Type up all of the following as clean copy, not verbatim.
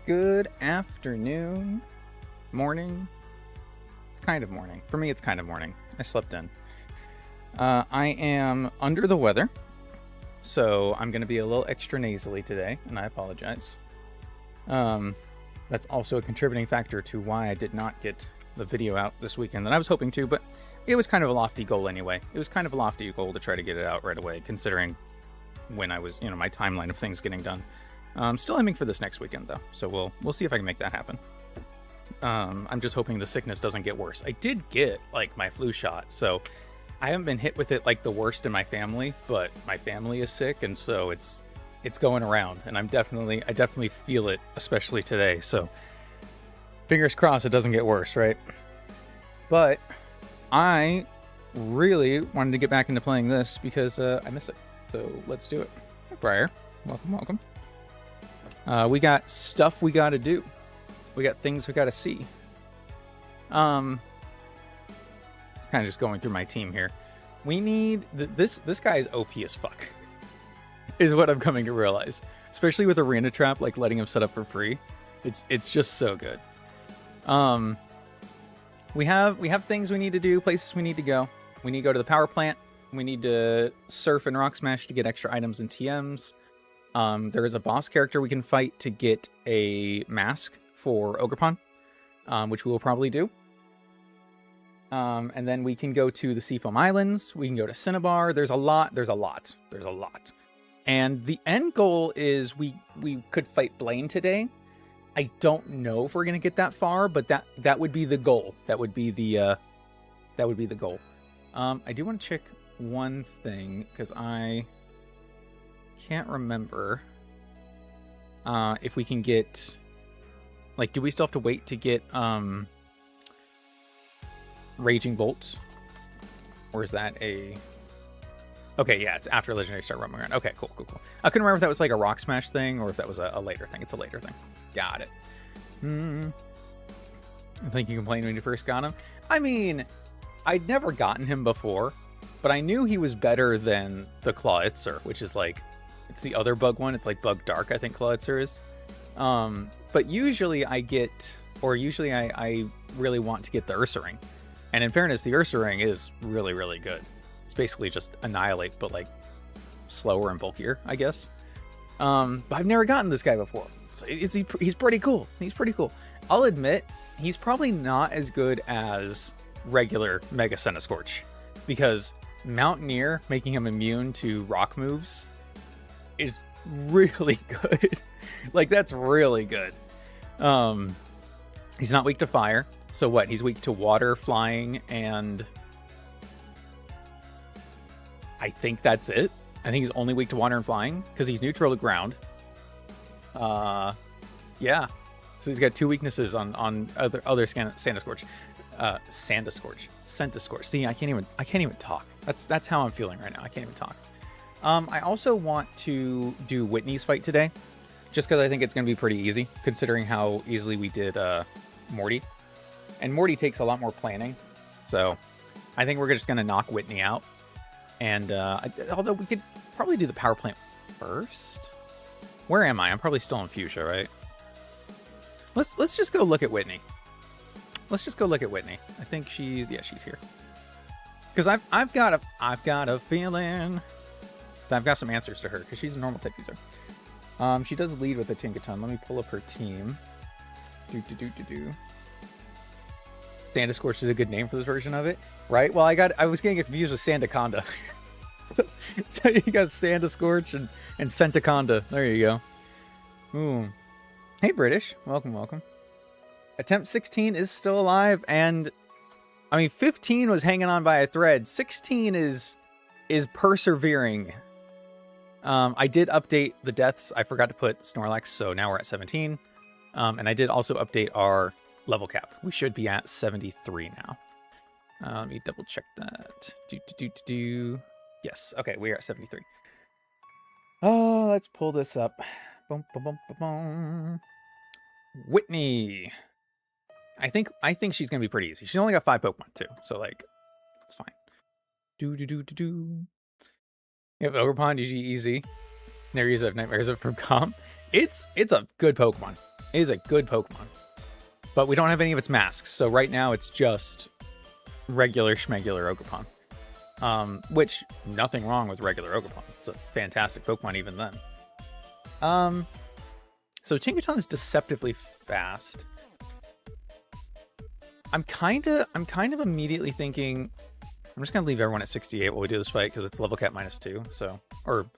Good afternoon, morning. It's kind of morning. For me, it's kind of morning. I slept in. I am under the weather, so I'm going to be a little extra nasally today, and I apologize. That's also a contributing factor to why I did not get the video out this weekend that I was hoping to, but it was kind of a lofty goal anyway. It was kind of a lofty goal to try to get it out right away, considering when I was, my timeline of things getting done. Still aiming for this next weekend, though, so we'll see if I can make that happen. I'm just hoping the sickness doesn't get worse. I did get, my flu shot, so I haven't been hit with it, the worst in my family, but my family is sick, and so it's going around, and I definitely feel it, especially today, so fingers crossed it doesn't get worse, right? But I really wanted to get back into playing this because I miss it, so let's do it. Hi, Briar. Welcome. We got stuff we gotta do. We got things we gotta see. Kind of just going through my team here. We need this guy is OP as fuck. Is what I'm coming to realize. Especially with Arena Trap, letting him set up for free. It's just so good. We have things we need to do, places we need to go. We need to go to the power plant. We need to surf and rock smash to get extra items and TMs. There is a boss character we can fight to get a mask for Ogrepon, which we will probably do. And then we can go to the Seafoam Islands. We can go to Cinnabar. There's a lot. And the end goal is we could fight Blaine today. I don't know if we're gonna get that far, but that would be the goal. That would be the goal. I do want to check one thing because I can't remember if we can get do we still have to wait to get Raging Bolts, or is that a okay? Yeah, it's after legendary start roaming around. Okay, cool. I couldn't remember if that was a rock smash thing or if that was a later thing. It's a later thing. Got it. I think you complained when you first got him. I mean, I'd never gotten him before, but I knew he was better than the Clawitzer, which is it's the other bug one. It's Bug Dark, I think Clawitzer is. But usually I really want to get the Ursa Ring. And in fairness, the Ursa Ring is really, really good. It's basically just Annihilate, but slower and bulkier, I guess. But I've never gotten this guy before. So he's pretty cool. I'll admit, he's probably not as good as regular Mega Centiskorch, because Mountaineer, making him immune to rock moves, is really good. That's really good. He's not weak to fire. So what? He's weak to water, flying, and I think that's it. I think he's only weak to water and flying because he's neutral to ground. Yeah. So he's got two weaknesses on other Sandiscorch. Centiskorch. See, I can't even talk. That's how I'm feeling right now. I can't even talk. I also want to do Whitney's fight today, just because I think it's going to be pretty easy, considering how easily we did Morty. And Morty takes a lot more planning, so I think we're just going to knock Whitney out. And although we could probably do the power plant first. Where am I? I'm probably still in Fuchsia, right? Let's just go look at Whitney. I think she's here. Because I've got a feeling that I've got some answers to her, because she's a normal type user. She does lead with a Tinkaton. Let me pull up her team. Sandiscorch is a good name for this version of it, right? Well, I was getting confused with Sandaconda. So you got Sandiscorch and Centaconda. There you go. Ooh. Hey, British. Welcome. Attempt 16 is still alive, and 15 was hanging on by a thread. 16 is persevering. I did update the deaths. I forgot to put Snorlax, so now we're at 17. And I did also update our level cap. We should be at 73 now. Let me double check that. Yes. Okay, we are at 73. Oh, let's pull this up. Whitney. I think she's gonna be pretty easy. She's only got 5 Pokemon too, so it's fine. Yep, Ogrepon, GG, easy. There is of Nightmares of from Comp. It's a good Pokemon. It is a good Pokemon. But we don't have any of its masks, so right now it's just regular schmegular Ogerpon. Which, nothing wrong with regular Ogerpon. It's a fantastic Pokemon even then. So Tinkaton is deceptively fast. I'm kind of immediately thinking, I'm just gonna leave everyone at 68 while we do this fight because it's level cap -2. So, or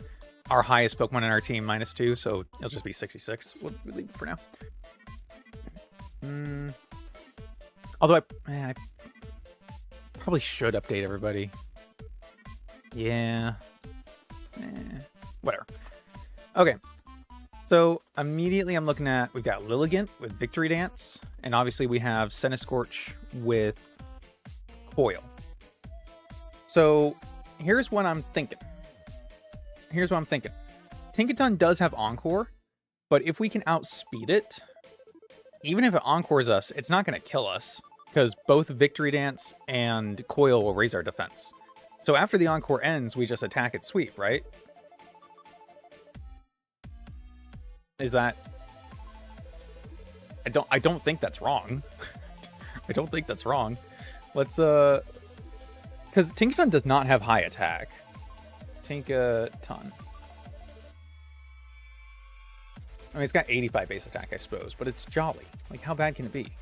our highest Pokemon in our team -2, so it'll just be 66. We'll leave it for now. Although I probably should update everybody. Yeah. Whatever. Okay. So immediately I'm looking at, we've got Lilligant with Victory Dance, and obviously we have Centiskorch with Coil. So here's what I'm thinking. Tinkaton does have Encore, but if we can outspeed it, even if it Encores us, it's not going to kill us, because both Victory Dance and Coil will raise our defense. So after the Encore ends, we just attack its sweep, right? Is that... I don't think that's wrong. I don't think that's wrong. Let's, because Tinkaton does not have high attack. Tinkaton. I mean, it's got 85 base attack, I suppose, but it's Jolly. Like, how bad can it be?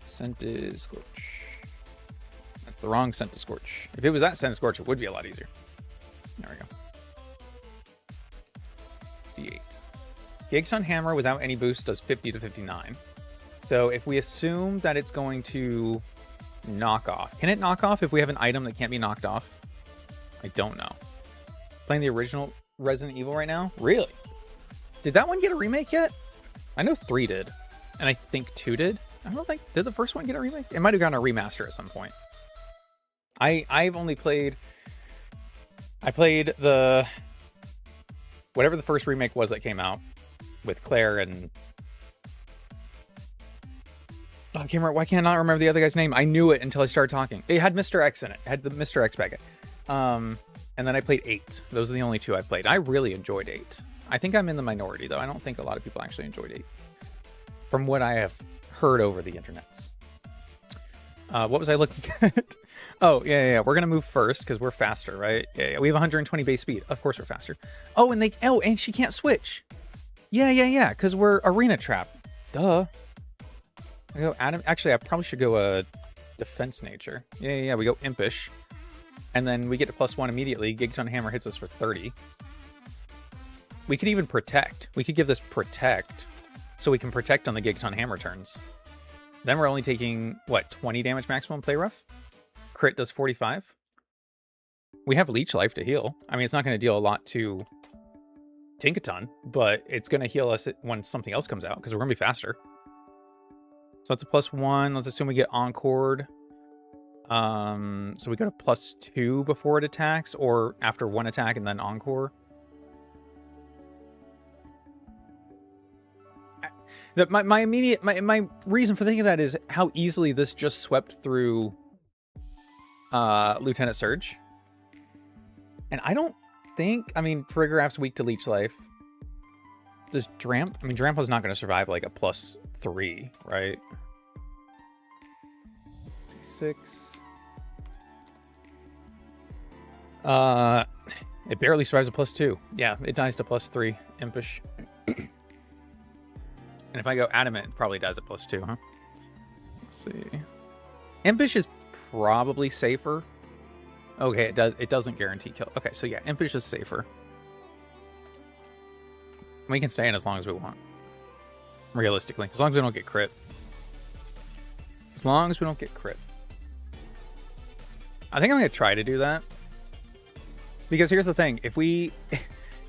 Centiskorch. That's the wrong Centiskorch. If it was that Centiskorch, it would be a lot easier. There we go. 58. Gigson Hammer without any boost does 50 to 59. So if we assume that it's going to knock off. Can it knock off if we have an item that can't be knocked off? I don't know. Playing the original Resident Evil right now? Really? Did that one get a remake yet? I know 3 did. And I think 2 did. I don't think... Did the first one get a remake? It might have gotten a remaster at some point. I've only played... I played the... Whatever the first remake was that came out. With Claire and... Oh, I can't remember. Why can't I not remember the other guy's name? I knew it until I started talking. It had Mr. X in it. It had the Mr. X packet. And then I played 8. Those are the only 2 I played. I really enjoyed 8. I think I'm in the minority, though. I don't think a lot of people actually enjoyed 8. From what I have heard over the internets. What was I looking at? Oh, yeah. We're going to move first because we're faster, right? Yeah. We have 120 base speed. Of course we're faster. Oh, and she can't switch. Yeah. Because we're Arena Trap. Duh. I go Adam. Actually, I probably should go Defense Nature. Yeah. We go Impish. And then we get to +1 immediately. Gigaton Hammer hits us for 30. We could even Protect. We could give this Protect, so we can Protect on the Gigaton Hammer turns. Then we're only taking, what, 20 damage maximum play rough? Crit does 45. We have Leech Life to heal. I mean, it's not going to deal a lot to Tinkaton, but it's going to heal us when something else comes out, because we're going to be faster. So that's a +1. Let's assume we get Encored. So we go to +2 before it attacks, or after one attack and then Encore. My reason for thinking that is how easily this just swept through Lieutenant Surge. And I don't think, I mean, Farigiraf's weak to Leech Life. Does Drampa's not going to survive like a +3, right? 6. It barely survives a +2. Yeah, it dies to +3. Impish. And if I go Adamant, it probably dies at +2, huh? Let's see. Impish is probably safer. Okay, it doesn't guarantee kill. Okay, so yeah, Impish is safer. We can stay in as long as we want. Realistically. As long as we don't get crit. As long as we don't get crit. I think I'm going to try to do that. Because here's the thing. If we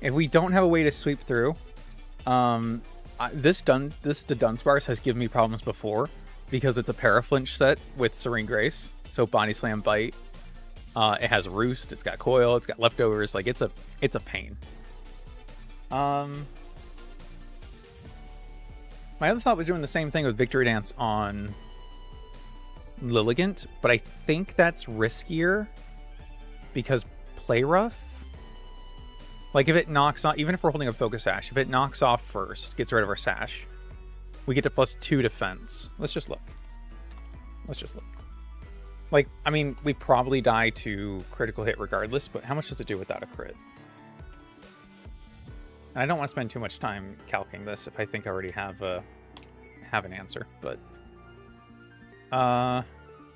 don't have a way to sweep through, this Dunsparce has given me problems before because it's a Paraflinch set with Serene Grace. So Body Slam, Bite. It has Roost. It's got Coil. It's got Leftovers. Like, it's a pain. My other thought was doing the same thing with Victory Dance on Lilligant, but I think that's riskier because Play Rough Like, if it knocks off, even if we're holding a focus sash, if it knocks off first, gets rid of our sash, we get to +2 defense. Let's just look. Let's just look. Like, I mean, we probably die to critical hit regardless, but how much does it do without a crit? And I don't want to spend too much time calculating this if I think I already have an answer, but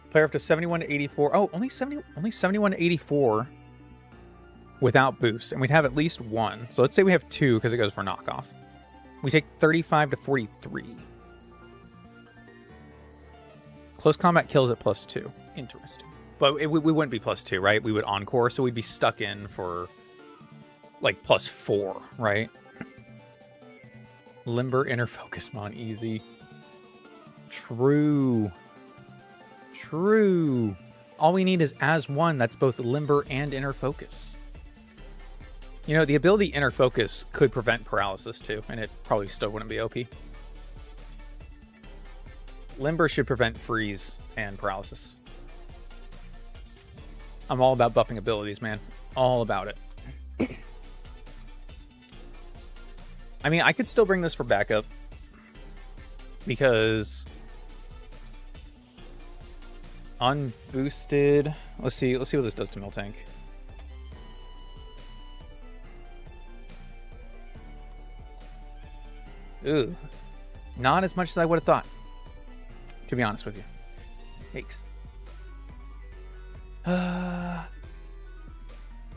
player up to 71 to 84. Oh, only 71 to 84 without boost, and we'd have at least one. So let's say we have 2 because it goes for knockoff. We take 35 to 43. Close combat kills at +2. Interesting. But we wouldn't be +2, right? We would encore, so we'd be stuck in for like +4, right? Limber inner focus mon easy. True. True. All we need is as one that's both limber and inner focus. You know, the ability inner focus could prevent paralysis too, and it probably still wouldn't be OP. Limber should prevent freeze and paralysis. I'm all about buffing abilities, man. All about it. I mean, I could still bring this for backup because unboosted. Let's see what this does to Miltank. Ooh, not as much as I would have thought, to be honest with you. Yikes.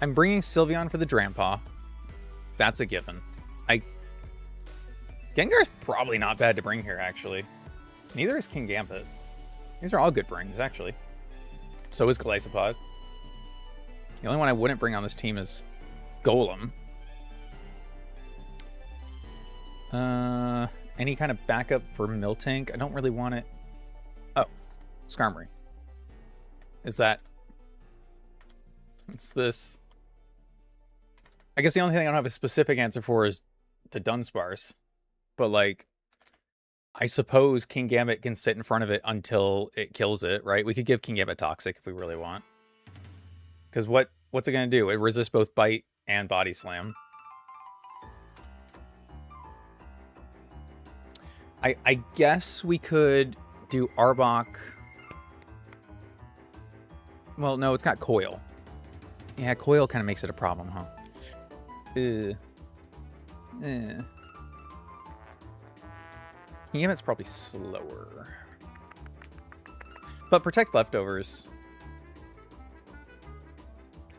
I'm bringing Sylveon for the Drampaw. That's a given. Gengar's probably not bad to bring here, actually. Neither is King Gambit. These are all good brings, actually. So is Golisopod. The only one I wouldn't bring on this team is Golem. Any kind of backup for Miltank? I don't really want it. Oh, Skarmory. Is that... What's this? I guess the only thing I don't have a specific answer for is to Dunsparce. But, like, I suppose King Gambit can sit in front of it until it kills it, right? We could give King Gambit Toxic if we really want. Because what's it going to do? It resists both Bite and Body Slam. I guess we could do Arbok. Well, no, it's got Coil. Yeah, Coil kind of makes it a problem, huh? King Gambit's probably slower. But Protect Leftovers.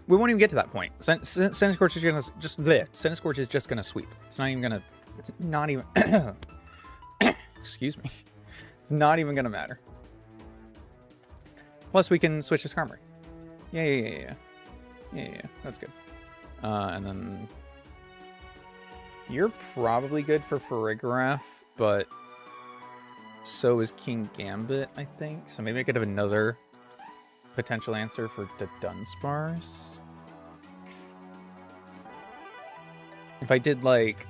We won't even get to that point. Centiskorch is gonna Centiskorch is just gonna sweep. It's not even gonna. It's not even. Excuse me. It's not even gonna matter. Plus, we can switch to Skarmory. Yeah. That's good. And then you're probably good for Farigiraf, but so is King Gambit, I think. So maybe I could have another potential answer for the Dunsparce. If I did, like...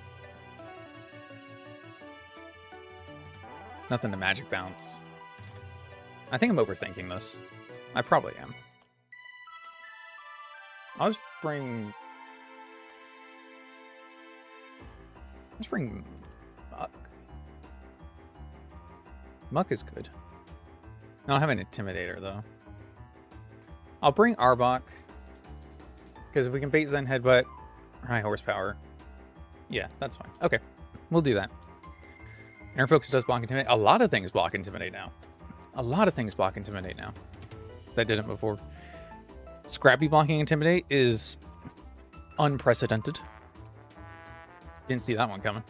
Nothing to Magic Bounce. I think I'm overthinking this. I probably am. I'll just bring... Muck. Muck is good. I don't have an Intimidator, though. I'll bring Arbok. Because if we can bait Zen Headbutt, high horsepower. Yeah, that's fine. Okay, we'll do that. Inner Focus does block Intimidate. A lot of things block Intimidate now. That didn't before. Scrappy blocking Intimidate is unprecedented. Didn't see that one coming.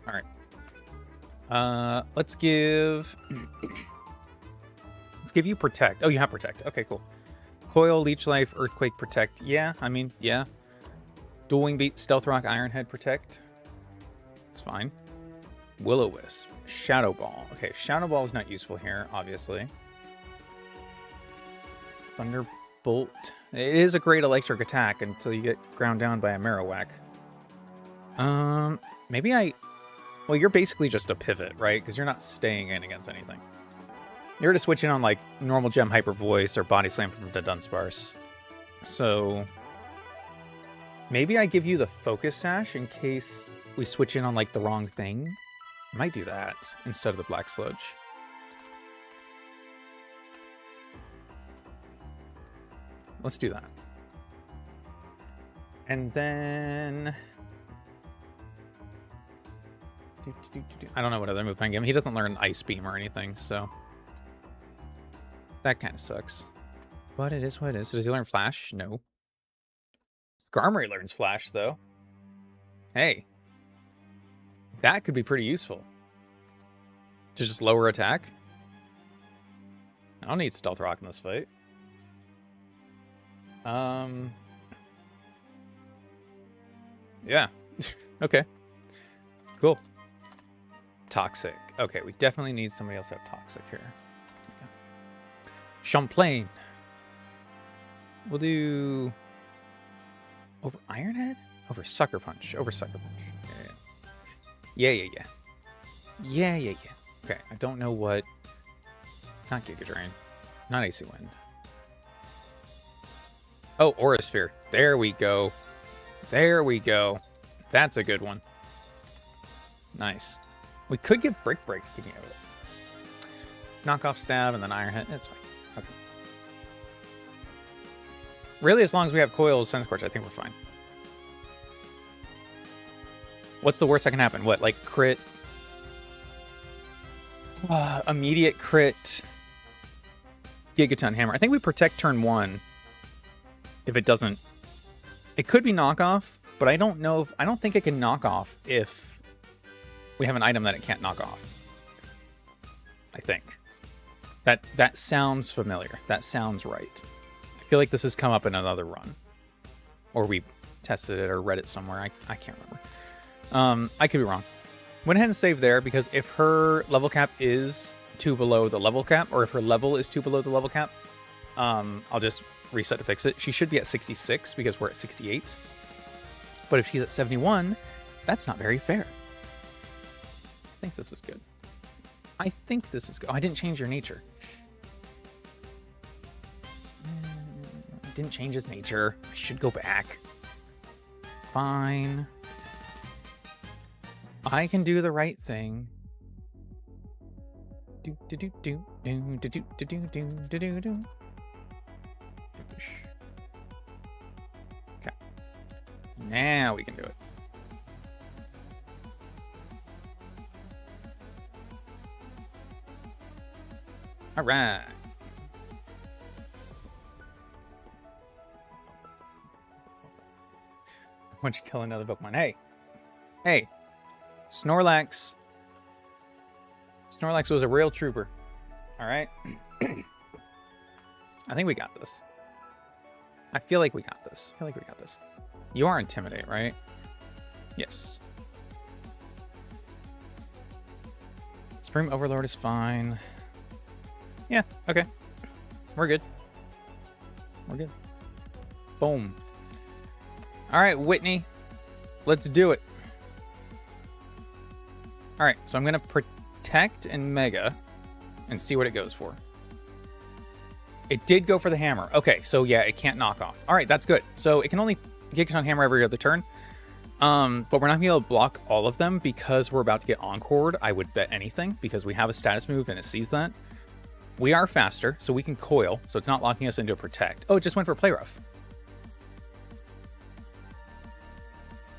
Alright. Let's give you Protect. Oh, you have Protect. Okay, cool. Coil, Leech Life, Earthquake, Protect. Yeah, I mean, yeah. Dual Wing Beat, Stealth Rock, Iron Head, Protect. It's fine. Will-O-Wisp. Shadow Ball. Okay, Shadow Ball is not useful here, obviously. Thunderbolt. It is a great electric attack until you get ground down by a Marowak. Maybe I... Well, you're basically just a pivot, right? Because you're not staying in against anything. You're to switch in on like normal gem hyper voice or body slam from the Dunsparce. So maybe I give you the focus sash in case we switch in on like the wrong thing. I might do that instead of the black sludge. Let's do that. And then I don't know what other move I can give him. He doesn't learn Ice Beam or anything, so that kind of sucks. But it is what it is. So does he learn Flash? No. Skarmory learns Flash, though. Hey. That could be pretty useful. To just lower attack. I don't need Stealth Rock in this fight. Yeah. Okay. Cool. Toxic. Okay, we definitely need somebody else to have Toxic here. Yeah. Champlain. We'll do... Over Iron Head? Over Sucker Punch. Over Sucker Punch. Yeah. Yeah. Okay, I don't know what... Not Giga Drain. Not AC Wind. Oh, Aura Sphere. There we go. There we go. That's a good one. Nice. We could get Brick Break thinking of it. Knockoff Stab and then Iron Head. That's fine. Okay. Really, as long as we have Coil Sense Scorch, I think we're fine. What's the worst that can happen? What, like crit? Immediate crit. Gigaton Hammer. I think we protect turn 1. If it doesn't... It could be knockoff, but I don't know if... I don't think it can knock off if we have an item that it can't knock off. I think. That sounds familiar. That sounds right. I feel like this has come up in another run. Or we tested it or read it somewhere. I can't remember. I could be wrong. Went ahead and saved there because if her level cap is 2 below the level cap, or if her level is 2 below the level cap, I'll just reset to fix it. She should be at 66 because we're at 68. But if she's at 71, that's not very fair. I think this is good. I think this is good. Oh, I didn't change your nature. I didn't change his nature. I should go back. Fine. I can do the right thing. Do do do do do do do do do do do do. Okay. Now we can do it. All right. Why don't you kill another Pokemon? Hey. Snorlax was a real trooper. All right. I think we got this. I feel like we got this. You are Intimidate, right? Yes. Supreme Overlord is fine. Yeah, okay. We're good. Boom. All right, Whitney. Let's do it. All right, so I'm going to Protect and Mega and see what it goes for. It did go for the Hammer. Okay, so yeah, it can't knock off. All right, that's good. So it can only Gigaton Hammer every other turn. But we're not going to be able to block all of them because we're about to get Encored. I would bet anything because we have a status move and it sees that. We are faster, so we can Coil, so it's not locking us into a Protect. Oh, it just went for Play Rough.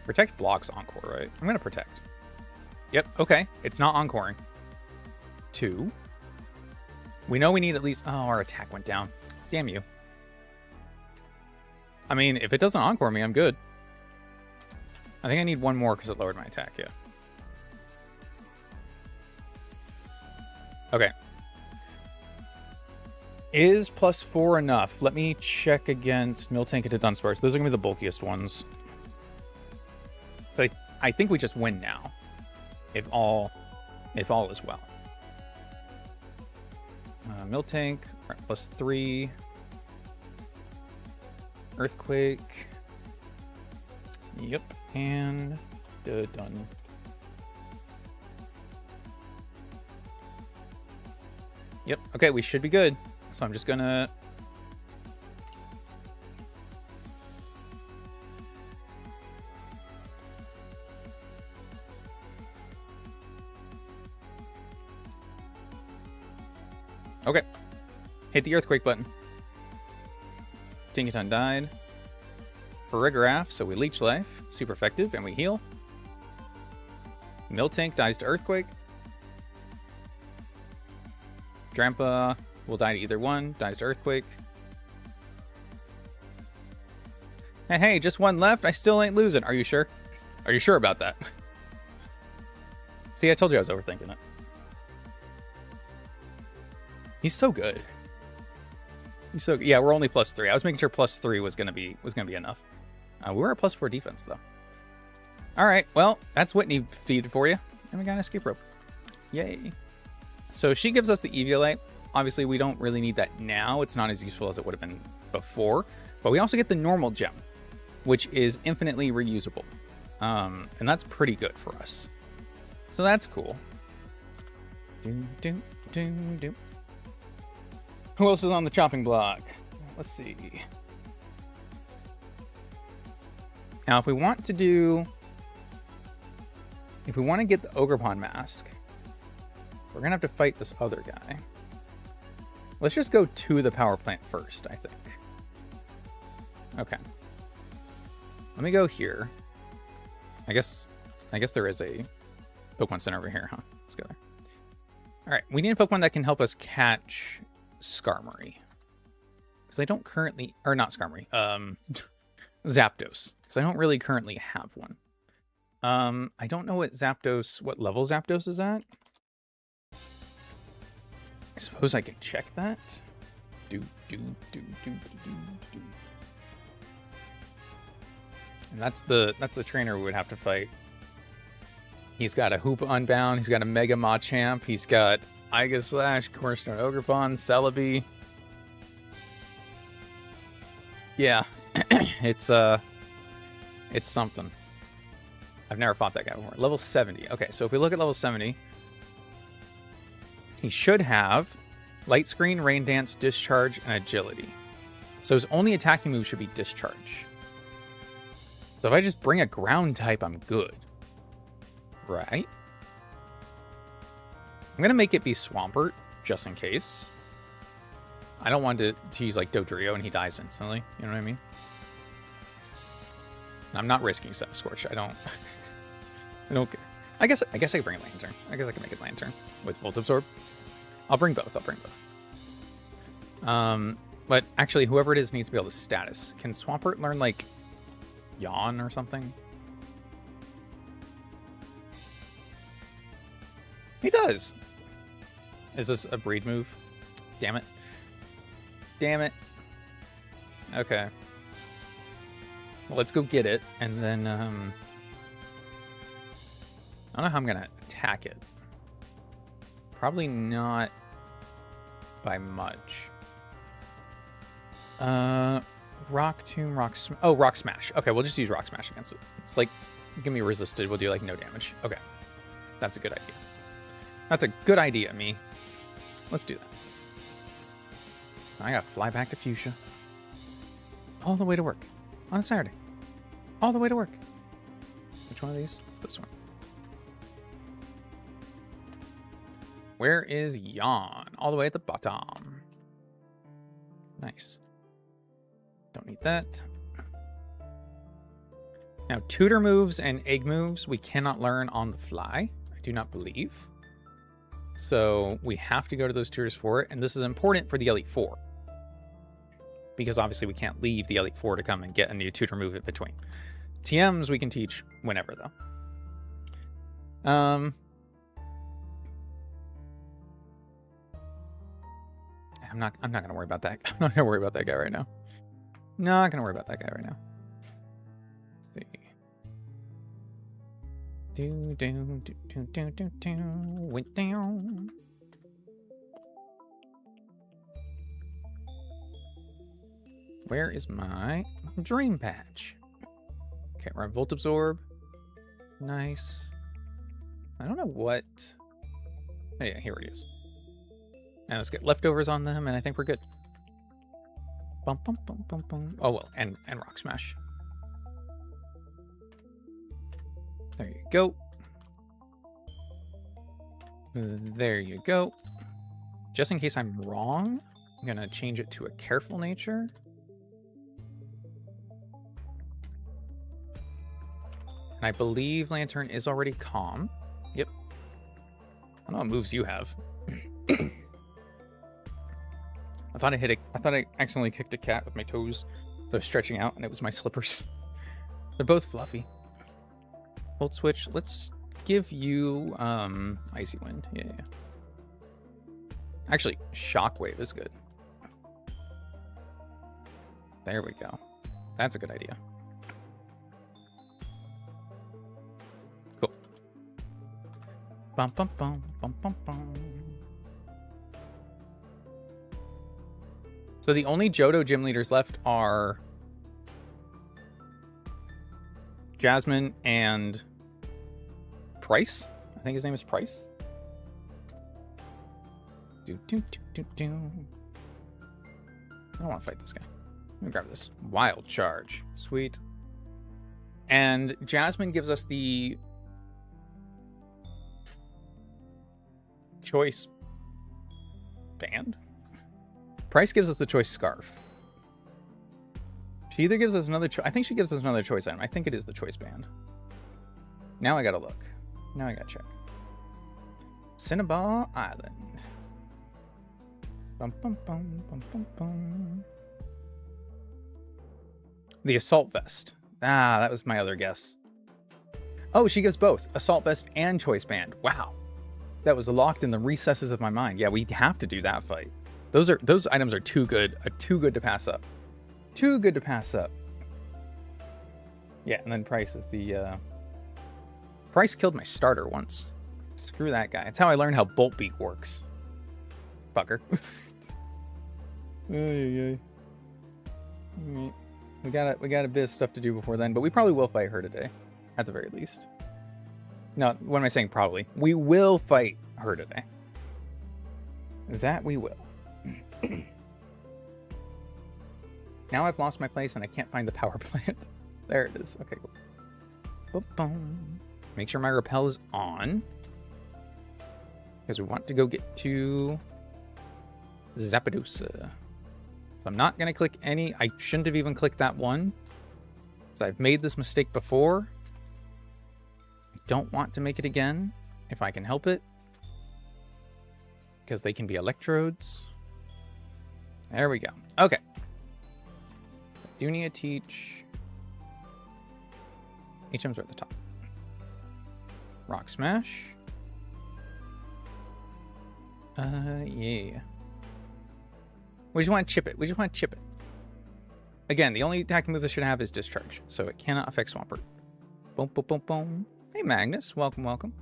Protect blocks Encore, right? I'm going to Protect. Yep, okay. It's not Encoring. 2. We know we need at least... Oh, our attack went down. Damn you. I mean, if it doesn't Encore me, I'm good. I think I need 1 more because it lowered my attack, yeah. Okay. Is +4 enough? Let me check against Miltank and Dunsparce. Those are going to be the bulkiest ones. But I think we just win now. If all is well. Miltank, right, +3. Earthquake. Yep, and done. Yep. Okay, we should be good. So I'm just gonna... Okay. Hit the earthquake button. Tinkaton died. Perigraph, so we leech life. Super effective, and we heal. Miltank dies to earthquake. Drampa will die to either one. Dies to earthquake. Hey, just one left. I still ain't losing. Are you sure? Are you sure about that? See, I told you I was overthinking it. He's so good. He's so good. Yeah, we're only +3. I was making sure +3 was gonna be enough. We were at +4 defense though. All right, well, that's Whitney feed for you, and we got an escape rope. Yay! So she gives us the Eviolite. Obviously, we don't really need that now. It's not as useful as it would have been before, but we also get the normal gem, which is infinitely reusable, and that's pretty good for us. So that's cool. Who else is on the chopping block? Let's see. Now, if we want to get the Ogrepon mask, we're gonna have to fight this other guy. Let's just go to the power plant first, I think. Okay. Let me go here. I guess there is a Pokemon Center over here, huh? Let's go there. All right, we need a Pokemon that can help us catch Skarmory. Because I don't currently... Or not Skarmory. Zapdos. Because I don't really currently have one. I don't know what level Zapdos is at. I suppose I could check that. And that's the trainer we would have to fight. He's got a Hoopa Unbound. He's got a Mega Machamp. He's got Iga Slash, Cornerstone Ogrepon, Celebi. Yeah, it's something. I've never fought that guy before. Level 70. Okay, so if we look at level 70, he should have Light Screen, Rain Dance, Discharge, and Agility. So his only attacking move should be Discharge. So if I just bring a ground type, I'm good. Right? I'm going to make it be Swampert, just in case. I don't want to use, like, Dodrio and he dies instantly. You know what I mean? I'm not risking Scorch. I don't care. I guess I can bring Lantern. I guess I can make it Lantern with Volt Absorb. I'll bring both. But actually, whoever it is needs to be able to status. Can Swampert learn, like, Yawn or something? He does. Is this a breed move? Damn it. Okay. Well, let's go get it, and then, I don't know how I'm gonna attack it. Probably not by much. Rock Tomb, Rock Smash. Okay, we'll just use Rock Smash against it. It's like, give me resisted, we'll do, like, no damage. Okay. That's a good idea. That's a good idea, me. Let's do that. I gotta fly back to Fuchsia. All the way to work. On a Saturday. All the way to work. Which one of these? This one. Where is Yawn? All the way at the bottom. Nice. Don't need that. Now, tutor moves and egg moves we cannot learn on the fly. I do not believe. So we have to go to those tutors for it. And this is important for the Elite Four. Because obviously we can't leave the Elite Four to come and get a new tutor move in between. TMs we can teach whenever though. I'm not gonna worry about that. I'm not gonna worry about that guy right now. Not gonna worry about that guy right now. Let's see. Went down. Where is my Dream Patch? Okay, we're on Volt Absorb. Nice. I don't know what... Oh yeah, here it is. And let's get leftovers on them, and I think we're good. Bum, bum, bum, bum, bum. Oh, well, and Rock Smash. There you go. There you go. Just in case I'm wrong, I'm going to change it to a careful nature. And I believe Lantern is already calm. Yep. I don't know what moves you have. I thought I accidentally kicked a cat with my toes. So I was stretching out and it was my slippers. They're both fluffy. Volt switch. Let's give you Icy Wind. Yeah. Actually, Shockwave is good. There we go. That's a good idea. Cool. Bum bum bum bum bum bum. So the only Johto gym leaders left are Jasmine and Price. I think his name is Price. I don't want to fight this guy. Let me grab this. Wild Charge. Sweet. And Jasmine gives us the choice band. Price gives us the choice scarf. She either gives us another choice. I think she gives us another choice item. I think it is the choice band. Now I gotta look. Now I gotta check. Cinnabar Island. Bum, bum, bum, bum, bum, bum. The assault vest. Ah, that was my other guess. Oh, she gives both assault vest and choice band. Wow, that was locked in the recesses of my mind. Yeah, we have to do that fight. Those items are too good to pass up. Too good to pass up. Yeah, and then Price is the Price killed my starter once. Screw that guy. That's how I learned how Bolt Beak works. Fucker. We got a bit of stuff to do before then, but we probably will fight her today, at the very least. No, what am I saying? Probably. We will fight her today. That we will. Now I've lost my place and I can't find the power plant. There it is. Okay, cool. Boom. Make sure my repel is on, because we want to go get to Zapdosa. So I'm not going to click any. I shouldn't have even clicked that one. So I've made this mistake before. I don't want to make it again if I can help it, because they can be electrodes. There we go. Okay. Do need to teach. HMs are at the top. Rock Smash. Yeah. We just want to chip it. We just want to chip it. Again, the only attacking move this should have is Discharge, so it cannot affect Swampert. Boom, boom, boom, boom. Hey, Magnus. Welcome, welcome.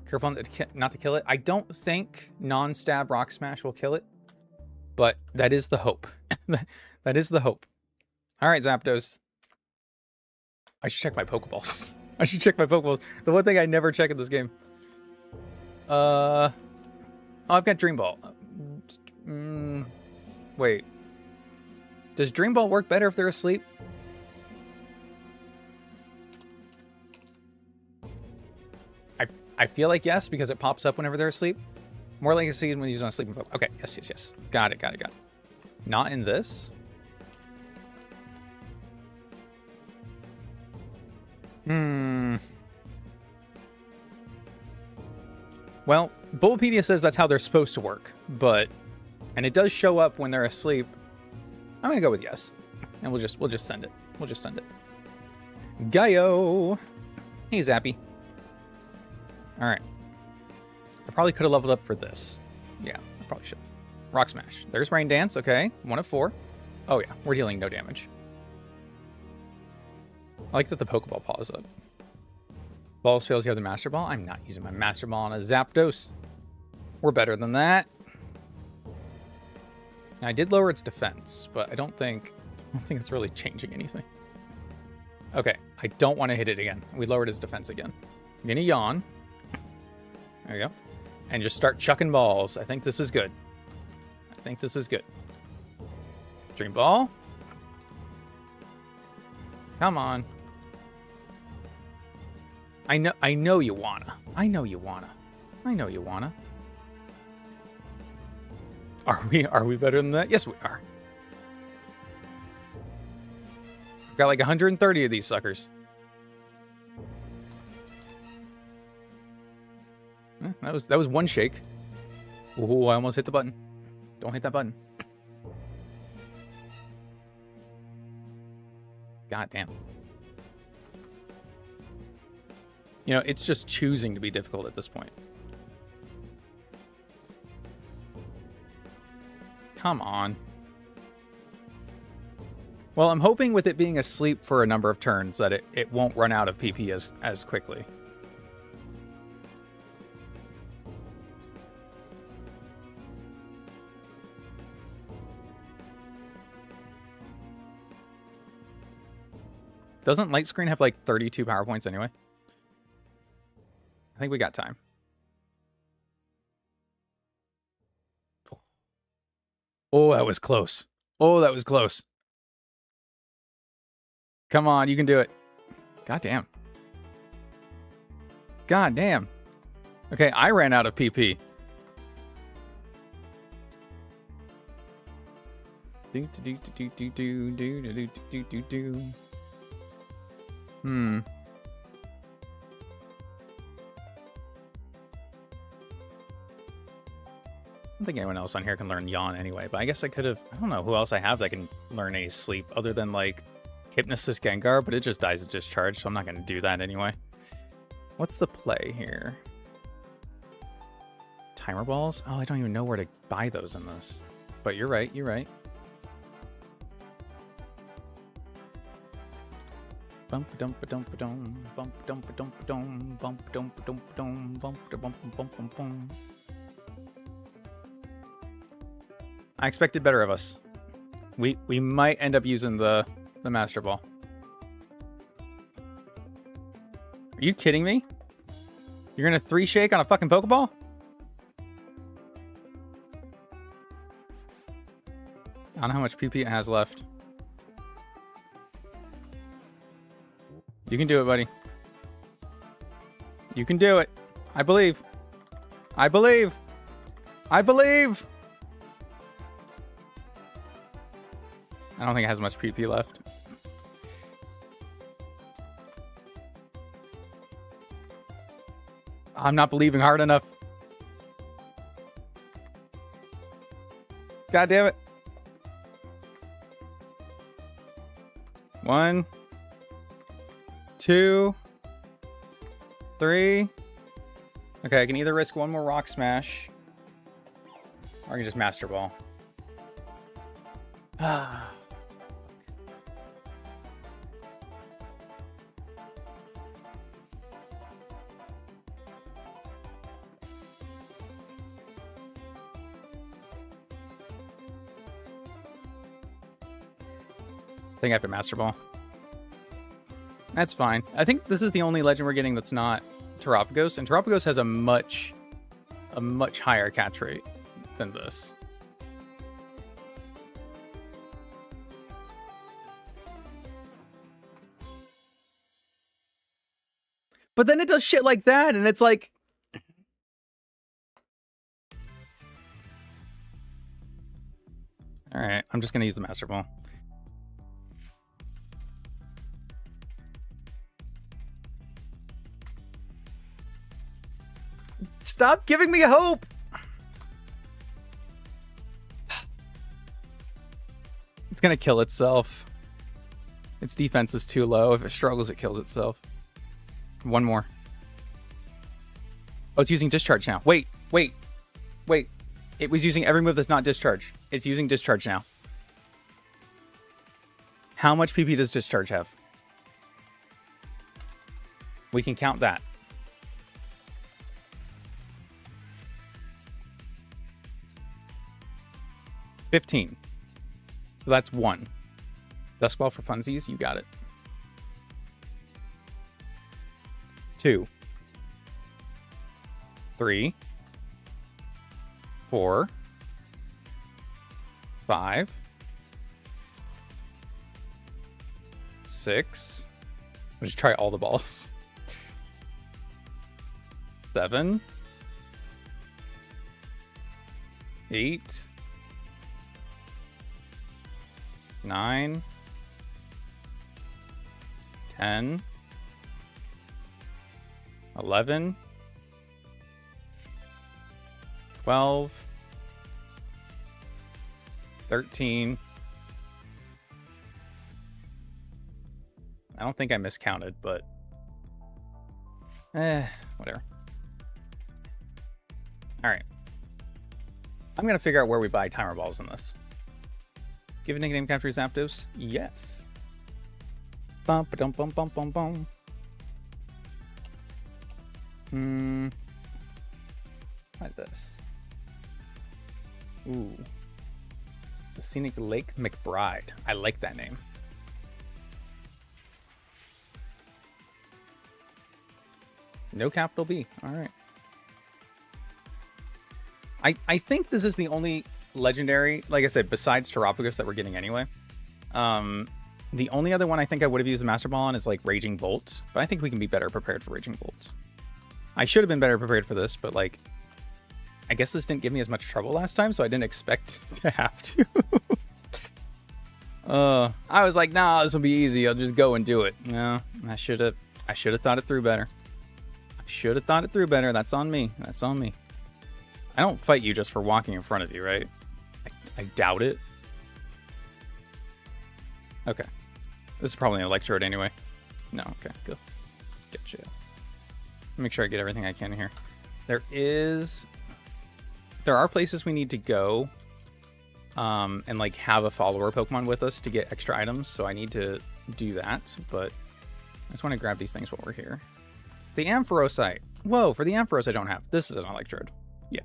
Careful not to kill it. I don't think non-stab Rock Smash will kill it, but that is the hope. That is the hope. All right, Zapdos. I should check my Pokeballs. I should check my Pokeballs. The one thing I never check in this game. Oh, I've got Dream Ball. Wait. Does Dream Ball work better if they're asleep? I feel like yes, because it pops up whenever they're asleep. More like a seed when you use on a sleeping Pokemon. Okay, yes. Got it. Not in this. Well, Bulbapedia says that's how they're supposed to work, and it does show up when they're asleep. I'm gonna go with yes, and we'll just send it. We'll just send it. Gaio. Hey, Zappy. All right. I probably could have leveled up for this. Yeah, I probably should have. Rock Smash. There's Rain Dance. Okay, 1 of 4. Oh yeah, we're dealing no damage. I like that the Pokeball paws up. Balls fails, you have the Master Ball. I'm not using my Master Ball on a Zapdos. We're better than that. Now, I did lower its defense, but I don't think it's really changing anything. Okay, I don't want to hit it again. We lowered its defense again. I'm gonna yawn. There we go. And just start chucking balls. I think this is good. think this is good. Dream ball. Come on. I know you wanna. I know you wanna. I know you wanna. Are we better than that? Yes, we are. We've got like 130 of these suckers. That was one shake. Ooh, I almost hit the button. Don't hit that button. God damn. You know, it's just choosing to be difficult at this point. Come on. Well, I'm hoping with it being asleep for a number of turns that it won't run out of PP as quickly. Doesn't Light Screen have like 32 power points anyway? I think we got time. Oh, that was close. Oh, that was close. Come on, you can do it. God damn. God damn. Okay, I ran out of PP. Hmm. I don't think anyone else on here can learn Yawn anyway, but I guess I could have... I don't know who else I have that can learn a sleep other than, like, Hypnosis Gengar, but it just dies at discharge, so I'm not going to do that anyway. What's the play here? Timer balls? Oh, I don't even know where to buy those in this. But you're right, you're right. Bump dump dump dum bump dump dum bump dump dum bump bump bump. I expected better of us. We might end up using the Master Ball. Are you kidding me? You're gonna 3-shake on a fucking Pokeball? I don't know how much PP it has left. You can do it, buddy. You can do it. I believe. I believe. I believe. I don't think it has much PP left. I'm not believing hard enough. God damn it. 1, 2, 3. Okay, I can either risk one more Rock Smash, or I can just Master Ball. Ah. I think I have to Master Ball. That's fine. I think this is the only legend we're getting that's not Terapagos, and Terapagos has a much higher catch rate than this. But then it does shit like that, and it's like... Alright, I'm just gonna use the Master Ball. Stop giving me hope! It's gonna kill itself. Its defense is too low. If it struggles, it kills itself. One more. Oh, it's using Discharge now. Wait. It was using every move that's not Discharge. It's using Discharge now. How much PP does Discharge have? We can count that. 15. So that's 1. Dusk Ball for funsies, you got it. 2. 3. 4. 5, 6. We'll just try all the balls. 7, 8, 9, 10, 11, 12, 13. I don't think I miscounted, but whatever. All right. I'm going to figure out where we buy timer balls in this. Give a nickname capture Zapdos? Yes. Bum ba dum bum bum bum bum. What is this? Ooh. The Scenic Lake McBride. I like that name. No capital B. All right. I think this is the only legendary, like I said, besides Terapagos that we're getting anyway. The only other one I think I would have used a Master Ball on is like Raging Bolt, but I think we can be better prepared for Raging Bolt. I should have been better prepared for this, but like, I guess this didn't give me as much trouble last time, so I didn't expect to have to. I was like, nah, this will be easy. I'll just go and do it. No, I should have thought it through better. I should have thought it through better. That's on me. That's on me. I don't fight you just for walking in front of you, right? I doubt it. Okay. This is probably an Electrode anyway. No, okay, go. Getcha. Make sure I get everything I can here. There are places we need to go and like have a follower Pokemon with us to get extra items, so I need to do that, but I just want to grab these things while we're here. The Ampharosite. Whoa, for the Ampharos I don't have. This is an Electrode. Yeah.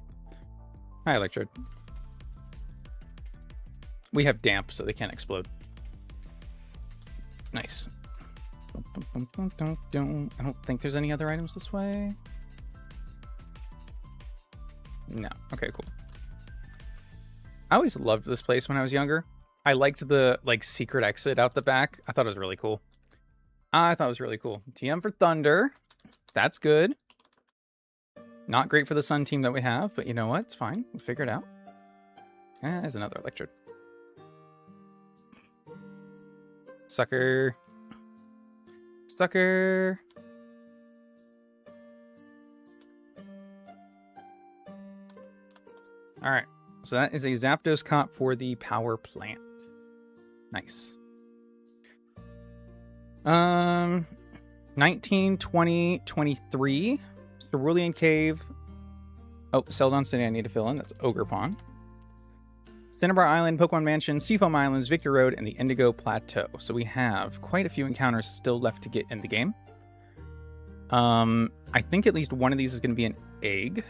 Hi, Electrode. We have damp, so they can't explode. Nice. I don't think there's any other items this way. No. Okay, cool. I always loved this place when I was younger. I liked the like secret exit out the back. I thought it was really cool. TM for Thunder. That's good. Not great for the Sun team that we have, but you know what? It's fine. We'll figure it out. There's another Electrode. Sucker. Sucker. All right. So that is a Zapdos cop for the power plant. Nice. 19, 20, 23. Cerulean Cave. Oh, Celadon City I need to fill in. That's Ogre Pond. Cinnabar Island, Pokemon Mansion, Seafoam Islands, Victor Road, and the Indigo Plateau. So we have quite a few encounters still left to get in the game. I think at least one of these is going to be an egg.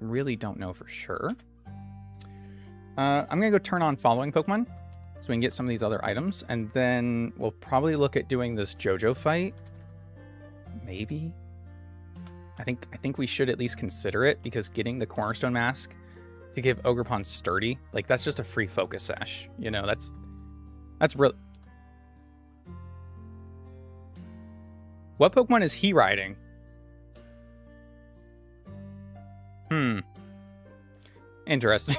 Really don't know for sure. I'm going to go turn on following Pokemon so we can get some of these other items. And then we'll probably look at doing this JoJo fight. Maybe. I think we should at least consider it, because getting the Cornerstone Mask to give Ogerpon Sturdy, like, that's just a free Focus Sash. You know, that's real. What Pokemon is he riding? Interesting.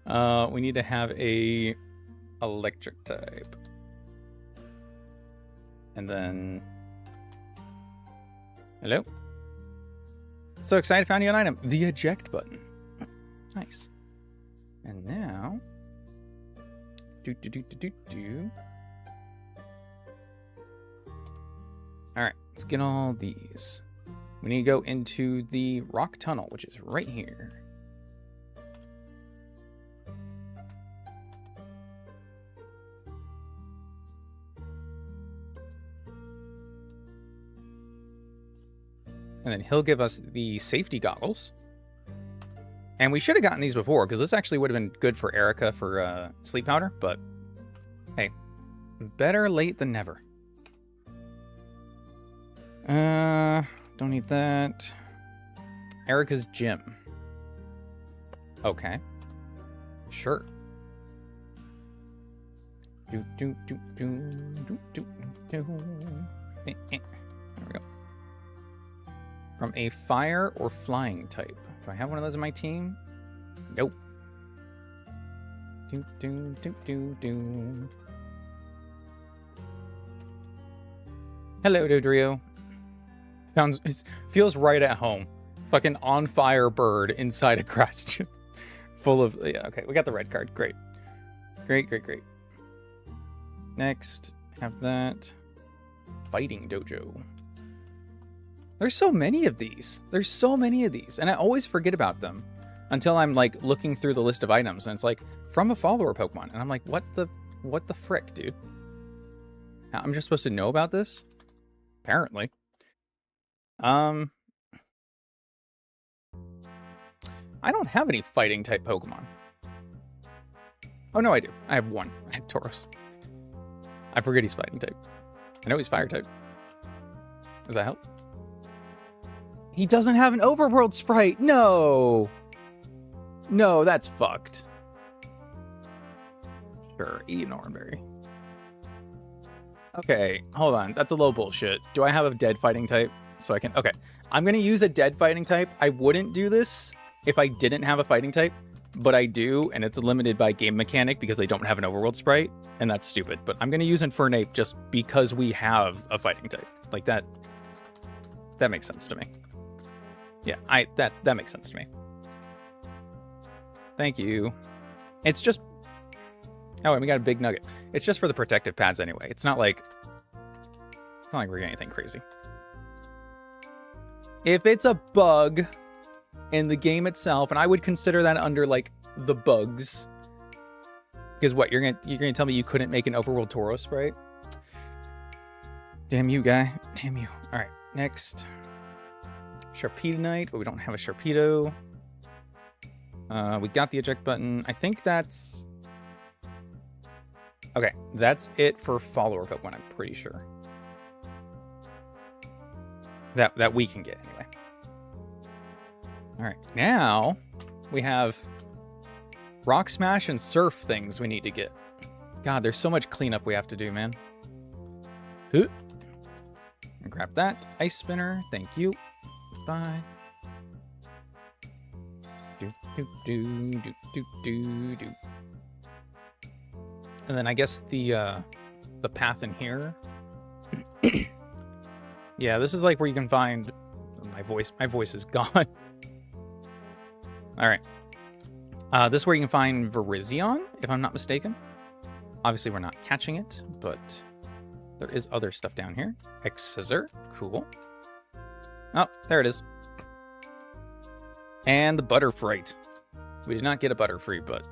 We need to have a electric type. And then... Hello? So excited, found you an item. The eject button. Nice. And now... Alright, let's get all these. We need to go into the rock tunnel, which is right here. And then he'll give us the safety goggles. And we should have gotten these before, because this actually would have been good for Erica for sleep powder. But hey, better late than never. Don't need that. Erica's gym. Okay. Sure. There we go. From a fire or flying type. Do I have one of those in my team? Nope. Hello, Dodrio. Feels right at home. Fucking on fire bird inside a grass chip. Full of... Yeah, okay, we got the red card. Great. Great. Next, have that. Fighting dojo. There's so many of these. And I always forget about them until I'm like looking through the list of items and it's like from a follower Pokemon. And I'm like, what the frick, dude? I'm just supposed to know about this? Apparently. I don't have any fighting type Pokemon. Oh, no, I do. I have one. I have Tauros. I forget he's fighting type. I know he's fire type. Does that help? He doesn't have an overworld sprite. No. No, that's fucked. Sure, eat an Oranberry. Okay, hold on. That's a little bullshit. Do I have a dead fighting type? So I can... Okay, I'm going to use a dead fighting type. I wouldn't do this if I didn't have a fighting type, but I do, and it's limited by game mechanic because they don't have an overworld sprite, and that's stupid. But I'm going to use Infernape just because we have a fighting type. Like that makes sense to me. Yeah, that makes sense to me. Thank you. It's just... Oh, and we got a big nugget. It's just for the protective pads anyway. It's not like we're getting anything crazy. If it's a bug in the game itself, and I would consider that under like the bugs, because what you're gonna tell me you couldn't make an overworld Tauros sprite? Damn you, guy! Damn you! All right, next Sharpedo, but we don't have a Sharpedo. We got the eject button. I think that's okay. That's it for follower Pokemon. I'm pretty sure that we can get anyway. All right, now we have Rock Smash and Surf things we need to get. God, there's so much cleanup we have to do, man. Grab that. Ice Spinner, thank you. Bye. And then I guess the path in here. Yeah, this is like where you can find my voice is gone. All right. This is where you can find Virizion, if I'm not mistaken. Obviously, we're not catching it, but there is other stuff down here. X-Scissor, cool. Oh, there it is. And the Butterfree. We did not get a Butterfree, but...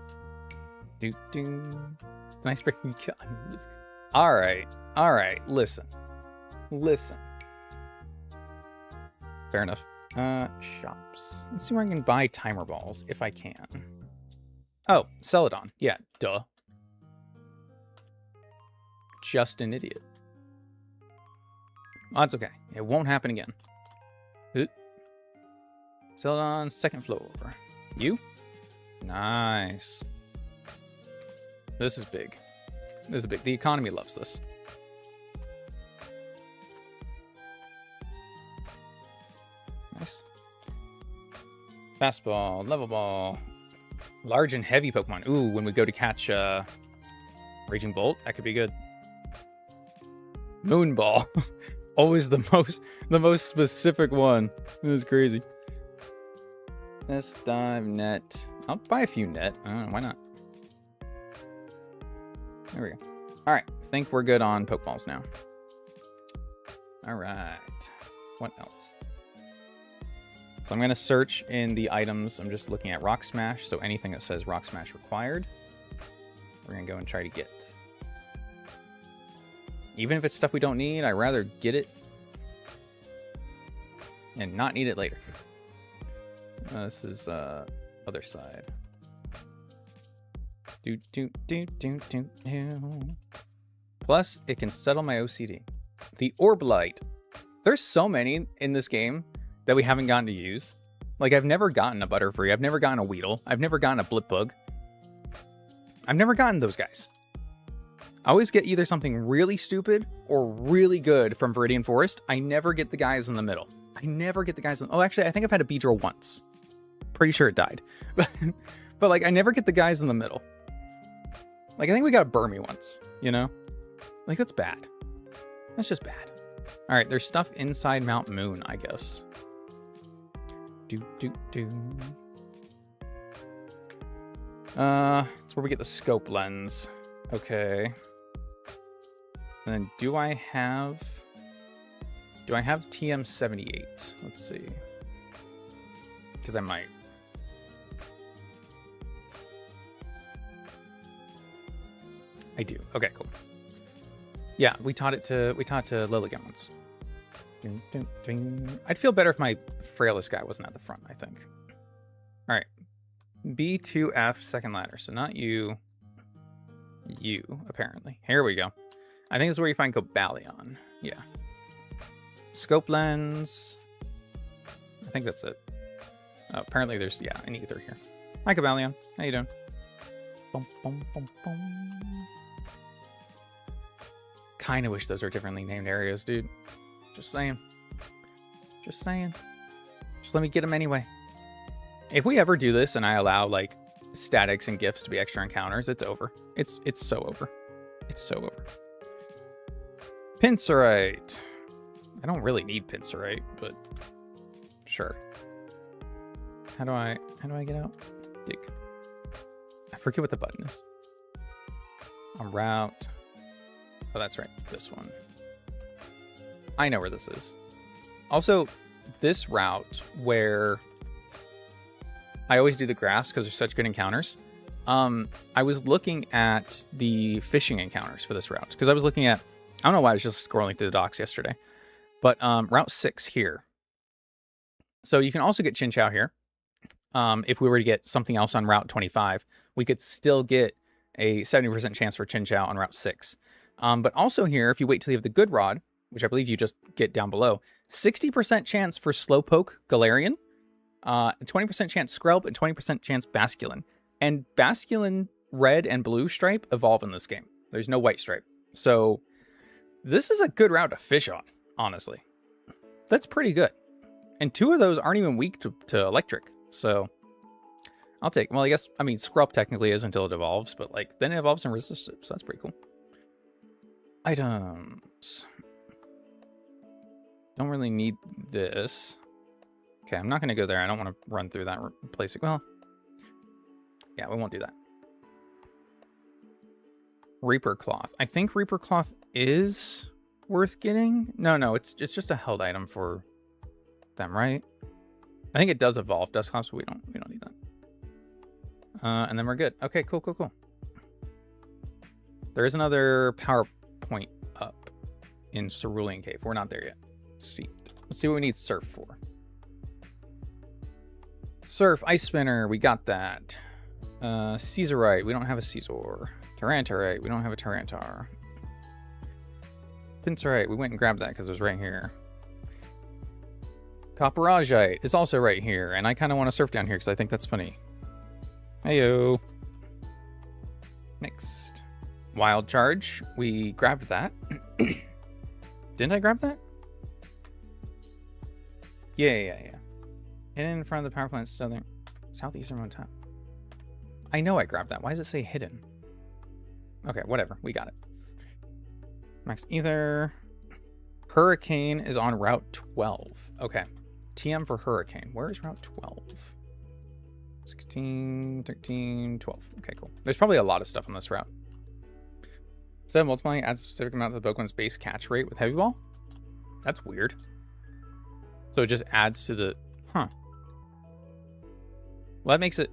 Nice breaking gun. Alright, listen. Fair enough. Shops. Let's see where I can buy timer balls, if I can. Oh, Celadon. Yeah, duh. Just an idiot. Oh, that's okay. It won't happen again. Celadon, second floor. You? Nice. This is big. This is big. The economy loves this. Nice. Fastball, level ball, large and heavy Pokemon. Ooh, when we go to catch Raging Bolt, that could be good. Moonball. Always the most specific one. This is crazy. Let's dive net. I'll buy a few net. Why not? There we go. All right. I think we're good on Pokeballs now. All right. What else? So I'm going to search in the items. I'm just looking at Rock Smash. So anything that says Rock Smash required, we're going to go and try to get. Even if it's stuff we don't need, I'd rather get it and not need it later. This is other side. Plus, it can settle my OCD. The Orblite. There's so many in this game that we haven't gotten to use. Like, I've never gotten a Butterfree. I've never gotten a Weedle. I've never gotten a Blipbug. I've never gotten those guys. I always get either something really stupid or really good from Viridian Forest. I never get the guys in the middle. Oh, actually, I think I've had a Beedrill once. Pretty sure it died. But like, I never get the guys in the middle. Like, I think we got a Burmy once, you know? Like, that's bad. That's just bad. All right, there's stuff inside Mount Moon, I guess. It's where we get the scope lens. Okay. And then do I have TM78? Let's see. Because I might. I do. Okay, cool. Yeah, we taught it to Lilligant once. I'd feel better if my frailest guy wasn't at the front, I think. All right. B2F second ladder. So not you. You, apparently. Here we go. I think this is where you find Cobalion. Yeah. Scope lens. I think that's it. Oh, apparently there's, yeah, an ether here. Hi, Cobalion. How you doing? Boom, boom, boom, boom. Kind of wish those were differently named areas, dude. Just saying. Just saying. Just let me get them anyway. If we ever do this and I allow, like, statics and gifts to be extra encounters, it's over. It's so over. It's so over. Pincerite. I don't really need Pincerite, but sure. How do I get out? Dig. I forget what the button is. On route. Oh, that's right. This one. I know where this is. Also, this route where I always do the grass because they're such good encounters. I was looking at the fishing encounters for this route because I was looking at, I don't know why I was just scrolling through the docks yesterday, but Route 6 here. So you can also get Chinchou here. If we were to get something else on Route 25, we could still get a 70% chance for Chinchou on Route 6. But also here, if you wait till you have the good rod, which I believe you just get down below, 60% chance for Slowpoke Galarian, 20% chance Skrelp, and 20% chance Basculin. And Basculin red and blue stripe evolve in this game. There's no white stripe. So this is a good route to fish on, honestly. That's pretty good. And 2 of those aren't even weak to electric. So I'll take, well, I guess, I mean, Skrelp technically is until it evolves, but like then it evolves in resistive. So that's pretty cool. Items. Don't really need this. Okay, I'm not going to go there. I don't want to run through that place. Well, yeah, we won't do that. Reaper Cloth. I think Reaper Cloth is worth getting. No, it's just a held item for them, right? I think it does evolve Dusclops, but we don't need that. And then we're good. Okay, cool. There is another power point up in Cerulean Cave. We're not there yet. Let's see what we need Surf for. Surf, Ice Spinner, we got that. Caesarite, we don't have a Caesar. Tarantarite, we don't have a Tarantar. Pincerite, we went and grabbed that because it was right here. Copperagite is also right here, and I kind of want to surf down here because I think that's funny. Heyo. Next. Wild Charge, we grabbed that. Didn't I grab that? Yeah. Hidden in front of the power plant southeastern on top. I know I grabbed that. Why does it say hidden? Okay, whatever. We got it. Max Ether. Hurricane is on Route 12. Okay. TM for Hurricane. Where is Route 12? 16, 13, 12. Okay, cool. There's probably a lot of stuff on this route. Instead of multiplying, add a specific amount to the Pokemon's base catch rate with Heavy Ball? That's weird. So it just adds to the... Huh. Well, that makes it...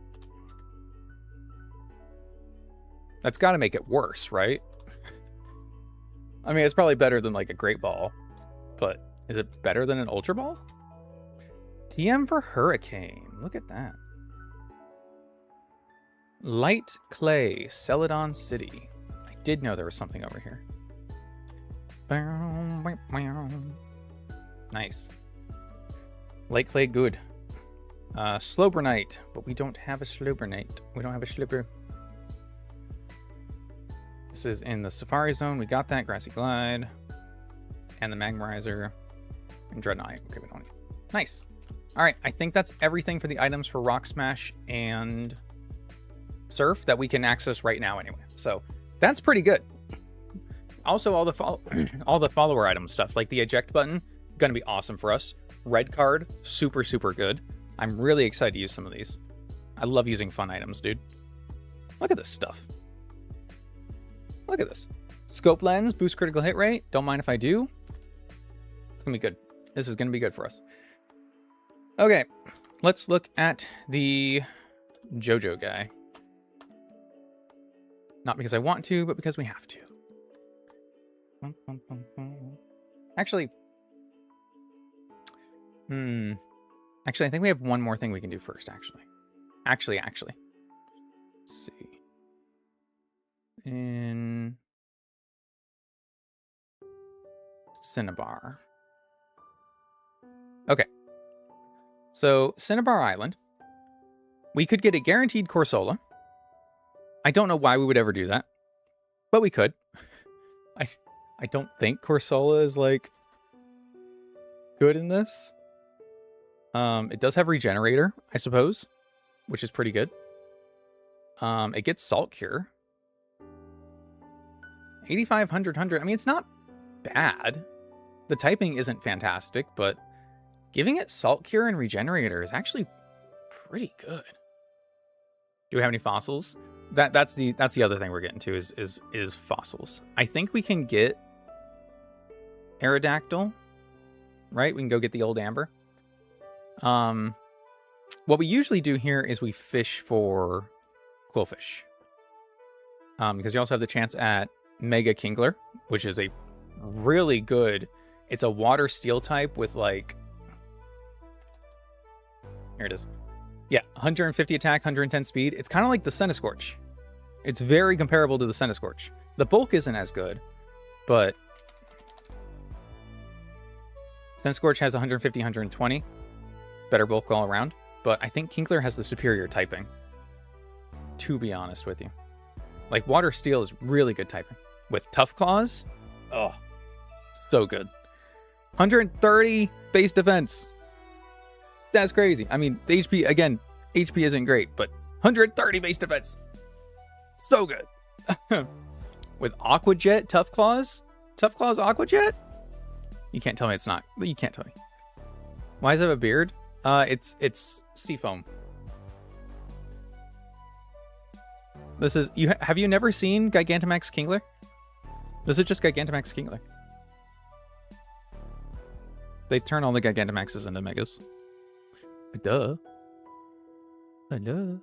That's got to make it worse, right? I mean, it's probably better than like a Great Ball, but is it better than an Ultra Ball? TM for Hurricane. Look at that. Light Clay, Celadon City. I did know there was something over here. Nice. Light Clay, good. Slowburnite, but we don't have a Slowburnite. We don't have a Slowbur. This is in the Safari Zone. We got that. Grassy Glide. And the Magmarizer. And Dreadnought. Okay, we don't need. Nice. All right, I think that's everything for the items for Rock Smash and Surf that we can access right now anyway. So that's pretty good. Also, all the follower item stuff, like the eject button, gonna be awesome for us. Red card, super, super good. I'm really excited to use some of these. I love using fun items, dude. Look at this stuff. Look at this. Scope lens, boost critical hit rate. Don't mind if I do. It's gonna be good. This is gonna be good for us. Okay, let's look at the JoJo guy. Not because I want to, but because we have to. Actually, I think we have one more thing we can do first, actually. Actually. Let's see. In Cinnabar. Okay. So, Cinnabar Island. We could get a guaranteed Corsola. I don't know why we would ever do that, but we could. I don't think Corsola is, like, good in this. It does have Regenerator, I suppose, which is pretty good. It gets Salt Cure. 8500, 100. I mean, it's not bad. The typing isn't fantastic, but giving it Salt Cure and Regenerator is actually pretty good. Do we have any fossils? That's the other thing we're getting to is fossils. I think we can get Aerodactyl, right? We can go get the old Amber. What we usually do here is we fish for Quillfish. Because you also have the chance at Mega Kingler, which is a really good... It's a water steel type with, like... Here it is. Yeah, 150 attack, 110 speed. It's kind of like the Centiskorch. It's very comparable to the Centiskorch. The bulk isn't as good, but... Centiskorch has 150, 120. Better bulk all around. But I think Kinkler has the superior typing. To be honest with you. Like, Water Steel is really good typing. With Tough Claws, oh, so good. 130 base defense. That's crazy. I mean, the HP, again, HP isn't great, but 130 base defense. So good. With Aqua Jet, Tough Claws Aqua Jet? You can't tell me it's not. You can't tell me. Why does it have a beard? It's Seafoam. This is have you never seen Gigantamax Kingler? This is just Gigantamax Kingler. They turn all the Gigantamaxes into Megas. Duh. Duh.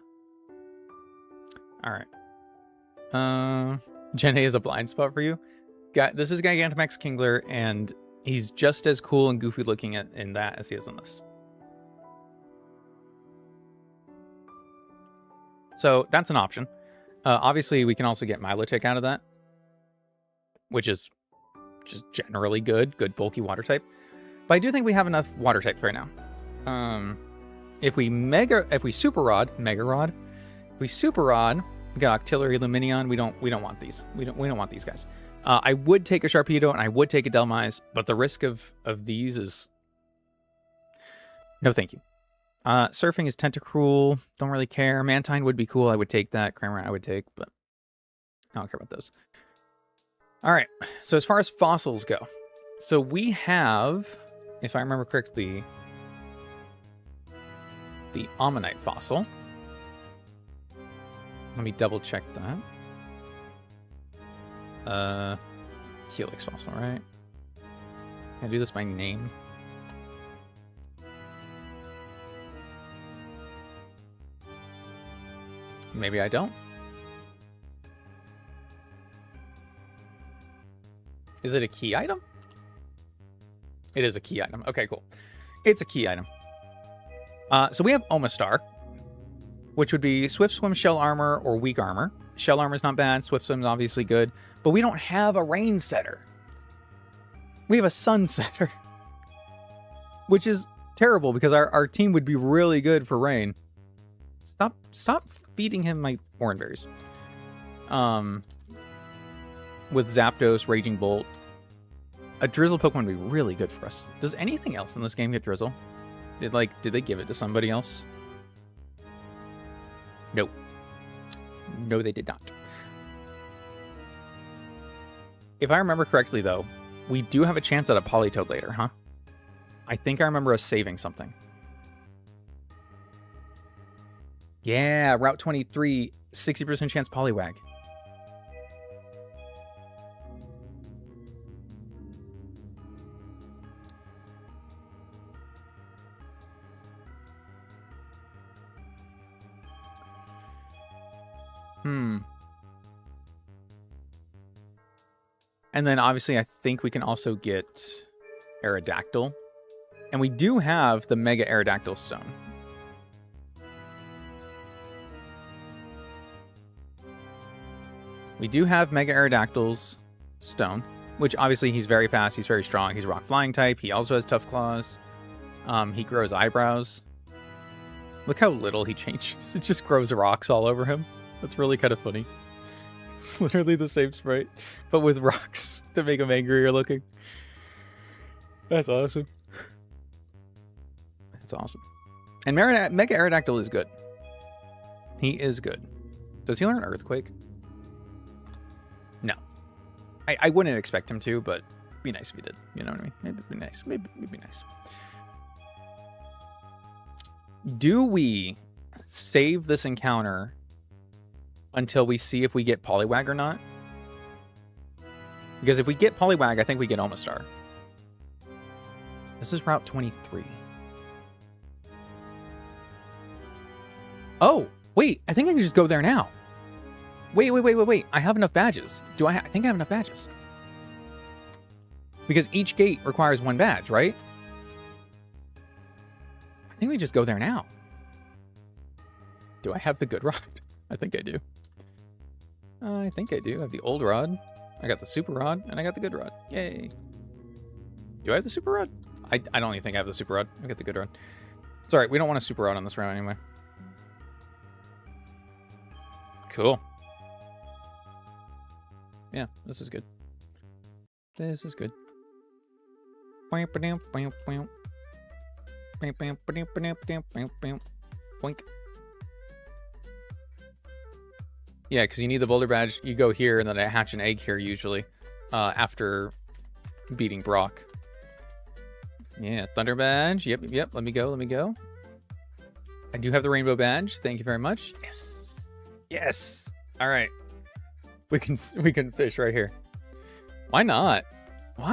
Alright. Gen A is a blind spot for you. This is Gigantamax Kingler, and he's just as cool and goofy looking in that as he is in this. So that's an option. Obviously, we can also get Milotic out of that, which is just generally good bulky water type. But I do think we have enough water types right now. If we Super Rod, if we Super Rod, we got Octillery Luminion. We don't want these. We don't want these guys. I would take a Sharpedo and I would take a Delmise, but the risk of these is no, thank you. Surfing is Tentacruel. Don't really care. Mantine would be cool. I would take that. Cramorant I would take, but I don't care about those. All right. So as far as fossils go, so we have, if I remember correctly, the Ammonite fossil. Let me double check that. Helix fossil, right? Can I do this by name? Maybe I don't. Is it a key item? It is a key item. Okay, cool. It's a key item. So we have Omastar, which would be Swift Swim, Shell Armor, or Weak Armor. Shell Armor is not bad. Swift Swim is obviously good. But we don't have a Rain Setter. We have a Sun Setter. Which is terrible because our team would be really good for Rain. Stop feeding him my orange berries. with Zapdos, Raging Bolt. A Drizzle Pokemon would be really good for us. Does anything else in this game get Drizzle? Did they give it to somebody else? Nope. No, they did not. If I remember correctly, though, we do have a chance at a Politoed later, huh? I think I remember us saving something. Yeah, Route 23, 60% chance Poliwag. And then obviously I think we can also get Aerodactyl. And we do have the Mega Aerodactyl Stone. We do have Mega Aerodactyl's Stone, which obviously he's very fast, he's very strong, he's Rock Flying type, he also has Tough Claws. He grows eyebrows. Look how little he changes. It just grows rocks all over him. That's really kind of funny. It's literally the same sprite, but with rocks to make him angrier looking. That's awesome. That's awesome. And Mega Aerodactyl is good. He is good. Does he learn Earthquake? No. I wouldn't expect him to, but it'd be nice if he did. You know what I mean? Maybe it'd be nice. Maybe it'd be nice. Do we save this encounter until we see if we get Poliwag or not? Because if we get Poliwag, I think we get Omastar. This is Route 23. Oh, wait. I think I can just go there now. Wait. I have enough badges. I think I have enough badges. Because each gate requires one badge, right? I think we just go there now. Do I have the good rod? I think I do. I think I do. I have the old rod. I got the super rod, and I got the good rod. Yay. Do I have the super rod? I don't even think I have the super rod. I got the good rod. It's alright, we don't want a super rod on this round anyway. Cool. Yeah, this is good. This is good. Boink. Yeah, because you need the Boulder Badge. You go here, and then I hatch an egg here, usually, after beating Brock. Yeah, Thunder Badge. Yep. Let me go. I do have the Rainbow Badge. Thank you very much. Yes. All right. We can fish right here. Why not? All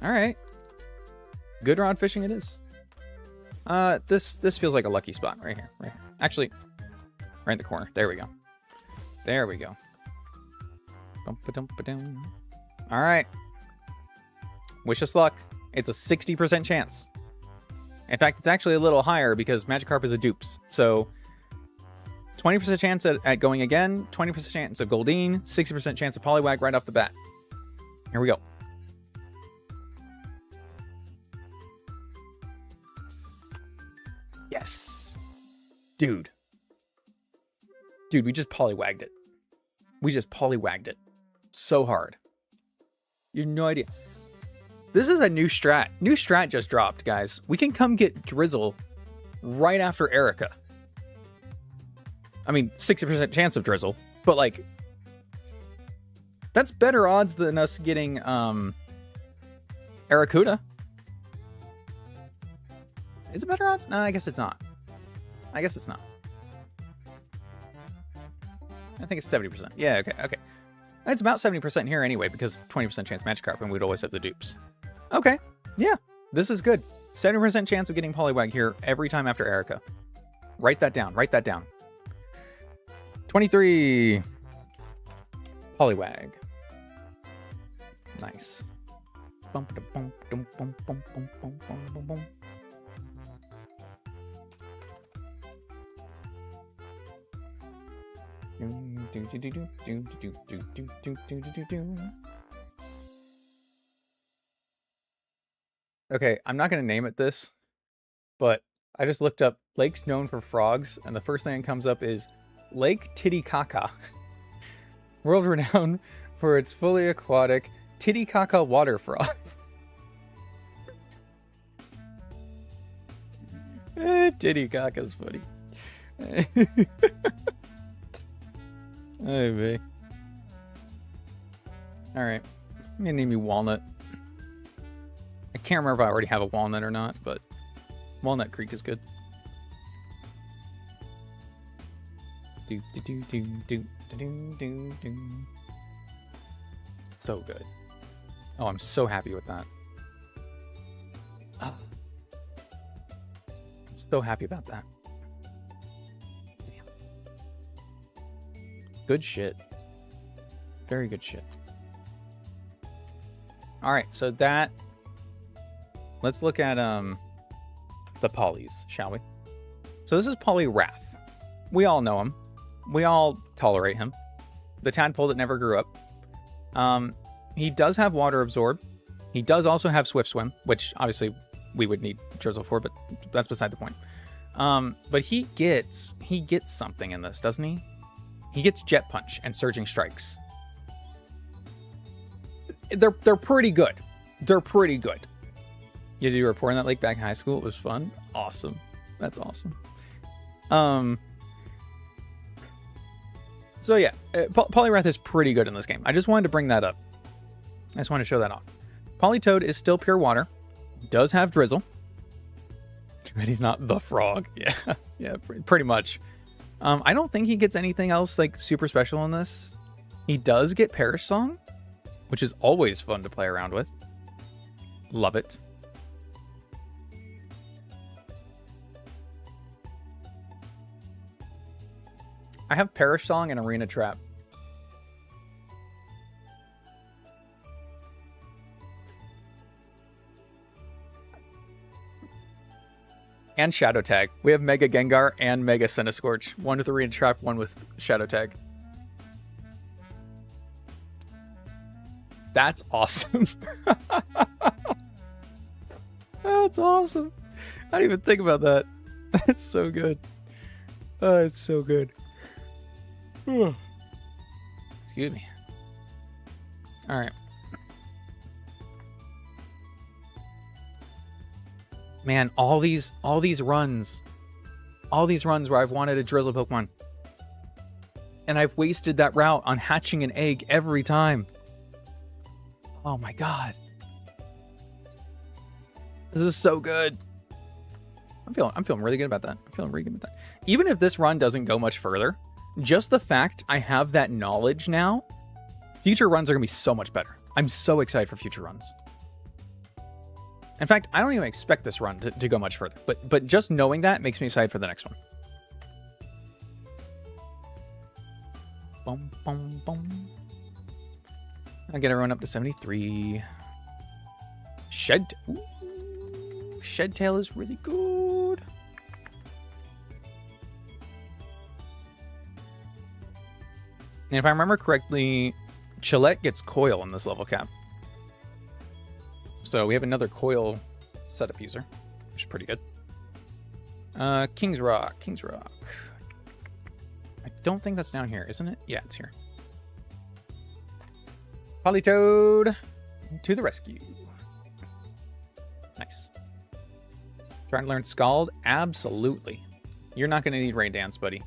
right. Good rod fishing it is. This feels like a lucky spot right here. Actually, right in the corner. There we go. All right. Wish us luck. It's a 60% chance. In fact, it's actually a little higher because Magikarp is a dupes. So 20% chance at going again, 20% chance of Goldeen, 60% chance of Poliwag right off the bat. Here we go. Yes. Dude, we just Poliwagged it. So hard. You have no idea. This is a new strat. New strat just dropped, guys. We can come get Drizzle right after Erica. I mean, 60% chance of Drizzle, but like, that's better odds than us getting Arrokuda. Is it better odds? No, I guess it's not. I think it's 70%. Yeah, okay. It's about 70% here anyway, because 20% chance Magikarp, and we'd always have the dupes. Okay, yeah, this is good. 70% chance of getting Poliwag here every time after Erica. Write that down. 23. Poliwag. Nice. Okay, I'm not going to name it this, but I just looked up lakes known for frogs, and the first thing that comes up is Lake Titicaca. World renowned for its fully aquatic Titicaca water frog. Titicaca's funny. Maybe. Alright. I'm gonna name you Walnut. I can't remember if I already have a walnut or not, but Walnut Creek is good. Do do do do do do do do. So good. Oh, I'm so happy with that. I'm so happy about that. Damn. Good shit. Very good shit. All right, so that. Let's look at the polys, shall we? So this is Poly Wrath. We all know him. We all tolerate him. The tadpole that never grew up. He does have water absorb. He does also have swift swim, which obviously we would need drizzle for, but that's beside the point. But he gets something in this, doesn't he? He gets jet punch and surging strikes. They're pretty good. They're pretty good. You did a report on that lake back in high school. It was fun. Awesome. That's awesome. So yeah, Poliwrath is pretty good in this game. I just wanted to bring that up. I just wanted to show that off. Politoad is still pure water. Does have drizzle. Too bad he's not the frog. Yeah, yeah, pretty much. I don't think he gets anything else like super special in this. He does get Perish Song, which is always fun to play around with. Love it. I have Perish Song and Arena Trap. And Shadow Tag. We have Mega Gengar and Mega Centiskorch. One with Arena Trap, one with Shadow Tag. That's awesome. That's awesome. I didn't even think about that. That's so good. Oh, it's so good. Excuse me. All right. Man, all these runs where I've wanted a Drizzle Pokemon. And I've wasted that route on hatching an egg every time. Oh my god. This is so good. I'm feeling really good about that. I'm feeling really good about that. Even if this run doesn't go much further, just the fact I have that knowledge now, future runs are going to be so much better. I'm so excited for future runs. In fact, I don't even expect this run to go much further, but just knowing that makes me excited for the next one. Boom, boom, boom. I'll get everyone up to 73. Ooh, Shed Tail is really good. And if I remember correctly, Chillette gets Coil in this level cap. So we have another Coil setup user, which is pretty good. King's Rock. I don't think that's down here, isn't it? Yeah, it's here. Politoad to the rescue. Nice. Trying to learn Scald? Absolutely. You're not going to need Rain Dance, buddy.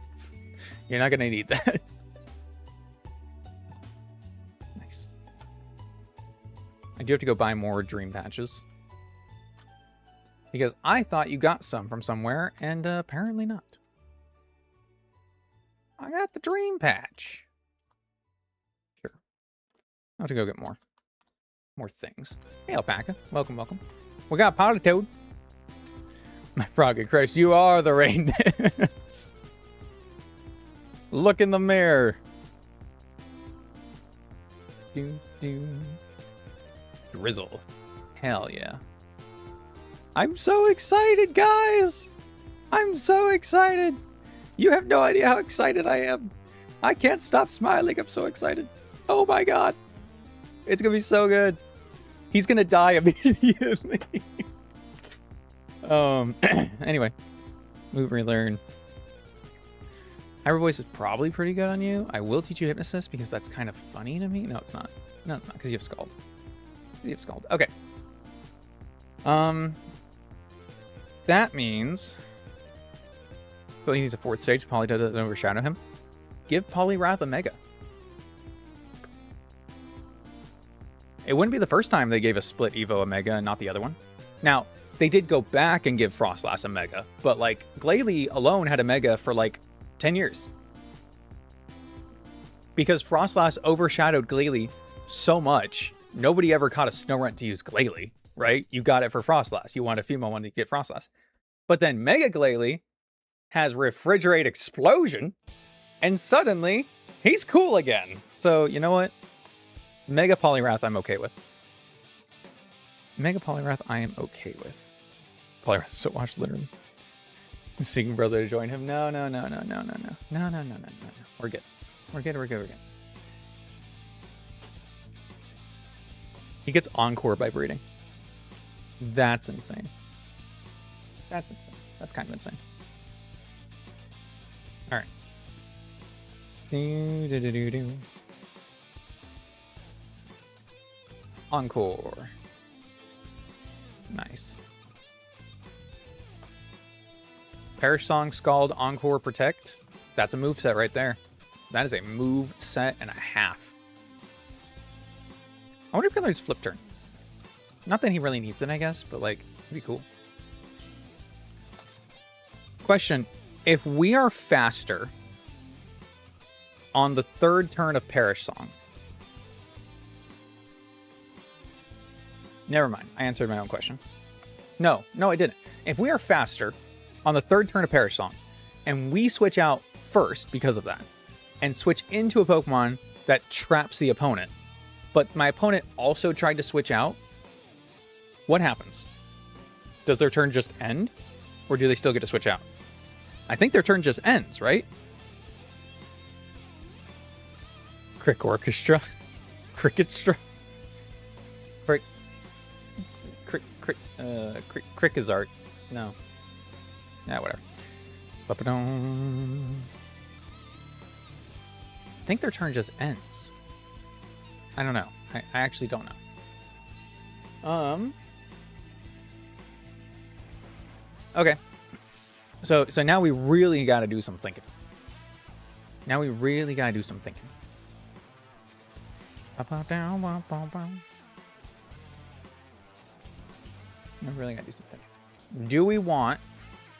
You're not going to need that. Nice. I do have to go buy more Dream Patches. Because I thought you got some from somewhere, and apparently not. I got the Dream Patch. Sure. I'll have to go get more. More things. Hey, Alpaca. Welcome, welcome. We got Politoad. My froggy Christ, you are the Rain Dance. Look in the mirror. Drizzle. Hell yeah. I'm so excited, guys. I'm so excited. You have no idea how excited I am. I can't stop smiling. I'm so excited. Oh my god. It's going to be so good. He's going to die immediately. Anyway. Move, relearn. Hyper Voice is probably pretty good on you. I will teach you Hypnosis because that's kind of funny to me. No, it's not. No, it's not because you have Scald. You have Scald. Okay. That means Blaine needs a 4th stage. Poly doesn't overshadow him. Give Poliwrath a Mega. It wouldn't be the first time they gave a split Evo a Mega and not the other one. Now, they did go back and give Frostlass a Mega, but like Glalie alone had a Mega for like 10 years. Because Frostlass overshadowed Glalie so much, nobody ever caught a Snorunt to use Glalie, right? You got it for Frostlass. You want a female one to get Frostlass. But then Mega Glalie has Refrigerate Explosion, and suddenly he's cool again. So, you know what? Mega Poliwrath I'm okay with. Mega Poliwrath I am okay with. Poliwrath so watch literally. Seeking brother to join him. No. We're good. We're good. He gets Encore by breeding. That's insane. That's kind of insane. Alright. Encore. Nice. Perish Song, Scald, Encore, Protect. That's a move set right there. That is a move set and a half. I wonder if he learns Flip Turn. Not that he really needs it, I guess, but like, it'd be cool. Question. If we are faster on the 3rd turn of Perish Song. Never mind. I answered my own question. No, I didn't. If we are faster on the 3rd turn of Perish Song, and we switch out first because of that, and switch into a Pokemon that traps the opponent, but my opponent also tried to switch out, what happens? Does their turn just end? Or do they still get to switch out? I think their turn just ends, right? Crick Orchestra. Cricketstra. Crickazart. No. Yeah, whatever. I think their turn just ends. I don't know. I actually don't know. Okay. So now we really got to do some thinking. I really got to do some thinking. Do we want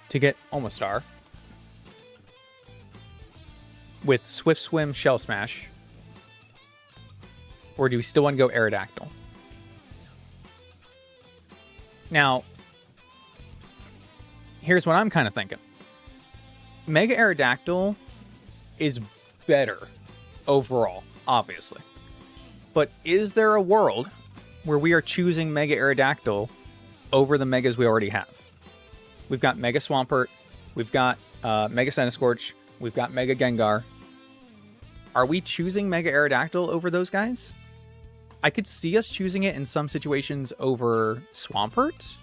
to get Omastar with Swift Swim, Shell Smash, or do we still want to go Aerodactyl? Now, here's what I'm kind of thinking. Mega Aerodactyl is better overall, obviously. But is there a world where we are choosing Mega Aerodactyl over the Megas we already have? We've got Mega Swampert, we've got Mega Centiskorch, we've got Mega Gengar. Are we choosing Mega Aerodactyl over those guys? I could see us choosing it in some situations over Swampert,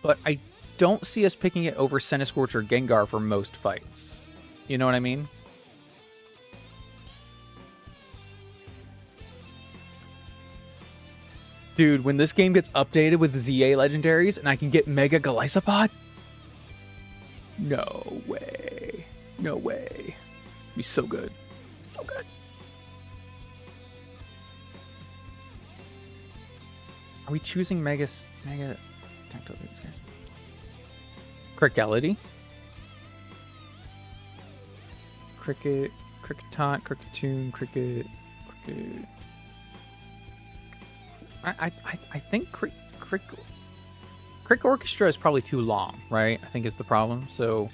but I don't see us picking it over Centiskorch or Gengar for most fights. You know what I mean? Dude, when this game gets updated with ZA legendaries and I can get Mega Golisopod? No way. No way. It'd be so good. So good. Are we choosing Mega Tactile these guys? Cricality? Cricket, Cricketot, Cricketoon, Cricket. I think Crick Orchestra is probably too long, right? I think is the problem. So,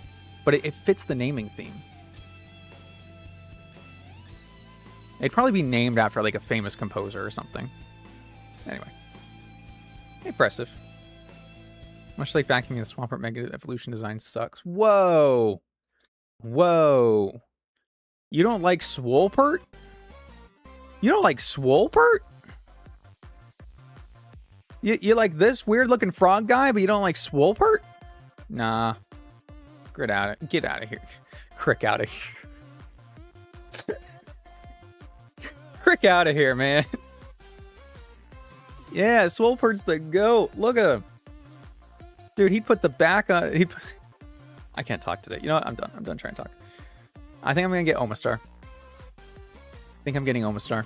but it fits the naming theme. It'd probably be named after like a famous composer or something. Anyway, impressive. Much like vacuuming the Swampert Mega Evolution design sucks. Whoa, whoa! You don't like Swolpert? You don't like Swolpert? You like this weird looking frog guy, but you don't like Swolpert? Nah. Get out of here. Crick out of here. Crick out of here, man. Yeah, Swolpert's the GOAT. Look at him. Dude, he put the back on... I can't talk today. You know what? I'm done. I'm done trying to talk. I think I'm going to get Omastar. I think I'm getting Omastar.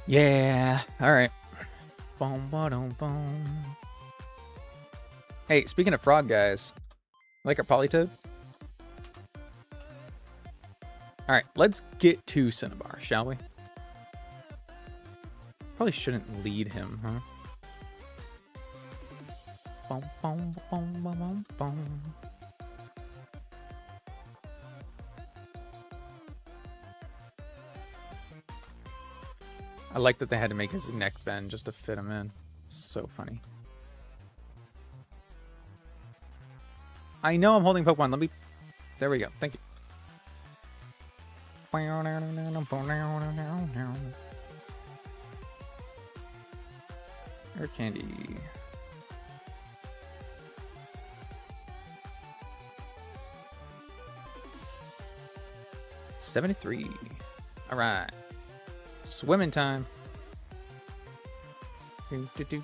Yeah. All right. Boom, boom, boom. Hey, speaking of frog guys, like our Polytoad? All right, let's get to Cinnabar, shall we? Probably shouldn't lead him, huh? Boom, boom, boom, boom, boom. I like that they had to make his neck bend just to fit him in. So funny. I know I'm holding Pokemon. Let me... There we go. Thank you. Air candy. $73. All right. Swimming time. Excuse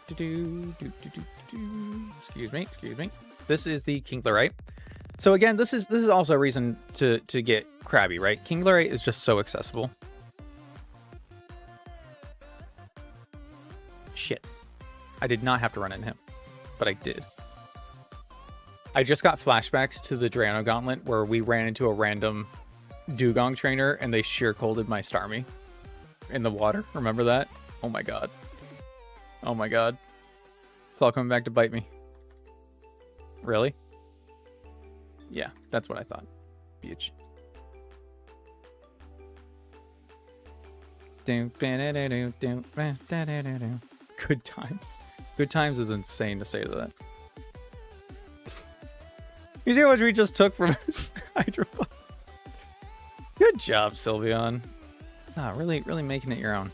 me. This is the Kinglerite. So again, this is also a reason to get Krabby, right? Kinglerite is just so accessible. Shit. I did not have to run into him, but I did. I just got flashbacks to the Drano Gauntlet where we ran into a random Dugong trainer and they sheer colded my Starmie in the water. Remember that? Oh my god. Oh my god. It's all coming back to bite me. Really? Yeah, that's what I thought. Bitch. Good times. Good times is insane to say to that. You see how much we just took from his Hydro Pump? Good job, Sylveon. Ah, really making it your own.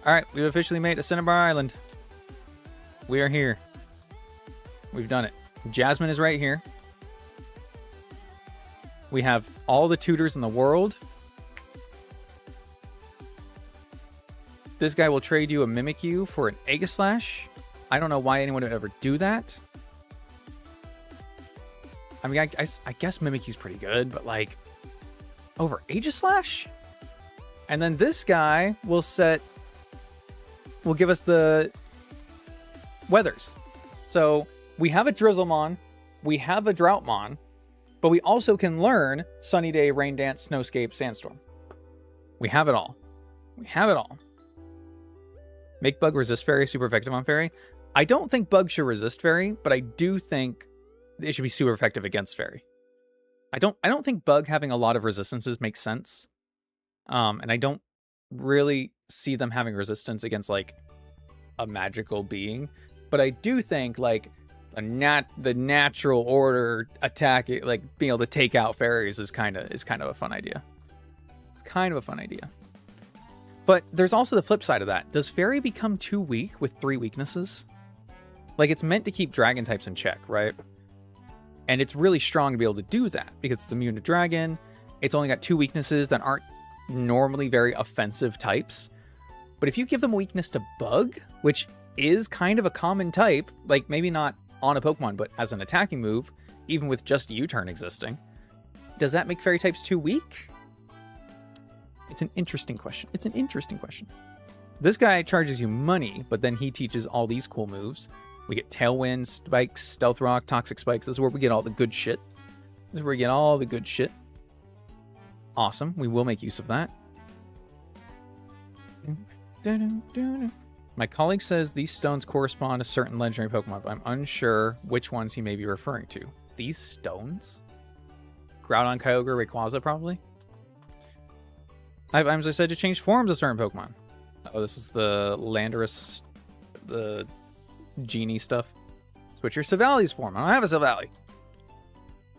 Alright, we've officially made it to Cinnabar Island. We are here. We've done it. Jasmine is right here. We have all the tutors in the world. This guy will trade you a Mimikyu for an Aegislash. I don't know why anyone would ever do that. I mean, I guess Mimikyu's pretty good, but like, over Aegislash? And then this guy will give us the weathers. So we have a Drizzlemon, we have a Droughtmon, but we also can learn Sunny Day, Rain Dance, Snowscape, Sandstorm. We have it all. We have it all. Make Bug resist Fairy super effective on Fairy. I don't think Bug should resist Fairy, but I do think it should be super effective against Fairy. I don't think Bug having a lot of resistances makes sense. And I don't really see them having resistance against like a magical being. But I do think like the natural order attack, like being able to take out fairies is kind of a fun idea. It's kind of a fun idea. But there's also the flip side of that. Does Fairy become too weak with 3 weaknesses? Like, it's meant to keep dragon types in check, right? And it's really strong to be able to do that because it's immune to dragon. It's only got 2 weaknesses that aren't normally very offensive types. But if you give them a weakness to Bug, which is kind of a common type, like maybe not on a Pokemon, but as an attacking move, even with just U-turn existing, does that make Fairy types too weak? It's an interesting question. It's an interesting question. This guy charges you money, but then he teaches all these cool moves. We get Tailwind, Spikes, Stealth Rock, Toxic Spikes. This is where we get all the good shit. This is where we get all the good shit. Awesome. We will make use of that. My colleague says these stones correspond to certain legendary Pokemon, but I'm unsure which ones he may be referring to. These stones? Groudon, Kyogre, Rayquaza, probably? As I said, to change forms of certain Pokemon. Oh, this is the Landorus, the genie stuff. Switch your Savali's form. I don't have a Savali.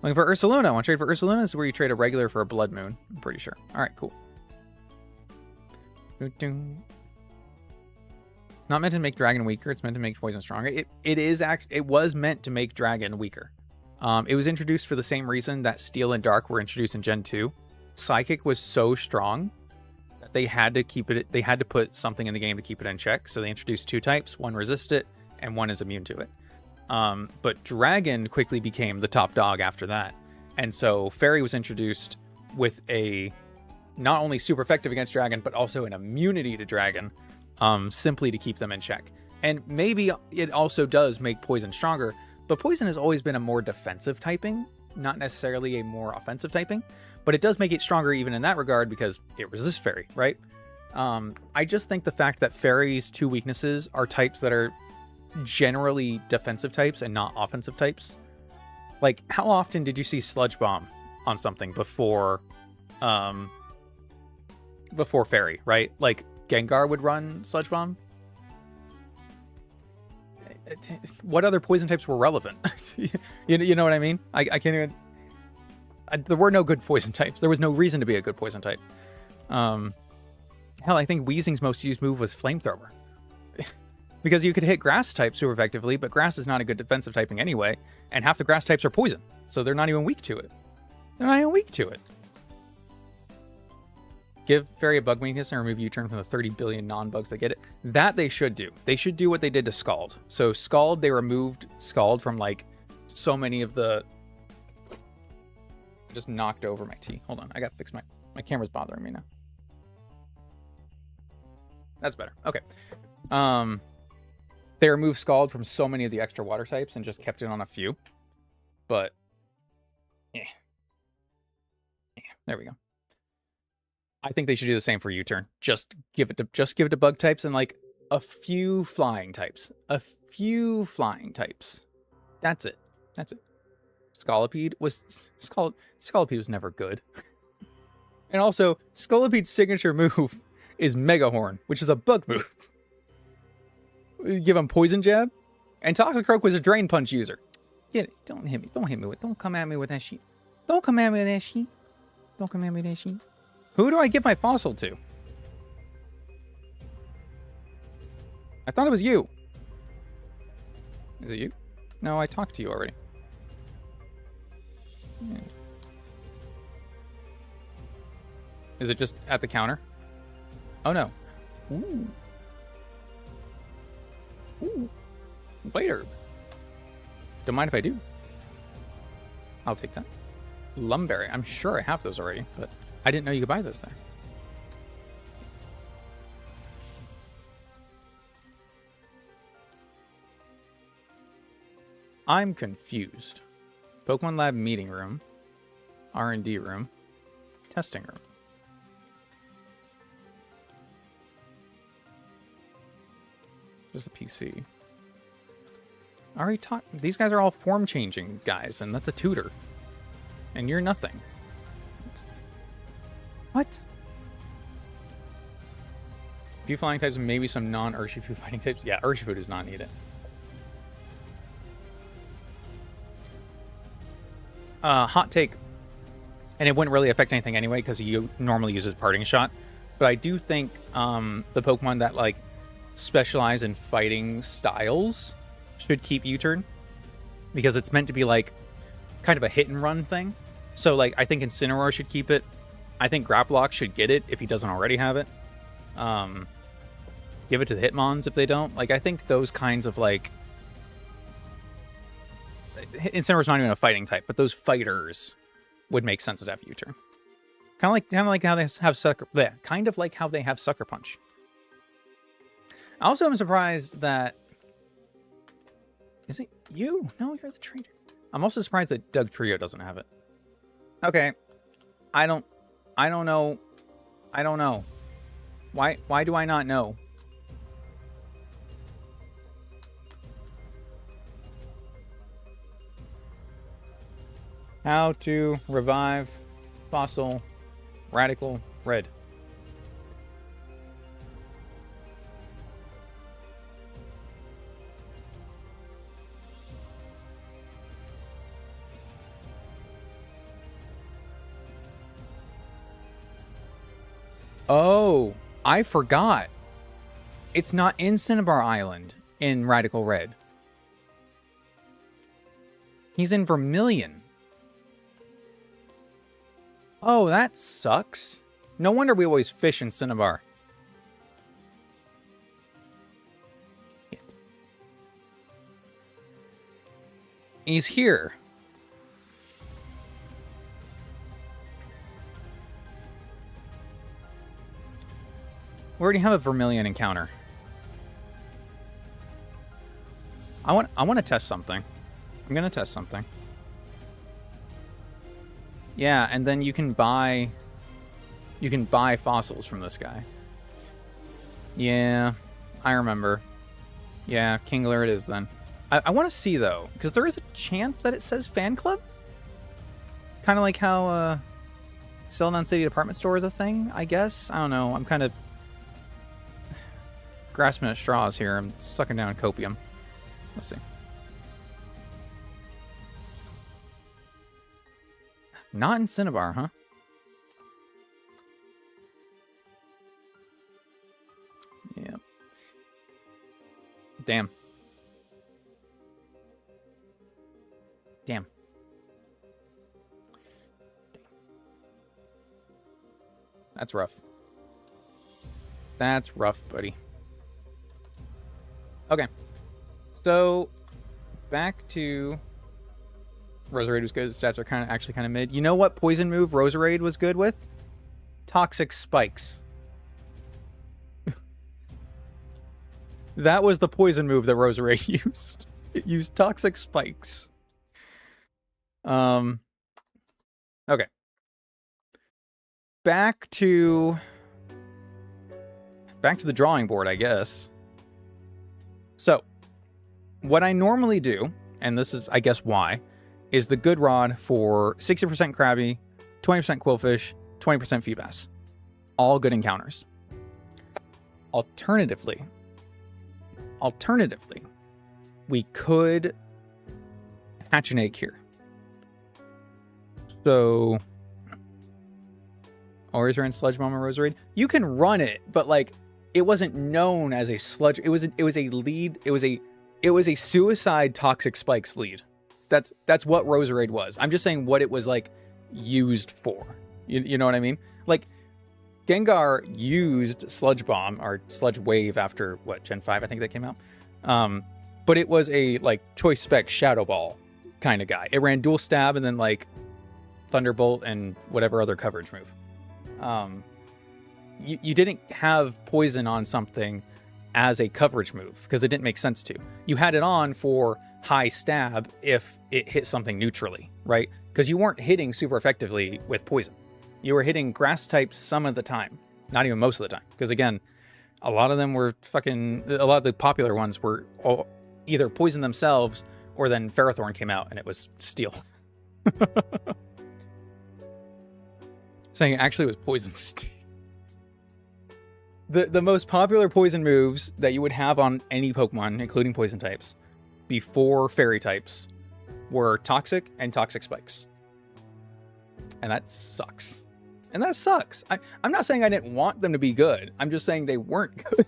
Looking for Ursaluna. Want to trade for Ursaluna? This is where you trade a regular for a Blood Moon. I'm pretty sure. All right, cool. It's not meant to make dragon weaker. It's meant to make poison stronger. It was meant to make dragon weaker. It was introduced for the same reason that steel and dark were introduced in Gen 2. Psychic was so strong that they had to keep it. They had to put something in the game to keep it in check. So they introduced 2 types. One resists it, and one is immune to it. But dragon quickly became the top dog after that. And so fairy was introduced with a not only super effective against dragon, but also an immunity to dragon, simply to keep them in check. And maybe it also does make poison stronger, but poison has always been a more defensive typing, not necessarily a more offensive typing, but it does make it stronger even in that regard because it resists fairy, right? I just think the fact that fairy's 2 weaknesses are types that are generally defensive types and not offensive types. Like, how often did you see Sludge Bomb on something before fairy, right? Like, Gengar would run Sludge Bomb. What other poison types were relevant? you know what I mean? I can't even... there were no good poison types. There was no reason to be a good poison type. Hell, I think Weezing's most used move was Flamethrower. Because you could hit grass types super effectively, but grass is not a good defensive typing anyway, and half the grass types are poison, so they're not even weak to it. Give fairy a bug weakness and remove U-turn from the 30 billion non-bugs that get it. That they should do. They should do what they did to Scald. So Scald, they removed Scald from like so many of the... I just knocked over my tea. Hold on, I gotta fix my camera's bothering me now. That's better. Okay. They removed Scald from so many of the extra water types and just kept it on a few. But yeah, there we go. I think they should do the same for U-turn. Just give it to bug types and like a few flying types. That's it. Scolipede was never good. And also, Scolipede's signature move is Mega Horn, which is a bug move. Give him Poison Jab. And Toxicroak was a Drain Punch user. Get it. Don't hit me. Don't come at me with that shit. Who do I give my fossil to? I thought it was you. Is it you? No, I talked to you already. Yeah. Is it just at the counter? Oh no. Ooh. Later. Don't mind if I do. I'll take that. Lumberry. I'm sure I have those already, but I didn't know you could buy those there. I'm confused. Pokemon Lab meeting room, R&D room, testing room. Just a PC. Already talked. These guys are all form changing guys, and that's a tutor. And you're nothing. What? A few flying types and maybe some non-Urshifu fighting types. Yeah, Urshifu does not need it. Hot take. And it wouldn't really affect anything anyway, because he normally uses Parting Shot. But I do think the Pokemon that like specialize in fighting styles should keep U-turn, because it's meant to be like kind of a hit and run thing. So like I think Incineroar should keep it. I think Grapplock should get it if he doesn't already have it. Give it to the Hitmons if they don't. Like I think those kinds of like Incineroar's not even a fighting type, but those fighters would make sense to have U-turn. Kind of like how they have Sucker. Yeah, kind of like how they have Sucker Punch. I also am surprised that... Is it you? No, you're the trainer. I'm also surprised that Doug Trio doesn't have it. Okay. I don't know. Why do I not know? How to revive Fossil Radical Red. Oh, I forgot. It's not in Cinnabar Island in Radical Red. He's in Vermilion. Oh, that sucks. No wonder we always fish in Cinnabar. He's here. We already have a Vermilion encounter. I want to test something. I'm gonna test something. Yeah, and then you can buy fossils from this guy. Yeah, I remember. Yeah, Kingler it is then. I want to see though, because there is a chance that it says fan club. Kind of like how Celadon City Department Store is a thing, I guess. I don't know. I'm kind of grasping at straws here. I'm sucking down copium. Let's see. Not in Cinnabar, huh? Yeah. Damn. Damn. That's rough. That's rough, buddy. Okay. So, back to... Roserade was good. Stats are actually kind of mid. You know what poison move Roserade was good with? Toxic Spikes. That was the poison move that Roserade used. It used Toxic Spikes. Okay. Back to the drawing board, I guess. So, what I normally do, and this is, I guess, why, is the good rod for 60% crabby, 20% quillfish, 20% fee bass. All good encounters. Alternatively, we could hatch an egg here. So, or is there in Sludge Bomb or Roserade? You can run it, but like it wasn't known as a sludge. It was a lead. It was a suicide Toxic Spikes lead. That's what Roserade was. I'm just saying what it was like used for. You know what I mean? Like Gengar used Sludge Bomb or Sludge Wave after what, Gen 5 I think that came out. But it was a like Choice Spec Shadow Ball kind of guy. It ran dual stab and then like Thunderbolt and whatever other coverage move. You didn't have poison on something as a coverage move because it didn't make sense to. You had it on for high stab if it hit something neutrally, right? Because you weren't hitting super effectively with poison. You were hitting grass types some of the time, not even most of the time. Because again, a lot of them were a lot of the popular ones were all either poison themselves or then Ferrothorn came out and it was steel. Saying it actually was poison steel. The most popular poison moves that you would have on any Pokemon, including poison types, before fairy types, were Toxic and Toxic Spikes. And that sucks. And that sucks. I'm not saying I didn't want them to be good. I'm just saying they weren't good.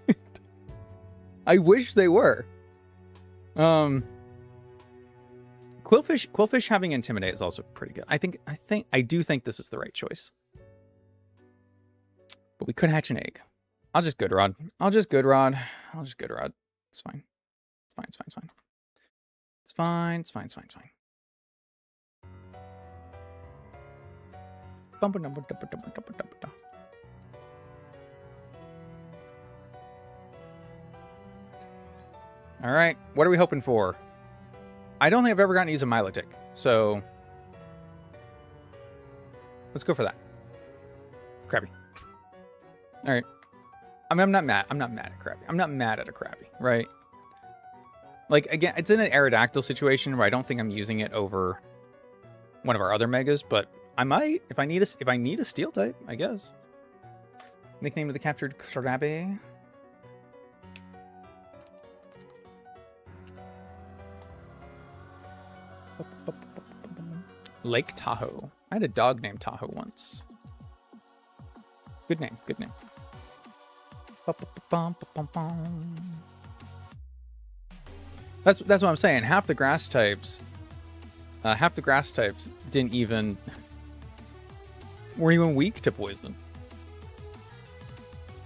I wish they were. Quillfish having Intimidate is also pretty good. I do think this is the right choice. But we could hatch an egg. I'll just good rod. It's fine. It's fine. It's fine. All right, what are we hoping for? I don't think I've ever gotten to use a Milotic, so let's go for that. Krabby. All right. I mean, I'm not mad at Krabby. I'm not mad at a Krabby, right? Like, again, it's in an Aerodactyl situation where I don't think I'm using it over one of our other Megas, but I might if I need a Steel type, I guess. Nickname of the captured Krabby. Lake Tahoe. I had a dog named Tahoe once. Good name. That's what I'm saying. Half the grass types weren't even weak to poison.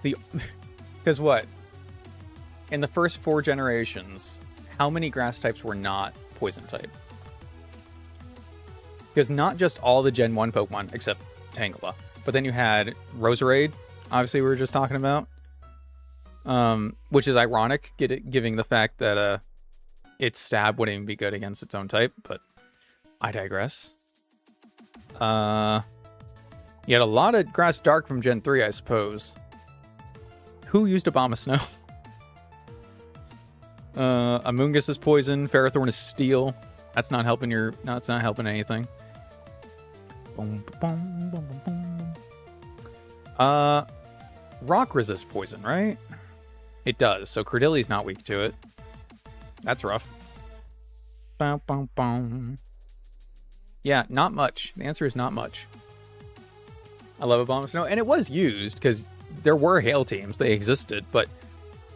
Because what? In the first 4 generations, how many grass types were not poison type? Because not just all the Gen 1 Pokemon, except Tangela, but then you had Roserade, obviously we were just talking about, which is ironic, giving the fact that its stab wouldn't even be good against its own type, but I digress. You had a lot of Grass Dark from Gen 3, I suppose. Who used Abomasnow? Amoonguss is poison. Ferrothorn is steel. That's not helping that's not helping anything. Boom, boom, boom, boom, boom. Rock resists poison, right? It does. So Credilli's not weak to it. That's rough. Boom, boom, boom. Yeah, not much. The answer is not much. I love Abomasnow, and it was used because there were Hail teams. They existed, but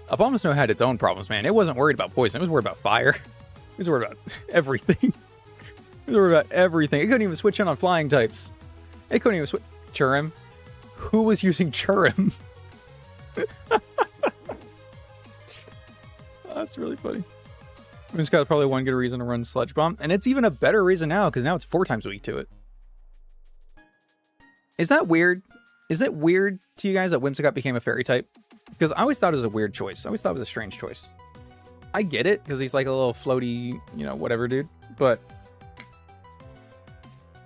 Abomasnow had its own problems, man. It wasn't worried about poison. It was worried about fire. It was worried about everything. It was worried about everything. It couldn't even switch in on flying types. It couldn't even switch. Churim. Who was using Churim? That's really funny. It's got probably one good reason to run Sludge Bomb, and it's even a better reason now because now it's 4 times weak to it. Is that weird? Is it weird to you guys that Whimsicott became a fairy type? Because I always thought it was a weird choice. I always thought it was a strange choice. I get it, because he's like a little floaty, whatever dude. But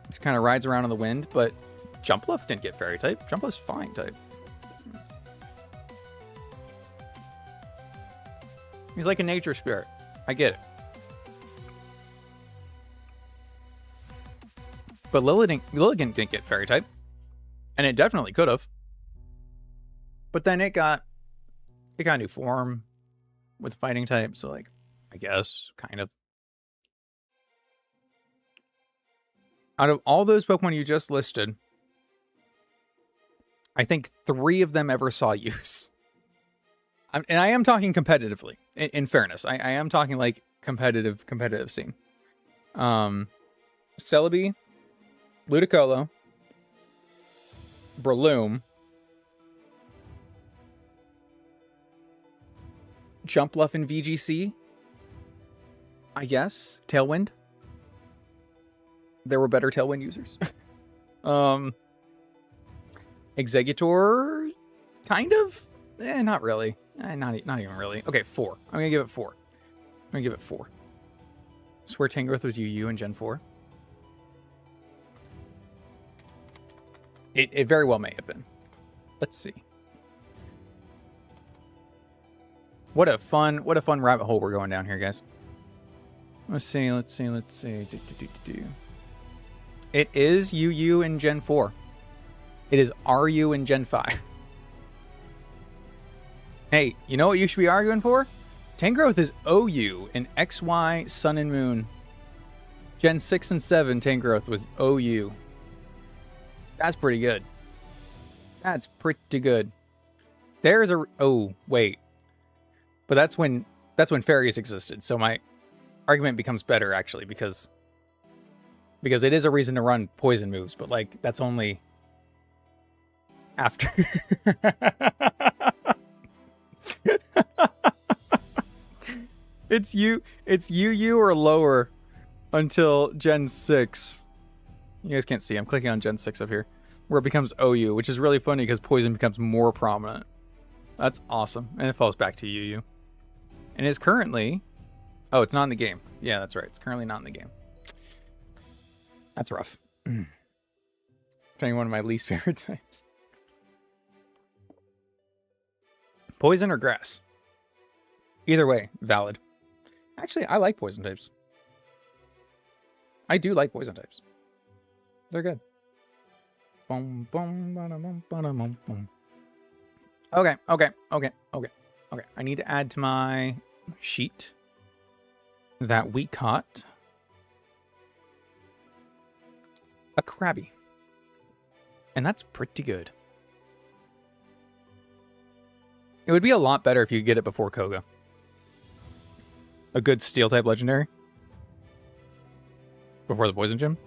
just kind of rides around in the wind. But Jumpluff didn't get fairy type. Jumpluff's fine type. He's like a nature spirit. I get it. But Lilligant didn't get fairy type. And it definitely could have. But then it got a new form with fighting type, so like, I guess, kind of. Out of all those Pokemon you just listed, I think 3 of them ever saw use. And I am talking competitively, in fairness. I am talking like competitive scene. Celebi, Ludicolo, Breloom, Jumpluff and VGC, I guess. Tailwind. There were better Tailwind users. Exeggutor, kind of? Not really. Not even really. Okay, 4. I'm going to give it 4. I swear Tangrowth was UU in Gen 4. It very well may have been. Let's see. What a fun rabbit hole we're going down here, guys. Let's see. It is UU in Gen 4. It is RU in Gen 5. Hey, you know what you should be arguing for? Tangrowth is OU in XY Sun and Moon. Gen 6 and 7 Tangrowth was OU. That's pretty good. That's pretty good. There's a... Oh, wait. But that's when fairies existed. So my argument becomes better, actually, because it is a reason to run poison moves. But, like, that's only after... It's UU or lower until Gen 6. You guys can't see. I'm clicking on Gen 6 up here. Where it becomes OU, which is really funny because poison becomes more prominent. That's awesome. And it falls back to UU. And it's currently... Oh, it's not in the game. Yeah, that's right. It's currently not in the game. That's rough. Playing one of my least favorite types. Poison or grass? Either way, valid. Actually, I like poison types. I do like poison types. They're good. Boom, boom, ba-da-bum, ba-da-bum, boom. Okay. I need to add to my sheet that we caught a Krabby. And that's pretty good. It would be a lot better if you could get it before Koga. A good Steel-type legendary. Before the Poison Gym.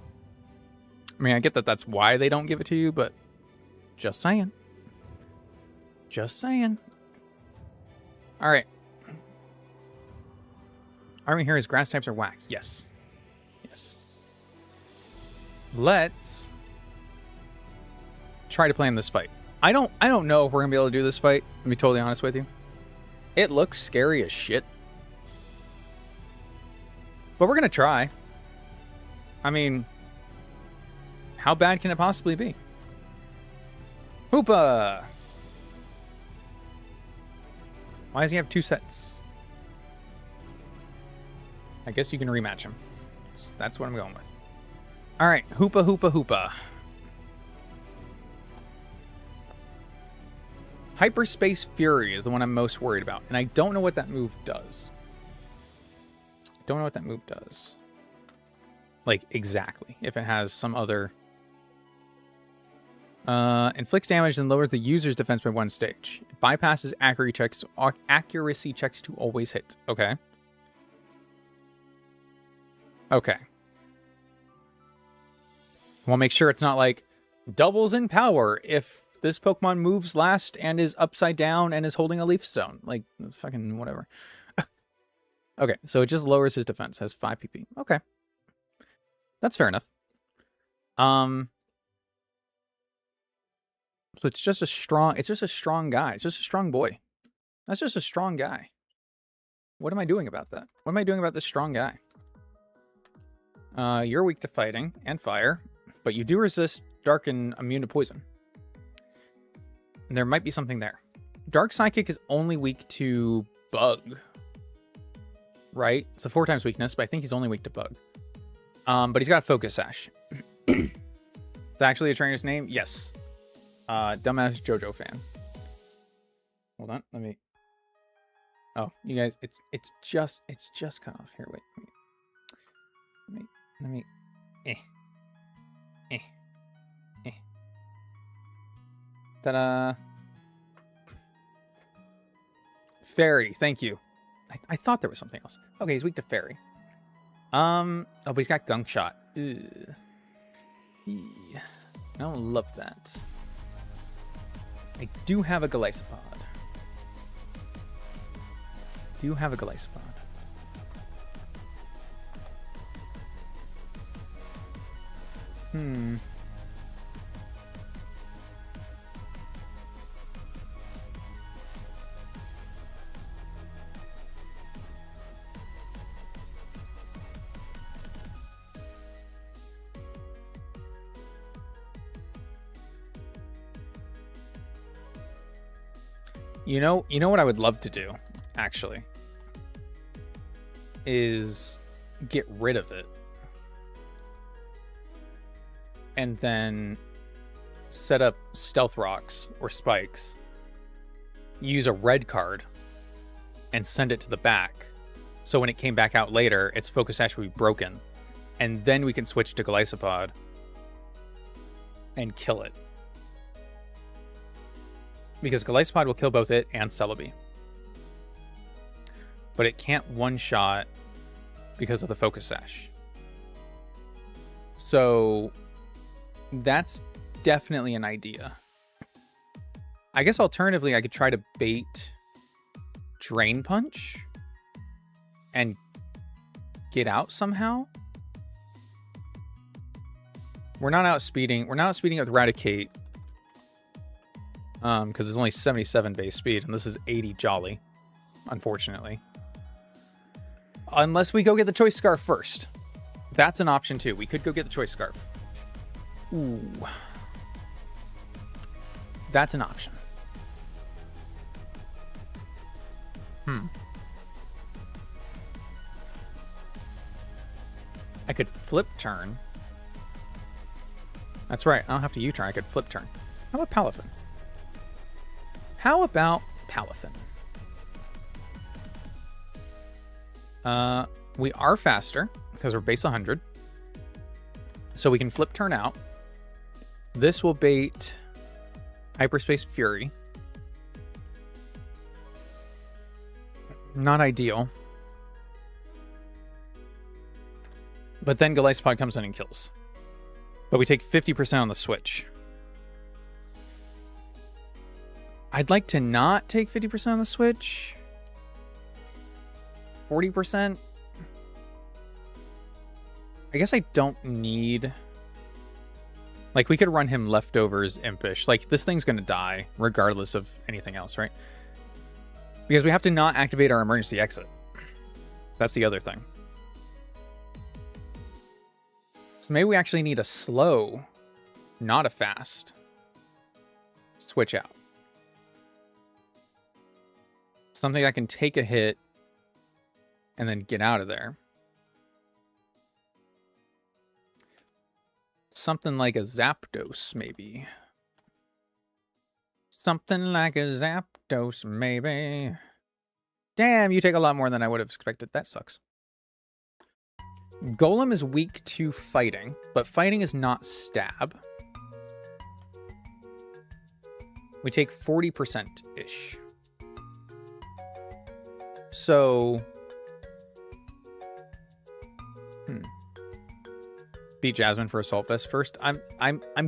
I mean, I get that that's why they don't give it to you, but just saying. Just saying. All right. Army here is grass types are whack. Yes. Yes. Let's try to plan this fight. I don't know if we're gonna be able to do this fight. To be totally honest with you. It looks scary as shit. But we're gonna try. I mean, how bad can it possibly be? Hoopa! Why does he have 2 sets? I guess you can rematch him. That's what I'm going with. All right, Hoopa, Hoopa, Hoopa. Hyperspace Fury is the one I'm most worried about, and I don't know what that move does. Don't know what that move does. Like, exactly. If it has some other... inflicts damage and lowers the user's defense by 1 stage. It bypasses accuracy checks to always hit. Okay. Okay. We'll make sure it's not like doubles in power if this Pokemon moves last and is upside down and is holding a Leaf Stone. Like, fucking whatever. Okay, so it just lowers his defense. Has 5 PP. Okay. That's fair enough. So it's just a strong guy. It's just a strong boy. That's just a strong guy. What am I doing about that? What am I doing about this strong guy? You're weak to fighting and fire, but you do resist dark and immune to poison. And there might be something there. Dark Psychic is only weak to bug. Right? It's a 4 times weakness, but I think he's only weak to bug. But he's got a Focus Sash. Is that actually a trainer's name? Yes. Dumbass JoJo fan. Hold on, let me... Oh, you guys, it's just cut off. Here, wait. Let me... Ta-da! Fairy, thank you. I thought there was something else. Okay, he's weak to Fairy. Oh, but he's got Gunk Shot. Ugh. I don't love that. I do have a Golisopod. You know what I would love to do, actually, is get rid of it. And then set up Stealth Rocks or Spikes. Use a red card and send it to the back. So when it came back out later, its Focus Sash would be broken. And then we can switch to Golisopod and kill it. Because Golisopod will kill both it and Celebi. But it can't one-shot because of the Focus Sash. So that's definitely an idea. I guess alternatively, I could try to bait Drain Punch and get out somehow. We're not outspeeding with Raticate. Because it's only 77 base speed, and this is 80 Jolly, unfortunately. Unless we go get the Choice Scarf first. That's an option too. We could go get the Choice Scarf. Ooh. That's an option. I could flip turn. That's right. I don't have to U-turn. I could flip turn. How about Palafin? We are faster because we're base 100. So we can flip turn out. This will bait Hyperspace Fury. Not ideal. But then Galisapod comes in and kills. But we take 50% on the switch. I'd like to not take 50% on the switch. 40%. I guess I don't need... Like, we could run him leftovers impish. Like, this thing's going to die regardless of anything else, right? Because we have to not activate our emergency exit. That's the other thing. So maybe we actually need a slow, not a fast. Switch out. Something that can take a hit and then get out of there. Something like a Zapdos, maybe. Something like a Zapdos, maybe. Damn, you take a lot more than I would have expected. That sucks. Golem is weak to fighting, but fighting is not stab. We take 40%-ish. So... beat Jasmine for Assault Vest first. I'm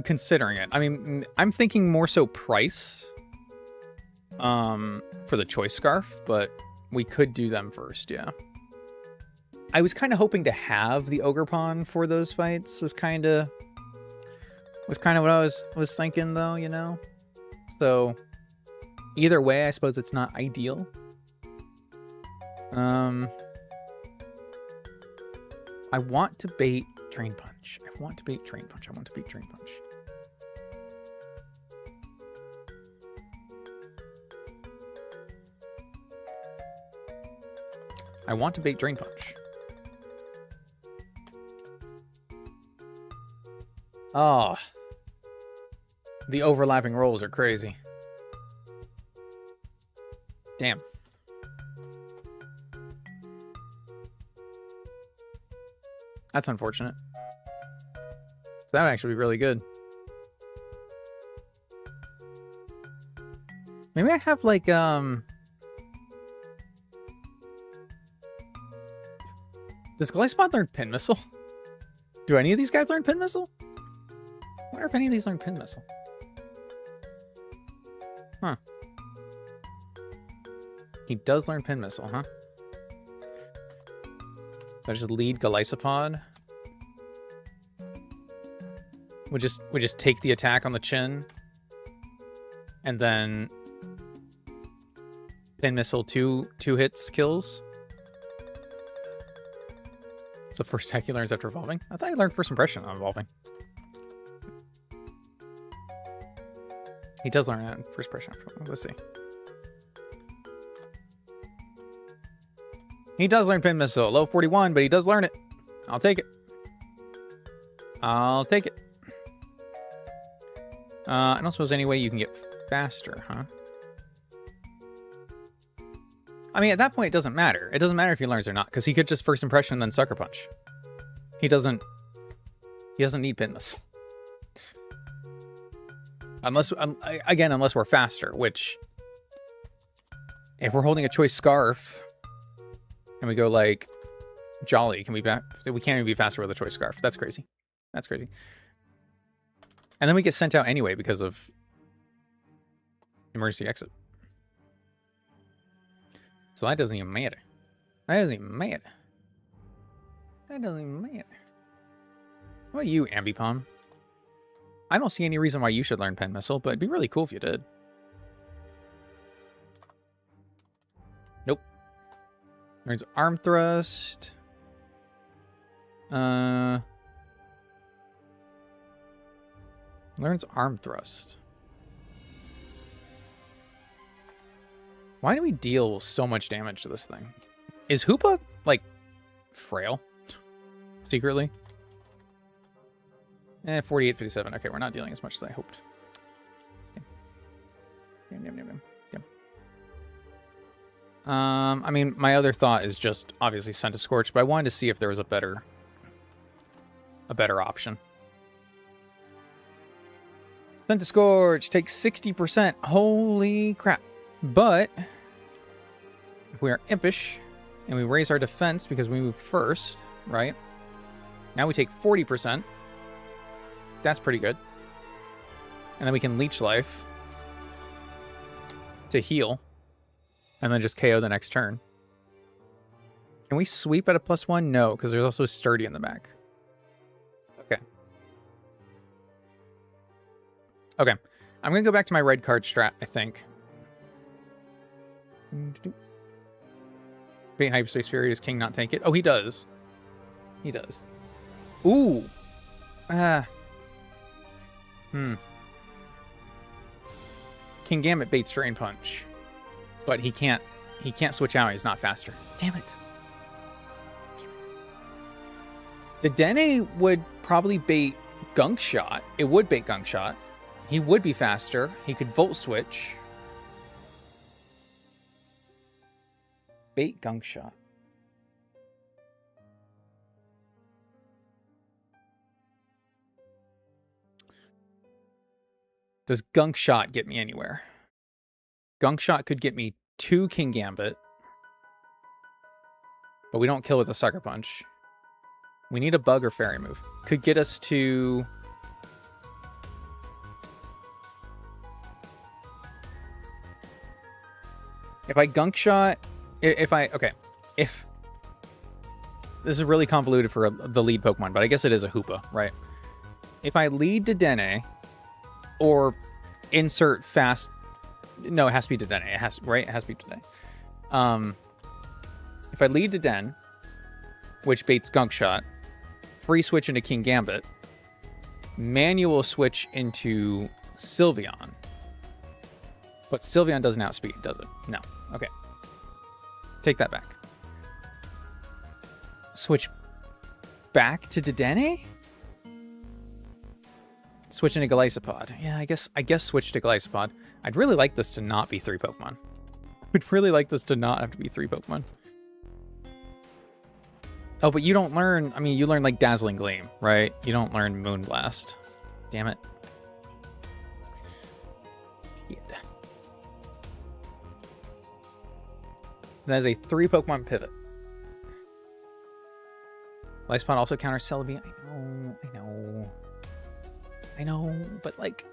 considering it. I mean, I'm thinking more so price for the Choice Scarf, but we could do them first, yeah. I was kind of hoping to have the Ogre Pawn for those fights. Was kind of what I was thinking, though, you know. So either way, I suppose it's not ideal. I want to bait Drain Punch. I want to beat Drain Punch. I want to beat Drain Punch. I want to bait Drain Punch. Oh. The overlapping rolls are crazy. Damn. That's unfortunate. So that would actually be really good. Maybe I have like does Glisapod learn Pin Missile? Do any of these guys learn Pin Missile? I wonder if any of these learn Pin Missile. Huh. He does learn Pin Missile, huh? So I just lead Galisapod. We just take the attack on the chin. And then Pin Missile two hits kills. It's the first attack he learns after evolving. I thought he learned First Impression on evolving. He does learn that in First Impression after evolving. Let's see. He does learn Pin Missile. Low 41, but he does learn it. I'll take it. I'll take it. I don't suppose any way you can get faster, huh? I mean, at that point, it doesn't matter. It doesn't matter if he learns or not, because he could just First Impression and then Sucker Punch. He doesn't need Pin Missile. Unless we're faster, which... If we're holding a Choice Scarf... And we go like Jolly, we can't even be faster with a Choice Scarf. That's crazy. That's crazy. And then we get sent out anyway because of emergency exit. So that doesn't even matter. That doesn't even matter. That doesn't even matter. What about you, Ambipom? I don't see any reason why you should learn Pen Missile, but it'd be really cool if you did. Nope. Learns Arm Thrust. Learns Arm Thrust. Why do we deal so much damage to this thing? Is Hoopa, like, frail? Secretly? 48, 57. Okay, we're not dealing as much as I hoped. I mean, my other thought is just obviously Scorch, but I wanted to see if there was a better option. Scorch takes 60%. Holy crap. But if we are impish, and we raise our defense because we move first, right? Now we take 40%. That's pretty good. And then we can leech life to heal, and then just KO the next turn. Can we sweep at a +1? No, because there's also sturdy in the back. Okay. Okay. I'm going to go back to my red card strat, I think. Bait Hyperspace Fury, does King not tank it? Oh, he does. He does. Ooh. King Gambit baits Drain Punch. But he can't switch out, he's not faster. Damn it. The Dene would probably bait Gunk Shot. It would bait Gunk Shot. He would be faster. He could Volt Switch. Bait Gunk Shot. Does Gunk Shot get me anywhere? Gunk Shot could get me 2 King Gambit. But we don't kill with a Sucker Punch. We need a bug or fairy move. Could get us to... If I Gunk Shot... Okay. If... This is really convoluted for the lead Pokemon, but I guess it is a Hoopa, right? If I lead to Dene, or insert fast... No, it has to be to Dene. It has, right? It has to be to Dene. If I lead to Den, which baits Gunk Shot, free switch into King Gambit, manual switch into Sylveon. But Sylveon doesn't outspeed, does it? No. Okay. Take that back. Switch back to Dedenne? Switch into Golisopod. Yeah, I guess switch to Golisopod. I'd really like this to not be 3 Pokemon. I'd really like this to not have to be 3 Pokemon. Oh, but you don't learn... I mean, you learn, like, Dazzling Gleam, right? You don't learn Moonblast. Damn it. Shit. That is a 3 Pokemon pivot. Golisopod also counters Celebi. I know, but, like...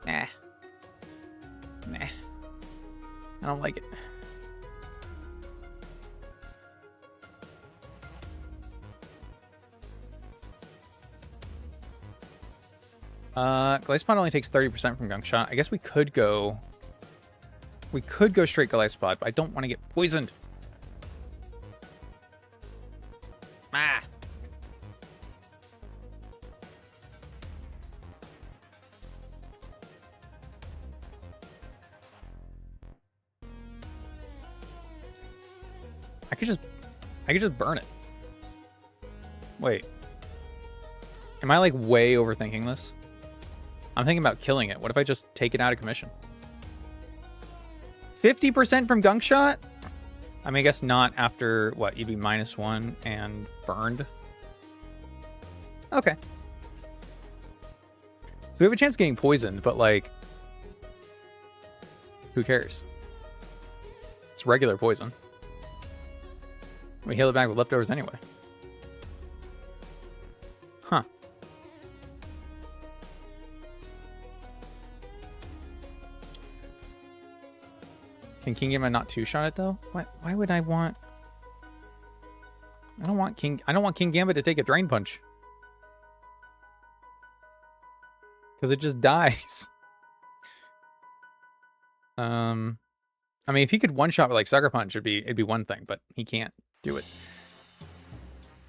Nah. I don't like it. Golisopod only takes 30% from Gunk Shot. I guess we could go... We could go straight Golisopod, but I don't want to get poisoned. Ah! I could just burn it. Wait. Am I, like, way overthinking this? I'm thinking about killing it. What if I just take it out of commission? 50% from Gunk Shot? I mean, I guess not after, what, you'd be -1 and burned? Okay. So we have a chance of getting poisoned, but, like... Who cares? It's regular poison. We heal it back with leftovers anyway. Huh. Can King Gambit not 2-shot it though? Why would I want... I don't want King Gambit to take a Drain Punch. Because it just dies. I mean, if he could 1-shot with, like, Sucker Punch, it'd be one thing, but he can't do it.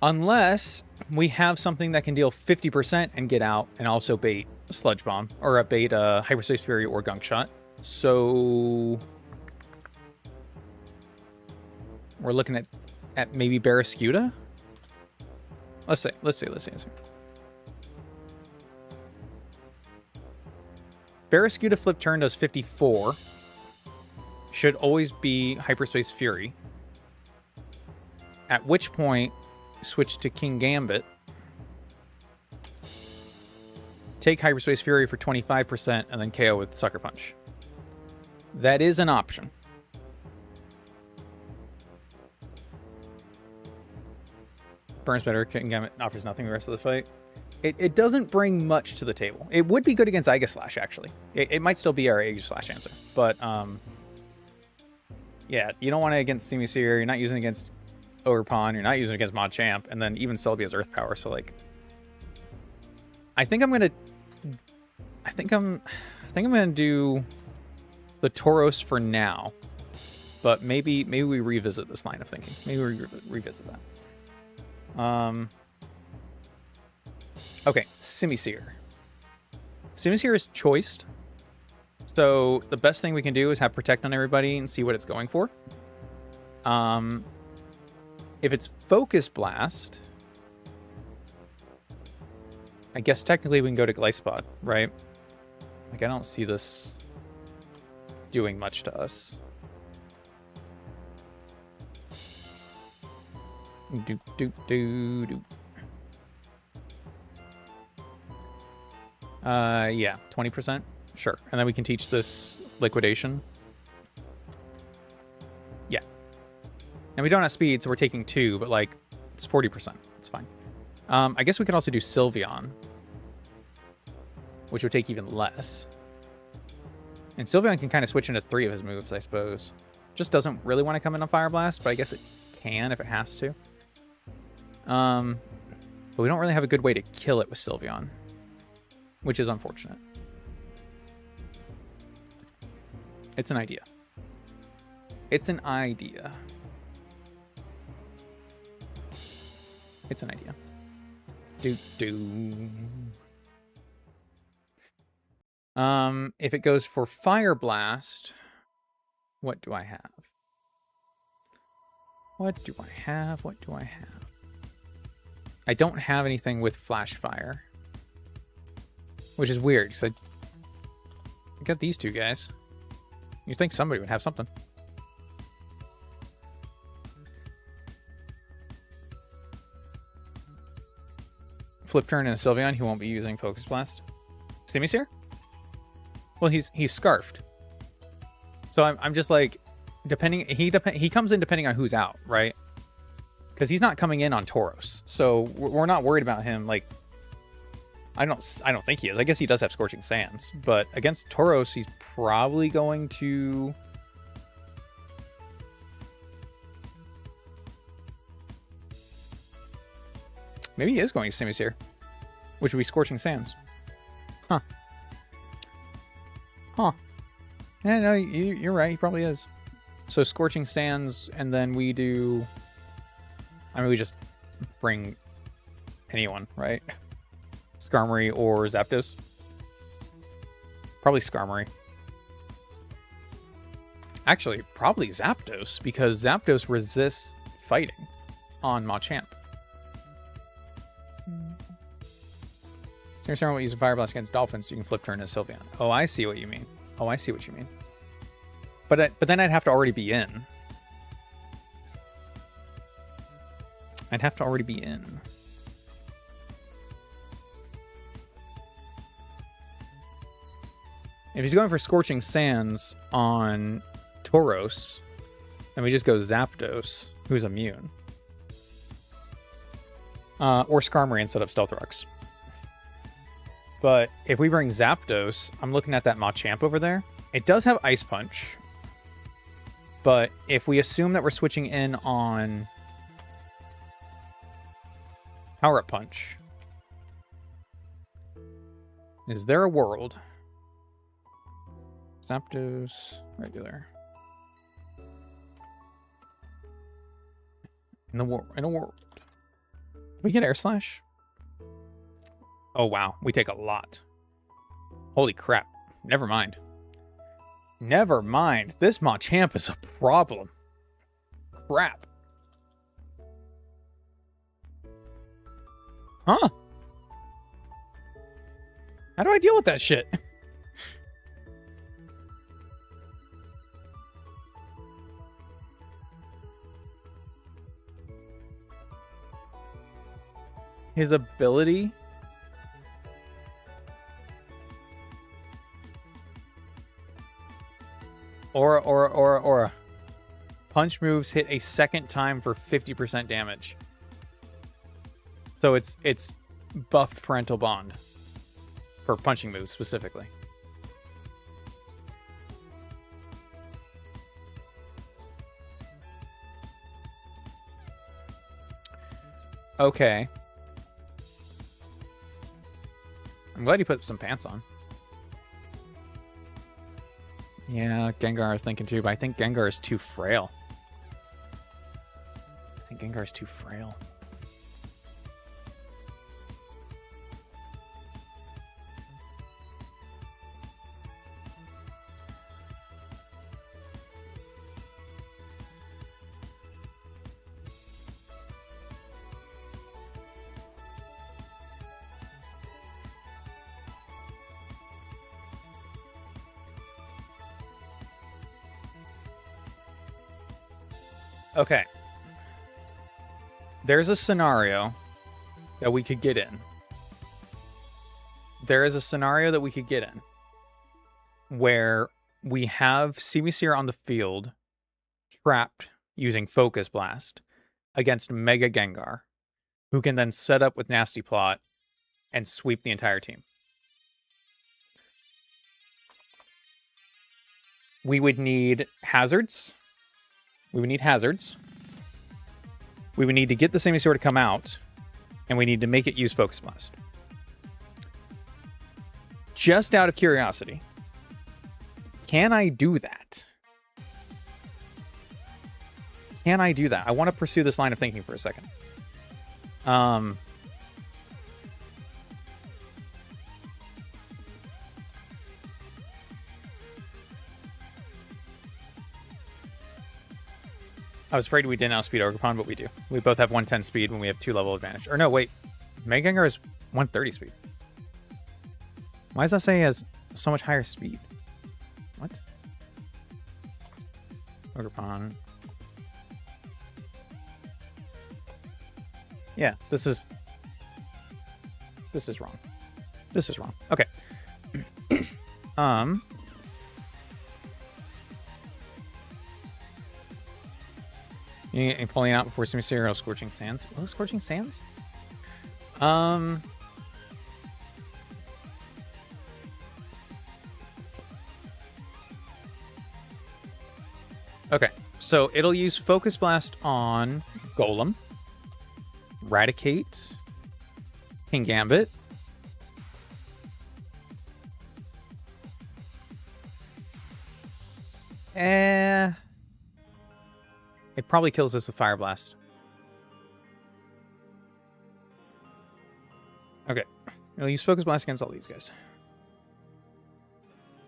Unless we have something that can deal 50% and get out and also bait Sludge Bomb. Or bait Hyperspace Fury or Gunk Shot. So... We're looking at maybe Barraskewda? Let's see. Barraskewda flip turn does 54. Should always be Hyperspace Fury. At which point, switch to King Gambit. Take Hyperspace Fury for 25% and then KO with Sucker Punch. That is an option. Burns better, offers nothing the rest of the fight. It doesn't bring much to the table. It would be good against Aegislash, actually. It might still be our Aegislash answer. But, yeah, you don't want it against Simisear. You're not using it against Ogerpon. You're not using it against Machamp. And then even Celebi has Earth Power. So, like, I think I'm going to do the Tauros for now. But maybe we revisit this line of thinking. Maybe we revisit that. Okay, Simisear. Simisear is choiced. So the best thing we can do is have Protect on everybody and see what it's going for. If it's Focus Blast, I guess technically we can go to Glycepod, right? Like, I don't see this doing much to us. Yeah, 20%. Sure. And then we can teach this Liquidation. Yeah. And we don't have speed, so we're taking 2, but like, it's 40%. It's fine. I guess we could also do Sylveon, which would take even less. And Sylveon can kind of switch into 3 of his moves, I suppose. Just doesn't really want to come in on Fire Blast, but I guess it can if it has to. But we don't really have a good way to kill it with Sylveon, which is unfortunate. It's an idea. It's an idea. It's an idea. If it goes for Fire Blast, what do I have? What do I have? What do I have? I don't have anything with Flash Fire, which is weird because I got these two guys. You'd think somebody would have something. Flip turn and Sylveon, he won't be using Focus Blast. Simisear? Well, he's scarfed. So I'm just like, he comes in depending on who's out, right? Because he's not coming in on Tauros, so we're not worried about him. Like, I don't think he is. I guess he does have Scorching Sands, but against Tauros, he's probably going to. Maybe he is going to Simisear, which would be Scorching Sands. Huh. Huh. Yeah, no, you're right. He probably is. So Scorching Sands, and then we do. I mean, we just bring anyone, right? Skarmory or Zapdos. Probably Skarmory. Actually, probably Zapdos, because Zapdos resists fighting on Machamp. Simisear will use a Fire Blast against Dolphins, so you can flip turn to Sylveon. Oh, I see what you mean. Oh, I see what you mean. But then I'd have to already be in. I'd have to already be in. If he's going for Scorching Sands on Tauros, then we just go Zapdos, who's immune. Or Skarmory instead of Stealth Rocks. But if we bring Zapdos, I'm looking at that Machamp over there. It does have Ice Punch. But if we assume that we're switching in on Power Up Punch, is there a world? Zapdos, regular. In a world. We get Air Slash? Oh wow, we take a lot. Holy crap. Never mind. Never mind. This Machamp is a problem. Crap. Huh? How do I deal with that shit? His ability? Aura. Punch moves hit a second time for 50% damage. So it's buffed Parental Bond for punching moves specifically. Okay. I'm glad you put some pants on. Yeah, Gengar I was thinking too, but I think Gengar is too frail. I think Gengar is too frail. Okay. There's a scenario that we could get in. There is a scenario that we could get in where we have Simisear on the field trapped using Focus Blast against Mega Gengar, who can then set up with Nasty Plot and sweep the entire team. We would need hazards. We would need to get the Simisear to come out, and we need to make it use Focus Blast. Just out of curiosity, can I do that? Can I do that? I want to pursue this line of thinking for a second. I was afraid we didn't outspeed Ogerpon, but we do. We both have 110 speed when we have 2 level advantage. Or no, wait. Mega Gengar is 130 speed. Why does that say he has so much higher speed? What? Ogerpon. Yeah, this is wrong. This is wrong. Okay. You pulling out before Simisear or Scorching Sands? Well, Scorching Sands? Okay, so it'll use Focus Blast on Golem, Raticate, King Gambit. It probably kills this with Fire Blast. Okay. It'll use Focus Blast against all these guys.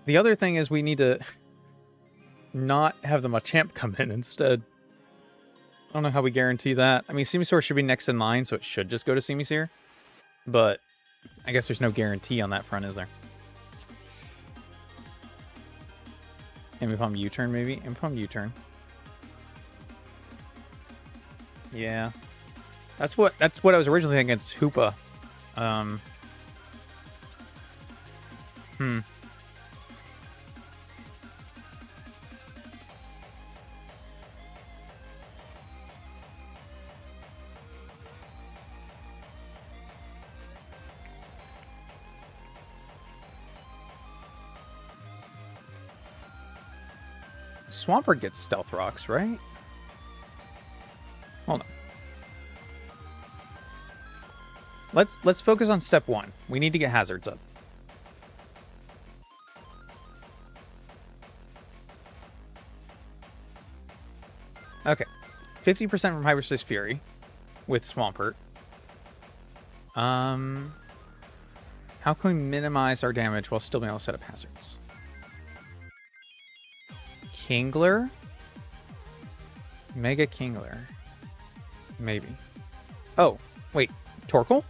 The other thing is we need to not have the Machamp come in instead. I don't know how we guarantee that. I mean, Simisear should be next in line, so it should just go to Simisear. But I guess there's no guarantee on that front, is there? Ambipom U-turn, maybe? Ambipom U-turn. Yeah. That's what I was originally thinking against Hoopa. Swampert gets Stealth Rocks, right? Hold on. Let's focus on step 1. We need to get hazards up. Okay. 50% from Hyperspace Fury with Swampert. How can we minimize our damage while still being able to set up hazards? Kingler? Mega Kingler. Maybe. Oh, wait. Torkoal?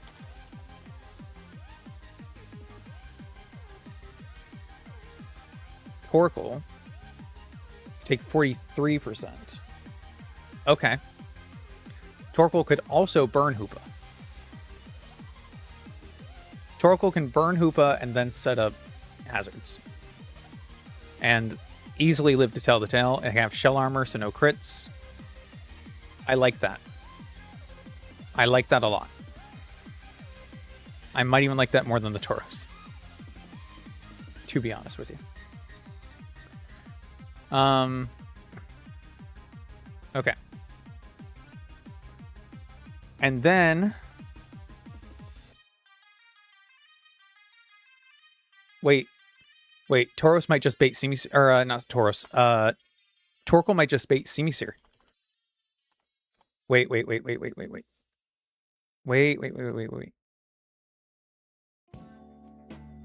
Torkoal. Take 43%. Okay. Torkoal could also burn Hoopa. Torkoal can burn Hoopa and then set up hazards. And easily live to tell the tale and have shell armor, so no crits. I like that. I like that a lot. I might even like that more than the Tauros. To be honest with you. Okay. And then... Wait, Tauros might just bait Simisear, or not Tauros. Torkoal might just bait Simisear. Wait.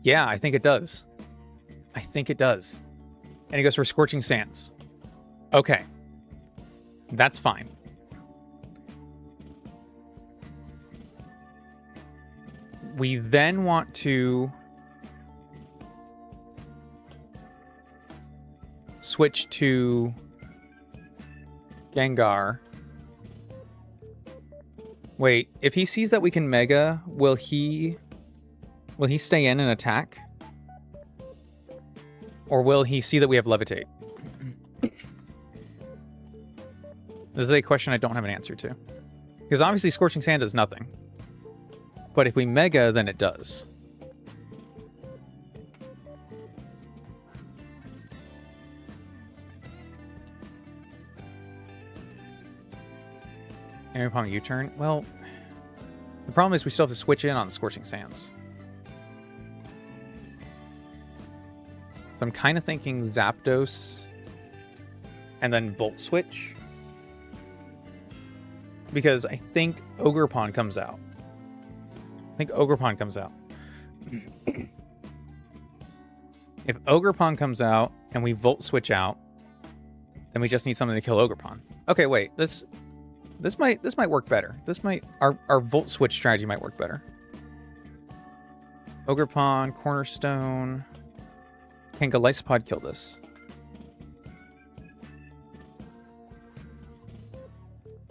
Yeah, I think it does. And he goes for Scorching Sands. Okay. That's fine. We then want to switch to Gengar. Wait, if he sees that we can Mega, will he stay in and attack? Or will he see that we have Levitate? This is a question I don't have an answer to. Because obviously Scorching Sand does nothing. But if we Mega, then it does. Every upon a U-turn? Well, the problem is we still have to switch in on the Scorching Sands. So I'm kind of thinking Zapdos and then Volt Switch. Because I think Ogerpon comes out. If Ogerpon comes out and we Volt Switch out, then we just need something to kill Ogerpon. Okay, wait. This might work better. Our Volt Switch strategy might work better. Ogerpon, Cornerstone. Can Golisopod kill this?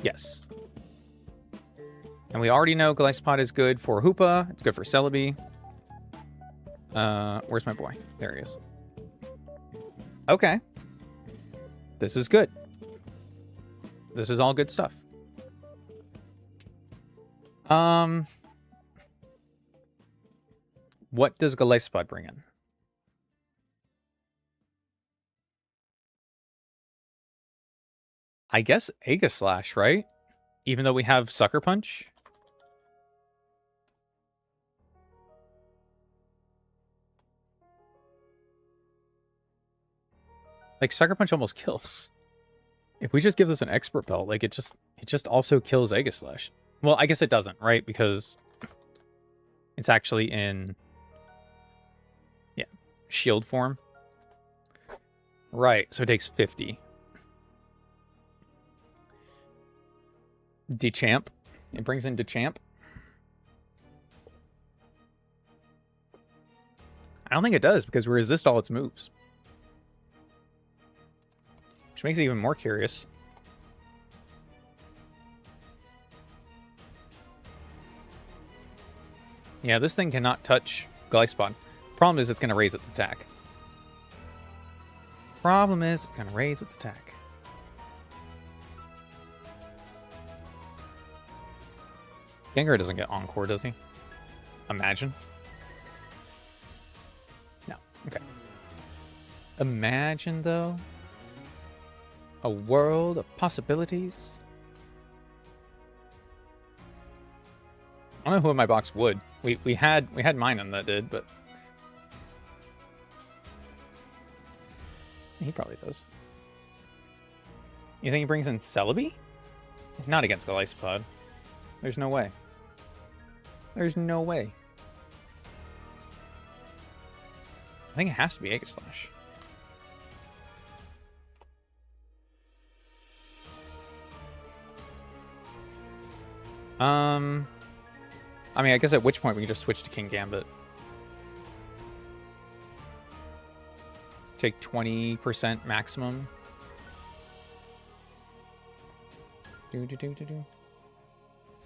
Yes. And we already know Golisopod is good for Hoopa. It's good for Celebi. Where's my boy? There he is. Okay. This is good. This is all good stuff. What does Golisopod bring in? I guess Aegislash, right? Even though we have Sucker Punch? Like, Sucker Punch almost kills. If we just give this an Expert Belt, like, it just also kills Aegislash. Well, I guess it doesn't, right? Because it's actually in, yeah, shield form. Right, so it takes 50. Dechamp. It brings in Dechamp. I don't think it does, because we resist all its moves. Which makes it even more curious. Yeah, this thing cannot touch Golisopod. Problem is it's going to raise its attack. Gengar doesn't get Encore, does he? Imagine. No. Okay. Imagine, though. A world of possibilities. I don't know who in my box would. We had mine and that did, but he probably does. You think he brings in Celebi? Not against Golisopod. There's no way. There's no way. I think it has to be Aegislash. I mean, I guess at which point we can just switch to King Gambit. Take 20% maximum.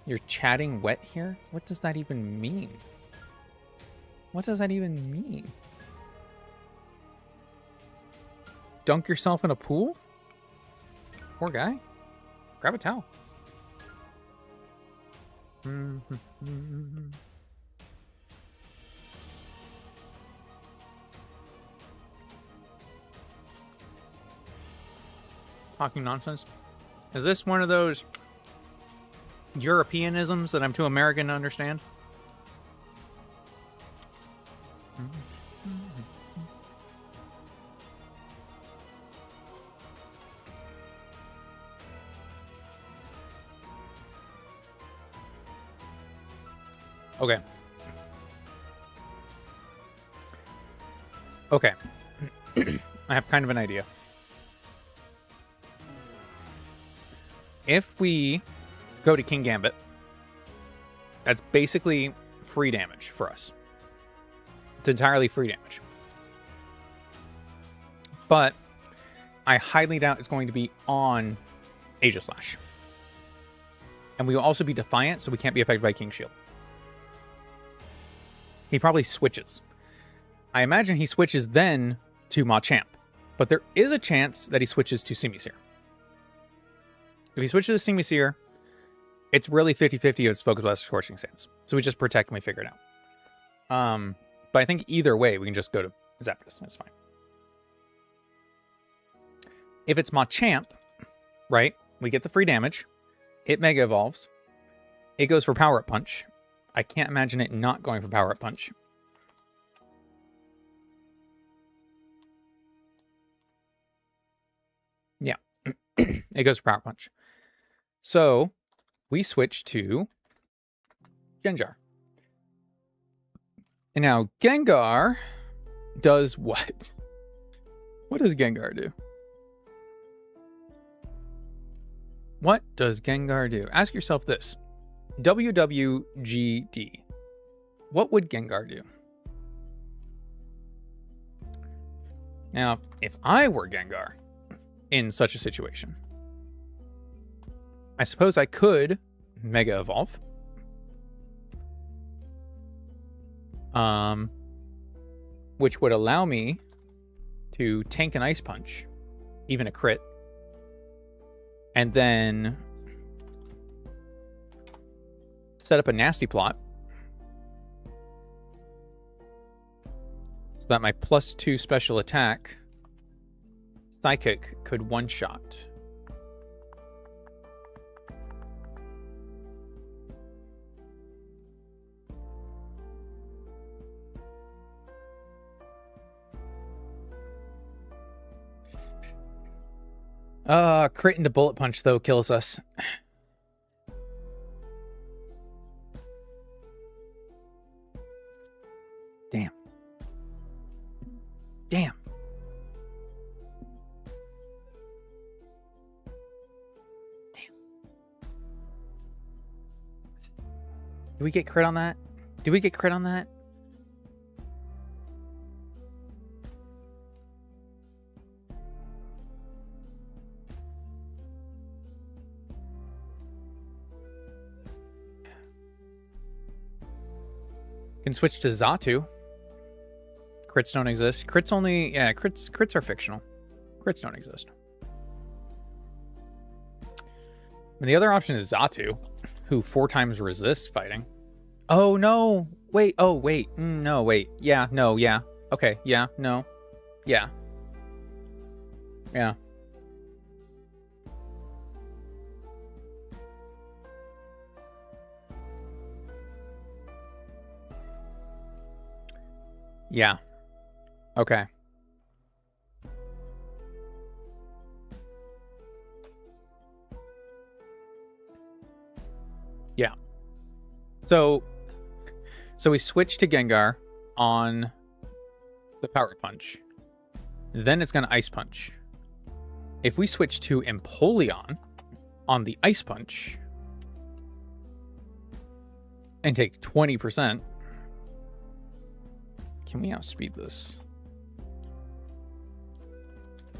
You're chatting wet here? What does that even mean? What does that even mean? Dunk yourself in a pool? Poor guy. Grab a towel. talking nonsense? Is this one of those Europeanisms that I'm too American to understand? Okay. Okay. I have kind of an idea. If we go to King Gambit, that's basically free damage for us. It's entirely free damage. But I highly doubt it's going to be on Aegislash. And we will also be Defiant, so we can't be affected by King Shield. He probably switches. I imagine he switches then to Machamp. But there is a chance that he switches to Simisear. If he switches to Simisear, it's really 50-50 if it's Focus Blast or Scorching Sands. So we just protect and we figure it out. But I think either way, we can just go to Zapdos. That's fine. If it's Machamp, right, we get the free damage. It Mega Evolves. It goes for Power Up Punch. I can't imagine it not going for Power Up Punch. Yeah. It goes for Power Punch. So, we switch to Gengar. And now, Gengar does what? What does Gengar do? What does Gengar do? Ask yourself this. WWGD. What would Gengar do? Now, if I were Gengar in such a situation, I suppose I could Mega Evolve. Which would allow me to tank an Ice Punch, even a crit. And then set up a Nasty Plot so that my +2 special attack Psychic could one-shot. Crit into Bullet Punch, though, kills us. Damn. Damn. Damn. Did we get crit on that? Did we get crit on that? Can switch to Xatu. Crits don't exist. Crits only... Yeah, crits are fictional. Crits don't exist. And the other option is Xatu, who 4 times resists fighting. Oh, no. Wait. Oh, wait. No, wait. Yeah, no, yeah. Okay, yeah, no. Yeah. Yeah. Yeah. Okay. Yeah. So we switch to Gengar on the Power Punch. Then it's going to Ice Punch. If we switch to Empoleon on the Ice Punch and take 20%, can we outspeed this?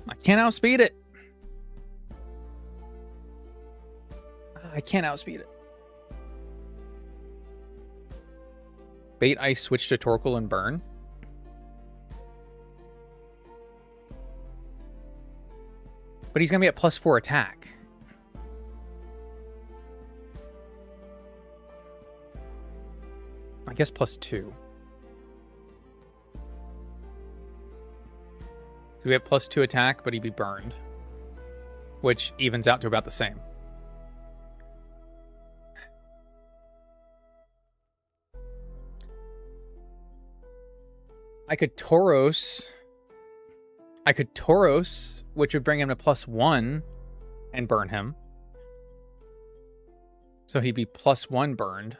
I can't outspeed it. I can't outspeed it. Bait Ice, switch to Torkoal and Burn. But he's going to be at +4 attack. I guess +2. So we have +2 attack, but he'd be burned. which evens out to about the same. I could Tauros, which would bring him to +1 and burn him. So he'd be +1 burned.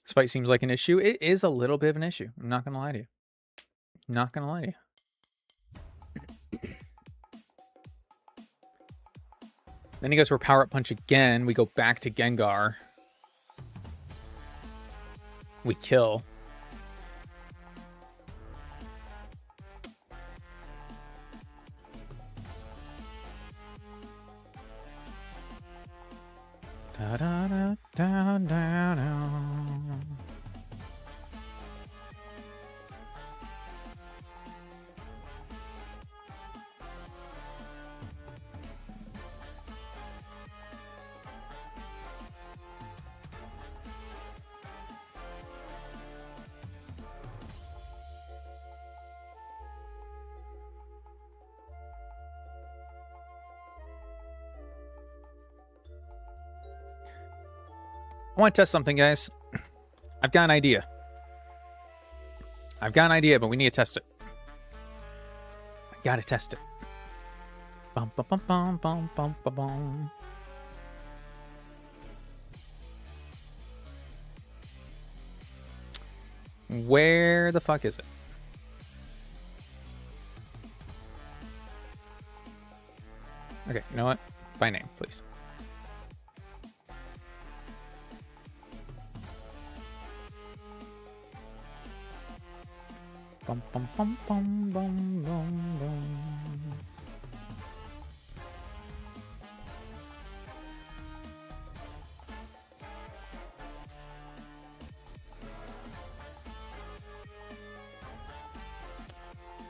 This fight seems like an issue. It is a little bit of an issue. I'm not going to lie to you. Not going to lie to you. Then he goes for Power Up Punch again. We go back to Gengar. We kill. Da, da, da, da, da, da. I want to test something, guys. I've got an idea. But we need to test it. I gotta test it. Bum, bum, bum, bum, bum, bum, bum, bum. Where the fuck is it? Okay, you know what? By name, please. Bum, bum, bum, bum, bum, bum, bum.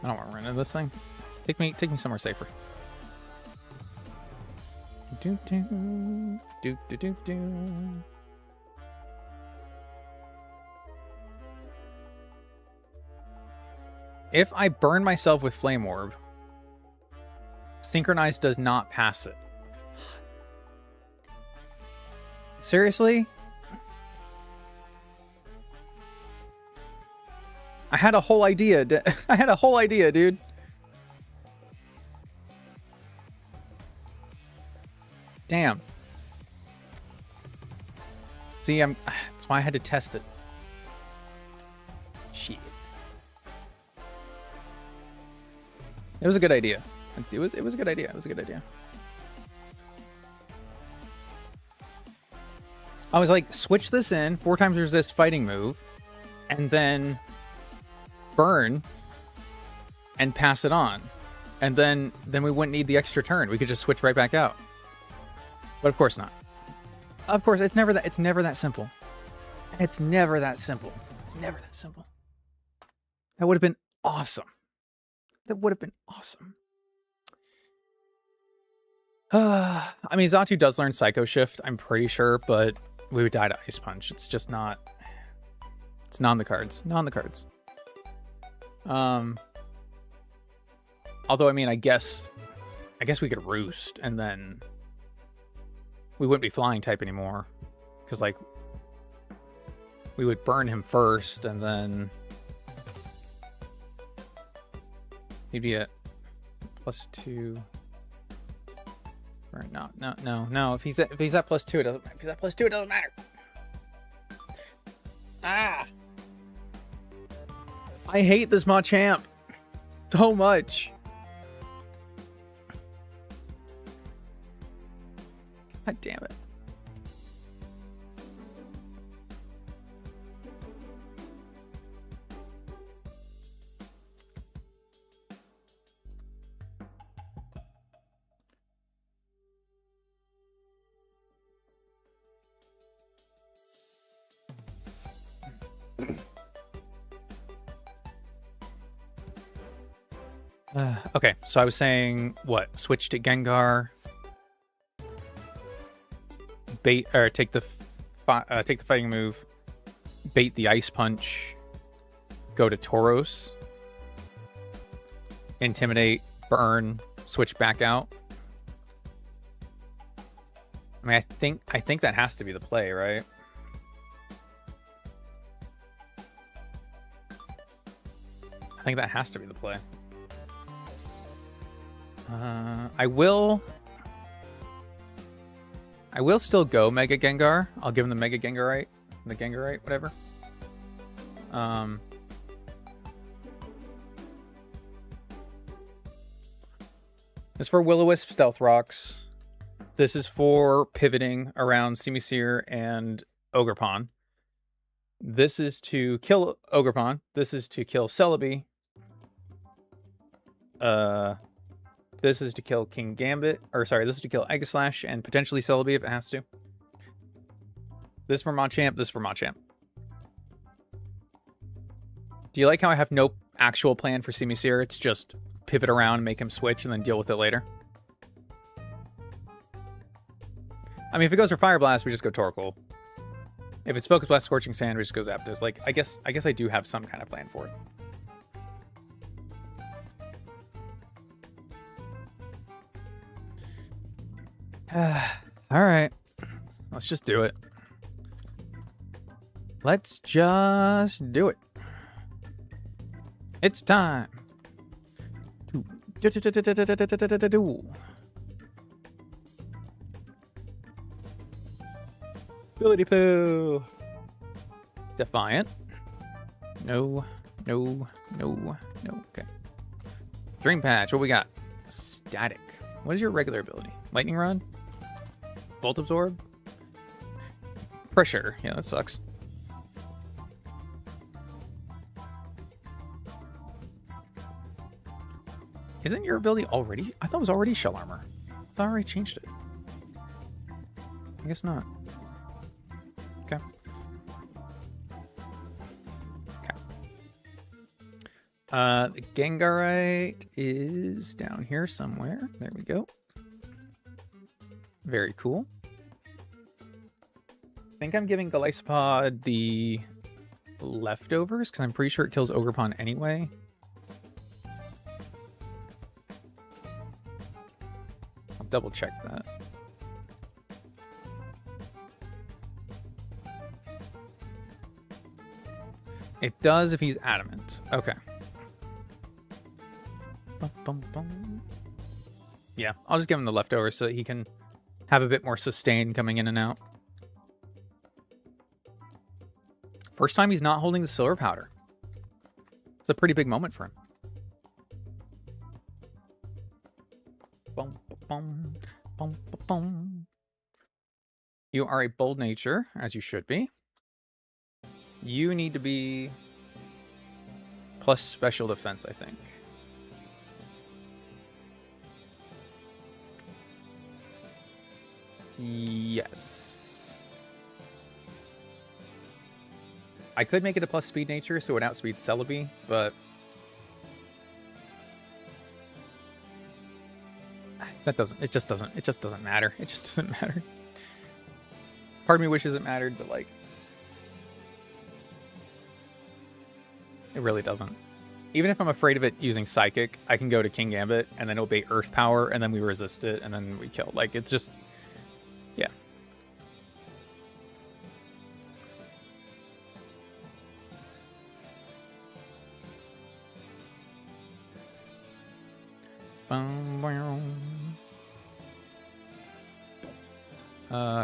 I don't want to run into this thing. Take me somewhere safer. Do do do do do do. If I burn myself with Flame Orb, Synchronize does not pass it. Seriously? I had a whole idea. Dude. Damn. See, that's why I had to test it. Shit. It was a good idea. It was a good idea. It was a good idea. I was like, switch this in, 4 times resist fighting move, and then burn and pass it on. And then we wouldn't need the extra turn. We could just switch right back out. But of course not. Of course, it's never that simple. It's never that simple. It's never that simple. That would have been awesome. That would have been awesome. I mean, Xatu does learn Psycho Shift, I'm pretty sure, but we would die to Ice Punch. It's just not... It's not on the cards. Not on the cards. Although, I mean, I guess we could Roost, and then we wouldn't be Flying type anymore. Because, like, we would burn him first, and then... He'd be at +2. Or no. If he's at +2, it doesn't. If he's at +2, it doesn't matter. Ah! I hate this Machamp so much. God damn it. Okay, so I was saying what? Switch to Gengar. Bait or take the fighting move. bait the Ice Punch, go to Tauros, intimidate, burn, switch back out. I mean, I think that has to be the play, right? I think that has to be the play. I will still go Mega Gengar. I'll give him the Mega Gengarite. The Gengarite, whatever. This is for Will-O-Wisp Stealth Rocks. This is for pivoting around Simisear and Ogerpon. This is to kill Ogerpon. This is to kill Celebi. This is to kill King Gambit. Or sorry, this is to kill Aegislash and potentially Celebi if it has to. This for Machamp, this for Machamp. Do you like how I have no actual plan for Simisear? It's just pivot around, make him switch, and then deal with it later. I mean, if it goes for Fire Blast, we just go Torkoal. If it's Focus Blast, Scorching Sand, we just go Zapdos. Like, I guess I do have some kind of plan for it. All right, let's just do it. Let's just do it. It's time to do. Ability Poo. Defiant. No. Okay. Dream Patch. What we got? Static. What is your regular ability? Lightning Rod? Volt Absorb? Pressure. Yeah, that sucks. Isn't your ability already? I thought it was already Shell Armor. I thought I already changed it. I guess not. Okay. The Gengarite is down here somewhere. There we go. Very cool. I think I'm giving Golisopod the leftovers because I'm pretty sure it kills Ogerpon anyway. I'll double check that. It does if he's adamant. Okay. Yeah, I'll just give him the leftovers so that he can have a bit more sustain coming in and out. First time he's not holding the Silver Powder. It's a pretty big moment for him. You are a bold nature, as you should be. You need to be plus special defense, I think. Yes. I could make it a plus speed nature so it outspeeds Celebi, but that doesn't, it just doesn't matter. It just doesn't matter. Part of me wishes it mattered, but like, it really doesn't. Even if I'm afraid of it using Psychic, I can go to King Gambit and then obey Earth Power, and then we resist it, and then we kill. Like, it's just, yeah.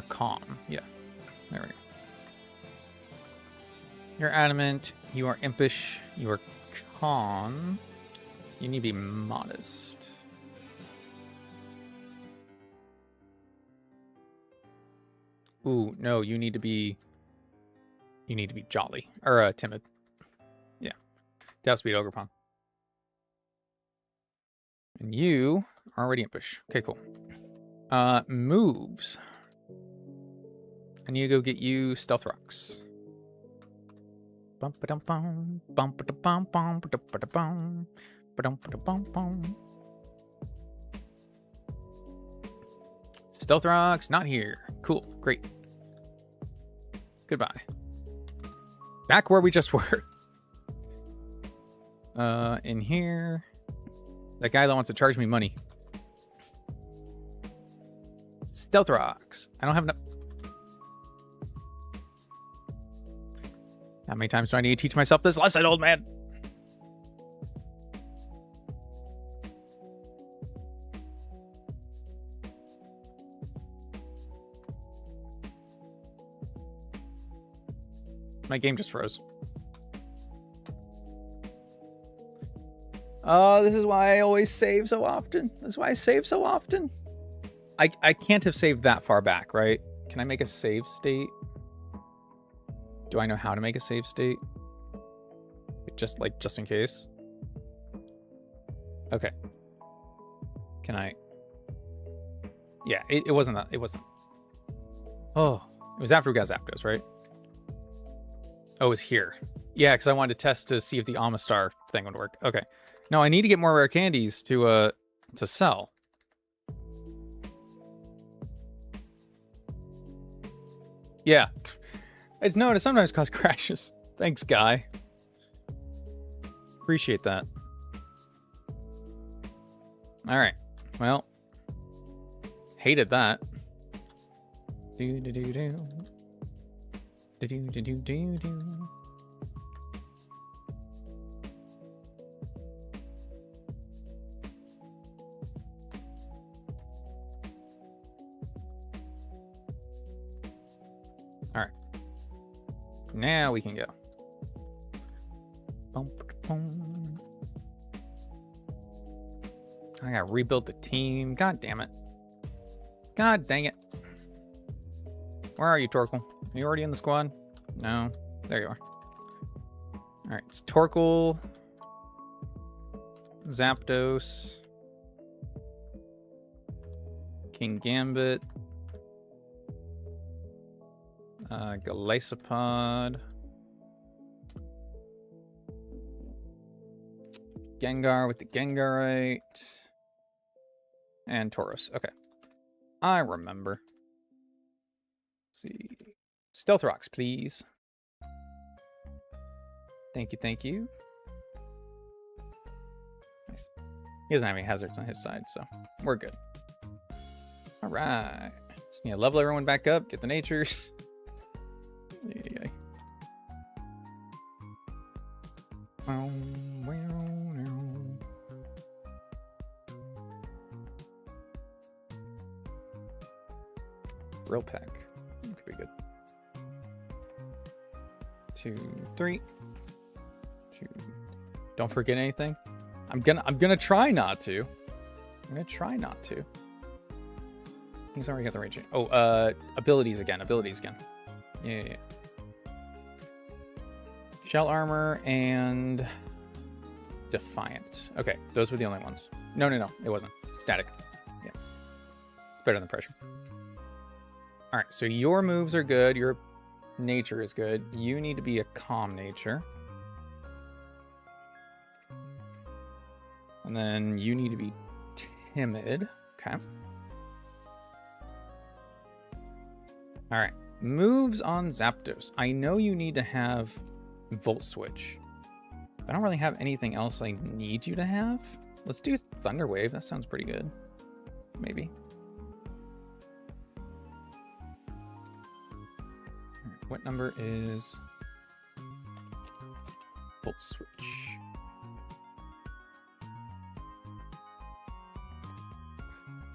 Calm. Yeah. There we go. You're adamant. You are impish. You are calm. You need to be modest. Ooh, no, you need to be jolly. Or timid. Yeah. To outspeed Ogerpon. And you are already impish. Okay, cool. Moves. I need to go get you Stealth Rocks. Stealth Rocks, not here. Cool, great. Goodbye. Back where we just were. In here. That guy that wants to charge me money. Stealth rocks. I don't have enough. How many times do I need to teach myself this lesson, old man? My game just froze. Oh, this is why I always save so often. That's why I save so often. I can't have saved that far back, right? Can I make a save state? Do I know how to make a save state? Just in case. Okay. Can I? Yeah, it wasn't that. It wasn't. Oh, it was after we got Zapdos, right? Oh, it was here. Yeah, because I wanted to test to see if the Amistar thing would work. Okay. No, I need to get more rare candies to sell. Yeah. It's known to sometimes cause crashes. Thanks, guy. Appreciate that. Alright. Well. Hated that. Do-do-do-do. Do-do-do-do-do-do. Alright. Now we can go. I gotta rebuild the team. God damn it. God dang it. Where are you, Torkoal? Are you already in the squad? No. There you are. Alright, it's Torkoal. Zapdos. King Gambit. Golisopod. Gengar with the Gengarite. And Tauros. Okay. I remember. Let's see. Stealth rocks, please. Thank you, thank you. Nice. He doesn't have any hazards on his side, so we're good. All right. Just need to level everyone back up, get the natures. Yeah. Real pack. Could be good. 2, 3. 2. Don't forget anything. I'm gonna try not to. I'm gonna try not to. He's already got the range. Oh, abilities again. Yeah. Shell armor and Defiant. Okay, those were the only ones. No, it wasn't. Static. Yeah. It's better than pressure. Alright, so your moves are good. Your nature is good. You need to be a calm nature. And then you need to be timid. Okay. Alright. Moves on Zapdos. I know you need to have Volt Switch. I don't really have anything else I need you to have. Let's do Thunder Wave. That sounds pretty good. Maybe. Right, what number is Volt Switch?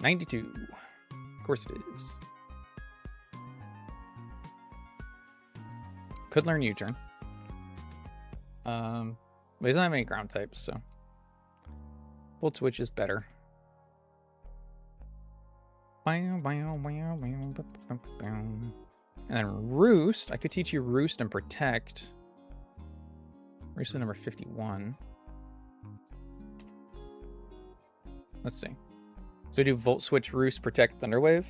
$92. Of course it is. Could learn U-turn. But he doesn't have any ground types, so Volt Switch is better. And then Roost. I could teach you Roost and Protect. Roost is number 51. Let's see. So we do Volt Switch, Roost, Protect, Thunderwave.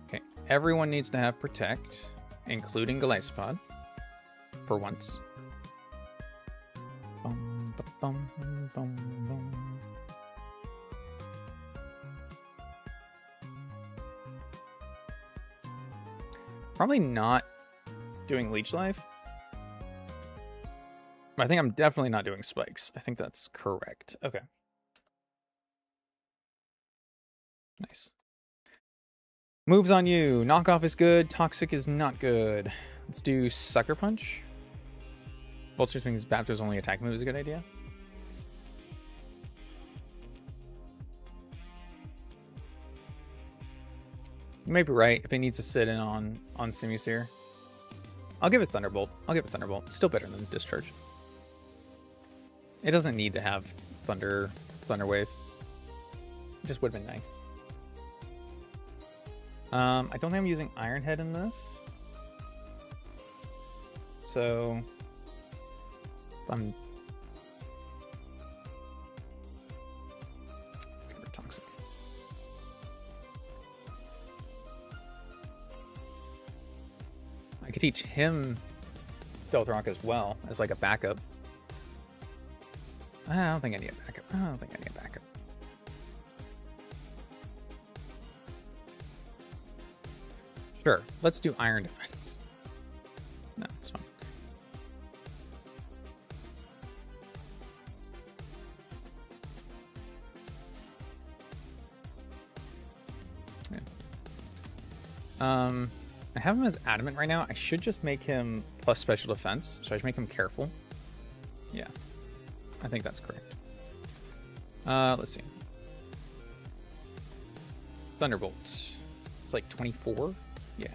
Okay, everyone needs to have Protect, including Glycopod, for once. Bum, bum, bum, bum. Probably not doing Leech Life. I think I'm definitely not doing spikes. I think that's correct. Okay. Nice. Moves on you. Knockoff is good. Toxic is not good. Let's do Sucker Punch. Vulture Swing's Baptor's only attack move is a good idea. You might be right if it needs to sit in on Simisear. I'll give it Thunderbolt. Still better than Discharge. It doesn't need to have Thunder Wave. It just would have been nice. I don't think I'm using Iron Head in this. So I'm let's get rid of Toxic. I could teach him Stealth Rock as well as like a backup. I don't think I need a backup. Sure, let's do Iron Defense. No, it's fine. Yeah. I have him as Adamant right now. I should just make him plus Special Defense. So I should make him Careful. Yeah. I think that's correct. Let's see. Thunderbolt. It's like 24. Yeah.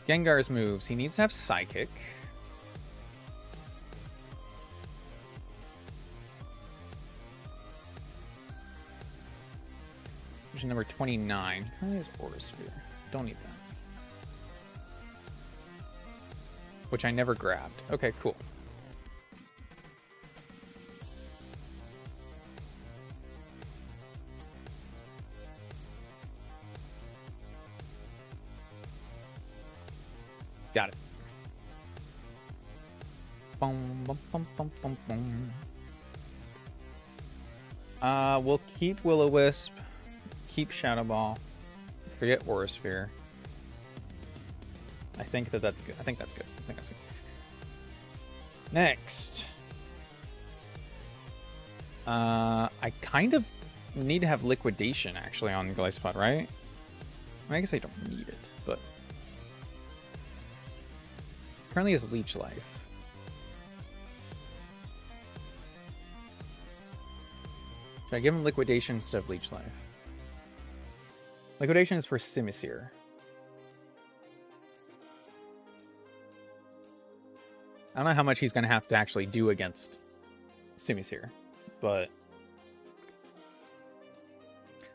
Gengar's moves. He needs to have Psychic. Which is number 29. Currently has Aura Sphere. Don't need that. Which I never grabbed. Okay, cool. Got it. Boom, boom, boom, boom, boom, boom. We'll keep Will-O-Wisp. Keep Shadow Ball. Forget Aura Sphere. I think that's good. I think that's good. Next. I kind of need to have Liquidation, actually, on Glycopod, right? I guess I don't need it, but... Currently has Leech Life. Should I give him Liquidation instead of Leech Life? Liquidation is for Simisear. I don't know how much he's going to have to actually do against Simisear, but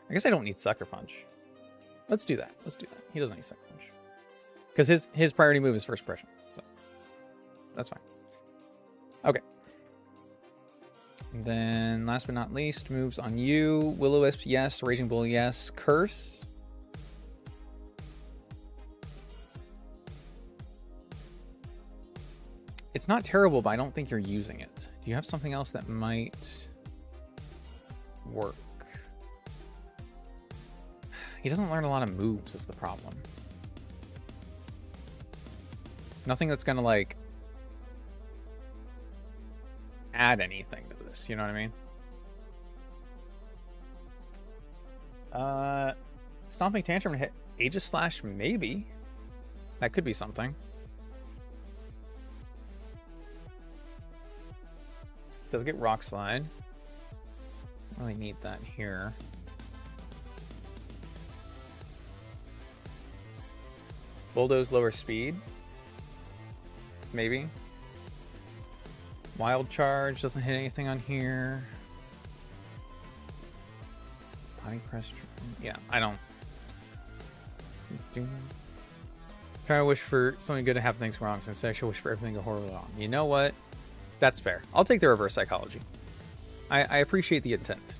I guess I don't need Sucker Punch. Let's do that. He doesn't need Sucker Punch. Because his priority move is First Impression, so that's fine. Okay. And then, last but not least, moves on you. Will-O-Wisp, yes. Raging Bull, yes. Curse. It's not terrible, but I don't think you're using it. Do you have something else that might work? He doesn't learn a lot of moves is the problem. Nothing that's gonna, like, add anything to this, you know what I mean? Stomping Tantrum hit Aegis Slash, maybe. That could be something. Does get Rock Slide. Don't really need that here. Bulldoze lower speed. Maybe. Wild Charge doesn't hit anything on here. Body Press. Yeah, I don't. Try to wish for something good to happen, things wrong. Since I should wish for everything to go horribly wrong. You know what? That's fair. I'll take the reverse psychology. I appreciate the intent.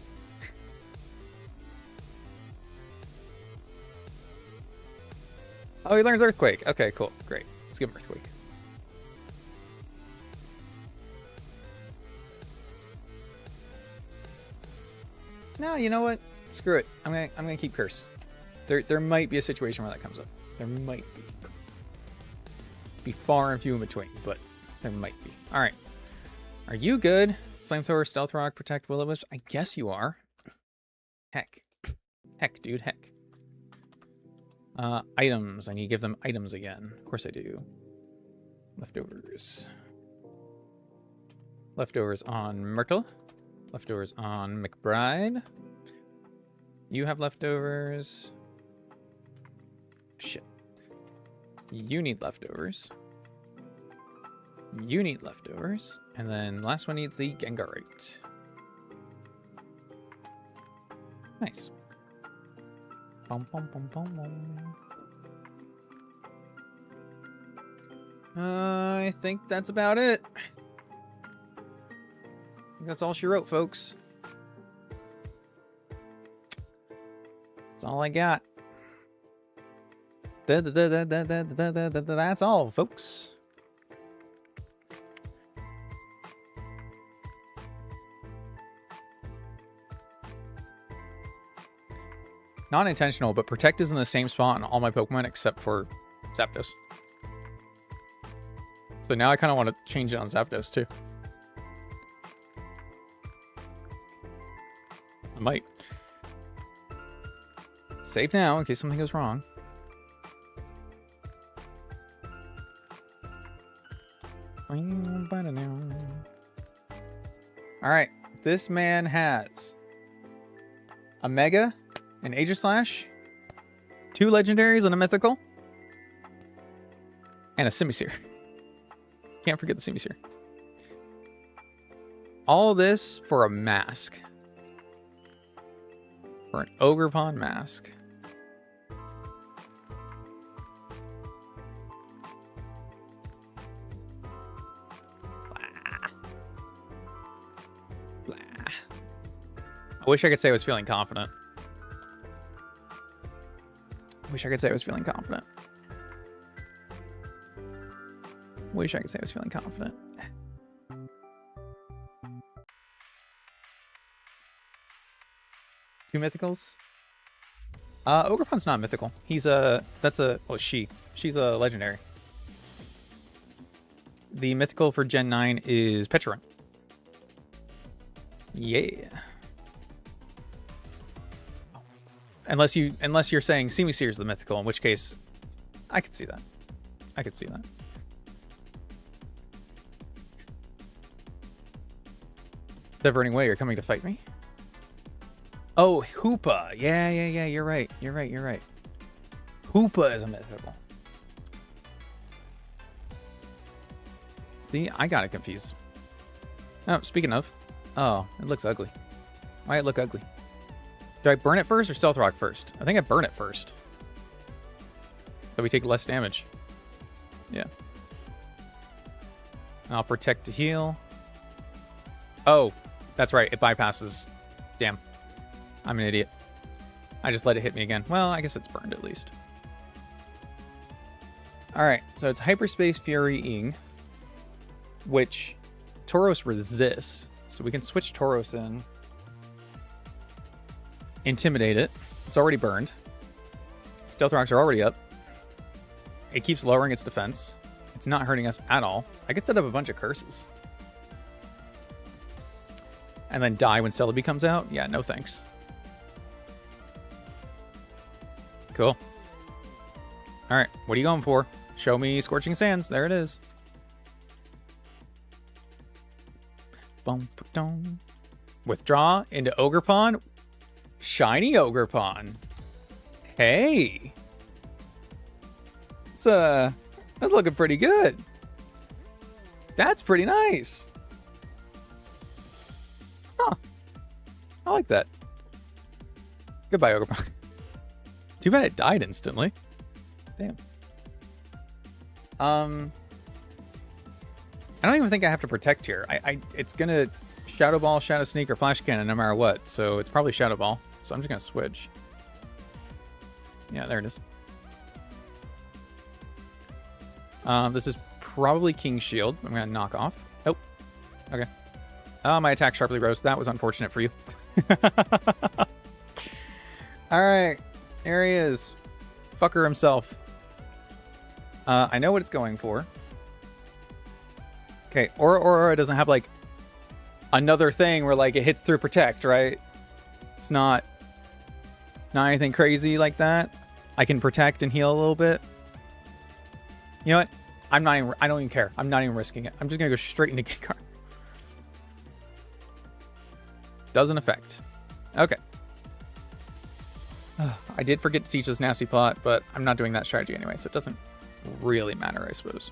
Oh, he learns Earthquake. Okay, cool. Great. Let's give him Earthquake. No, you know what? Screw it. I'm gonna keep Curse. There might be a situation where that comes up. There might be. Be far and few in between, but there might be. All right. Are you good? Flamethrower, Stealth Rock, Protect, Will-O-Wisp. I guess you are. Heck. Heck, dude. Heck. Items. I need to give them items again. Of course I do. Leftovers. Leftovers on Myrtle. Leftovers on McBride. You have leftovers. Shit. You need leftovers. You need leftovers. And then last one needs the Gengarite. Nice. Bum, bum, bum, bum, bum. I think that's about it. That's all she wrote, folks. That's all I got. That's all, folks. Not intentional, but Protect is in the same spot on all my Pokemon except for Zapdos. So now I kind of want to change it on Zapdos too. I might. Save now in case something goes wrong. Alright, this man has a Mega, an Aegislash, 2 Legendaries and a Mythical, and a Simisear. Can't forget the Simisear. All this for a mask. For an Ogerpon mask. I wish I could say I was feeling confident. Wish I could say I was feeling confident. Wish I could say I was feeling confident. Two mythicals? Ogerpon's not mythical. He's she's a legendary. The mythical for Gen 9 is Petra. Yeah. Unless you're saying Simisear is the mythical, in which case I could see that. I could see that. Diverting way, you're coming to fight me? Oh, Hoopa. Yeah, you're right. You're right. Hoopa is a mythical. See, I got it confused. Oh, speaking of. Oh, it looks ugly. Why it look ugly? Do I burn it first or Stealth Rock first? I think I burn it first. So we take less damage. Yeah. I'll Protect to heal. Oh, that's right. It bypasses. Damn. I'm an idiot. I just let it hit me again. Well, I guess it's burned at least. Alright, so it's Hyperspace Fury-ing, which Tauros resists. So we can switch Tauros in. Intimidate it. It's already burned. Stealth Rocks are already up. It keeps lowering its defense. It's not hurting us at all. I could set up a bunch of curses. And then die when Celebi comes out? Yeah, no thanks. Cool. Alright, what are you going for? Show me Scorching Sands. There it is. Bum-ba-dum. Withdraw into Ogerpon. Shiny Ogerpon. Hey. That's looking pretty good. That's pretty nice. Huh. I like that. Goodbye, Ogerpon. Too bad it died instantly. Damn. I don't even think I have to Protect here. It's gonna Shadow Ball, Shadow Sneak, or Flash Cannon no matter what. So it's probably Shadow Ball. So I'm just gonna switch. Yeah, there it is. This is probably King's Shield. I'm going to knock off. Oh, okay. Oh, my attack sharply rose. That was unfortunate for you. All right. There he is. Fucker himself. I know what it's going for. Okay, Aura doesn't have, like, another thing where, like, it hits through Protect, right? It's not anything crazy like that. I can Protect and heal a little bit. You know what? I don't even care. I'm not even risking it. I'm just going to go straight into Gengar. Doesn't affect. Okay. I did forget to teach this Nasty Plot, but I'm not doing that strategy anyway, so it doesn't really matter, I suppose.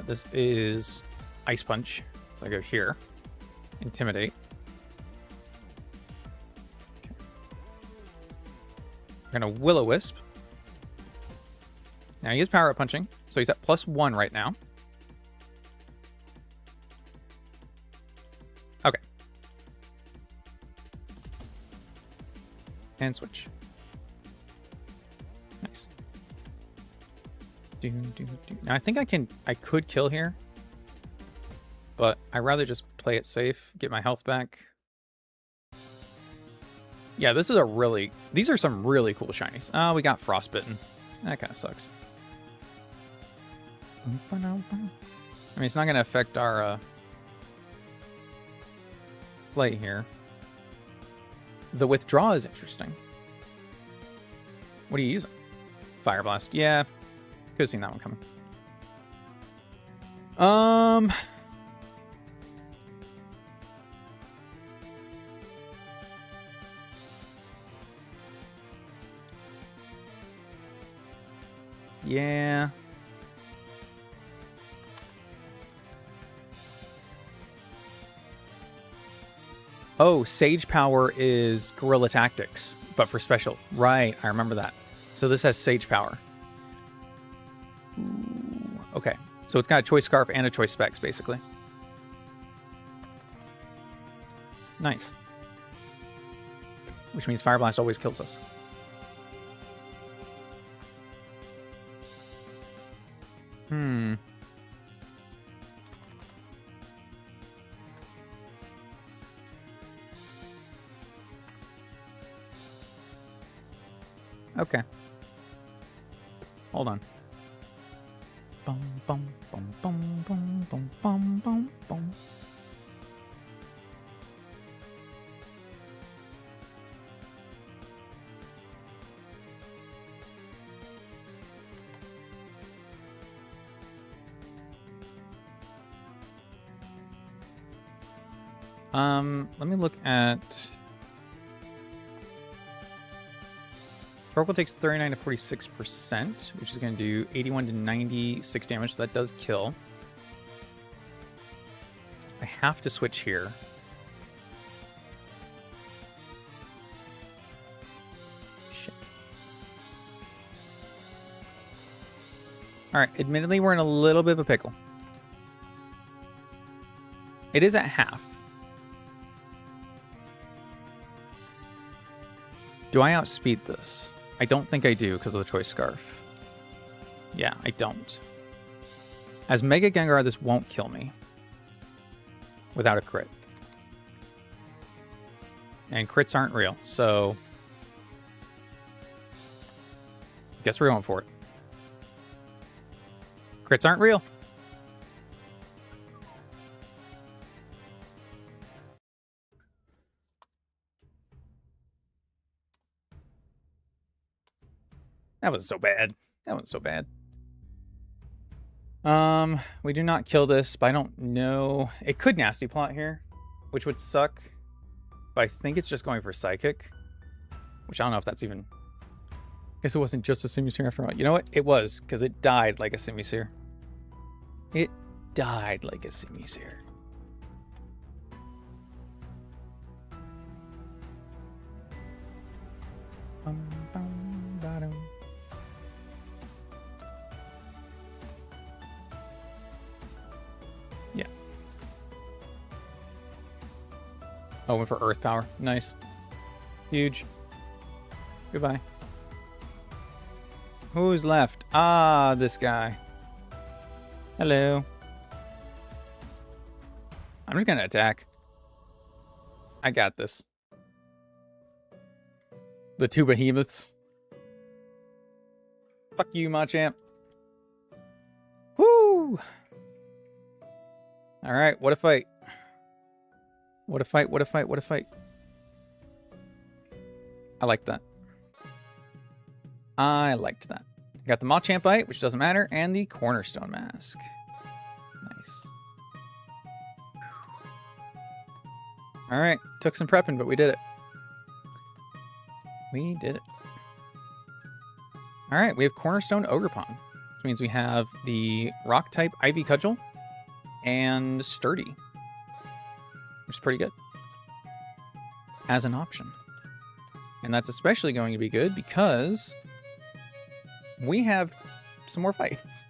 This is Ice Punch. So I go here. Intimidate. Okay. I'm going to Will-O-Wisp. Now he is Power Up Punching, so he's at +1 right now. Okay. And switch. Nice. Now I think I could kill here, but I'd rather just play it safe, get my health back. Yeah, these are some really cool shinies. Oh, we got Frostbitten. That kind of sucks. I mean, it's not going to affect our play here. The Withdraw is interesting. What are you using? Fire Blast. Yeah, could have seen that one coming. Yeah. Oh, Sage Power is Guerrilla Tactics, but for special. Right, I remember that. So this has Sage Power. Ooh, okay, so it's got a Choice Scarf and a Choice Specs, basically. Nice. Which means Fire Blast always kills us. Okay. Hold on. Bum, bum, bum, bum, bum, bum, bum, bum, bum. Let me look at... Torkoal takes 39 to 46%, which is going to do 81 to 96 damage, so that does kill. I have to switch here. Shit. Alright, admittedly, we're in a little bit of a pickle. It is at half. Do I outspeed this? I don't think I do because of the Choice Scarf. Yeah, I don't. As Mega Gengar, this won't kill me. Without a crit. And crits aren't real, so... guess we're going for it. Crits aren't real. That wasn't so bad. That wasn't so bad. We do not kill this, but I don't know. It could Nasty Plot here, which would suck. But I think it's just going for Psychic, which I don't know if that's even... I guess it wasn't just a Simisear after all. You know what? It was, because it died like a Simisear. It died like a Simisear. Yeah. Oh, went for Earth Power. Nice. Huge. Goodbye. Who's left? Ah, this guy. Hello. I'm just gonna attack. I got this. The two behemoths. Fuck you, Machamp. Woo! Alright, what a fight. What a fight, what a fight, what a fight. I like that. I liked that. Got the Machamp Bite, which doesn't matter, and the Cornerstone Mask. Nice. Alright, took some prepping, but we did it. We did it. Alright, we have Cornerstone Ogerpon, which means we have the Rock-type Ivy Cudgel and Sturdy, which is pretty good as an option. And that's especially going to be good because we have some more fights.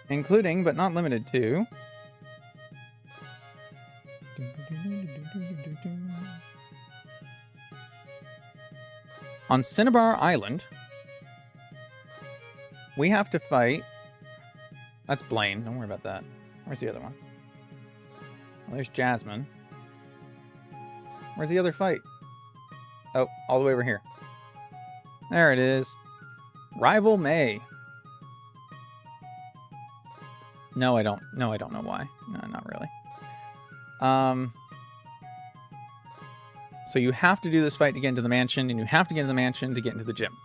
Including, but not limited to... On Cinnabar Island, we have to fight... That's Blaine. Don't worry about that. Where's the other one? Well, there's Jasmine. Where's the other fight? Oh, all the way over here. There it is. Rival May. No, I don't. No, I don't know why. No, not really. So you have to do this fight to get into the mansion, and you have to get into the mansion to get into the gym.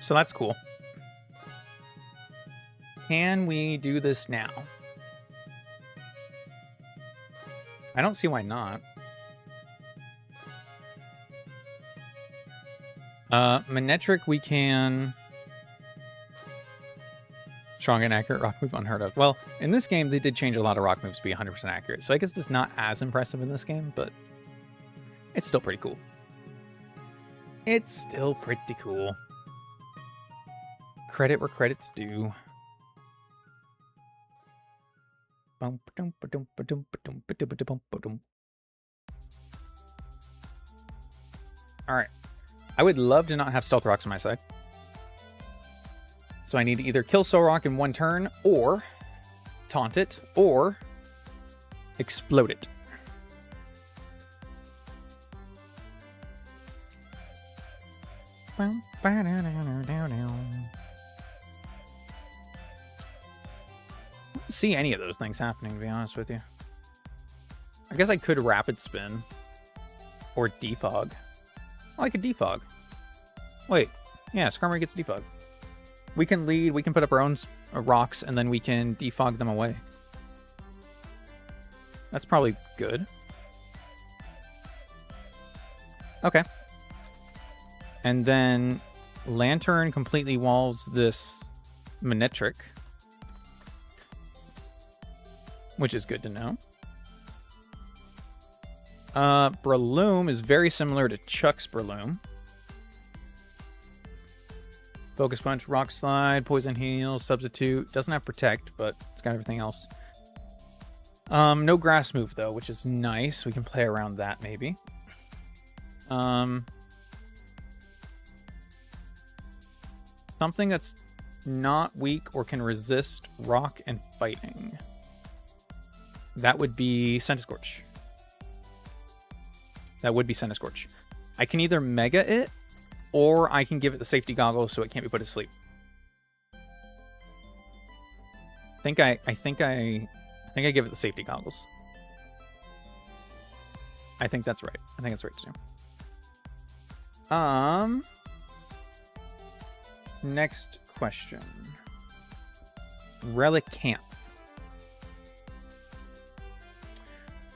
So that's cool. Can we do this now? I don't see why not. Manectric, we can... Strong and accurate rock move, unheard of. Well, in this game, they did change a lot of rock moves to be 100% accurate. So I guess it's not as impressive in this game, but it's still pretty cool. It's still pretty cool. Credit where credit's due. Alright. I would love to not have Stealth Rocks on my side. So I need to either kill Solrock in one turn, or taunt it, or explode it. See any of those things happening, to be honest with you. I guess I could Rapid Spin or Defog. Oh, I could Defog. Wait, yeah, Skarmory gets Defog. We can lead, we can put up our own rocks, and then we can defog them away. That's probably good. Okay. And then Lantern completely walls this Manectric, which is good to know. Breloom is very similar to Chuck's Breloom. Focus Punch, Rock Slide, Poison Heal, Substitute. Doesn't have Protect, but it's got everything else. No Grass move, though, which is nice. We can play around that, maybe. Something that's not weak or can resist Rock and Fighting. That would be Centiskorch. That would be Centiskorch. I can either Mega it, or I can give it the safety goggles so it can't be put to sleep. I think I give it the safety goggles. I think that's right. I think that's right to do. Next question. Relicanth.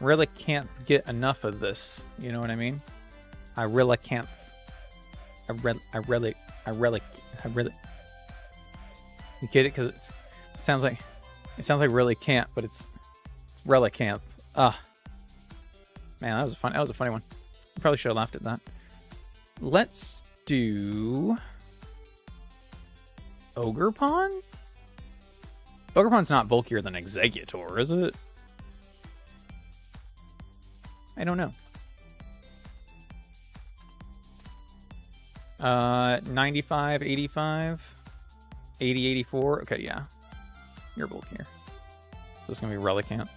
Really can't get enough of this. You know what I mean? I really can't. I really. You get it? Because it sounds like really can't, but it's Relicanth. Ah, man, that was a funny one. I probably should have laughed at that. Let's do Ogerpon. Ogerpon's not bulkier than Exeggutor, is it? I don't know. 95, 85, 80, 84. Okay, yeah. You're bulkier. So it's going to be Relicanth.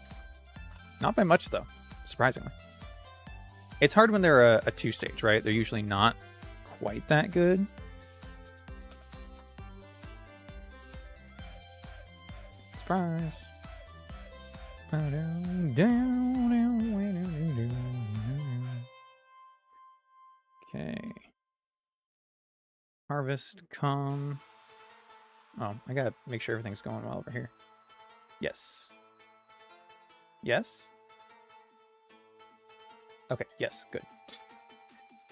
Not by much, though, surprisingly. It's hard when they're a two-stage, right? They're usually not quite that good. Surprise. Okay. Harvest, come. Oh, I gotta make sure everything's going well over here. Yes. Yes? Okay, yes, good.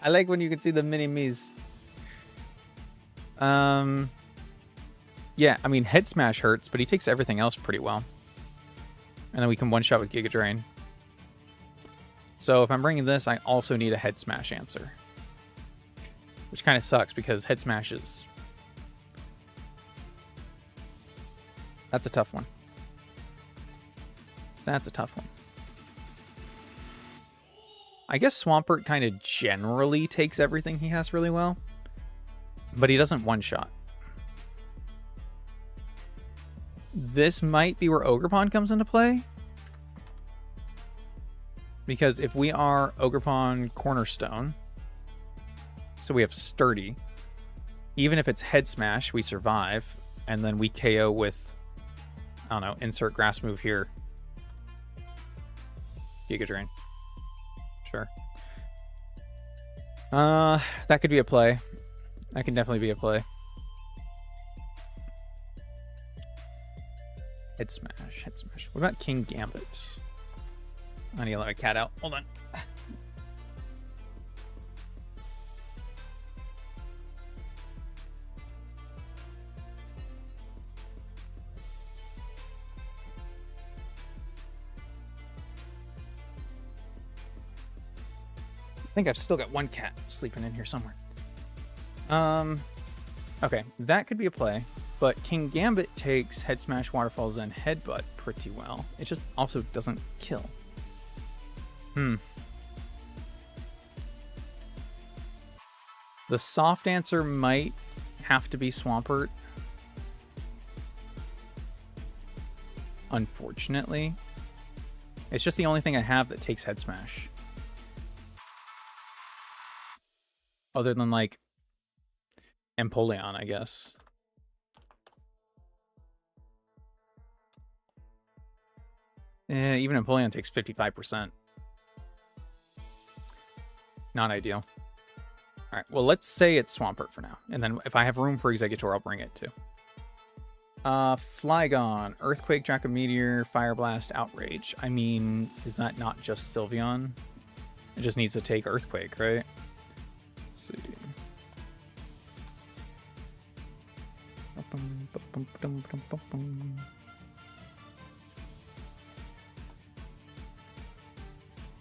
I like when you can see the mini-me's. Yeah, I mean, Head Smash hurts, but he takes everything else pretty well. And then we can one-shot with Giga Drain. So if I'm bringing this, I also need a Head Smash answer. Which kind of sucks, because Head Smash is... That's a tough one. That's a tough one. I guess Swampert kind of generally takes everything he has really well. But he doesn't one-shot. This might be where Ogerpon comes into play. Because if we are Ogerpon Cornerstone, so we have Sturdy, even if it's Head Smash, we survive, and then we KO with, I don't know, insert grass move here. Giga Drain. Sure. That could be a play. That can definitely be a play. Head Smash, Head Smash. What about King Gambit? I need to let my cat out. Hold on. I think I've still got one cat sleeping in here somewhere. Okay, that could be a play. But King Gambit takes Head Smash, Waterfalls, and Headbutt pretty well. It just also doesn't kill. The soft answer might have to be Swampert. Unfortunately. It's just the only thing I have that takes Head Smash. Other than, like, Empoleon, I guess. Even Empoleon takes 55%. Not ideal. Alright, well, let's say it's Swampert for now. And then if I have room for Exeggutor, I'll bring it too. Flygon, Earthquake, Dracometeor, Fire Blast, Outrage. I mean, is that not just Sylveon? It just needs to take Earthquake, right? Let's see.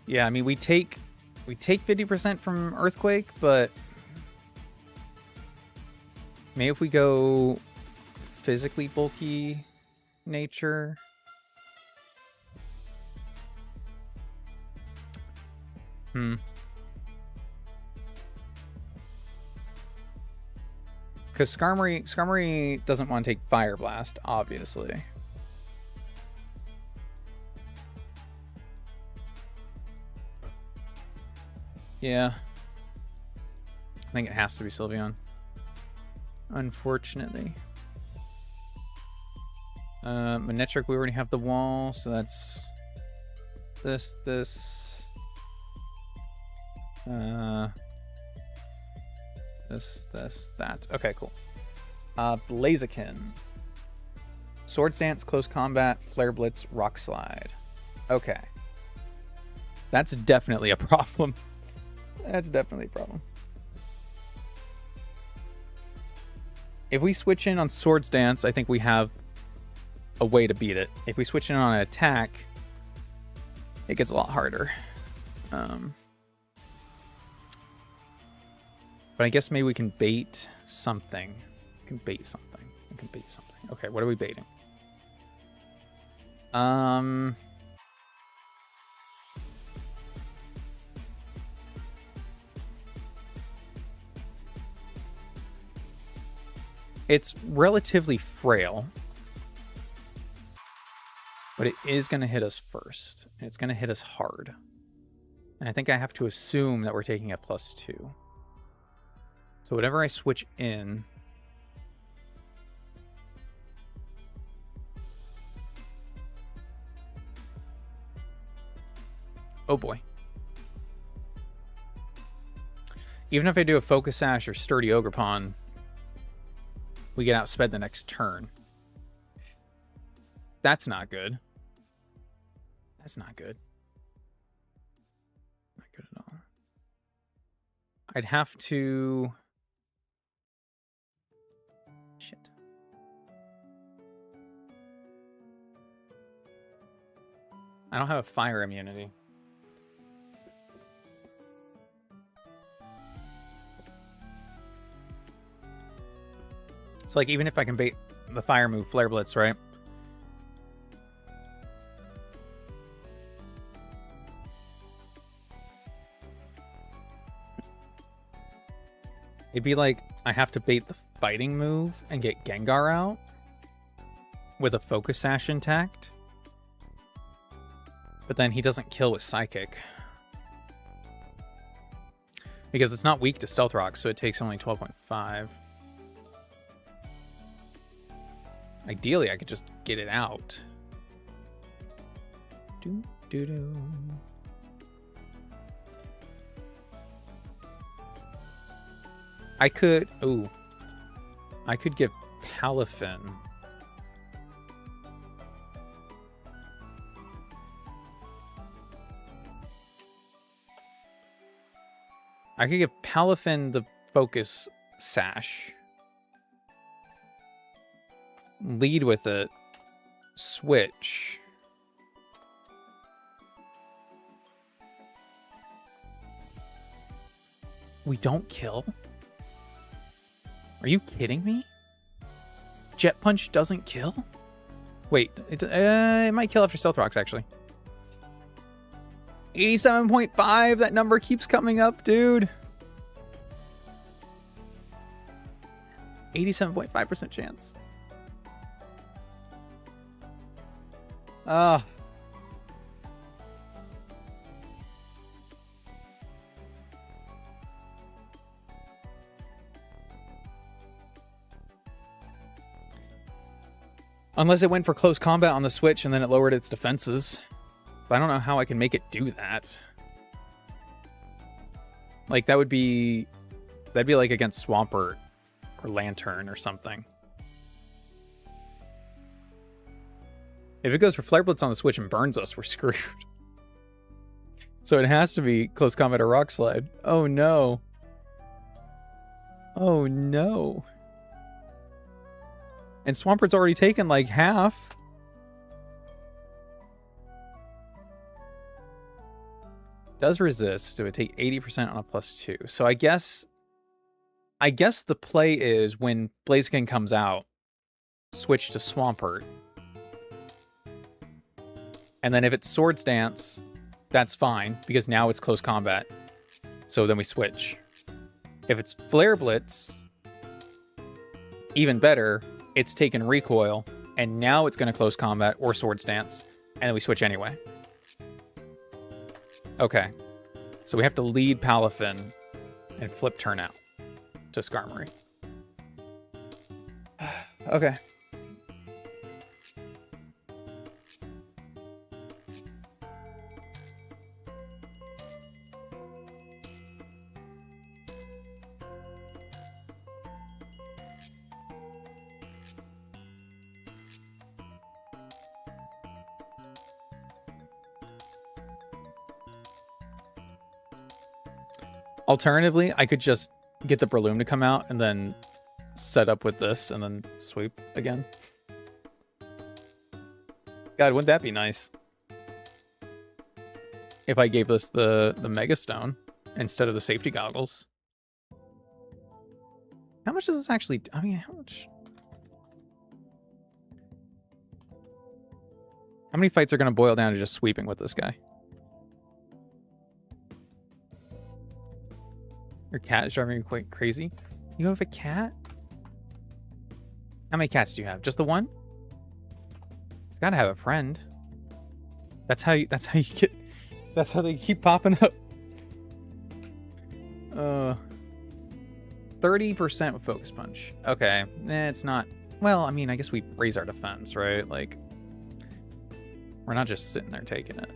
Yeah, I mean, we take 50% from Earthquake, but maybe if we go physically bulky nature. Because Skarmory doesn't want to take Fire Blast, obviously. Yeah. I think it has to be Sylveon. Unfortunately. Manectric, we already have the wall, so that's this, that. Okay, cool. Blaziken. Swords Dance, Close Combat, Flare Blitz, Rock Slide. Okay. That's definitely a problem. That's definitely a problem. If we switch in on Swords Dance, I think we have a way to beat it. If we switch in on an attack, it gets a lot harder. But I guess maybe we can bait something. We can bait something. Okay, what are we baiting? It's relatively frail, but it is going to hit us first. And it's going to hit us hard. And I think I have to assume that we're taking a +2. So whatever I switch in... Oh boy. Even if I do a Focus Sash or Sturdy Ogre Pawn, we get outsped the next turn. That's not good. That's not good. Not good at all. I'd have to... Shit. I don't have a fire immunity. So, like, even if I can bait the fire move, Flare Blitz, right? It'd be like I have to bait the fighting move and get Gengar out with a Focus Sash intact. But then he doesn't kill with Psychic. Because it's not weak to Stealth Rock, so it takes only 12.5. Ideally, I could just get it out. Do, do, do. I could... Ooh. I could give Palafin. I could give Palafin the Focus Sash. Lead with it. Switch. We don't kill? Are you kidding me? Jet Punch doesn't kill? Wait, it might kill after Stealth Rocks, actually. 87.5, that number keeps coming up, dude. 87.5% chance. Unless it went for close combat on the Switch and then it lowered its defenses. But I don't know how I can make it do that. Like, that'd be like against Swampert or Lantern or something. If it goes for Flare Blitz on the Switch and burns us, we're screwed. So it has to be close combat or Rock Slide. Oh no. Oh no. And Swampert's already taken like half. Does resist. It would take 80% on a +2. So I guess the play is when Blaziken comes out, switch to Swampert. And then if it's Swords Dance, that's fine, because now it's close combat. So then we switch. If it's Flare Blitz, even better, it's taken recoil, and now it's going to close combat or Swords Dance, and then we switch anyway. Okay. So we have to lead Palafin and flip turn out to Skarmory. Okay. Alternatively, I could just get the Breloom to come out and then set up with this and then sweep again. God, wouldn't that be nice? If I gave this the Mega Stone instead of the safety goggles. How much does this actually... I mean, how much... How many fights are going to boil down to just sweeping with this guy? Your cat is driving you quite crazy. You have a cat? How many cats do you have? Just the one? It's gotta have a friend. That's how you get, that's how they keep popping up. 30% with Focus Punch. Okay, it's not, well, I mean, I guess we raise our defense, right? Like, we're not just sitting there taking it.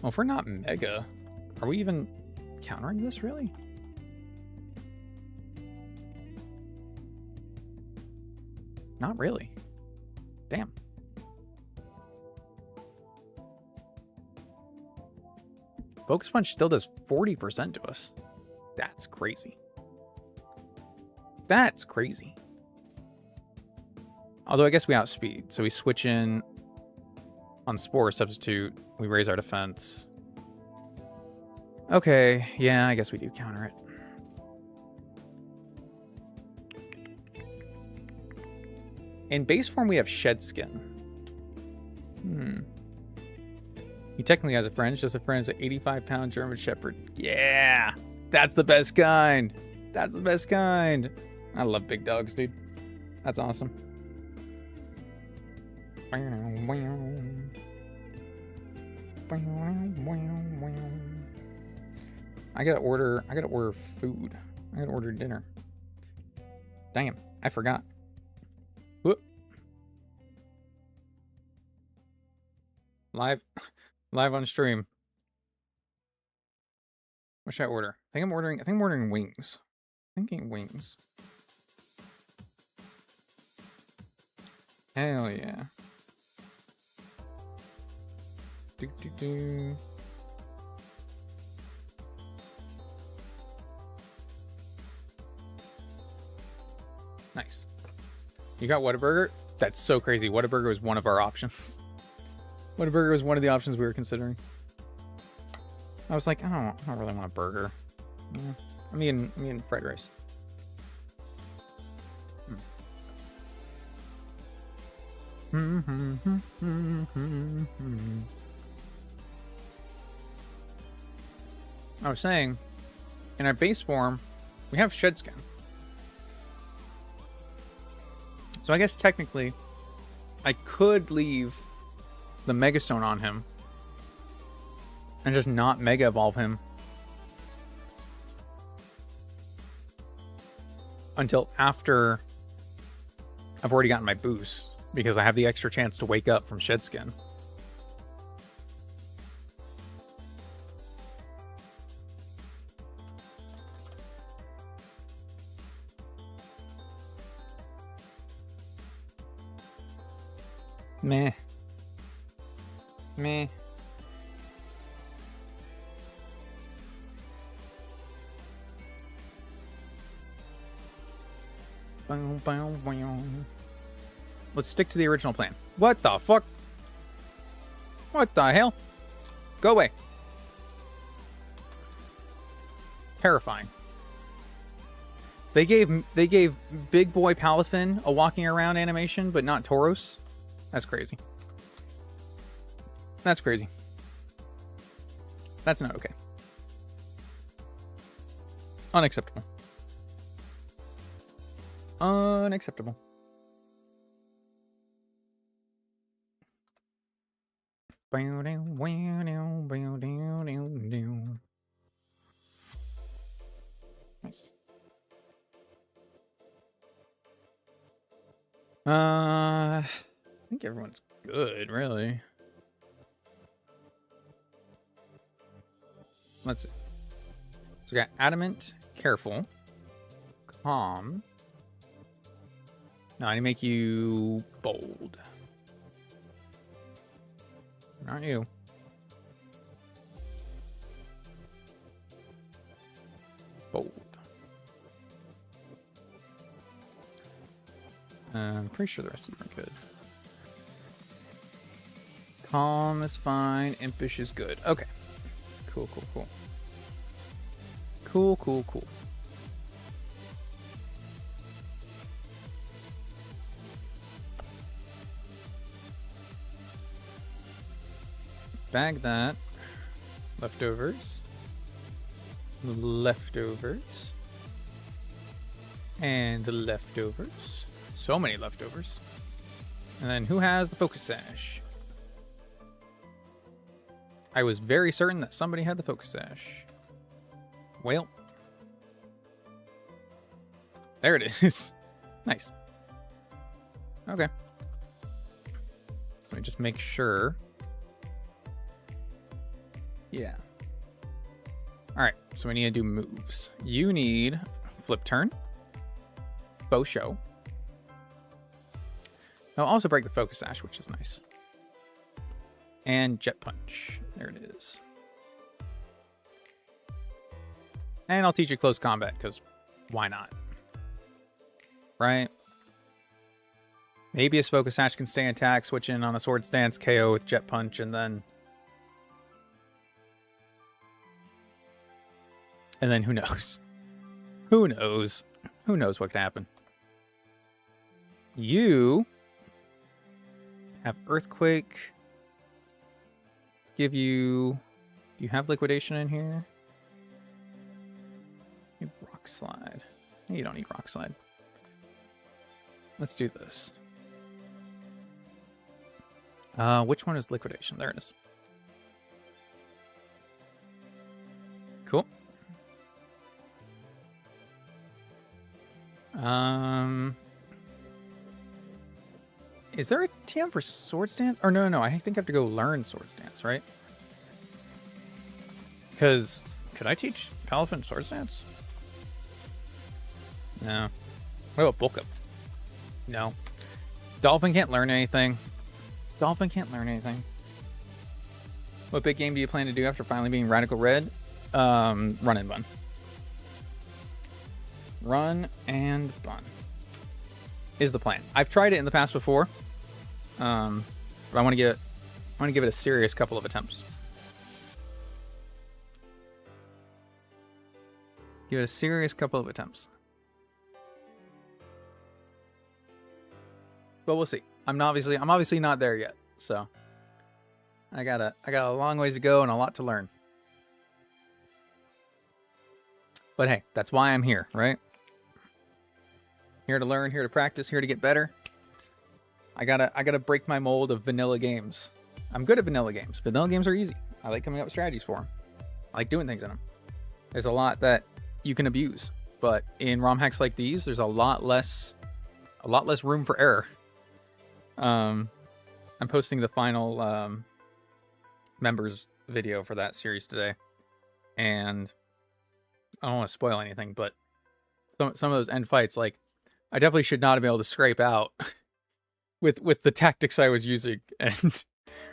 Well, if we're not Mega, are we even countering this, really? Not really. Damn. Focus Punch still does 40% to us. That's crazy. That's crazy. Although I guess we outspeed, so we switch in on Spore Substitute. We raise our defense. Okay, yeah, I guess we do counter it. In base form, we have Shed Skin. He technically has a friend. Just a friend is an 85-pound German Shepherd. Yeah, that's the best kind. That's the best kind. I love big dogs, dude. That's awesome. I gotta order food. I gotta order dinner. Damn, I forgot. Whoop. Live on stream. What should I order? I think I'm ordering wings. I'm thinking wings. Hell yeah. Do. Nice. You got Whataburger? That's so crazy. Whataburger was one of our options. Whataburger was one of the options we were considering. I was like, I don't really want a burger. Yeah. I mean fried rice. I was saying, in our base form, we have Shed Skin. So I guess technically, I could leave the Mega Stone on him and just not Mega Evolve him until after I've already gotten my boost, because I have the extra chance to wake up from Shed Skin. Meh. Let's stick to the original plan. What the fuck? What the hell? Go away. Terrifying. They gave Big Boy Palafin a walking around animation, but not Tauros. That's crazy. That's crazy. That's not okay. Unacceptable. Unacceptable. Nice. I think everyone's good, really. Let's see. So we got Adamant, Careful, Calm. No, I need to make you Bold. Aren't you? Bold. I'm pretty sure the rest of them are good. Calm is fine. Impish is good. Okay. Cool, cool, cool. Cool, cool, cool. Bag that. Leftovers. Leftovers. And leftovers. So many leftovers. And then who has the focus sash? I was very certain that somebody had the focus sash. Well. There it is. Nice. Okay. So let me just make sure. Yeah. Alright, so we need to do moves. You need flip turn. Bow show. I'll also break the focus sash, which is nice. And jet punch. There it is. And I'll teach you close combat, because why not? Right? Maybe his focus sash can stay intact, switch in on a sword stance, KO with jet punch, and then... And then who knows? Who knows? Who knows what could happen? You have Earthquake. Let's give you... Do you have Liquidation in here? You have Rock Slide. You don't need Rock Slide. Let's do this. Which one is Liquidation? There it is. Cool. Is there a TM for Sword Stance? Or no, I think I have to go learn Sword Stance, right? Because, could I teach Elephant Sword Stance? No. What about Bulk Up? No. Dolphin can't learn anything. Dolphin can't learn anything. What big game do you plan to do after finally being Radical Red? Run and Bun. Run and Bun is the plan. I've tried it in the past before, but I want to give it a serious couple of attempts. Give it a serious couple of attempts. But we'll see. I'm obviously not there yet, so I got a long ways to go and a lot to learn. But hey, that's why I'm here, right? Here to learn, here to practice, here to get better. I gotta break my mold of vanilla games. I'm good at vanilla games. Vanilla games are easy. I like coming up with strategies for them. I like doing things in them. There's a lot that you can abuse, but in ROM hacks like these, there's a lot less room for error. I'm posting the final members video for that series today, and I don't want to spoil anything, but some of those end fights, like, I definitely should not have been able to scrape out with the tactics I was using, and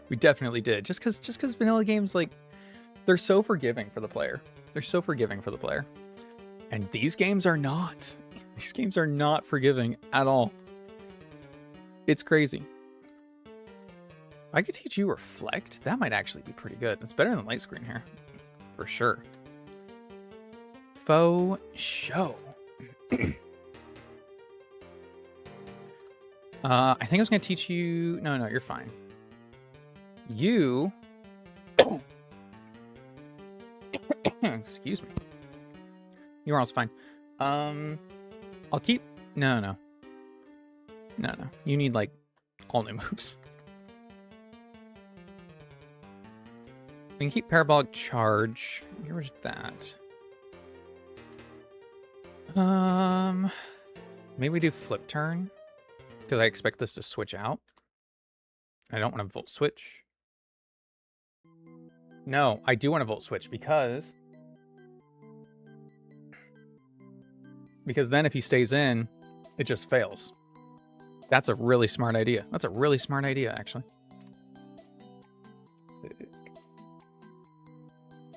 we definitely did. Just because vanilla games, like, they're so forgiving for the player. They're so forgiving for the player. And these games are not. These games are not forgiving at all. It's crazy. I could teach you Reflect. That might actually be pretty good. It's better than Light Screen here. For sure. Faux show. I think I was going to teach you... No, you're fine. You... Excuse me. You're also fine. I'll keep... No. You need, like, all new moves. We can keep Parabolic Charge. Get rid of that. Maybe we do Flip Turn. Because I expect this to switch out. I don't want to Volt Switch. No, I do want to Volt Switch because then if he stays in, it just fails. That's a really smart idea. That's a really smart idea, actually.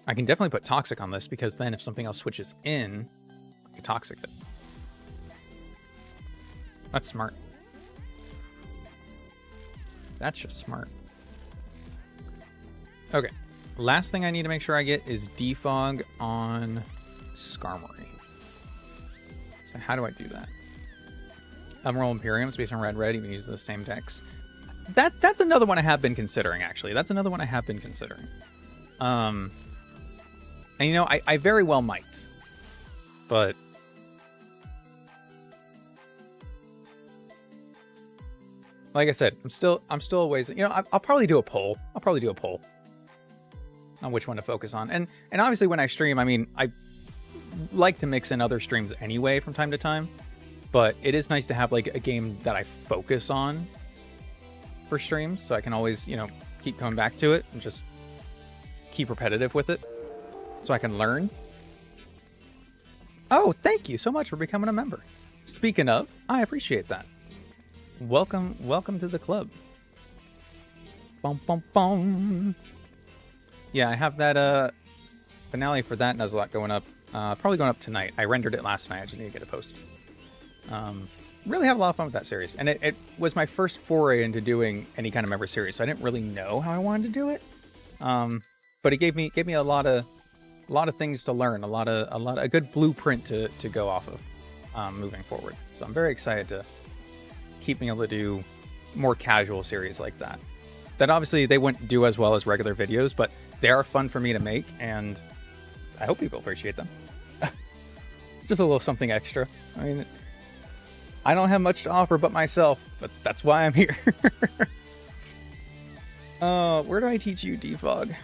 I can definitely put Toxic on this because then if something else switches in, I can Toxic it. That's smart. That's just smart. Okay. Last thing I need to make sure I get is defog on Skarmory. So how do I do that? Emerald Imperium, Space and Red, even use the same decks. That's another one I have been considering, actually. That's another one I have been considering. And you know, I very well might. But like I said, I'm still a ways. You know, I'll probably do a poll. On which one to focus on. And obviously when I stream, I mean, I like to mix in other streams anyway from time to time. But it is nice to have like a game that I focus on for streams, so I can always, you know, keep coming back to it and just keep repetitive with it so I can learn. Oh, thank you so much for becoming a member. Speaking of, I appreciate that. Welcome to the club. Bum, bum, bum. Yeah, I have that finale for that Nuzlocke going up. Probably going up tonight. I rendered it last night. I just need to get it posted. Really have a lot of fun with that series, and it was my first foray into doing any kind of member series, so I didn't really know how I wanted to do it. But it gave me a lot of things to learn, a good blueprint to go off of moving forward. So I'm very excited to keep being able to do more casual series like that. That obviously they wouldn't do as well as regular videos, but they are fun for me to make, and I hope people appreciate them. Just a little something extra. I mean, I don't have much to offer but myself, but that's why I'm here. Where do I teach you defog?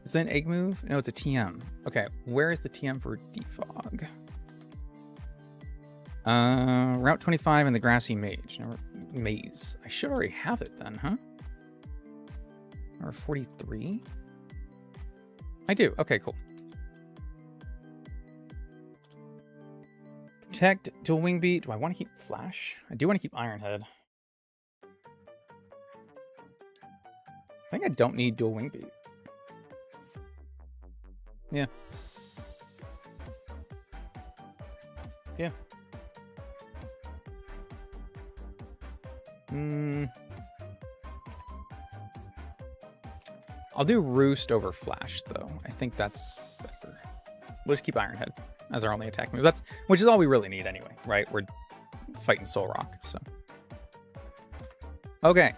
Is that an egg move? No, it's a TM. Okay, where is the TM for defog? Route 25 in the grassy maze. I should already have it then, huh? Or 43? I do. Okay, cool. Protect, dual wing beat. Do I want to keep Flash? I do want to keep Ironhead. I think I don't need dual wing beat. Yeah. Yeah. I'll do Roost over Flash, though. I think that's better. We'll just keep Ironhead as our only attack move. Which is all we really need anyway, right? We're fighting Soul Rock, so. Okay.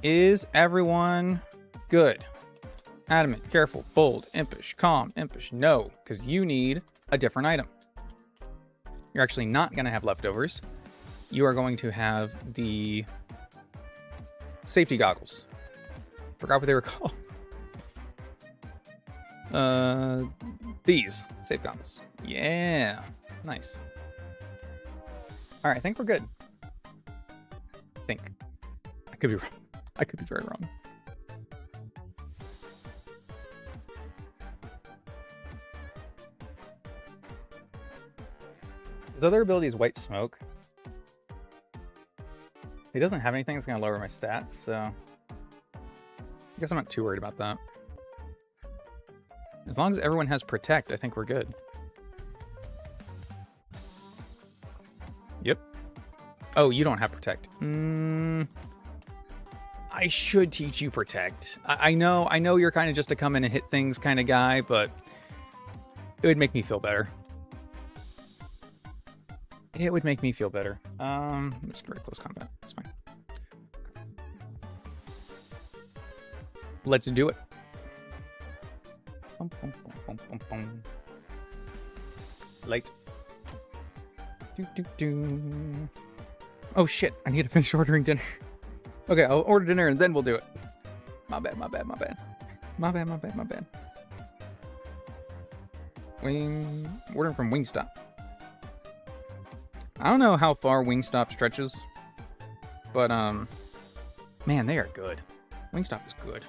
Is everyone good? Adamant, careful, bold, impish, calm, impish. No, because you need a different item. You're actually not going to have leftovers. You are going to have the safety goggles. Forgot what they were called. These safe goggles. Yeah, nice. All right, I think we're good. I think. I could be wrong. I could be very wrong. His other ability is White Smoke. He doesn't have anything that's going to lower my stats, so I guess I'm not too worried about that. As long as everyone has Protect, I think we're good. Yep. Oh, you don't have Protect. I should teach you Protect. I know you're kind of just a come in and hit things kind of guy, but it would make me feel better. It would make me feel better. I'm just gonna close combat. That's fine. Let's do it. Light. Oh shit! I need to finish ordering dinner. Okay, I'll order dinner and then we'll do it. My bad. Ordering from Wingstop. I don't know how far Wingstop stretches, but man, they are good. Wingstop is good.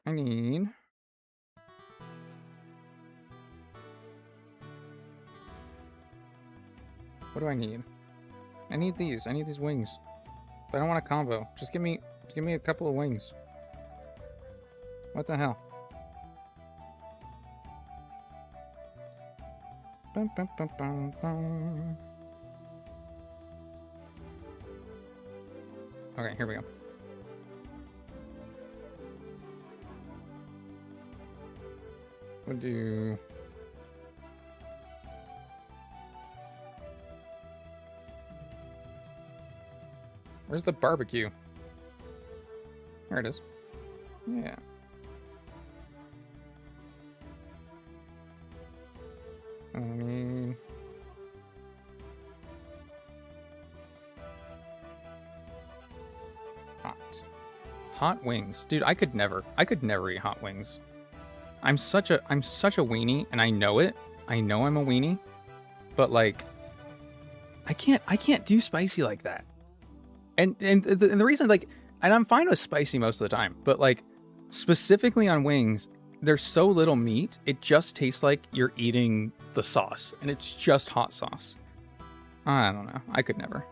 I need. What do I need? I need these. I need these wings. But I don't want a combo. Just give me a couple of wings. What the hell? Bum, bum, bum, bum, bum. Okay, here we go. We'll do... Where's the barbecue? There it is. Yeah. I mean... Hot wings. Dude, I could never eat hot wings. I'm such a weenie, and I know it. I know I'm a weenie. But like I can't do spicy like that. And the reason, like, and I'm fine with spicy most of the time, but like specifically on wings, there's so little meat, it just tastes like you're eating the sauce, and it's just hot sauce. I don't know. I could never.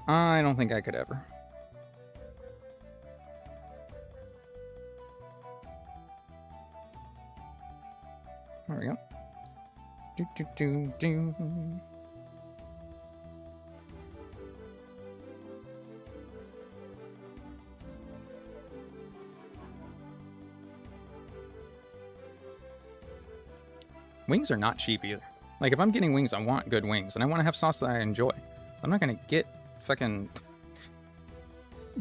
I don't think I could ever. There we go. Do do do do. Wings are not cheap either. Like, if I'm getting wings, I want good wings, and I want to have sauce that I enjoy. I'm not gonna get fucking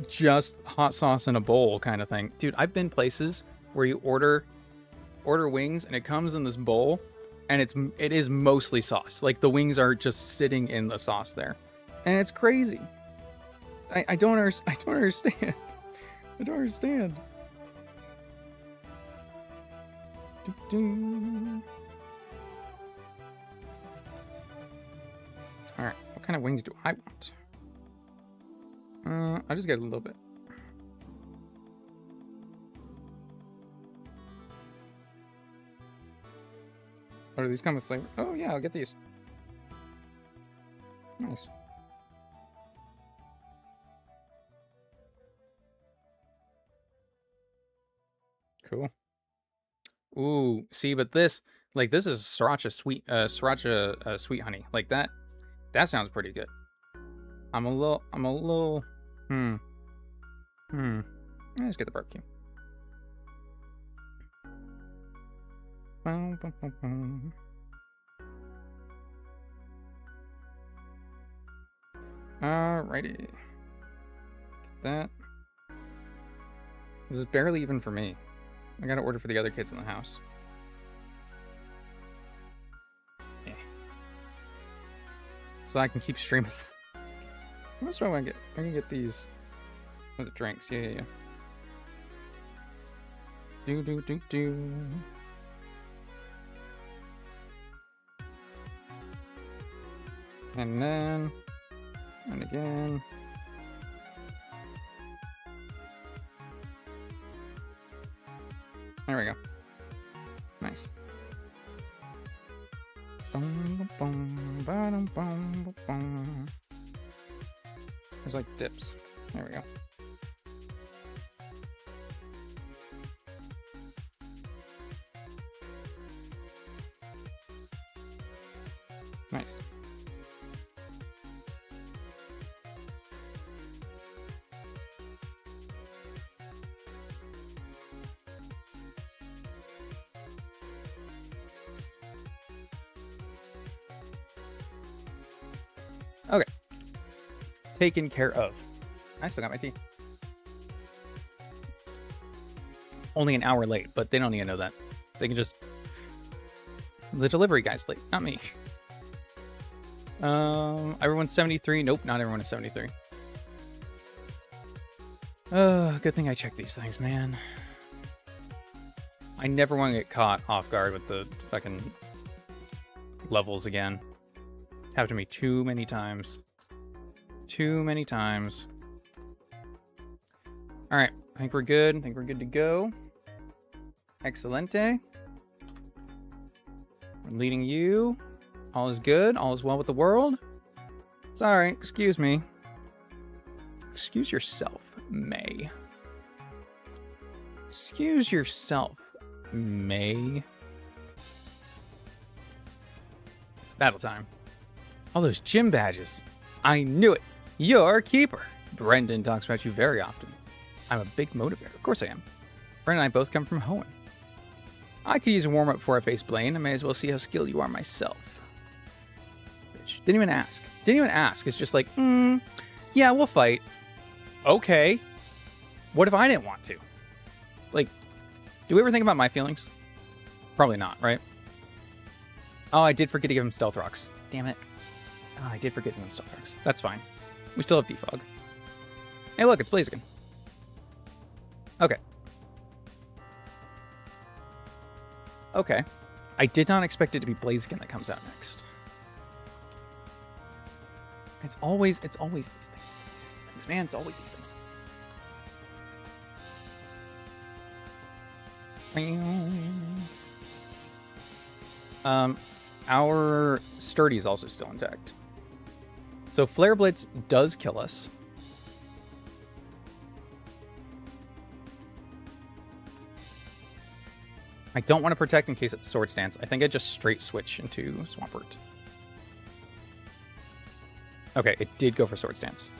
just hot sauce in a bowl kind of thing. Dude, I've been places where you order wings and it comes in this bowl, and it is mostly sauce. Like, the wings are just sitting in the sauce there, and it's crazy. I don't understand. I don't understand. Alright, what kind of wings do I want? I'll just get a little bit. Oh, do these come with flavor? Oh yeah, I'll get these. Nice. Cool. Ooh, see, but this is sriracha sweet honey. Like that sounds pretty good. I'm a little Let's get the barbecue. Alrighty. Get that. This is barely even for me. I gotta order for the other kids in the house. Yeah. So I can keep streaming. What's what I want to get? I can get these with the drinks. Yeah. Do. And then, and again. There we go. Nice. There's like dips. There we go. Nice. Okay. Taken care of. I still got my tea. Only an hour late, but they don't need to know that. They can just... The delivery guy's late, not me. Everyone's 73. Nope, not everyone is 73. Good thing I checked these things, man. I never want to get caught off guard with the fucking levels again. It's happened to me too many times. Too many times. Alright, I think we're good. I think we're good to go. Excelente. I'm leading you. All is good. All is well with the world. Sorry, excuse me. Excuse yourself, May. Excuse yourself, May. Battle time. All those gym badges. I knew it. You're a keeper. Brendan talks about you very often. I'm a big motivator. Of course I am. Brendan and I both come from Hoenn. I could use a warm-up before I face Blaine. I may as well see how skilled you are myself. Bitch. Didn't even ask. Didn't even ask. It's just like, yeah, we'll fight. Okay. What if I didn't want to? Like, do we ever think about my feelings? Probably not, right? Oh, I did forget to give him stealth rocks. Damn it. Oh, I did forget to give him stealth rocks. That's fine. We still have defog. Hey, look, it's Blaziken. Okay. Okay. I did not expect it to be Blaziken that comes out next. It's always these things. These things, man. It's always these things. Our sturdy is also still intact. So Flare Blitz does kill us. I don't want to protect in case it's Sword Stance. I think I just straight switch into Swampert. Okay, it did go for Sword Stance.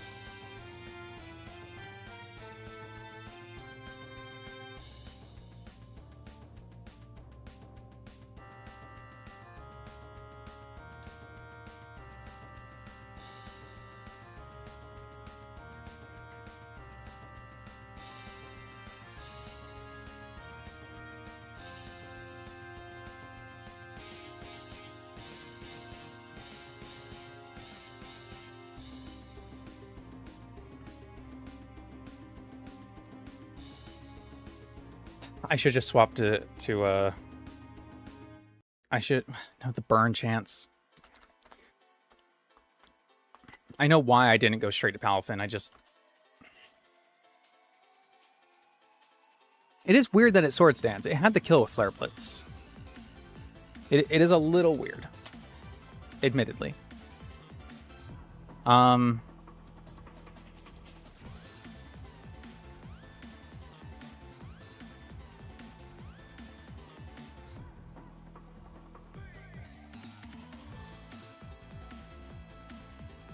I should just swap to I should no the burn chance. I know why I didn't go straight to Palafin. It is weird that it Sword Stance. It had the kill with Flare Blitz. It is a little weird. Admittedly.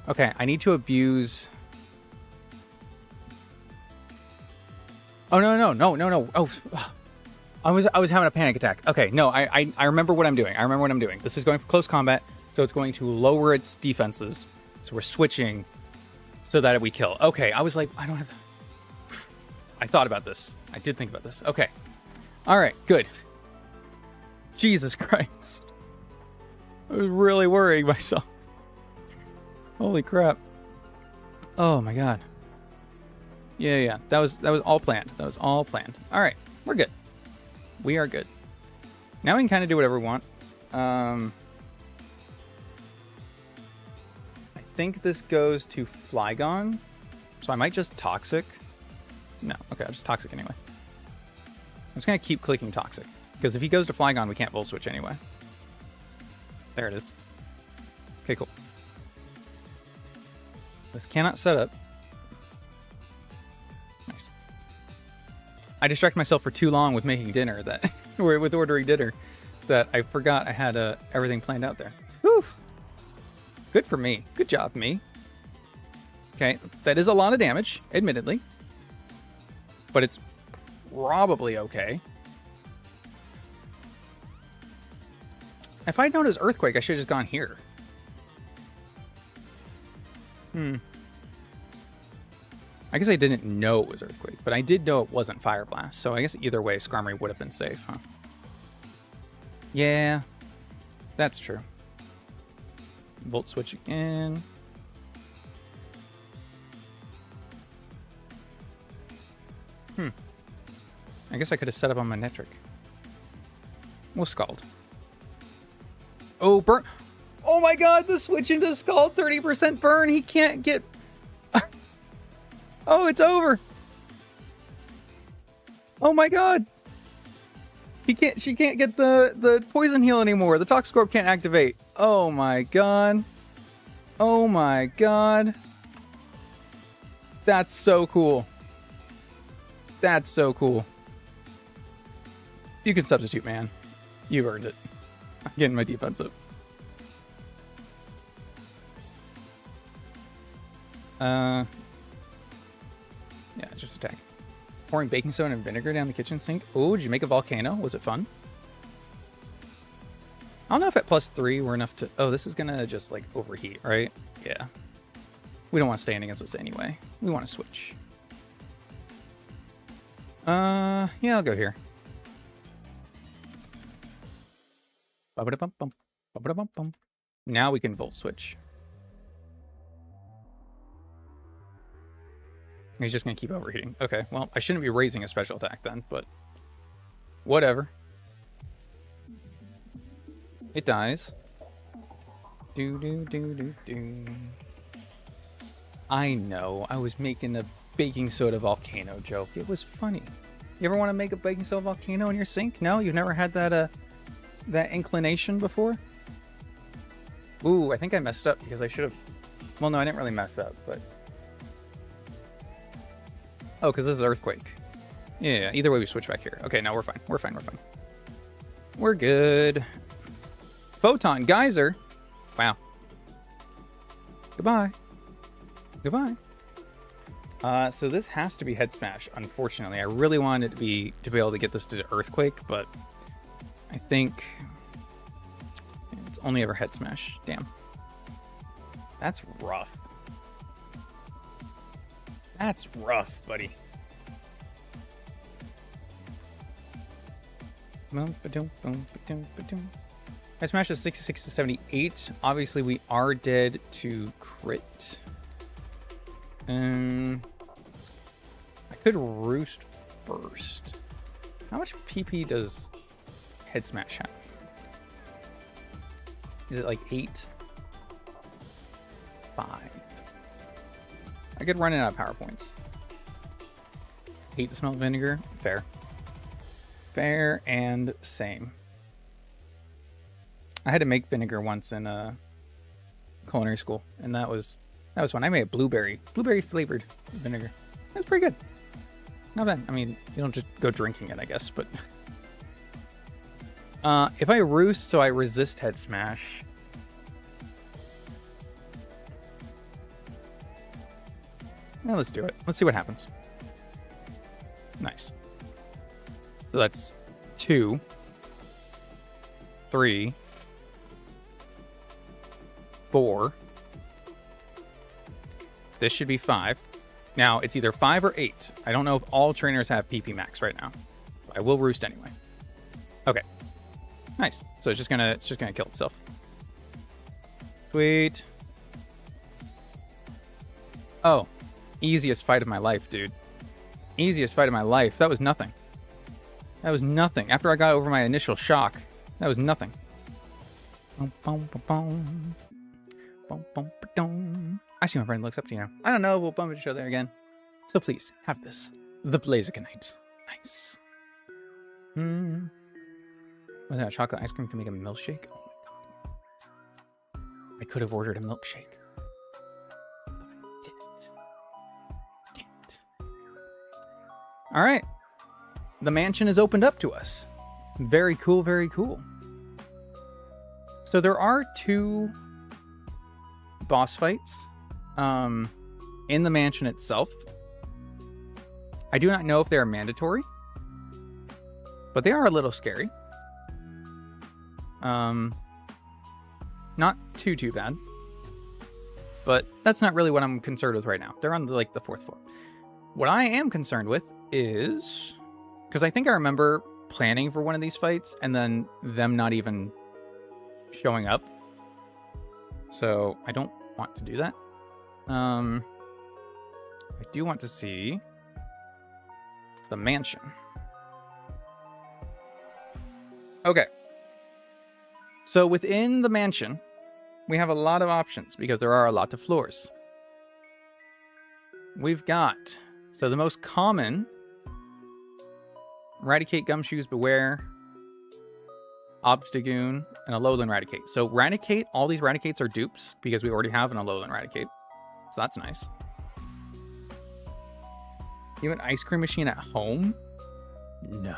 Okay, I need to abuse... Oh, no. Oh, I was having a panic attack. Okay, no, I remember what I'm doing. This is going for close combat, so it's going to lower its defenses. So we're switching so that we kill. Okay, I was like, I don't have... I thought about this. I did think about this. Okay. All right, good. Jesus Christ. I was really worrying myself. Holy crap. Oh my god. Yeah. That was all planned. All right, we're good. We are good. Now we can kind of do whatever we want. I think this goes to Flygon. So I might just Toxic. No, okay, I'll just Toxic anyway. I'm just going to keep clicking Toxic. Because if he goes to Flygon, we can't Volt Switch anyway. There it is. Okay, cool. This cannot set up. Nice. I distracted myself for too long with making dinner with ordering dinner that I forgot I had everything planned out there. Whew. Good for me. Good job, me. Okay, that is a lot of damage, admittedly. But it's probably okay. If I'd known it was Earthquake, I should have just gone here. I guess I didn't know it was Earthquake, but I did know it wasn't Fire Blast, so I guess either way, Skarmory would have been safe, huh? Yeah, that's true. Volt Switch again. I guess I could have set up on my Netric. We'll Scald. Oh, burn. Oh my god, the switch into Scald, 30% burn. He can't get... Oh, it's over. Oh my god. She can't get the poison heal anymore. The Toxcorp can't activate. Oh my god. Oh my god. That's so cool. That's so cool. You can substitute, man. You earned it. I'm getting my defense up. Yeah, just attack. Pouring baking soda and vinegar down the kitchen sink. Oh, did you make a volcano? Was it fun? I don't know if at +3 we're enough to... Oh, this is gonna just, like, overheat, right? Yeah. We don't want to stand against this anyway. We want to switch. Yeah, I'll go here. Ba-ba-da-bum-bum. Ba-ba-da-bum-bum. Now we can volt switch. He's just going to keep overheating. Okay, well, I shouldn't be raising a special attack then, but whatever. It dies. Do. I know, I was making a baking soda volcano joke. It was funny. You ever want to make a baking soda volcano in your sink? No? You've never had that, that inclination before? Ooh, I think I messed up because I should have... Well, no, I didn't really mess up, but... Oh, because this is Earthquake. Yeah, either way we switch back here. Okay, now we're fine. We're fine. We're good. Photon Geyser. Wow. Goodbye. So this has to be Head Smash, unfortunately. I really wanted it to be able to get this to Earthquake, but I think it's only ever Head Smash. Damn. That's rough. That's rough, buddy. I smashed a 66 to 78. Obviously, we are dead to crit. I could roost first. How much PP does Head Smash have? Is it like 8? 5. I could run it out of power points. Hate the smell of vinegar. Fair. Fair and same. I had to make vinegar once in culinary school, and that was fun. I made a blueberry flavored vinegar. That's pretty good. Not bad. I mean, you don't just go drinking it, I guess, but if I roost, so I resist Head Smash. Now let's do it. Let's see what happens. Nice. So that's 2, 3, 4. This should be 5. Now it's either 5 or 8. I don't know if all trainers have PP max right now. I will roost anyway. Okay. Nice. So it's just gonna kill itself. Sweet. Oh. Easiest fight of my life, dude. Easiest fight of my life. That was nothing. That was nothing. After I got over my initial shock, that was nothing. I see my friend looks up to you now. I don't know. We'll bump each other again. So please, have this. The Blazikenite. Nice. Was that chocolate ice cream can make a milkshake? Oh my god. I could have ordered a milkshake. All right. The mansion is opened up to us. Very cool, very cool. So there are 2 boss fights in the mansion itself. I do not know if they are mandatory, but they are a little scary. Not too bad. But that's not really what I'm concerned with right now. They're on the 4th floor. What I am concerned with is, because I think I remember planning for one of these fights and then them not even showing up. So I don't want to do that. I do want to see the mansion. Okay. So within the mansion, we have a lot of options because there are a lot of floors. We've got, so the most common, Raticate, Gumshoes, Beware, Obstagoon, and a Alolan Raticate. So Raticate, all these Raticates are dupes because we already have an Alolan Raticate. So that's nice. You have an ice cream machine at home? No.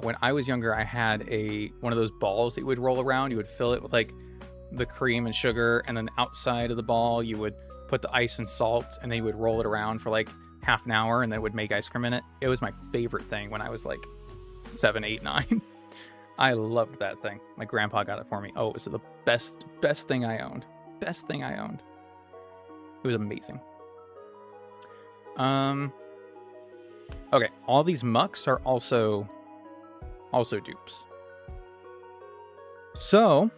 When I was younger, I had one of those balls that you would roll around. You would fill it with the cream and sugar, and then the outside of the ball you would put the ice and salt, and then you would roll it around for like half an hour, and then it would make ice cream in it. It was my favorite thing when I was like 7, 8, 9. I loved that thing. My grandpa got it for me. Oh, it was the best thing I owned. Best thing I owned. It was amazing. Okay, all these mucks are also dupes. So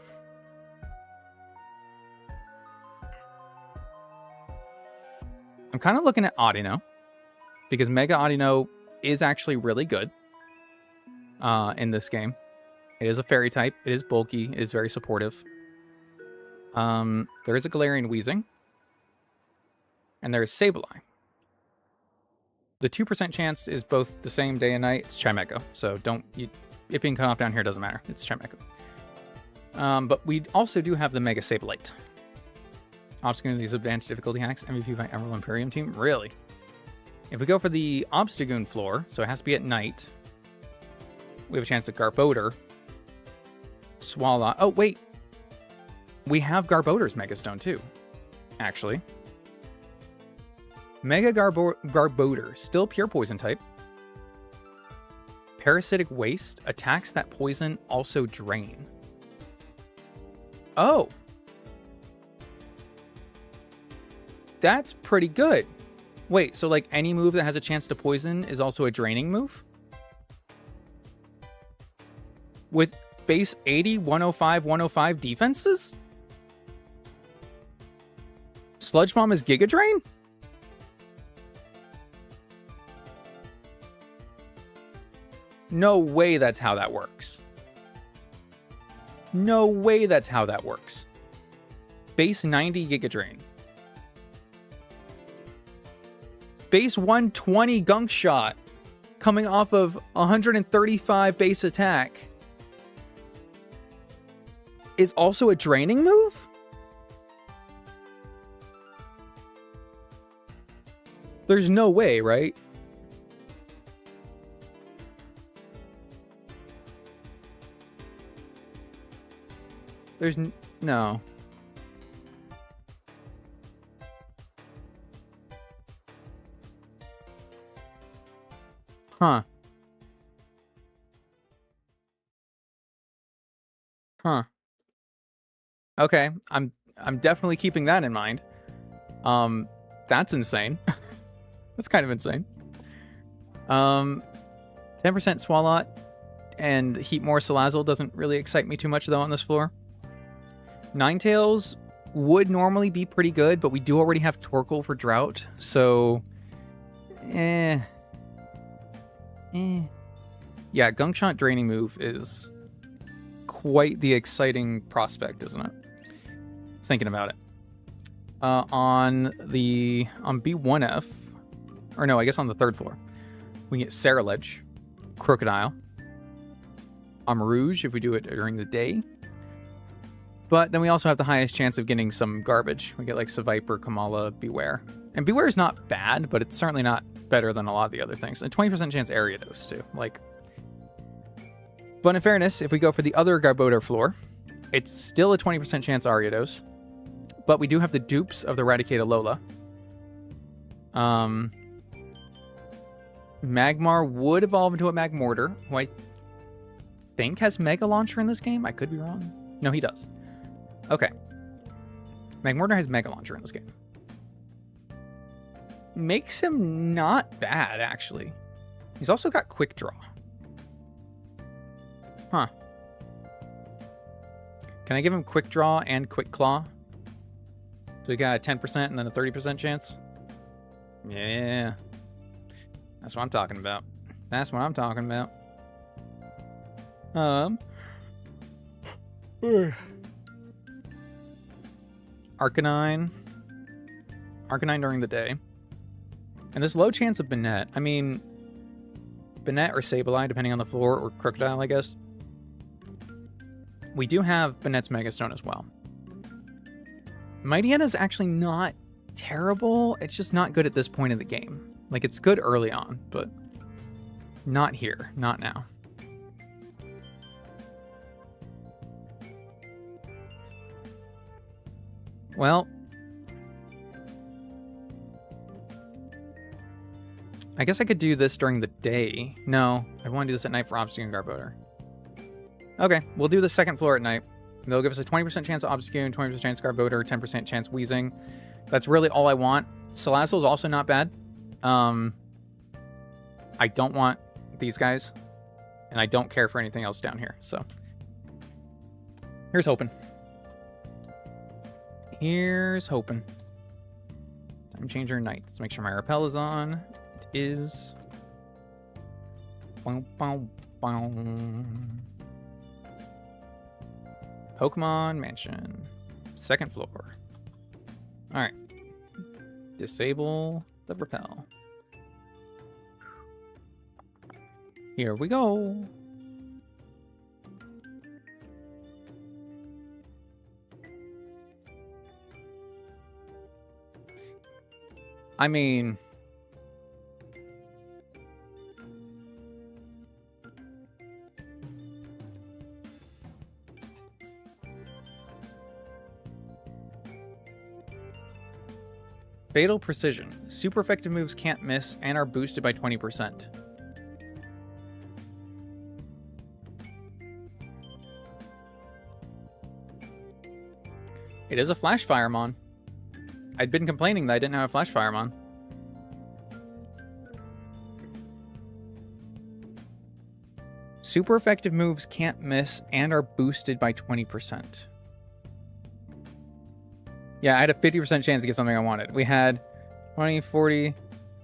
I'm kind of looking at Audino, because Mega Audino is actually really good in this game. It is a fairy type. It is bulky. It is very supportive. There is a Galarian Weezing. And there is Sableye. The 2% chance is both the same day and night. It's Chimecho. So it being cut off down here doesn't matter. It's Chimecho. But we also do have the Mega Sableye. Obstagoon, these advanced difficulty hacks. MVP by Emerald Imperium team. Really? If we go for the Obstagoon floor, so it has to be at night, we have a chance at Garbodor. Swallow. Oh, wait. We have Garbodor's Megastone, too. Actually. Mega Garbodor. Still pure poison type. Parasitic Waste. Attacks that poison also drain. Oh. That's pretty good. Wait, so like any move that has a chance to poison is also a draining move? With base 80, 105, 105 defenses? Sludge Bomb is Giga Drain? No way that's how that works. No way that's how that works. Base 90 Giga Drain. Base 120 Gunk Shot. Coming off of 135 base attack. Is also a draining move? There's no way, right? There's no. Huh. Huh. Okay, I'm definitely keeping that in mind. That's insane. That's kind of insane. 10% Swalot and Heatmore Salazzle doesn't really excite me too much though on this floor. Ninetales would normally be pretty good, but we do already have Torkoal for Drought, so Yeah, Gunk Shot draining move is quite the exciting prospect, isn't it? Thinking about it. On B1F, or no, I guess on the third floor, we get Ceruledge, Crocodile, Rouge if we do it during the day. But then we also have the highest chance of getting some garbage. We get like Seviper, Kamala, Beware. And Beware is not bad, but it's certainly not better than a lot of the other things. And 20% chance Ariados too. But in fairness, if we go for the other Garbodor floor, it's still a 20% chance Ariados. But we do have the dupes of the Raticate Alola. Magmar would evolve into a Magmortar, who I think has Mega Launcher in this game. I could be wrong. No, he does. Okay. Magmortar has Mega Launcher in this game. Makes him not bad, actually. He's also got Quick Draw. Huh. Can I give him Quick Draw and Quick Claw? So we got a 10% and then a 30% chance? Yeah. That's what I'm talking about. That's what I'm talking about. Arcanine. Arcanine during the day. And this low chance of Banette. I mean, Banette or Sableye, depending on the floor, or Crocodile, I guess. We do have Banette's Megastone as well. Mightyena actually not terrible. It's just not good at this point in the game. Like, it's good early on, but not here. Not now. Well, I guess I could do this during the day. No, I want to do this at night for Obstagoon Garbodor. Okay, we'll do the second floor at night. They'll give us a 20% chance of Obstagoon, 20% chance Garbodor, 10% chance Weezing. That's really all I want. Salazzle is also not bad. I don't want these guys, and I don't care for anything else down here. So here's hoping. Here's hoping. Time changer night. Let's make sure my rappel is on. It is. Bow, bow, bow. Pokemon Mansion. Second floor. Alright. Disable the rappel. Here we go. I mean, Fatal Precision. Super effective moves can't miss and are boosted by 20%. It is a Flash Firemon. I'd been complaining that I didn't have a Flash Firemon. Super effective moves can't miss and are boosted by 20%. Yeah, I had a 50% chance to get something I wanted. We had 20, 40,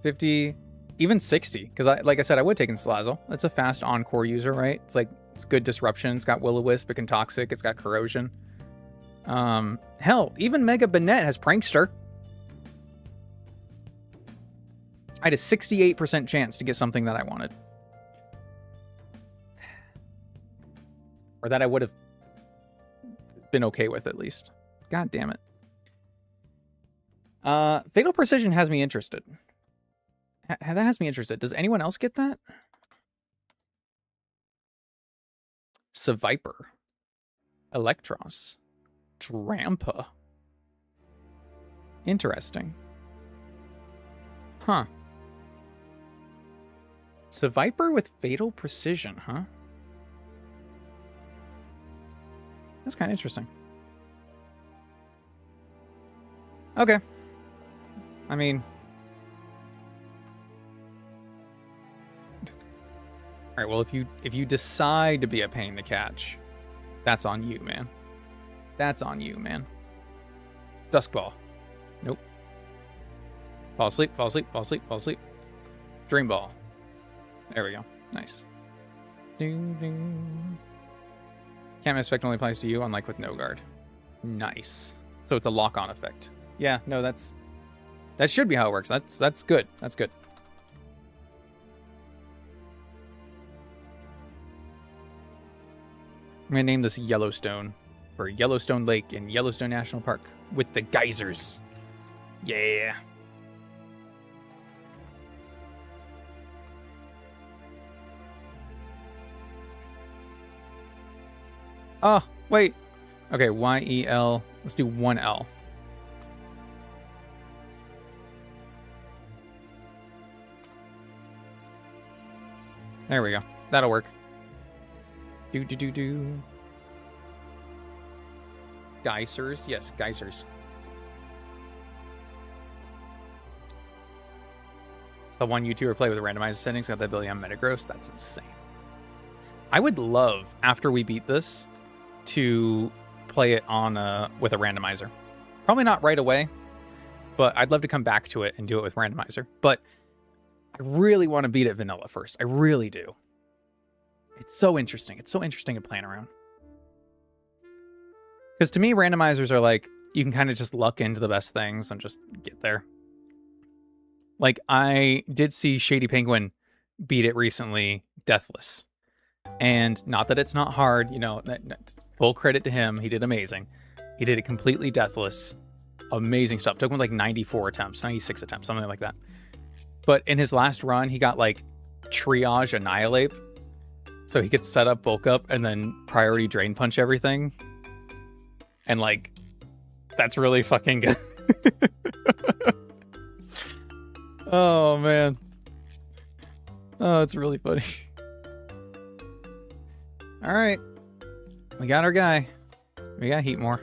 50, even 60. Because, like I said, I would have taken Salazzle. It's a fast Encore user, right? It's good disruption. It's got Will-O-Wisp. It can Toxic. It's got Corrosion. Hell, even Mega Banette has Prankster. I had a 68% chance to get something that I wanted. Or that I would have been okay with, at least. God damn it. Fatal Precision has me interested. That has me interested. Does anyone else get that? Seviper. Electros. Drampa. Interesting. Huh. Seviper with Fatal Precision, huh? That's kind of interesting. Okay. I mean... Alright, well, if you decide to be a pain to catch, that's on you, man. That's on you, man. Dusk Ball. Nope. Fall asleep, fall asleep, fall asleep, fall asleep. Dream Ball. There we go. Nice. Ding, ding. Can't miss effect only applies to you, unlike with no guard. Nice. So it's a lock-on effect. Yeah, no, that should be how it works. That's good. That's good. I'm gonna name this Yellowstone for Yellowstone Lake in Yellowstone National Park with the geysers. Yeah. Oh, wait. Okay, Y-E-L. Let's do one L. There we go. That'll work. Do. Geysers. Yes, geysers. The one YouTuber play with the randomizer settings got the ability on Metagross. That's insane. I would love, after we beat this, to play it on with a randomizer. Probably not right away, but I'd love to come back to it and do it with randomizer. But I really want to beat it vanilla first. I really do. It's so interesting. It's so interesting to plan around. Because to me, randomizers are like, you can kind of just luck into the best things and just get there. Like, I did see Shady Penguin beat it recently, Deathless. And not that it's not hard, you know, full credit to him. He did amazing. He did it completely deathless. Amazing stuff. Took him like 94 attempts, 96 attempts, something like that. But in his last run, he got like Triage Annihilate. So he could set up, bulk up, and then priority drain punch everything. And like, That's really fucking good. Oh, man. Oh, it's really funny. All right. We got our guy. We got Heatmore.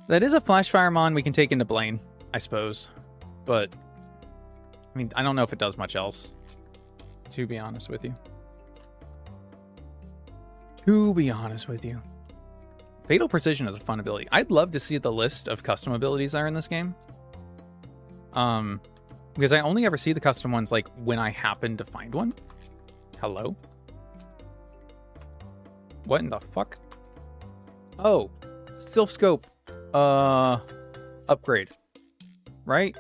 That is a Flash Fire Mon we can take into Blaine, I suppose. But, I mean, I don't know if it does much else, to be honest with you. Fatal Precision is a fun ability. I'd love to see the list of custom abilities that are in this game. Because I only ever see the custom ones, like, when I happen to find one. Hello? What in the fuck? Oh, Sylph Scope. Upgrade. Right?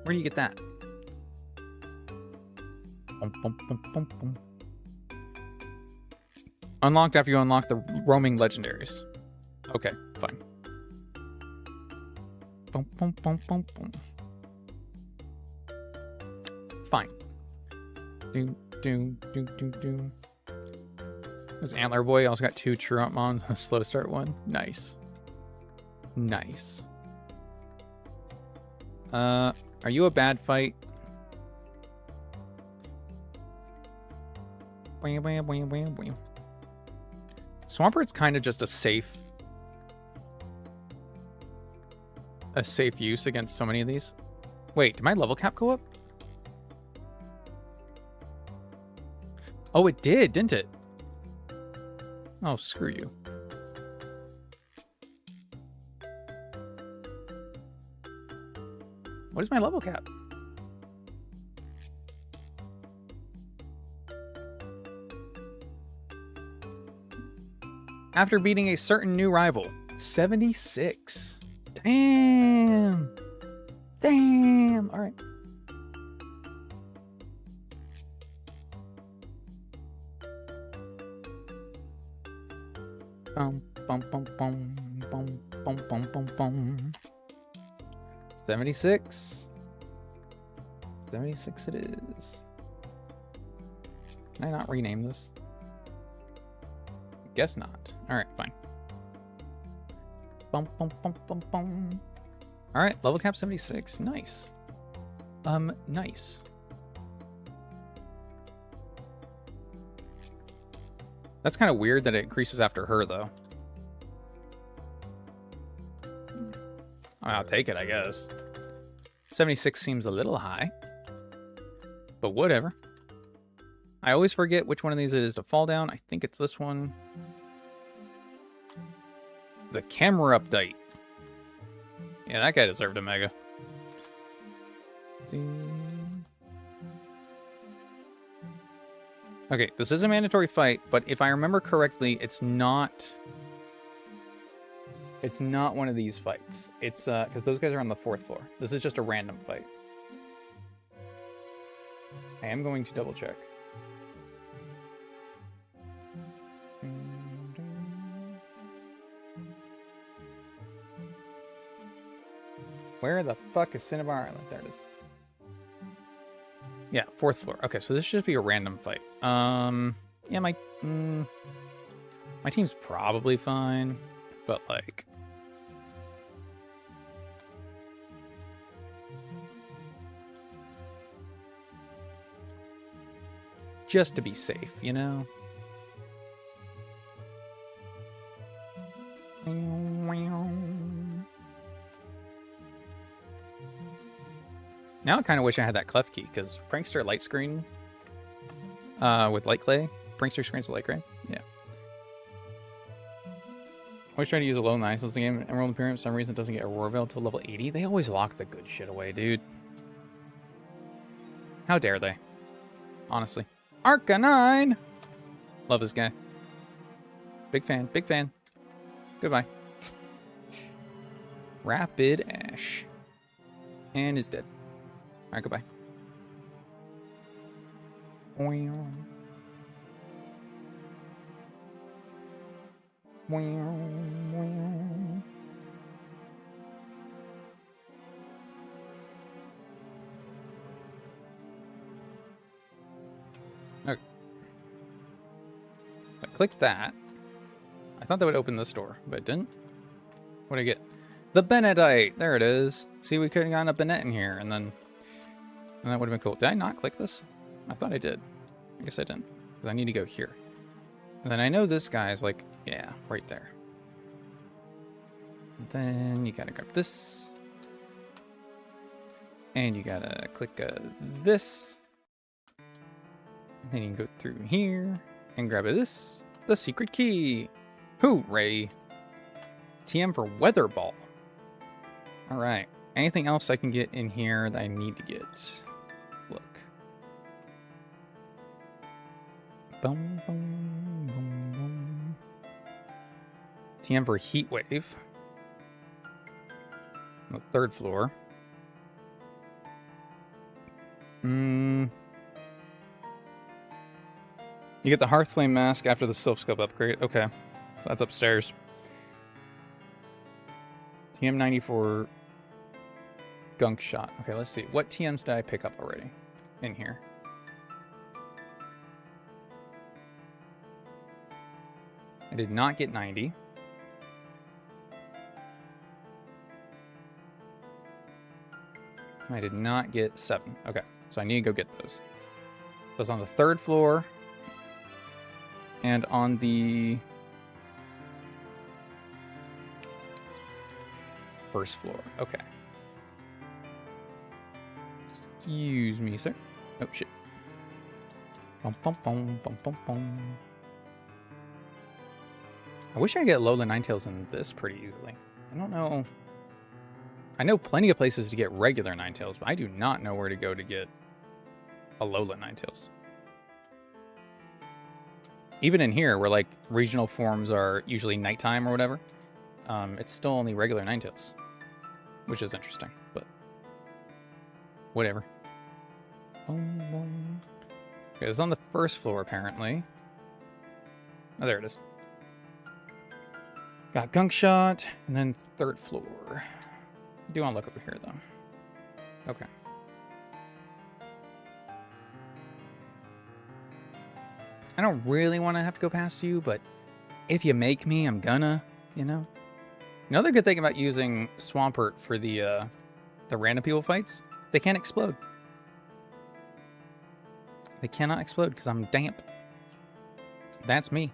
Where do you get that? Bum, bum, bum, bum, bum. Unlocked after you unlock the roaming legendaries. Okay, fine. Bum, bum, bum, bum, bum. Fine. Do. This Antler Boy also got 2 Truant Mons and a slow start one. Nice. Nice. Are you a bad fight? Swampert's kind of just a safe use against so many of these. Wait, did my level cap go up? Oh, it did, didn't it? Oh, screw you. What is my level cap? After beating a certain new rival, 76. Damn. Damn. All right. Bum, bum, bum, bum, bum, bum, bum, bum, bum. 76. 76 it is. Can I not rename this? Guess not. Alright, fine. Bum, bum, bum, bum, bum. Alright, level cap 76. Nice. Nice. That's kind of weird that it increases after her, though. I'll take it, I guess. 76 seems a little high. But whatever. I always forget which one of these it is to fall down. I think it's this one. The camera update. Yeah, that guy deserved a mega. Okay, this is a mandatory fight, but if I remember correctly, it's not one of these fights. It's because those guys are on the 4th floor. This is just a random fight. I am going to double check. Where the fuck is Cinnabar Island? There it is. Yeah, 4th floor. Okay, so this should be a random fight. Yeah, my team's probably fine, but like, just to be safe, you know? Now I kind of wish I had that clef key, because Prankster light screen with light clay. Prankster screens with light clay. Yeah. Always try to use a low nice in the game. Emerald Imperium, for some reason, doesn't get a Roar Veil until level 80. They always lock the good shit away, dude. How dare they? Honestly. Arcanine! Love this guy. Big fan. Big fan. Goodbye. Rapid Ash. And is dead. Alright, goodbye. Okay. I clicked that. I thought that would open this door, but it didn't. What did I get? The Benedite! There it is. See, we could have gotten a Bennett in here, and that would have been cool. Did I not click this? I thought I did. I guess I didn't, because I need to go here. And then I know this guy is like, yeah, right there. And then you gotta grab this. And you gotta click this. And then you can go through here and grab this. The secret key. Hooray. TM for Weather Ball. All right. Anything else I can get in here that I need to get? Look. Boom, boom, boom, boom. TM for Heat Wave. On the 3rd floor. You get the Hearthflame Mask after the Silph Scope upgrade. Okay. So that's upstairs. TM90 for Gunk Shot. Okay, let's see. What TMs did I pick up already in here? I did not get 90. I did not get 7. Okay, so I need to go get those. Those on the 3rd floor. And on the 1st floor. Okay. Excuse me, sir. Oh, shit. Bum, bum, bum, bum, bum, bum. I wish I could get Lola Ninetales in this pretty easily. I don't know. I know plenty of places to get regular Ninetales, but I do not know where to go to get a Lola Ninetales. Even in here, where like regional forms are usually nighttime or whatever, it's still only regular Ninetales, which is interesting, but whatever. Boom, boom. Okay, it's on the 1st floor apparently. Oh, there it is. Got Gunk Shot, and then 3rd floor. I do want to look over here though. Okay. I don't really want to have to go past you, but if you make me, I'm gonna, you know? Another good thing about using Swampert for the random people fights, they can't explode. They cannot explode because I'm damp. That's me.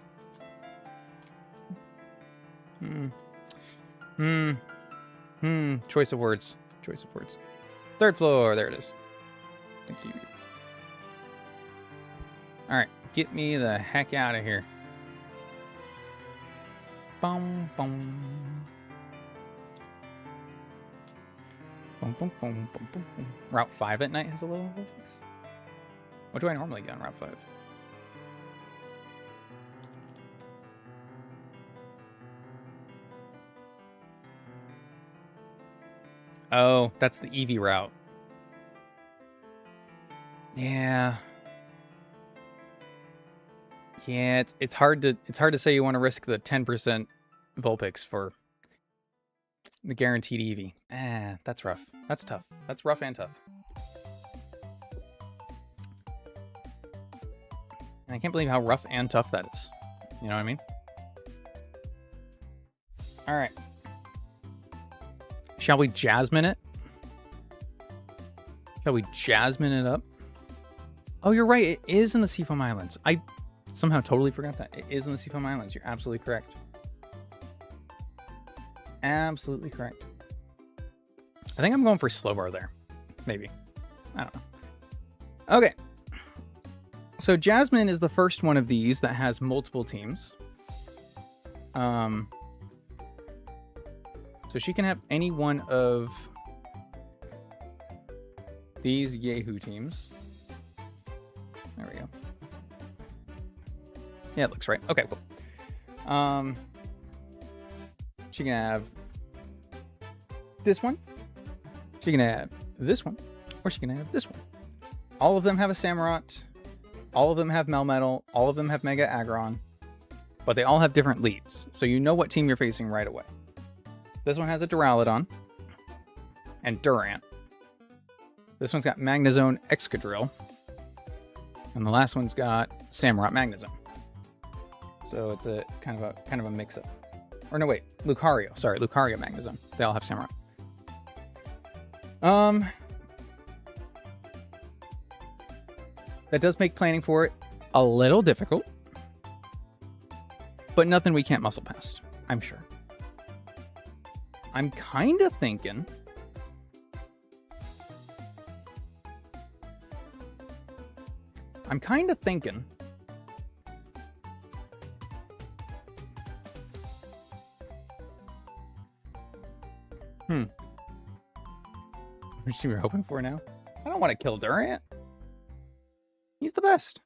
Choice of words. Choice of words. 3rd floor, there it is. Thank you. Alright. Get me the heck out of here. Boom, boom. Boom, boom, boom, boom, boom, boom. Route 5 at night has a low level fix. What do I normally get on Route 5? Oh, that's the Eevee route. Yeah. Yeah, it's hard to say you want to risk the 10% Vulpix for the guaranteed Eevee. That's rough. That's tough. That's rough and tough. And I can't believe how rough and tough that is. You know what I mean? All right. Shall we Jasmine it? Shall we Jasmine it up? Oh, you're right. It is in the Seafoam Islands. I somehow totally forgot that. It is in the Seafoam Islands. You're absolutely correct. Absolutely correct. I think I'm going for Slowbar there. Maybe. I don't know. Okay. So Jasmine is the first one of these that has multiple teams. So she can have any one of these Yahoo teams. There we go. Yeah, it looks right. Okay, cool. She can have this one. She can have this one. Or she can have this one. All of them have a Samurott. All of them have Melmetal. All of them have Mega Aggron. But they all have different leads. So you know what team you're facing right away. This one has a Duraludon. And Durant. This one's got Magnezone Excadrill. And the last one's got Samurott Magnezone. So it's kind of a mix-up. Or no, wait, Lucario. Sorry, Lucario Magnezone. They all have Samurott. That does make planning for it a little difficult, but nothing we can't muscle past, I'm sure. I'm kind of thinking What we were hoping for now? I don't want to kill Durant. He's the best.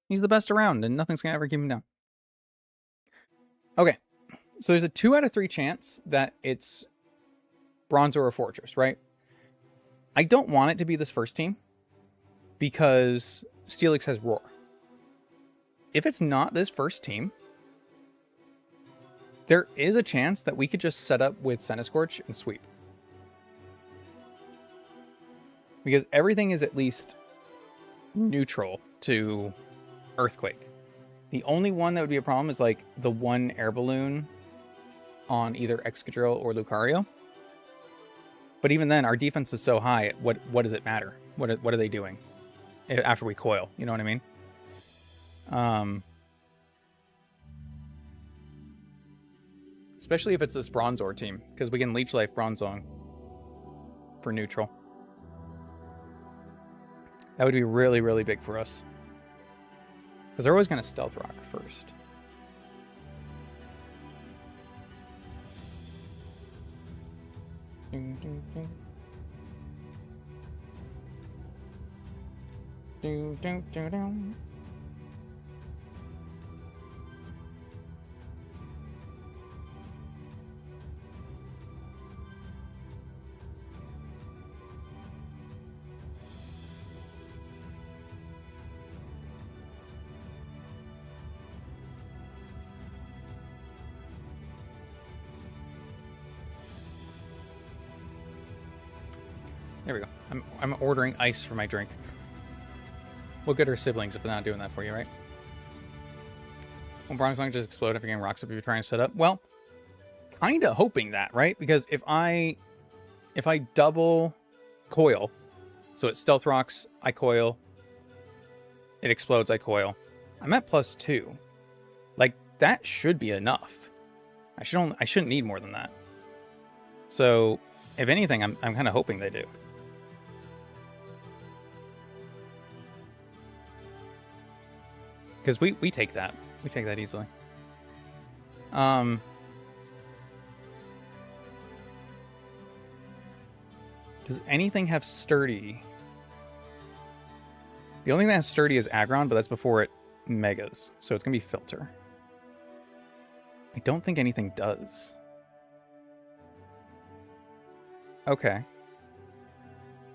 He's the best around, and nothing's going to ever keep him down. Okay, so there's a 2 out of 3 chance that it's Bronzor or Fortress, right? I don't want it to be this first team because Steelix has Roar. If it's not this first team, there is a chance that we could just set up with Centiskorch and sweep. Because everything is at least neutral to Earthquake. The only one that would be a problem is like the one air balloon on either Excadrill or Lucario. But even then, our defense is so high, what does it matter? What are they doing after we coil? You know what I mean? Especially if it's this Bronzor team, because we can Leech Life Bronzong for neutral. That would be really, really big for us. Because they're always going to Stealth Rock first. There we go. I'm ordering ice for my drink. What good are siblings if they're not doing that for you, right? Will Bronzong just explode if you're getting rocks up if you're trying to set up? Well, kind of hoping that, right? Because if I double coil, so it stealth rocks, I coil, it explodes, I coil, I'm at +2. Like, that should be enough. I shouldn't need more than that. So, if anything, I'm kind of hoping they do. Because we take that. We take that easily. Does anything have Sturdy? The only thing that has Sturdy is Aggron, but that's before it Megas. So it's going to be Filter. I don't think anything does. Okay.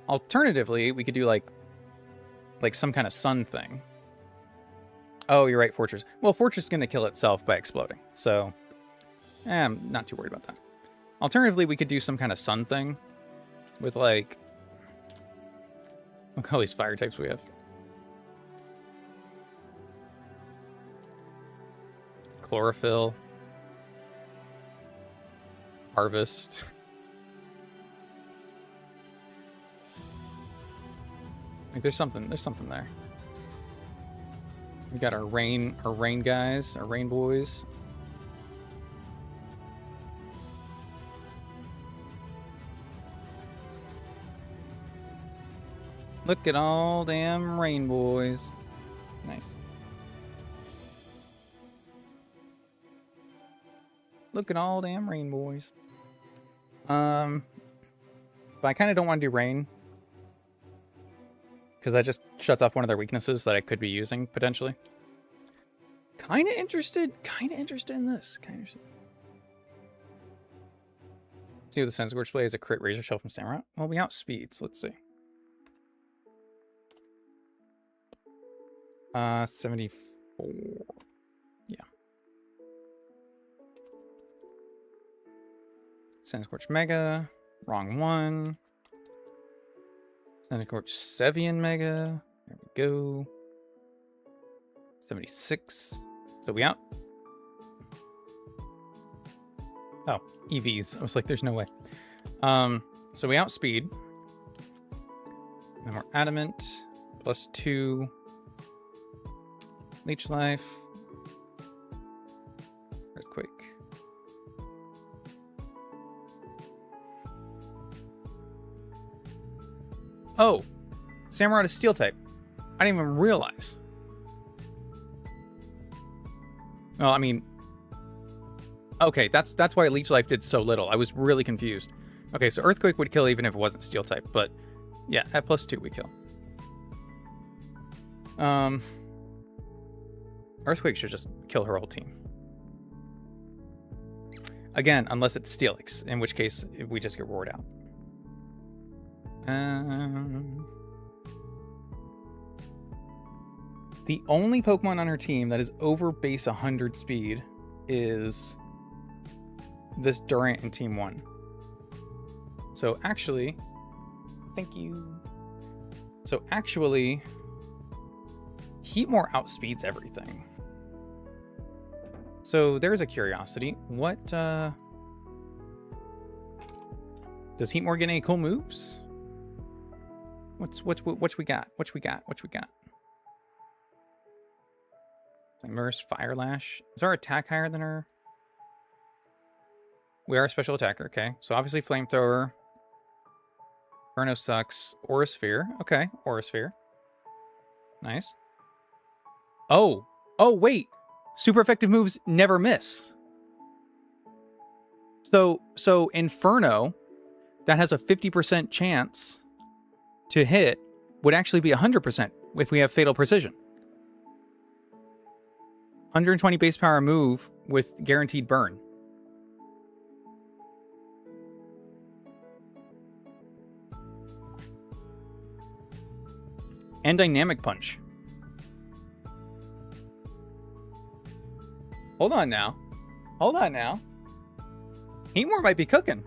Alternatively, we could do like some kind of sun thing. Oh, you're right, Fortress. Well, Fortress is going to kill itself by exploding. So, I'm not too worried about that. Alternatively, we could do some kind of sun thing with like... Look at all these fire types we have. Chlorophyll. Harvest. Like there's something there. We got our rain guys, our rain boys. Look at all damn rain boys. Nice. Look at all damn rain boys. But I kind of don't want to do rain. Because that just shuts off one of their weaknesses that I could be using, potentially. Kind of interested in this. See what the Centiskorch play is a crit Razor Shell from Samurott? Well, we outspeed, so let's see. 74. Yeah. Centiskorch Mega. Wrong one. Centiskorch Sevian Mega. There we go. 76. So we out. Oh, EVs. I was like, there's no way. So we outspeed. And we're adamant. +2. Leech life. Earthquake. Oh, Samurott is steel type. I didn't even realize. Well, I mean, okay, that's why Leech Life did so little. I was really confused. Okay, so Earthquake would kill even if it wasn't steel type, but yeah, at +2 we kill. Earthquake should just kill her whole team. Again, unless it's Steelix, in which case we just get roared out. The only Pokemon on her team that is over base 100 speed is this Durant in Team 1. So actually, thank you. So actually, Heatmore outspeeds everything. So there's a curiosity. What, does Heatmore get any cool moves? What we got? What we got? Immerse, Fire Lash. Is our attack higher than her? We are a special attacker, okay. So obviously Flamethrower. Inferno sucks. Aura Sphere. Okay, Aura Sphere. Nice. Oh, wait. Super effective moves never miss. So Inferno, that has a 50% chance to hit, would actually be 100% if we have Fatal Precision. 120 base power move with guaranteed burn. And Dynamic Punch. Hold on now. Heatmore might be cooking.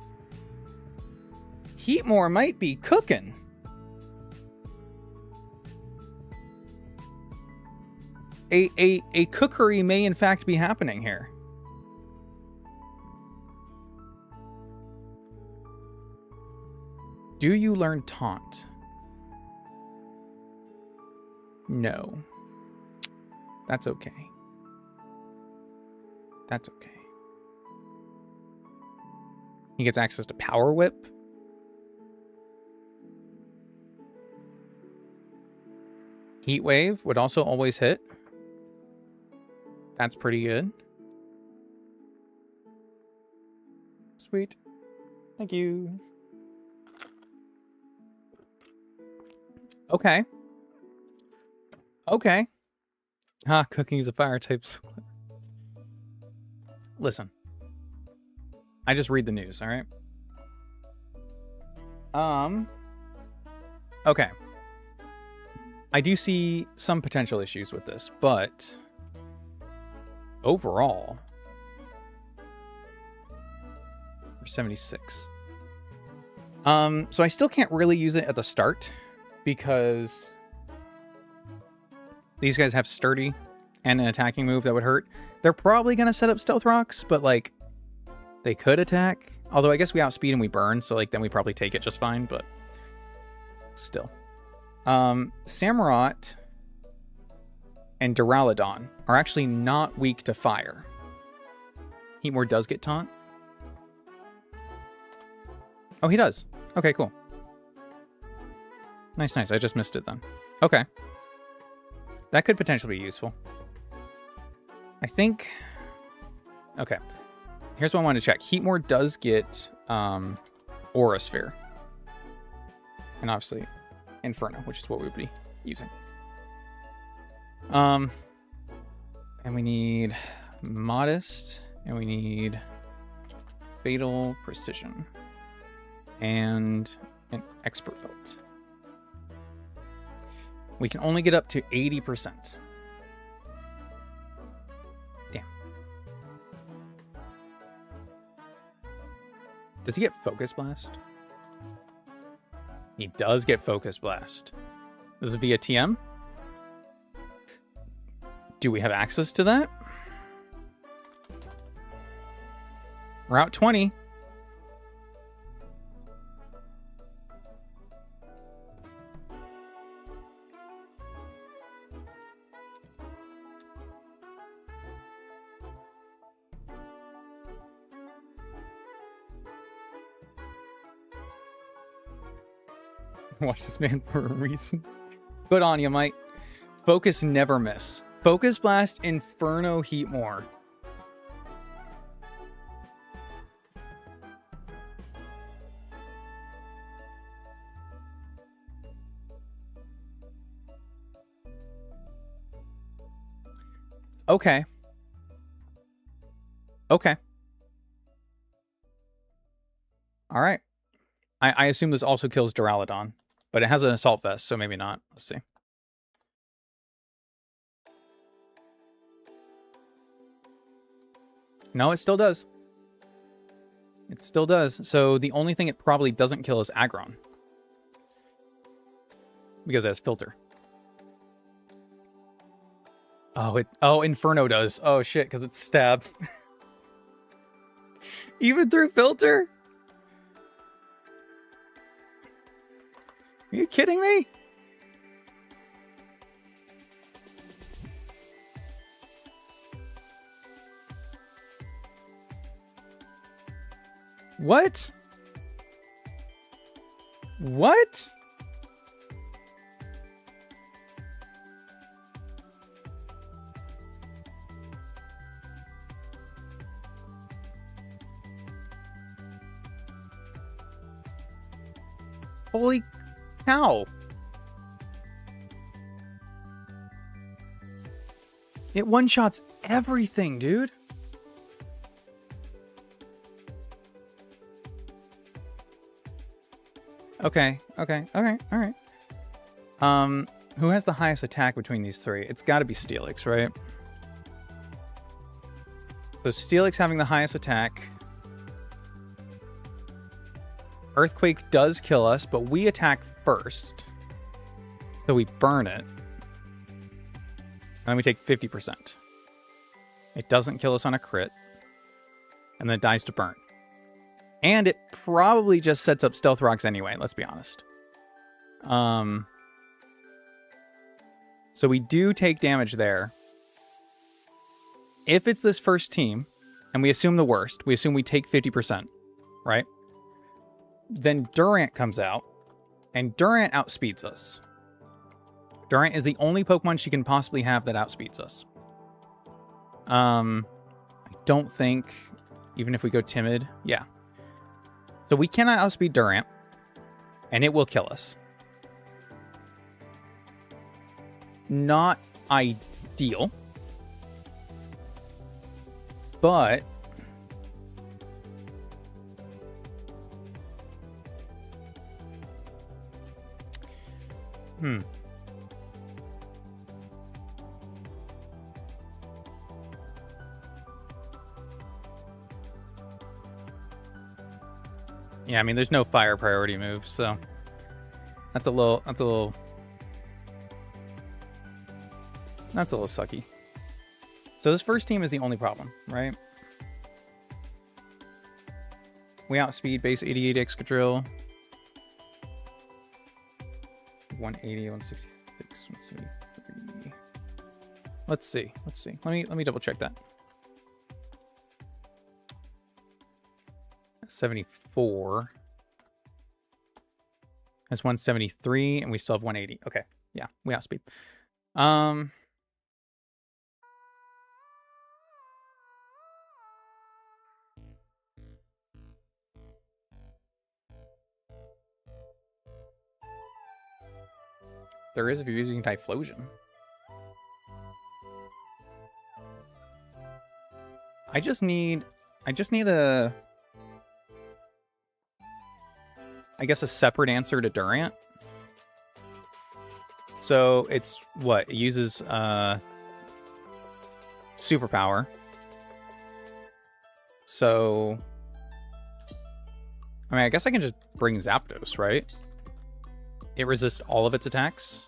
A cookery may in fact be happening here. Do you learn Taunt? No. That's okay. He gets access to Power Whip. Heat Wave would also always hit. That's pretty good. Sweet. Thank you. Okay. Cooking is a fire type. Listen. I just read the news, all right? Okay. I do see some potential issues with this, but overall, we're 76. So I still can't really use it at the start because these guys have Sturdy and an attacking move that would hurt. They're probably going to set up Stealth Rocks, but like they could attack. Although I guess we outspeed and we burn, so like then we probably take it just fine, but still. Samurott and Duraludon are actually not weak to fire. Heatmore does get Taunt. Oh, he does. Okay, cool. Nice. I just missed it then. Okay. That could potentially be useful. I think... Okay. Here's what I wanted to check. Heatmore does get Aura Sphere. And obviously Inferno, which is what we would be using. And we need Modest, and we need Fatal Precision, and an Expert Belt. We can only get up to 80%. Damn. Does he get Focus Blast? He does get Focus Blast. This is via TM. Do we have access to that? Route 20. Watch this man for a reason. Good on you, Mike. Focus, never miss. Focus Blast, Inferno, Heatmore. Okay. Okay. All right. I assume this also kills Duraludon, but it has an Assault Vest, so maybe not. Let's see. No, it still does. It still does. So the only thing it probably doesn't kill is Aggron. Because it has Filter. Oh, Inferno does. Oh, shit, because it's Stab. Even through Filter? Are you kidding me? What? What? Holy cow. It one-shots everything, dude. Okay, all right. Who has the highest attack between these three? It's got to be Steelix, right? So Steelix having the highest attack. Earthquake does kill us, but we attack first. So we burn it. And then we take 50%. It doesn't kill us on a crit. And then it dies to burn. And it probably just sets up Stealth Rocks anyway, let's be honest. So we do take damage there. If it's this first team, and we assume the worst, we assume we take 50%, right? Then Durant comes out, and Durant outspeeds us. Durant is the only Pokemon she can possibly have that outspeeds us. I don't think, even if we go Timid, yeah. So we cannot outspeed Durant, and it will kill us. Not ideal, but yeah, I mean, there's no fire priority move, so that's a little sucky. So this first team is the only problem, right? We outspeed base 88 Excadrill. 180, 166, 173. Let's see. Let me double check that. 74. That's 173, and we still have 180. Okay, yeah, we outspeed. There is if you're using Typhlosion. I just need a, I guess, a separate answer to Durant. So it's what? It uses superpower. So I mean, I guess I can just bring Zapdos, right? It resists all of its attacks.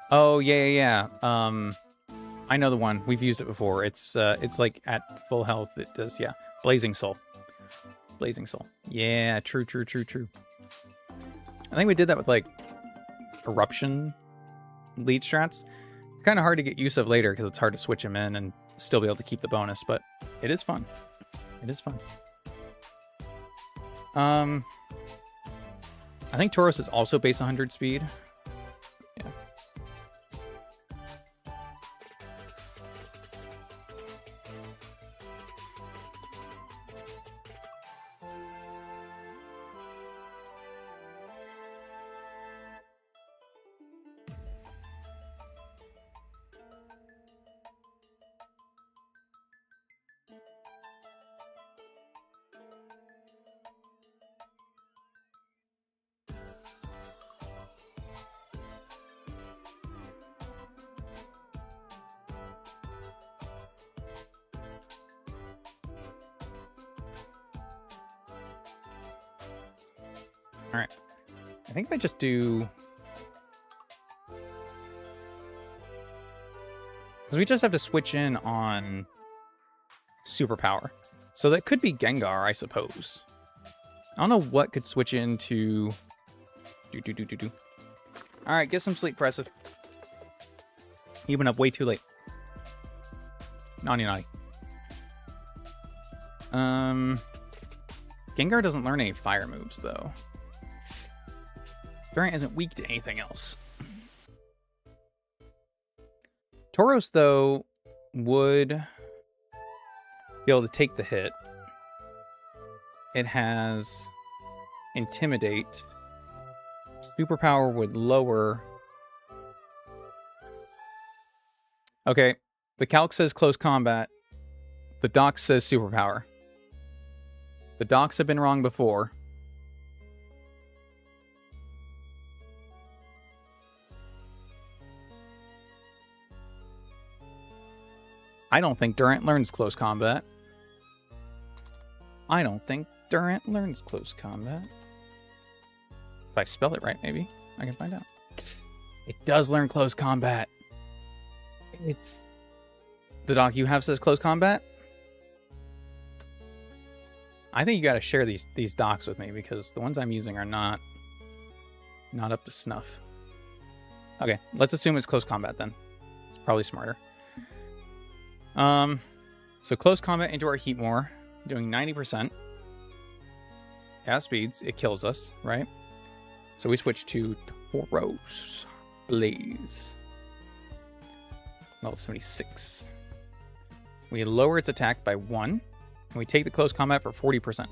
Oh, yeah. I know the one. We've used it before. It's like at full health. It does, yeah. Blazing Soul. Blazing Soul. Yeah, true. I think we did that with, like, Eruption lead strats. It's kind of hard to get use of later because it's hard to switch them in and still be able to keep the bonus, but it is fun. It is fun. I think Tauros is also base 100 speed. Yeah. All right. I think if I just do... Because we just have to switch in on superpower. So that could be Gengar, I suppose. I don't know what could switch into... All right, get some sleep, Pressive. You went up way too late. Naughty. Gengar doesn't learn any fire moves, though. Durant isn't weak to anything else. Tauros, though, would be able to take the hit. It has Intimidate. Superpower would lower. Okay, the calc says close combat. The doc says superpower. The docs have been wrong before. I don't think Durant learns close combat. If I spell it right, maybe I can find out. It does learn close combat. It's... The doc you have says close combat? I think you got to share these docs with me because the ones I'm using are not up to snuff. Okay, let's assume it's close combat then. It's probably smarter. So close combat into our Heatmore, doing 90%. At speeds, it kills us, right? So we switch to Tauros Blaze. Level 76. We lower its attack by 1, and we take the close combat for 40%.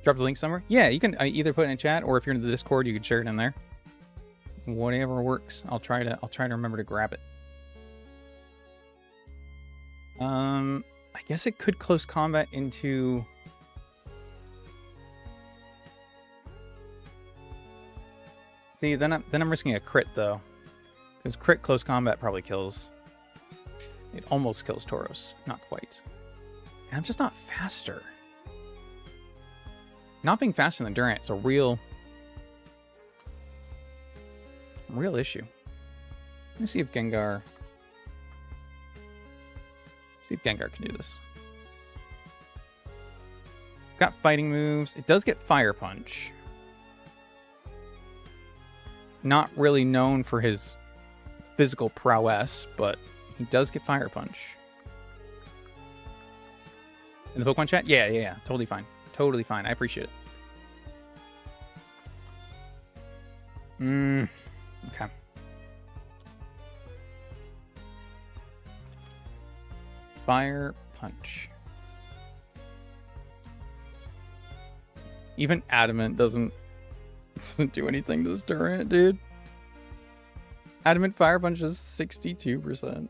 Drop the link somewhere? Yeah, you can either put it in chat, or if you're in the Discord, you can share it in there. Whatever works. I'll try to remember to grab it. I guess it could close combat into... See, then I'm risking a crit though, because crit close combat probably kills. It almost kills Tauros, not quite. And I'm just not faster. Not being faster than Durant is a real issue. Let me see if Gengar can do this. Got fighting moves. It does get Fire Punch. Not really known for his physical prowess, but he does get Fire Punch. In the Pokemon chat? Yeah. Totally fine. Totally fine. I appreciate it. Okay. Fire Punch. Even Adamant doesn't do anything to this Durant, dude. Adamant Fire Punch is 62%.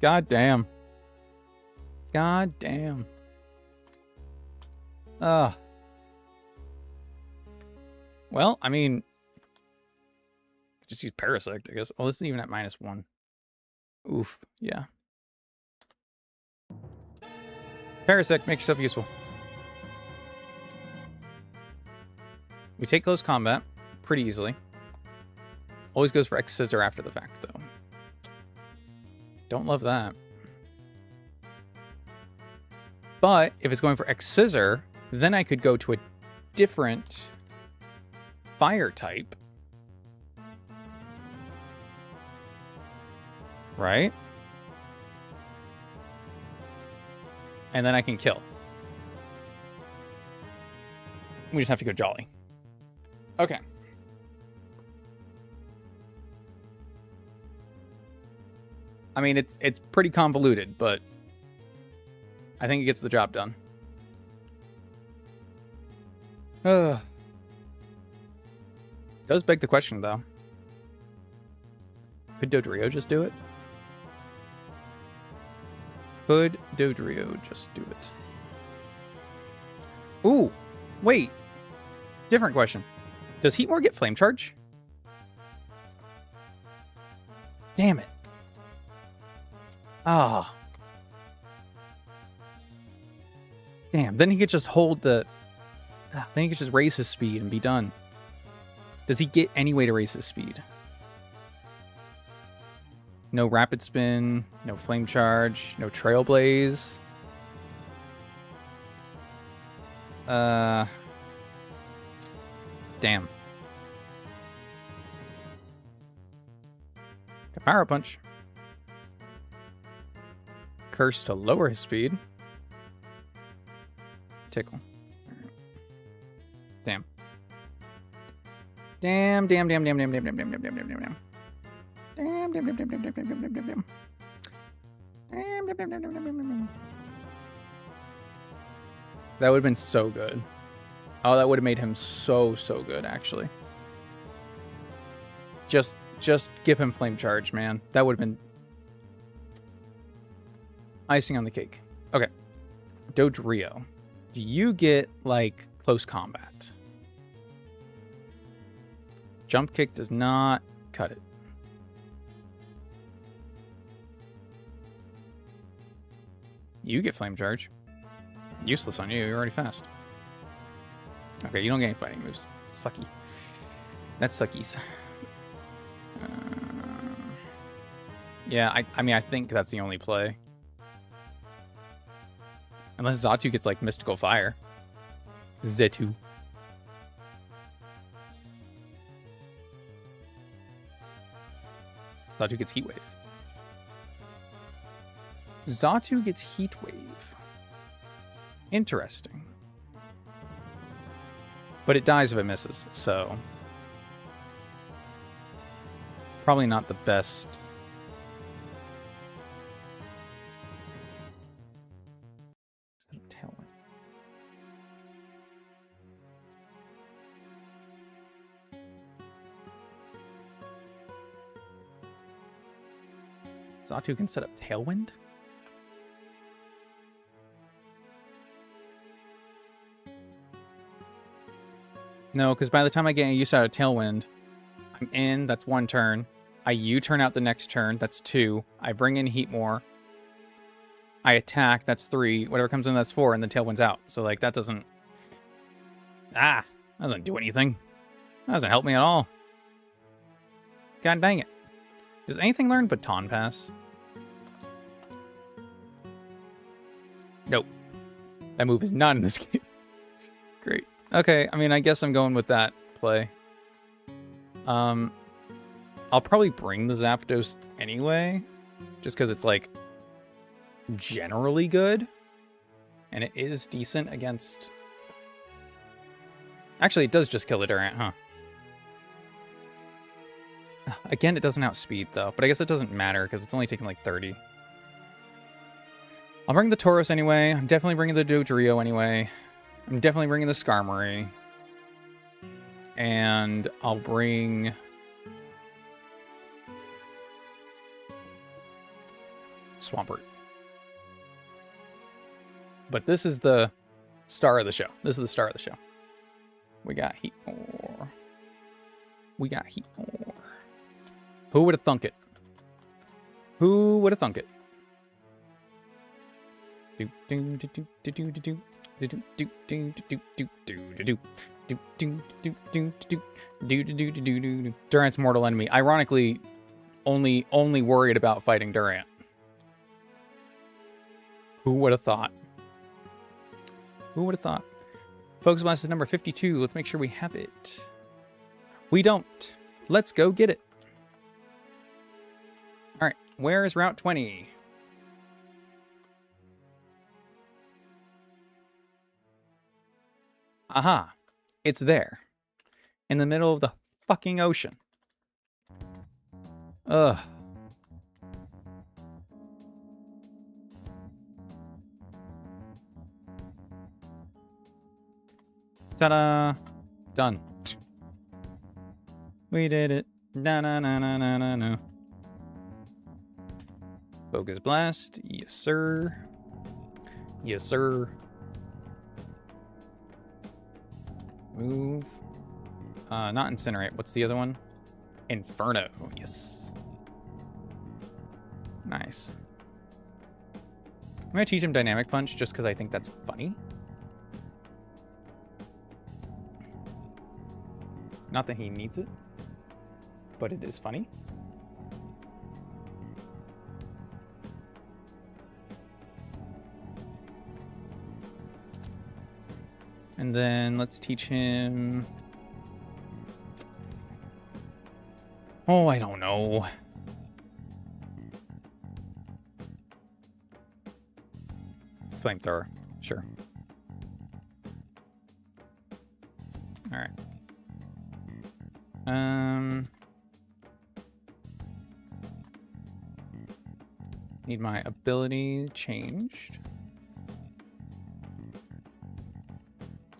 God damn. Well, I mean, just use Parasect, I guess. Well, this is even at -1. Oof, yeah. Parasect, make yourself useful. We take close combat pretty easily. Always goes for X Scissor after the fact, though. Don't love that. But if it's going for X Scissor, then I could go to a different fire type. Right? And then I can kill. We just have to go Jolly. Okay. I mean, it's pretty convoluted, but I think it gets the job done. Does beg the question, though. Could Dodrio just do it? Could Dodrio just do it? Ooh, wait. Different question. Does Heatmore get Flame Charge? Damn it. Ah. Damn, then he could just hold the... then he could just raise his speed and be done. Does he get any way to raise his speed? No Rapid Spin, no Flame Charge, no Trailblaze. Damn. Power Punch. Curse to lower his speed. Tickle. Damn. Damn. That would have been so good. Oh, that would have made him so good, actually. Just give him Flame Charge, man. That would have been icing on the cake. Okay. Dodrio. Do you get, like, close combat? Jump Kick does not cut it. You get Flame Charge. Useless on you. You're already fast. Okay, you don't get any fighting moves. Sucky. That's suckies. Yeah, I mean, I think that's the only play. Unless Xatu gets, like, Mystical Fire. Zetu. Xatu gets Heat Wave. Xatu gets Heat Wave. Interesting. But it dies if it misses, so... probably not the best... Xatu can set up Tailwind? No, because by the time I get a use out of Tailwind, I'm in, that's 1 turn. I U-turn out the next turn, that's 2. I bring in Heatmore. I attack, that's 3. Whatever comes in, that's 4, and then Tailwind's out. So, like, that doesn't... that doesn't do anything. That doesn't help me at all. God dang it. Does anything learn Baton Pass? Nope. That move is not in this game. Great. Okay, I mean, I guess I'm going with that play. I'll probably bring the Zapdos anyway, just because it's, like, generally good. And it is decent against... Actually, it does just kill the Durant, huh? Again, it doesn't outspeed, though. But I guess it doesn't matter, because it's only taking, like, 30. I'll bring the Tauros anyway. I'm definitely bringing the Dodrio anyway. I'm definitely bringing the Skarmory. And I'll bring... Swampert. But this is the star of the show. This is the star of the show. We got Heatmore. We got Heatmore. Who would have thunk it? Who would have thunk it? Durant's mortal enemy. Ironically, only worried about fighting Durant. Who would have thought? Who would have thought? Focus Blast is number 52. Let's make sure we have it. We don't. Let's go get it. All right. Where is Route 20? Aha. It's there. In the middle of the fucking ocean. Ugh. Ta-da! Done. We did it. Na-na-na-na-na-na. Focus Blast. Yes, sir. Yes, sir. Move. Not Incinerate. What's the other one? Inferno. Yes. Nice. I'm going to teach him Dynamic Punch just because I think that's funny. Not that he needs it, but it is funny. And then let's teach him... Oh, I don't know. Flamethrower, sure. All right. Need my ability changed.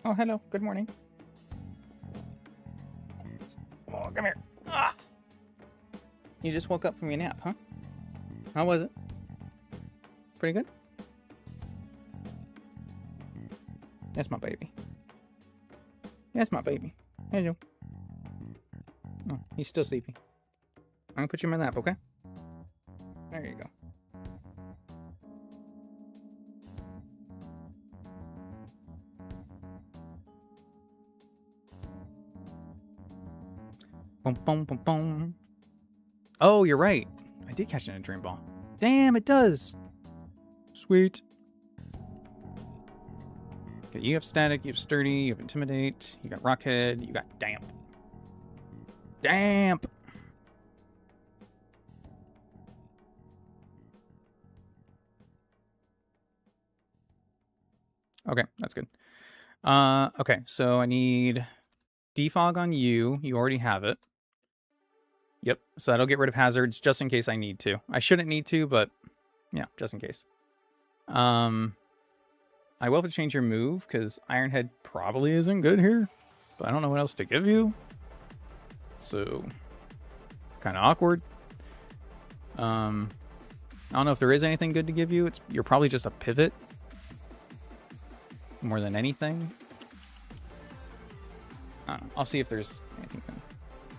Oh, hello. Good morning. Oh, come here. Ah! You just woke up from your nap, huh? How was it? Pretty good? That's my baby. That's my baby. Hello. Oh, he's still sleepy. I'm gonna put you in my lap, okay? There you go. Boom, boom, boom, boom. Oh, you're right. I did catch it in a Dream Ball. Damn, it does. Sweet. Okay, you have Static, you have Sturdy, you have Intimidate, you got Rockhead, you got Damp. Damp! Okay, that's good. Okay, so I need Defog on you. You already have it. Yep, so that'll get rid of hazards just in case I need to. I shouldn't need to, but yeah, just in case. I will have to change your move because Ironhead probably isn't good here, but I don't know what else to give you. So it's kind of awkward. I don't know if there is anything good to give you. You're probably just a pivot more than anything. I don't know. I'll see if there's anything.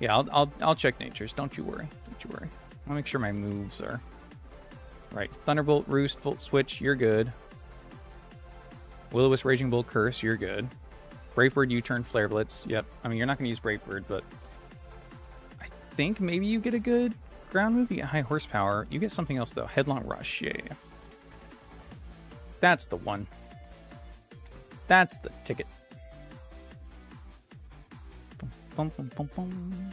Yeah, I'll check natures. Don't you worry. Don't you worry. I'll make sure my moves are right. Thunderbolt, Roost, Volt Switch. You're good. Will-O-Wisp, Raging Bull, Curse. You're good. Brave Bird, U-Turn, Flare Blitz. Yep. I mean, you're not going to use Brave Bird, but I think maybe you get a good ground move. You get high horsepower. You get something else, though. Headlong Rush. Yeah. That's the one. That's the ticket. Bum, bum, bum, bum.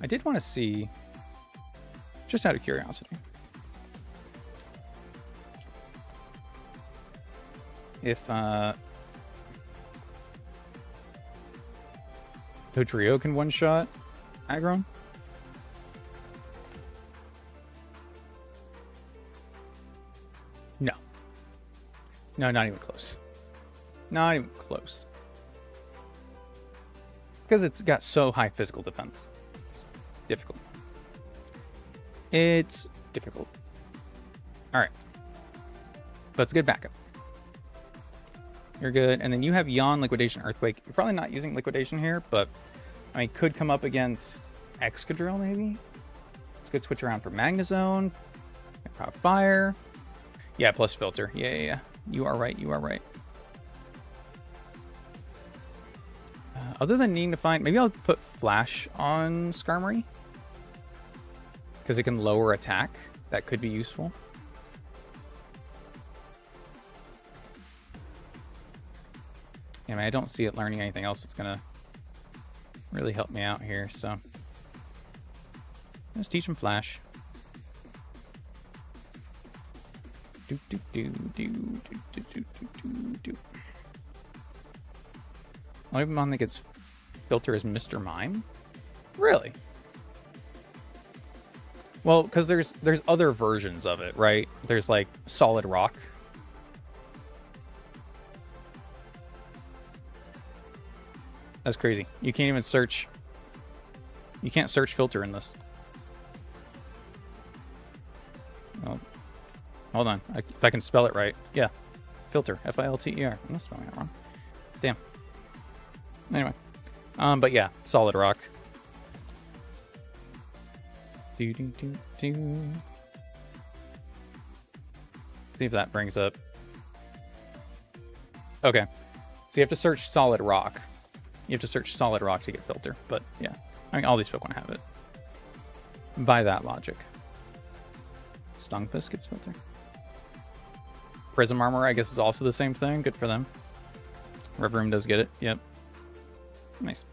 I did want to see, just out of curiosity, if Totrio can one-shot Aggron. No. No, not even close. Not even close. It's because it's got so high physical defense. It's difficult. It's difficult. Alright. But it's a good backup. You're good. And then you have Yawn, Liquidation, Earthquake. You're probably not using Liquidation here, but I mean, could come up against Excadrill, maybe? It's a good switch around for Magnezone. Prop fire. Yeah, plus filter. Yeah. You are right. Other than needing to find... Maybe I'll put flash on Skarmory. Because it can lower attack. That could be useful. Yeah, I mean, I don't see it learning anything else that's going to really help me out here, so... Let's teach him flash. Only one that gets filter is Mr. Mime? Really? Well, because there's other versions of it, right? There's like Solid Rock. That's crazy. You can't even search. You can't search filter in this. Oh, hold on. If I can spell it right. Yeah. Filter. F-I-L-T-E-R. I'm not spelling it wrong. Damn. Anyway. But yeah, Solid Rock. See if that brings up. Okay. So you have to search Solid Rock. You have to search Solid Rock to get filter. But yeah. I mean, all these Pokemon have it. By that logic. Stungus gets filter. Prism Armor, I guess, is also the same thing. Good for them. Rivroom does get it. Yep. Nice.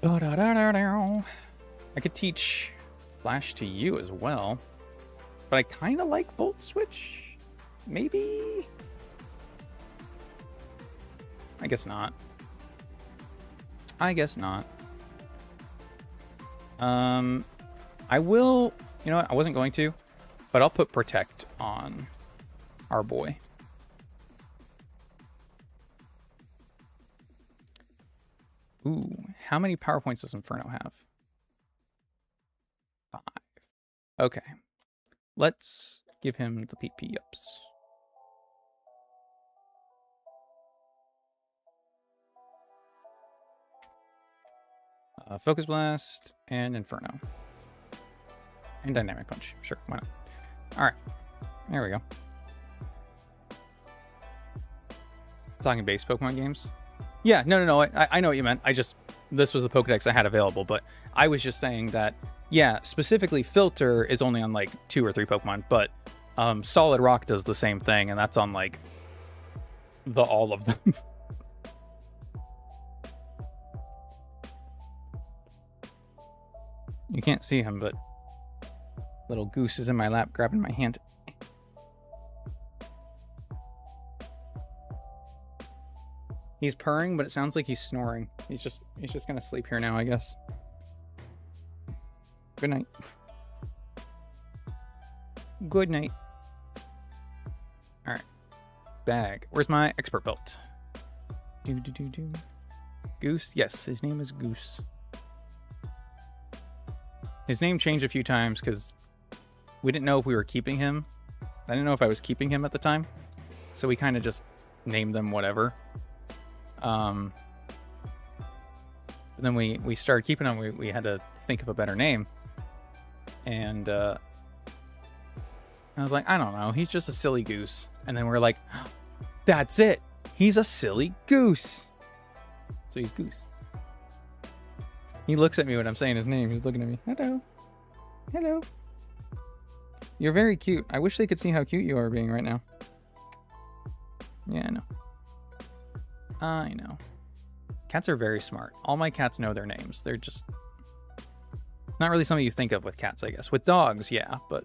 I could teach Flash to you as well. But I kind of like Volt Switch. Maybe? I guess not. I will... You know what? I wasn't going to. But I'll put Protect on our boy. Ooh. How many power points does Inferno have? 5. Okay. Let's give him the PP ups. Focus Blast and Inferno. And Dynamic Punch. Sure, why not? Alright. There we go. Talking base Pokemon games? Yeah, no. I know what you meant. This was the Pokedex I had available, but I was just saying that, yeah, specifically Filter is only on like 2 or 3 Pokemon, but Solid Rock does the same thing, and that's on like all of them. You can't see him, but little Goose is in my lap grabbing my hand. He's purring, but it sounds like he's snoring. He's just gonna sleep here now, I guess. Good night. Good night. Alright. Bag. Where's my expert belt? Goose? Yes, his name is Goose. His name changed a few times because we didn't know if we were keeping him. I didn't know if I was keeping him at the time. So we kind of just named them whatever. And then we started keeping him. We had to think of a better name. And I was like, I don't know. He's just a silly goose. And then we're like, that's it. He's a silly goose. So he's Goose. He looks at me when I'm saying his name. He's looking at me. Hello. Hello. You're very cute. I wish they could see how cute you are being right now. Yeah, I know. I know. Cats are very smart. All my cats know their names. They're just... It's not really something you think of with cats, I guess. With dogs, yeah, but...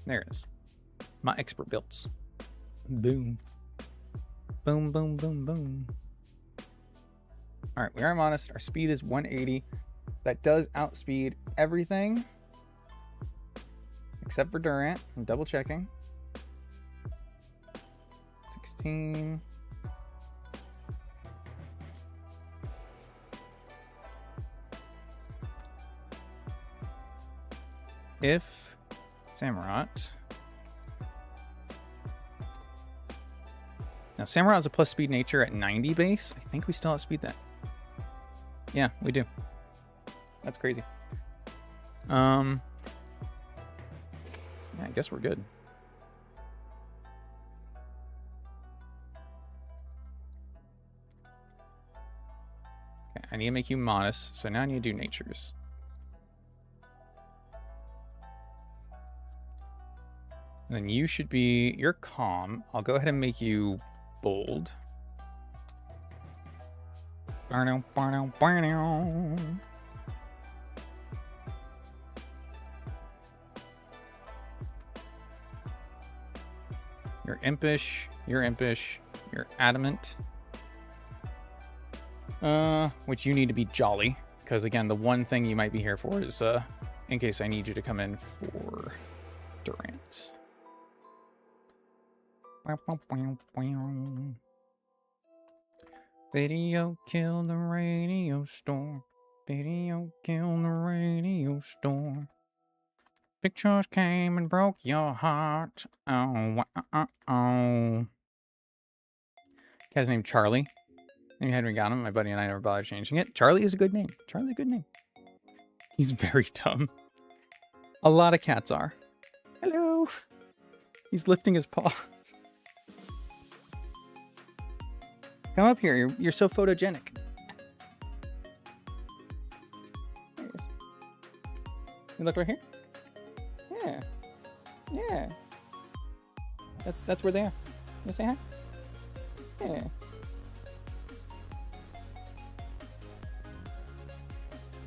There it is. My expert builds. Boom. Boom, boom, boom, boom. Alright, we are modest. Our speed is 180. That does outspeed everything. Except for Durant. I'm double checking. 16. If Samurott... Now, Samurott is a plus speed nature at 90 base. I think we still outspeed that. Yeah, we do. That's crazy. Yeah, I guess we're good. Okay, I need to make you modest, so now I need to do natures. And then you should be, you're calm. I'll go ahead and make you bold. Barno, barno, barno. You're impish, you're adamant. Which you need to be jolly, because again, the one thing you might be here for is, in case I need you to come in for Durant. Video killed the radio storm. Video killed the radio storm. Pictures came and broke your heart. Oh. Guy's named Charlie. Maybe had we got him. My buddy and I never bothered changing it. Charlie is a good name. Charlie's a good name. He's very dumb. A lot of cats are. Hello. He's lifting his paws. Come up here. You're so photogenic. There he is. You look right here? Yeah. Yeah. That's where they are. You say hi? Yeah.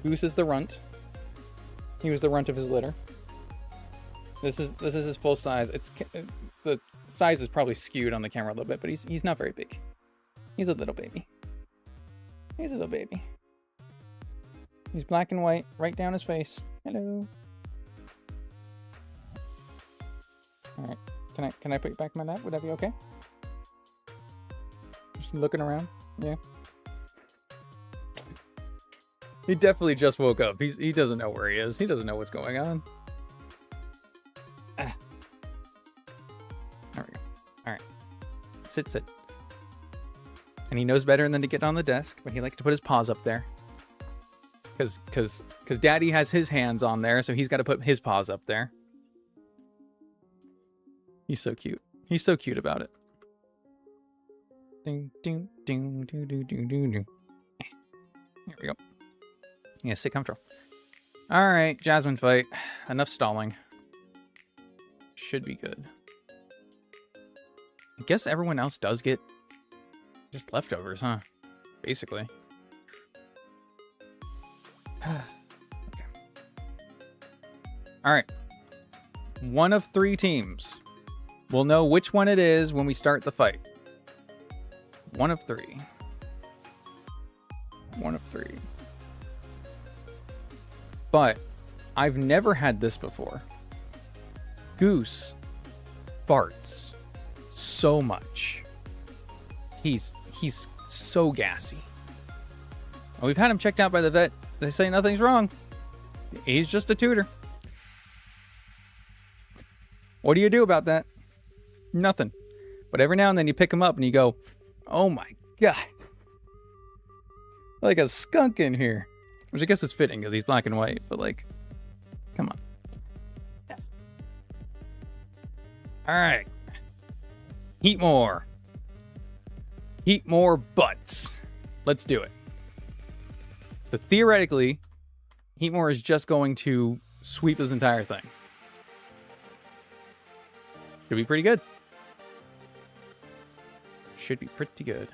Goose is the runt. He was the runt of his litter. This is his full size. The size is probably skewed on the camera a little bit, but he's not very big. He's a little baby. He's a little baby. He's black and white, right down his face. Hello. All right. Can I put you back in my lap? Would that be okay? Just looking around. Yeah. He definitely just woke up. He doesn't know where he is. He doesn't know what's going on. Ah. There we go. All right. Sit. And he knows better than to get on the desk, but he likes to put his paws up there. Because Daddy has his hands on there, so he's got to put his paws up there. He's so cute. He's so cute about it. Ding, ding, ding, ding, ding, ding, ding, ding. Here we go. Yeah, sit comfortable. All right, Jasmine fight. Enough stalling. Should be good. I guess everyone else does get just leftovers, huh? Basically. Okay. All right. One of 3 teams. We'll know which one it is when we start the fight. One of 3. One of 3. But I've never had this before. Goose farts so much. He's so gassy. We've had him checked out by the vet. They say nothing's wrong. He's just a tutor. What do you do about that? Nothing. But every now and then you pick him up and you go, oh my God. Like a skunk in here. Which I guess is fitting because he's black and white, but like, come on. All right. Heat more. Heat more butts. Let's do it. So theoretically, Heatmore is just going to sweep this entire thing. Should be pretty good. Should be pretty good.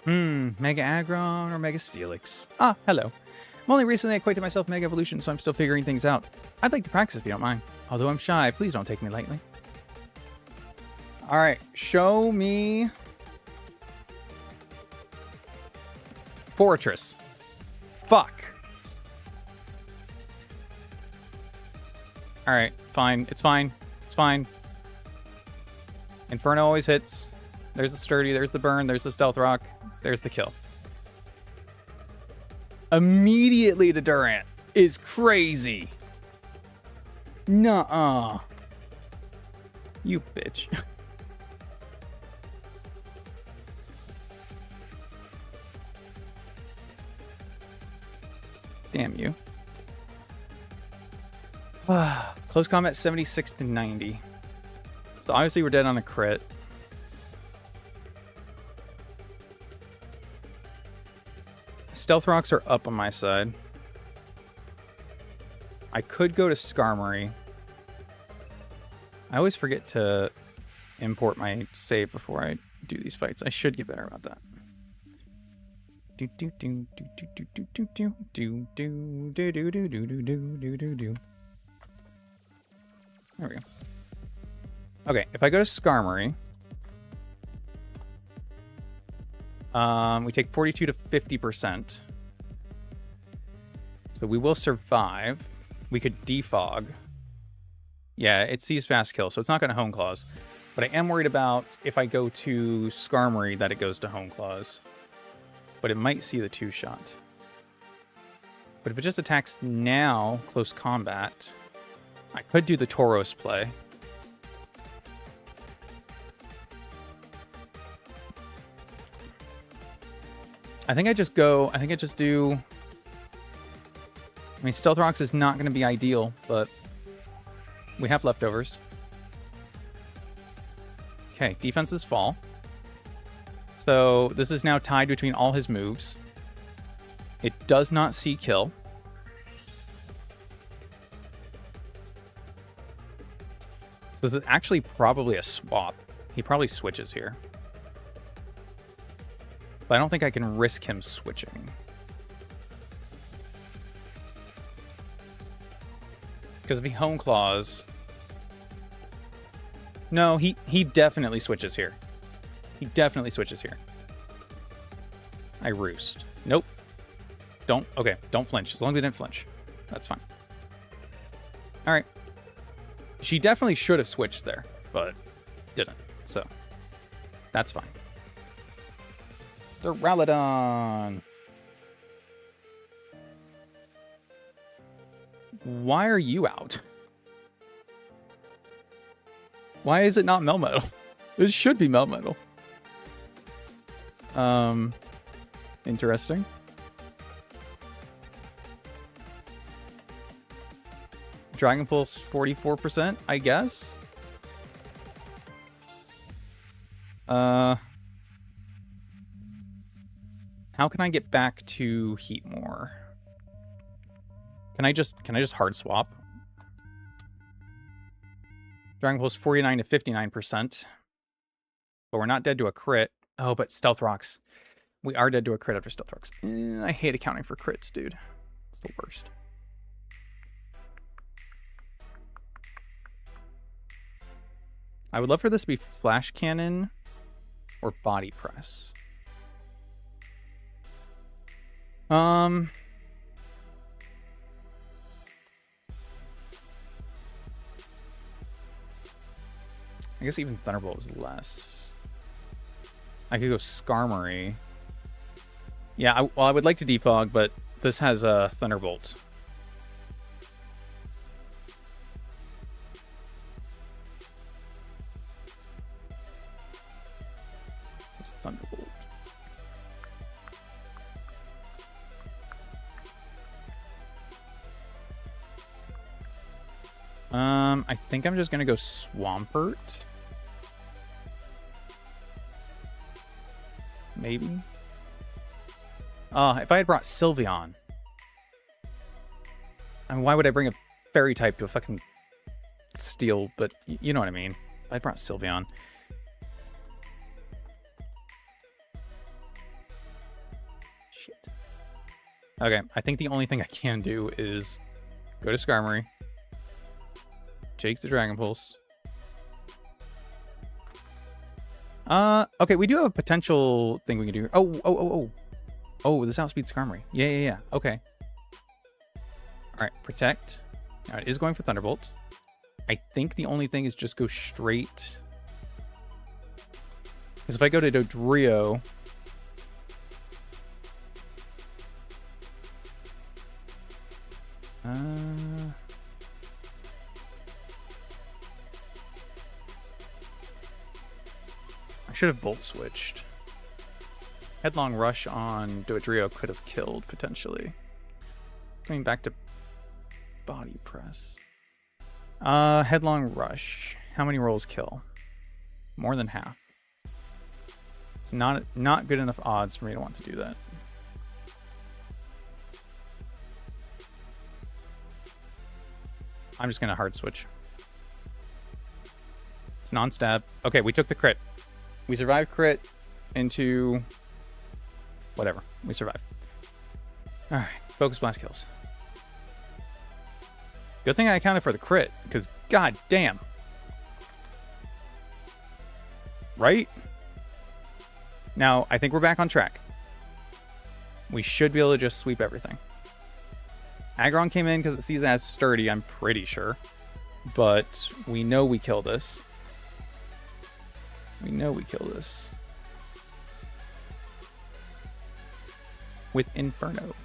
Mega Aggron or Mega Steelix? Ah, hello. I'm only recently acquainted myself with Mega Evolution, so I'm still figuring things out. I'd like to practice if you don't mind. Although I'm shy, please don't take me lightly. Alright, show me... Fortress. Fuck. Alright, fine. It's fine. It's fine. Inferno always hits. There's the sturdy, there's the burn, there's the stealth rock, there's the kill. Immediately to Durant is crazy. Nuh-uh. You bitch. Damn you. Close combat 76 to 90. So obviously we're dead on a crit. Stealth rocks are up on my side. I could go to Skarmory. I always forget to import my save before I do these fights. I should get better about that. Do do do do do do do do do do do do do do do do do do. There we go. Okay, if I go to Skarmory, we take 42 to 50%. So we will survive. We could defog. Yeah, it sees fast kill, so it's not going to hone claws. But I am worried about if I go to Skarmory that it goes to hone claws. But it might see the 2-shot. But if it just attacks now, close combat, I could do the Tauros play. I think I just do... I mean, Stealth Rocks is not going to be ideal, but we have leftovers. Okay, defenses fall. So this is now tied between all his moves. It does not see kill. So this is actually probably a swap. He probably switches here. But I don't think I can risk him switching. Because if he hone claws... No, he definitely switches here. He definitely switches here. I roost. Nope. Don't. Okay, don't flinch. As long as we didn't flinch. That's fine. Alright. She definitely should have switched there, but didn't. So, that's fine. Duraludon. Why are you out? Why is it not Melmetal? This should be Melmetal. Interesting. Dragon Pulse 44%, I guess. How can I get back to Heatmore? Can I just hard swap? Dragon Pulse 49 to 59%. But we're not dead to a crit. Oh, but Stealth Rocks. We are dead to a crit after Stealth Rocks. I hate accounting for crits, dude. It's the worst. I would love for this to be Flash Cannon or Body Press. I guess even Thunderbolt was less. I could go Skarmory. Yeah, I would like to defog, but this has a Thunderbolt. It's Thunderbolt. I think I'm just gonna go Swampert. Maybe. If I had brought Sylveon. I mean, why would I bring a fairy type to a fucking steel? But you know what I mean. If I brought Sylveon. Shit. Okay, I think the only thing I can do is go to Skarmory. Jake the Dragon Pulse. Okay, we do have a potential thing we can do. Oh, this outspeeds Skarmory. Yeah. Okay. Alright, Protect. Now it is going for Thunderbolt. I think the only thing is just go straight. Because if I go to Dodrio... I should have Bolt switched. Headlong Rush on Dodrio could have killed, potentially. Coming back to Body Press. Headlong Rush. How many rolls kill? More than half. It's not good enough odds for me to want to do that. I'm just going to hard switch. It's non-stab. Okay, we took the crit. We survived crit into... whatever. We survived. Alright, Focus Blast kills. Good thing I accounted for the crit, because god damn. Right? Now, I think we're back on track. We should be able to just sweep everything. Aggron came in because it sees it as sturdy, I'm pretty sure. But we know we kill this. We know we kill this. With Inferno.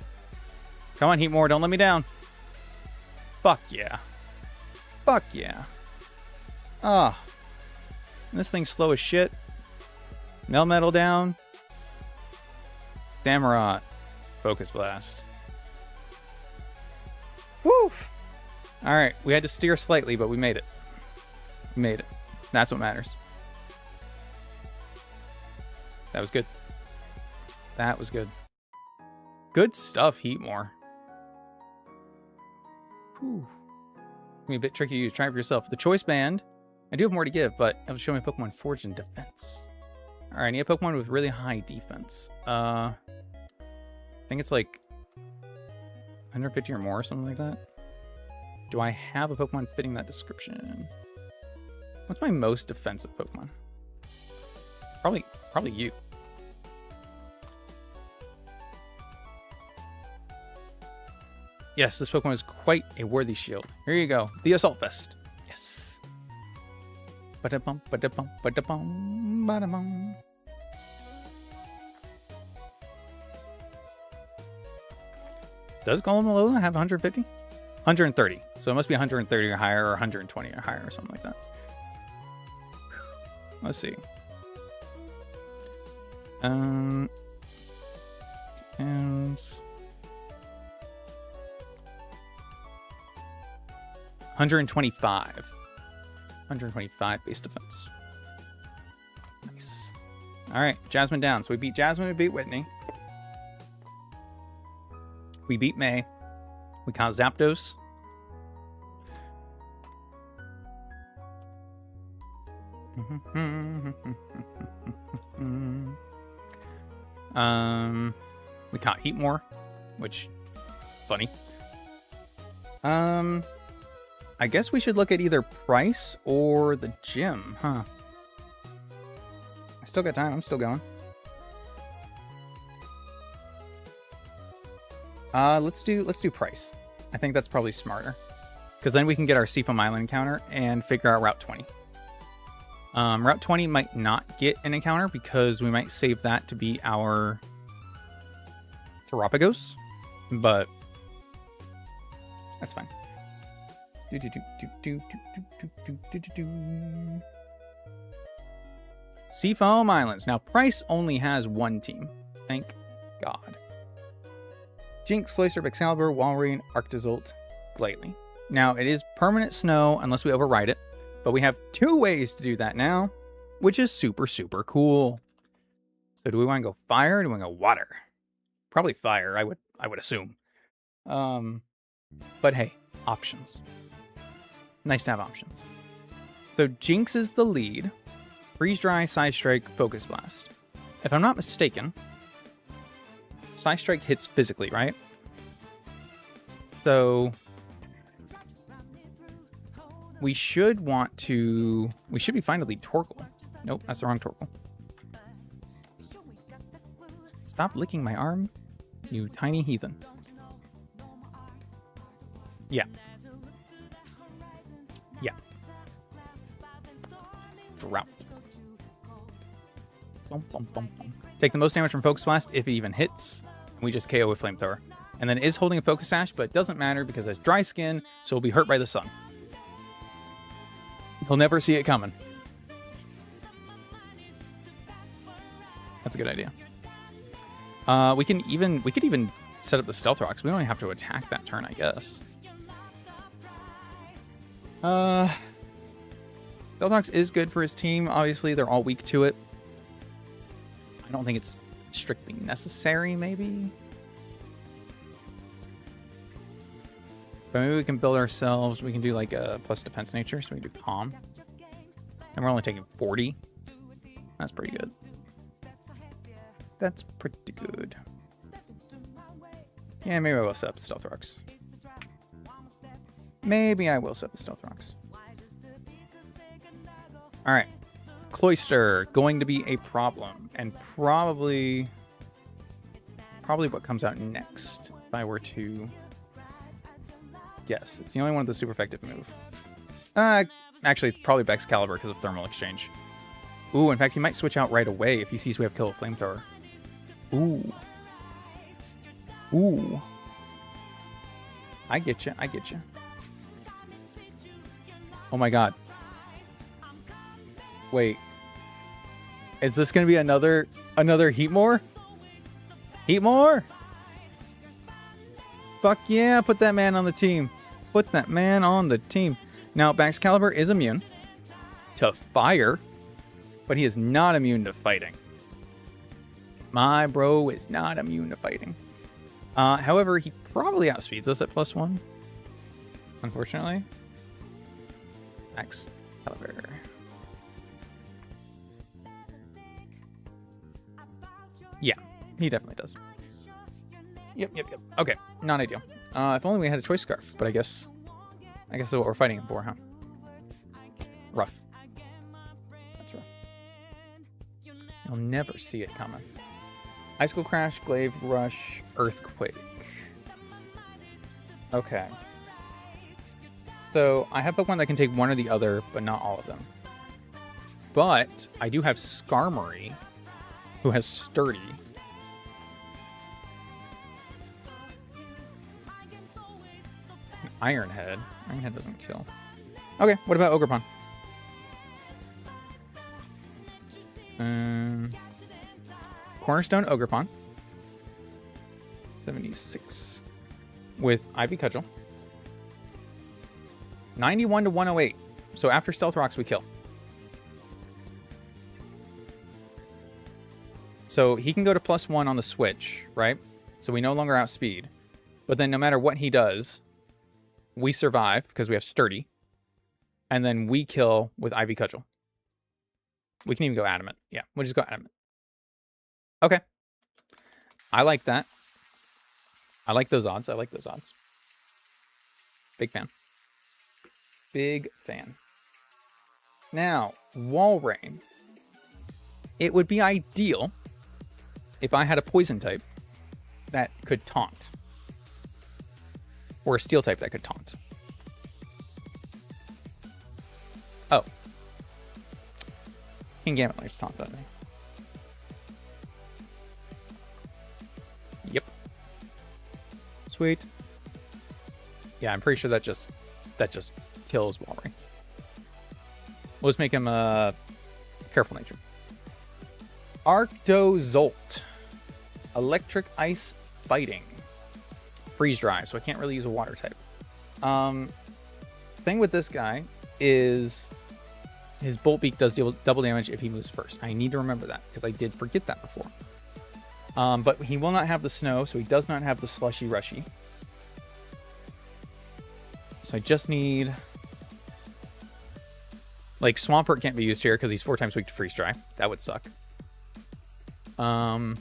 Come on, Heatmore, don't let me down. Fuck yeah. Fuck yeah. Ah. This thing's slow as shit. Melmetal down. Samurott. Focus Blast. Woo! Alright, we had to steer slightly, but we made it. We made it. That's what matters. That was good. That was good. Good stuff, Heatmore. Whew. It's gonna be a bit tricky to use. Try it for yourself. The Choice Band. I do have more to give, but it'll show me Pokemon Forged in Defense. Alright, I need a Pokemon with really high defense. I think it's like 150 or more or something like that. Do I have a Pokemon fitting that description? What's my most defensive Pokemon? Probably you. Yes, this Pokemon is quite a worthy shield. Here you go. The Assault Vest. Yes. Ba-da-bum, ba-da-bum, ba-da-bum, ba-da-bum. Does Golem Alola have 150? 130. So it must be 130 or higher, or 120 or higher, or something like that. Let's see. And 125. 125 base defense. Nice. All right, Jasmine down. So we beat Jasmine, we beat Whitney. We beat May. We caught Zapdos. We caught Heatmore, which funny. I guess we should look at either price or the gym, huh? I still got time. I'm still going. Let's do price. I think that's probably smarter, because then we can get our Seafoam Island encounter and figure out Route 20. Route 20 might not get an encounter because we might save that to be our Terapagos, but that's fine. Seafoam Islands. Now, Price only has one team. Thank God. Jinx, Cloyster, Excalibur, Walrein, Arctozolt, Glalie. Now, it is permanent snow unless we override it, but we have 2 ways to do that now, which is super, super cool. So do we want to go fire or do we want to go water? Probably fire, I would assume. But hey, options. Nice to have options. So Jinx is the lead. Freeze Dry, Side Strike, Focus Blast. If I'm not mistaken, Side Strike hits physically, right? So we should be fine to lead Torkoal. Nope, that's the wrong Torkoal. Stop licking my arm, you tiny heathen. Yeah. Yeah. Drought. Bum, bum, bum, bum. Take the most damage from Focus Blast if it even hits. And we just KO with Flamethrower. And then it is holding a Focus Sash, but it doesn't matter because it has dry skin, so it'll be hurt by the sun. He'll never see it coming. That's a good idea. We could even set up the Stealth Rocks. We don't even have to attack that turn, I guess. Stealth is good for his team. Obviously, they're all weak to it. I don't think it's strictly necessary, maybe. But maybe we can build ourselves. We can do like a plus defense nature, so we can do calm. And we're only taking 40. That's pretty good. That's pretty good. Yeah, maybe I will set up the stealth rocks. Maybe I will set up the stealth rocks. All right. Cloister, going to be a problem. And probably what comes out next, if I were to guess. It's the only one with the super effective move. Actually, it's probably Excalibur because of thermal exchange. Ooh, in fact, he might switch out right away if he sees we have kill a flamethrower. Ooh. Ooh. I get you. I get you. Oh my god. Wait. Is this going to be another Heatmore? Heatmore? Fuck yeah, put that man on the team. Put that man on the team. Now, Excalibur is immune to fire, but he is not immune to fighting. My bro is not immune to fighting. However, he probably outspeeds us at +1. Unfortunately. Excalibur. Yeah, he definitely does. Yep. Okay, not ideal. If only we had a choice scarf, but I guess that's what we're fighting him for, huh? Rough. That's rough. You'll never see it coming. Icicle Crash, Glaive Rush, Earthquake. Okay. So I have Pokemon that can take one or the other, but not all of them. But I do have Skarmory, who has Sturdy. Ironhead. Ironhead doesn't kill. Okay, what about Ogerpon? Cornerstone Ogerpon. 76. With Ivy Cudgel. 91 to 108. So after Stealth Rocks, we kill. So he can go to +1 on the switch, right? So we no longer outspeed. But then no matter what he does, we survive because we have Sturdy. And then we kill with Ivy Cudgel. We can even go Adamant. Yeah, we'll just go Adamant. Okay. I like that. I like those odds. Big fan. Big fan. Now, Walrein. It would be ideal if I had a poison type that could taunt. Or a steel type that could taunt. Oh. Kingambit likes to taunt, doesn't he? Yep. Sweet. Yeah, I'm pretty sure that just kills Walrein. We'll just make him careful nature. Arctozolt. Electric Ice Fighting. Freeze dry, so I can't really use a water type. Thing with this guy is his Bolt Beak does deal double damage if he moves first. I need to remember that because I did forget that before. But he will not have the snow, so he does not have the slushy rushy. So I just need... Like, Swampert can't be used here because he's 4 times weak to freeze dry. That would suck. Can't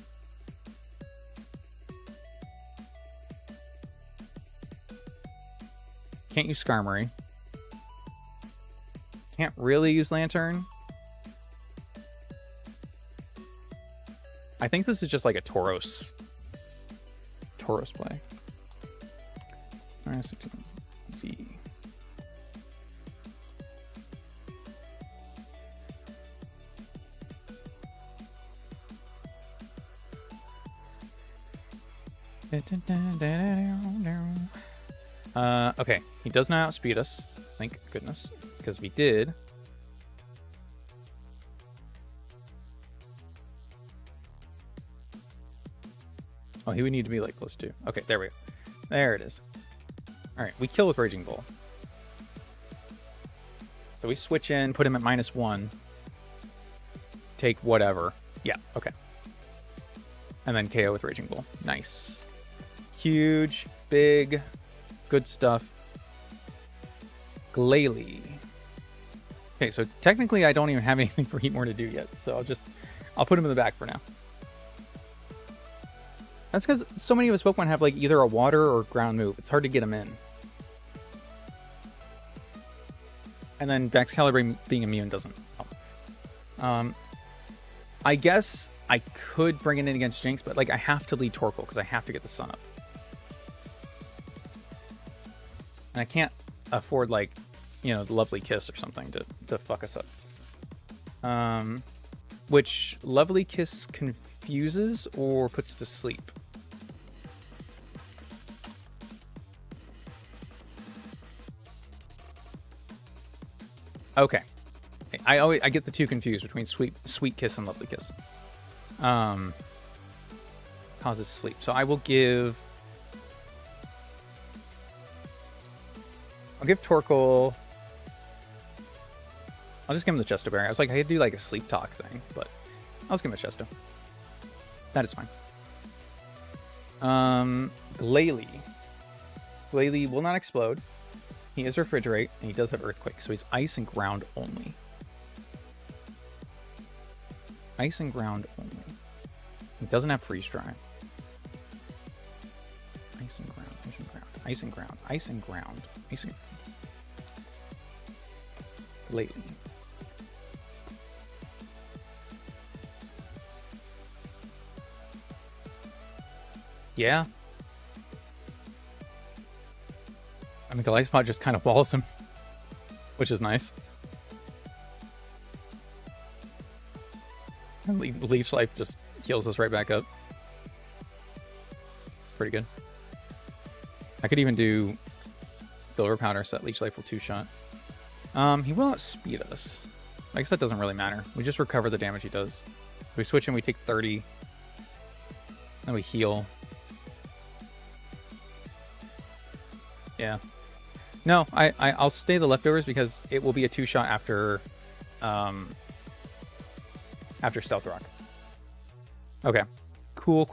use Skarmory. Can't really use Lantern. I think this is just like a Tauros play. Alright, so let's see. Okay, he does not outspeed us, thank goodness, because if he did... Oh, he would need to be like close to. Okay, there we go. There it is. Alright, we kill with Raging Bull. So we switch in, put him at -1. Take whatever. Yeah, okay. And then KO with Raging Bull. Nice. Huge, big, good stuff. Glalie. Okay, so technically I don't even have anything for Heatmore to do yet, so I'll put him in the back for now. That's because so many of his Pokemon have like either a water or ground move. It's hard to get him in. And then Baxcalibur being immune doesn't help. I guess I could bring it in against Jinx, but like I have to lead Torkoal because I have to get the sun up. And I can't afford like, you know, the Lovely Kiss or something to fuck us up. Which Lovely Kiss confuses or puts to sleep. Okay. I get the two confused between Sweet Kiss and Lovely Kiss. Causes sleep. So I'll give Torkoal. I'll just give him the Chesto Berry. I was like, I could do like a sleep talk thing, but I'll just give him a Chesto. That is fine. Glalie. Glalie will not explode. He is Refrigerate, and he does have Earthquake, so he's Ice and Ground only. Ice and Ground only. He doesn't have Freeze Dry. Ice and Ground, Ice and Ground, Ice and Ground, Ice and Ground, Ice and Ground. Glalie. Yeah. I mean, the Life Spot just kind of walls him, which is nice. And Leech Life just heals us right back up. It's pretty good. I could even do Silver Powder so that Leech Life will 2-shot. He will outspeed us. I guess that doesn't really matter. We just recover the damage he does. So we switch in, we take 30. Then we heal. Yeah. No, I'll stay the leftovers because it will be a 2-shot after Stealth Rock. Okay. Cool.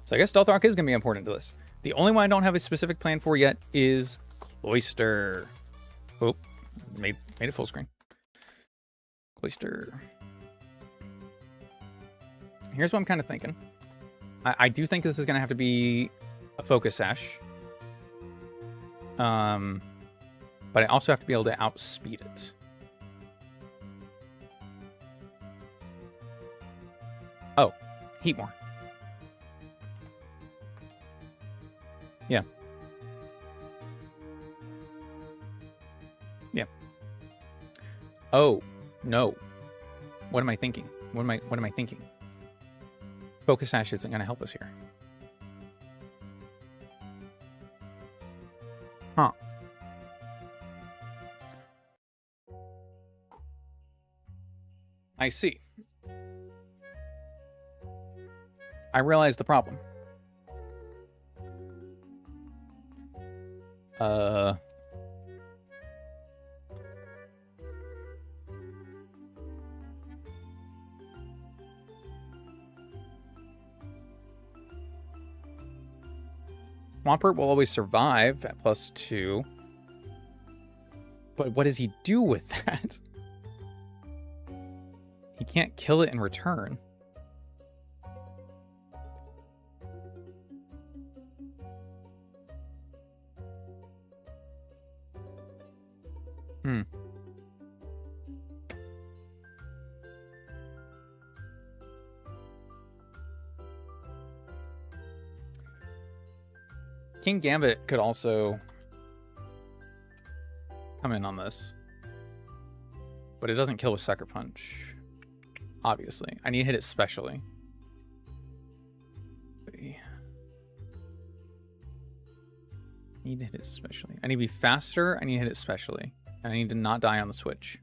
So I guess Stealth Rock is going to be important to this. The only one I don't have a specific plan for yet is Cloyster. Oh, made it full screen. Cloyster. Here's what I'm kind of thinking. I do think this is going to have to be a Focus Sash. But I also have to be able to outspeed it. Oh, Heatmore. Yeah. Yeah. Oh, no. What am I thinking? What am I thinking? Focus Sash isn't going to help us here. Huh. I see. I realize the problem. Swampert will always survive at +2. But what does he do with that? He can't kill it in return. King Gambit could also come in on this. But it doesn't kill with Sucker Punch. Obviously. I need to hit it specially. I need to hit it specially. I need to be faster. I need to hit it specially. And I need to not die on the switch.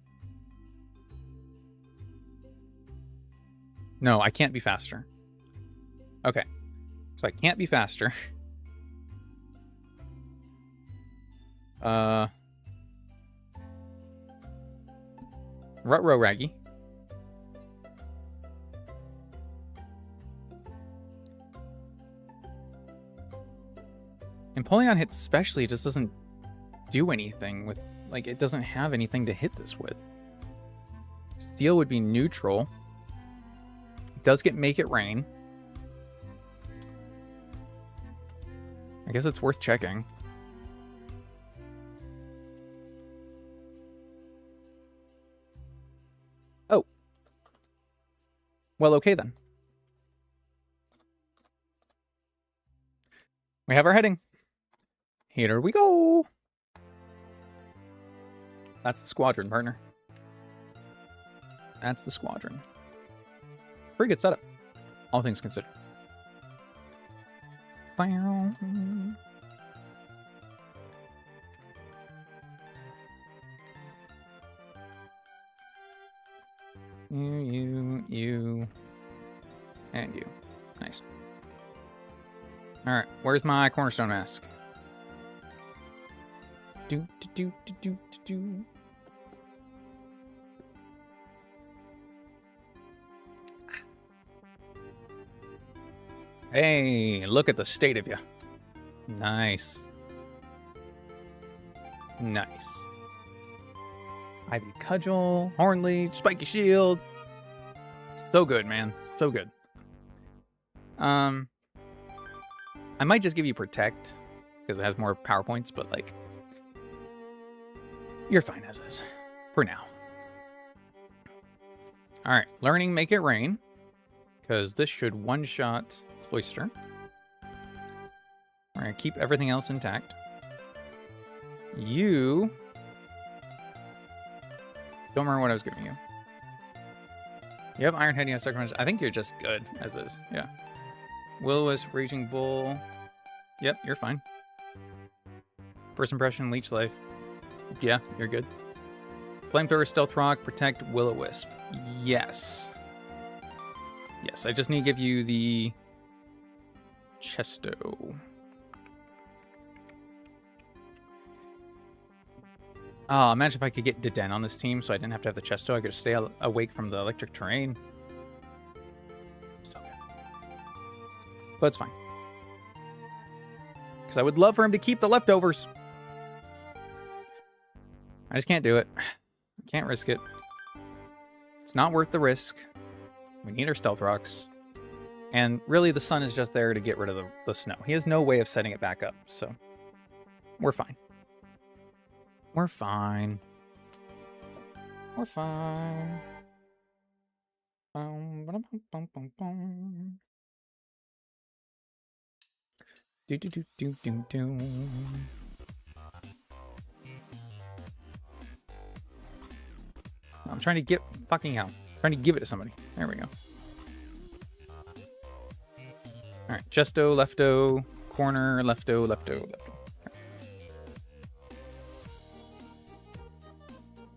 No, I can't be faster. Okay. So I can't be faster. Ruh-roh, Raggy. Empoleon hits especially just doesn't do anything with, like, it doesn't have anything to hit this with. Steel would be neutral. It does get Make It Rain. I guess it's worth checking. Oh. Well, okay then. We have our heading. Here we go. That's the squadron, partner. That's the squadron. Pretty good setup, all things considered. You, and you. Nice. All right, where's my cornerstone mask? Do. Hey, look at the state of you. Nice. Nice. Ivy Cudgel, Hornleech, Spiky Shield. So good, man. So good. I might just give you Protect, because it has more power points, but, like, you're fine as is. For now. Alright, learning Make It Rain, because this should one-shot Cloyster. We're going to keep everything else intact. You... Don't remember what I was giving you. You have Iron Head, you have Second Punch. I think you're just good as is. Yeah. Will-O-Wisp, Raging Bull. Yep, you're fine. First Impression, Leech Life. Yeah, you're good. Flamethrower, Stealth Rock, Protect, Will-O-Wisp. Yes. Yes, I just need to give you the Chesto. Oh, imagine if I could get Deden on this team so I didn't have to have the Chesto. I could stay awake from the electric terrain. So good. But it's fine. Because I would love for him to keep the leftovers. I just can't do it. I can't risk it. It's not worth the risk. We need our Stealth Rocks. And really, the sun is just there to get rid of the snow. He has no way of setting it back up, so we're fine. We're fine. We're fine. Do. I'm trying to get fucking hell. I'm trying to give it to somebody. There we go. All right, Chesto, Lefto, corner, Lefto.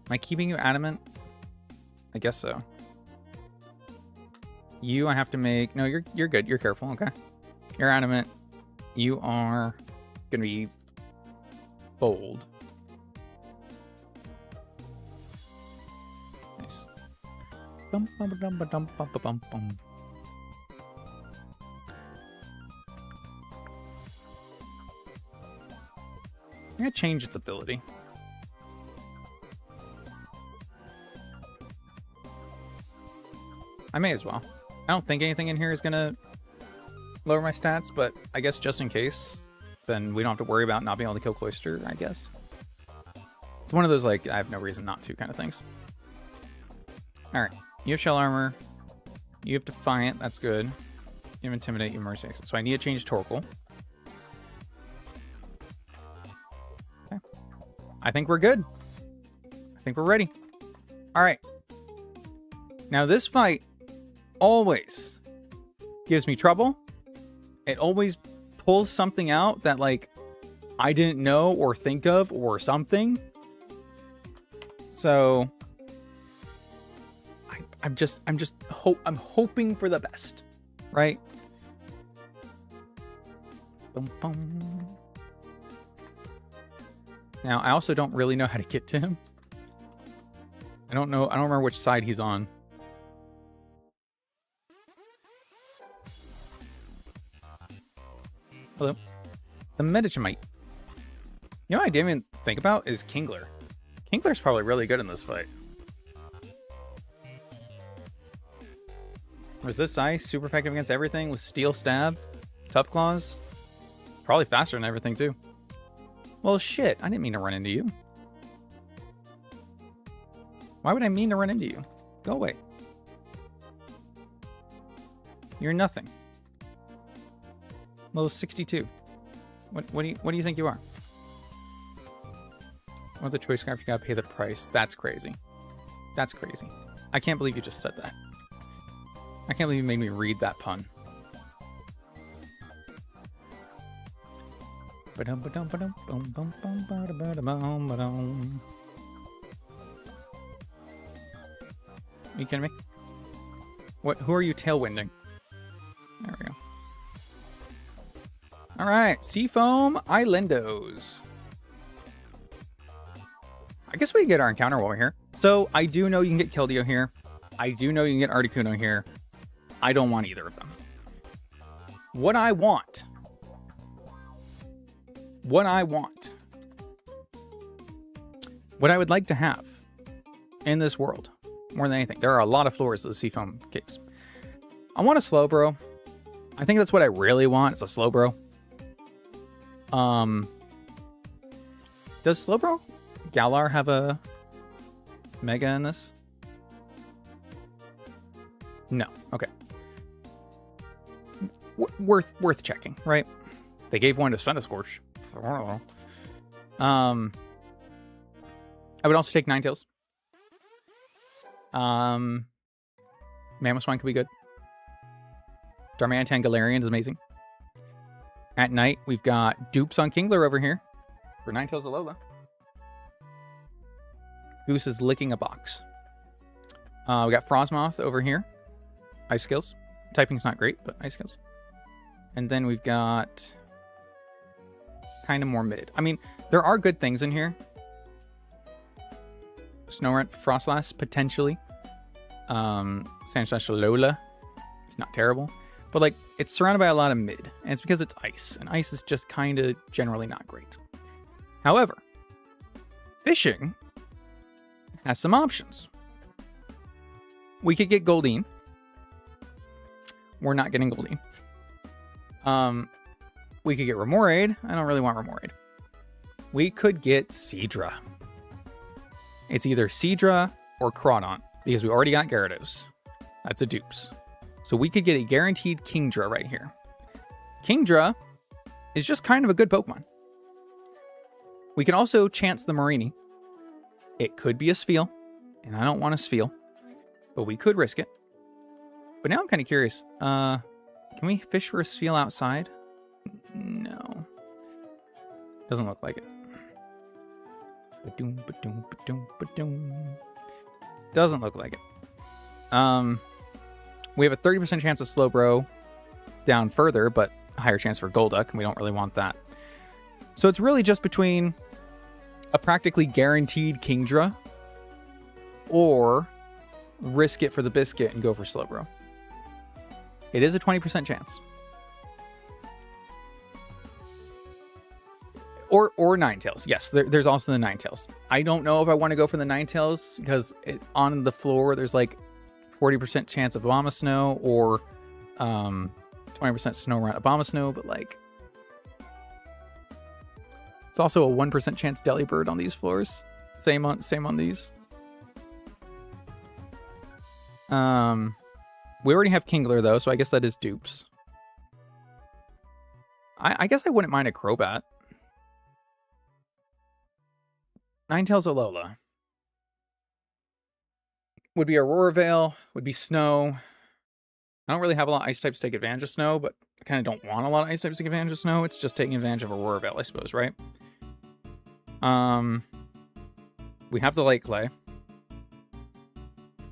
Am I keeping you adamant? I guess so. You, I have to make... No, you're good. You're careful. Okay. You're adamant. You are going to be bold. Nice. I'm going to change its ability. I may as well. I don't think anything in here is going to lower my stats, but I guess just in case, then we don't have to worry about not being able to kill Cloyster, I guess. It's one of those, like, I have no reason not to kind of things. Alright, you have Shell Armor. You have Defiant, that's good. You have Intimidate, you have Mercy Exit. So I need to change Torkoal. Okay. I think we're good. I think we're ready. Alright. Now this fight always gives me trouble. It always pulls something out that, like, I didn't know or think of or something. So I'm hoping for the best, right? Now I also don't really know how to get to him. I don't know. I don't remember which side he's on. Hello. The Medichemite. You know what I didn't even think about is Kingler. Kingler's probably really good in this fight. Resist ice, super effective against everything with steel stab, tough claws. Probably faster than everything too. Well, shit, I didn't mean to run into you. Why would I mean to run into you? Go away. You're nothing. Level 62. What do you think you are? What the choice craft, you gotta pay the price. That's crazy. That's crazy. I can't believe you just said that. I can't believe you made me read that pun. Are you kidding me? What? Who are you tailwinding? There we go. All right, Seafoam Islandos. I guess we can get our encounter while we're here. So I do know you can get Keldeo here. I do know you can get Articuno here. I don't want either of them. What I want. What I would like to have in this world, more than anything. There are a lot of floors of the Seafoam Caves. I want a Slowbro. I think that's what I really want. It's a Slowbro. Does Slowbro Galar have a Mega in this? No. Okay. Worth checking, right? They gave one to Centiskorch. I would also take Ninetales. Mamoswine could be good. Darmanitan Galarian is amazing. At night, we've got dupes on Kingler over here for Ninetales Alola. Goose is licking a box. We got Frostmoth over here. Ice skills. Typing's not great, but ice skills. And then we've got kind of more mid. I mean, there are good things in here. Snorunt, Frostlass, potentially. Sandslash Alola. It's not terrible. But, like, it's surrounded by a lot of mid. And it's because it's ice. And ice is just kind of generally not great. However, fishing has some options. We could get Goldeen. We're not getting Goldeen. We could get Remoraid. I don't really want Remoraid. We could get Seadra. It's either Seadra or Crawdaunt, because we already got Gyarados. That's a dupes. So we could get a guaranteed Kingdra right here. Kingdra is just kind of a good Pokemon. We can also chance the Marini. It could be a Spheal, and I don't want a Spheal, but we could risk it. But now I'm kind of curious. Can we fish for a Spheal outside? No. Doesn't look like it. Ba-doom, ba-doom, ba-doom, ba-doom. Doesn't look like it. We have a 30% chance of Slowbro down further, but a higher chance for Golduck, and we don't really want that. So it's really just between a practically guaranteed Kingdra or risk it for the biscuit and go for Slowbro. It is a 20% chance. Or Ninetales. Yes, there's also the Ninetales. I don't know if I want to go for the Ninetales because on the floor there's like 40% chance of Abomasnow or 20% Snorunt Abomasnow, but like it's also a 1% chance Delibird on these floors. Same on these. We already have Kingler though, so I guess that is dupes. I guess I wouldn't mind a Crobat. Ninetales Alola. Would be Aurora Veil, would be Snow. I don't really have a lot of ice types to take advantage of Snow, but I kind of don't want a lot of ice types to take advantage of Snow. It's just taking advantage of Aurora Veil, I suppose, right? We have the Light Clay.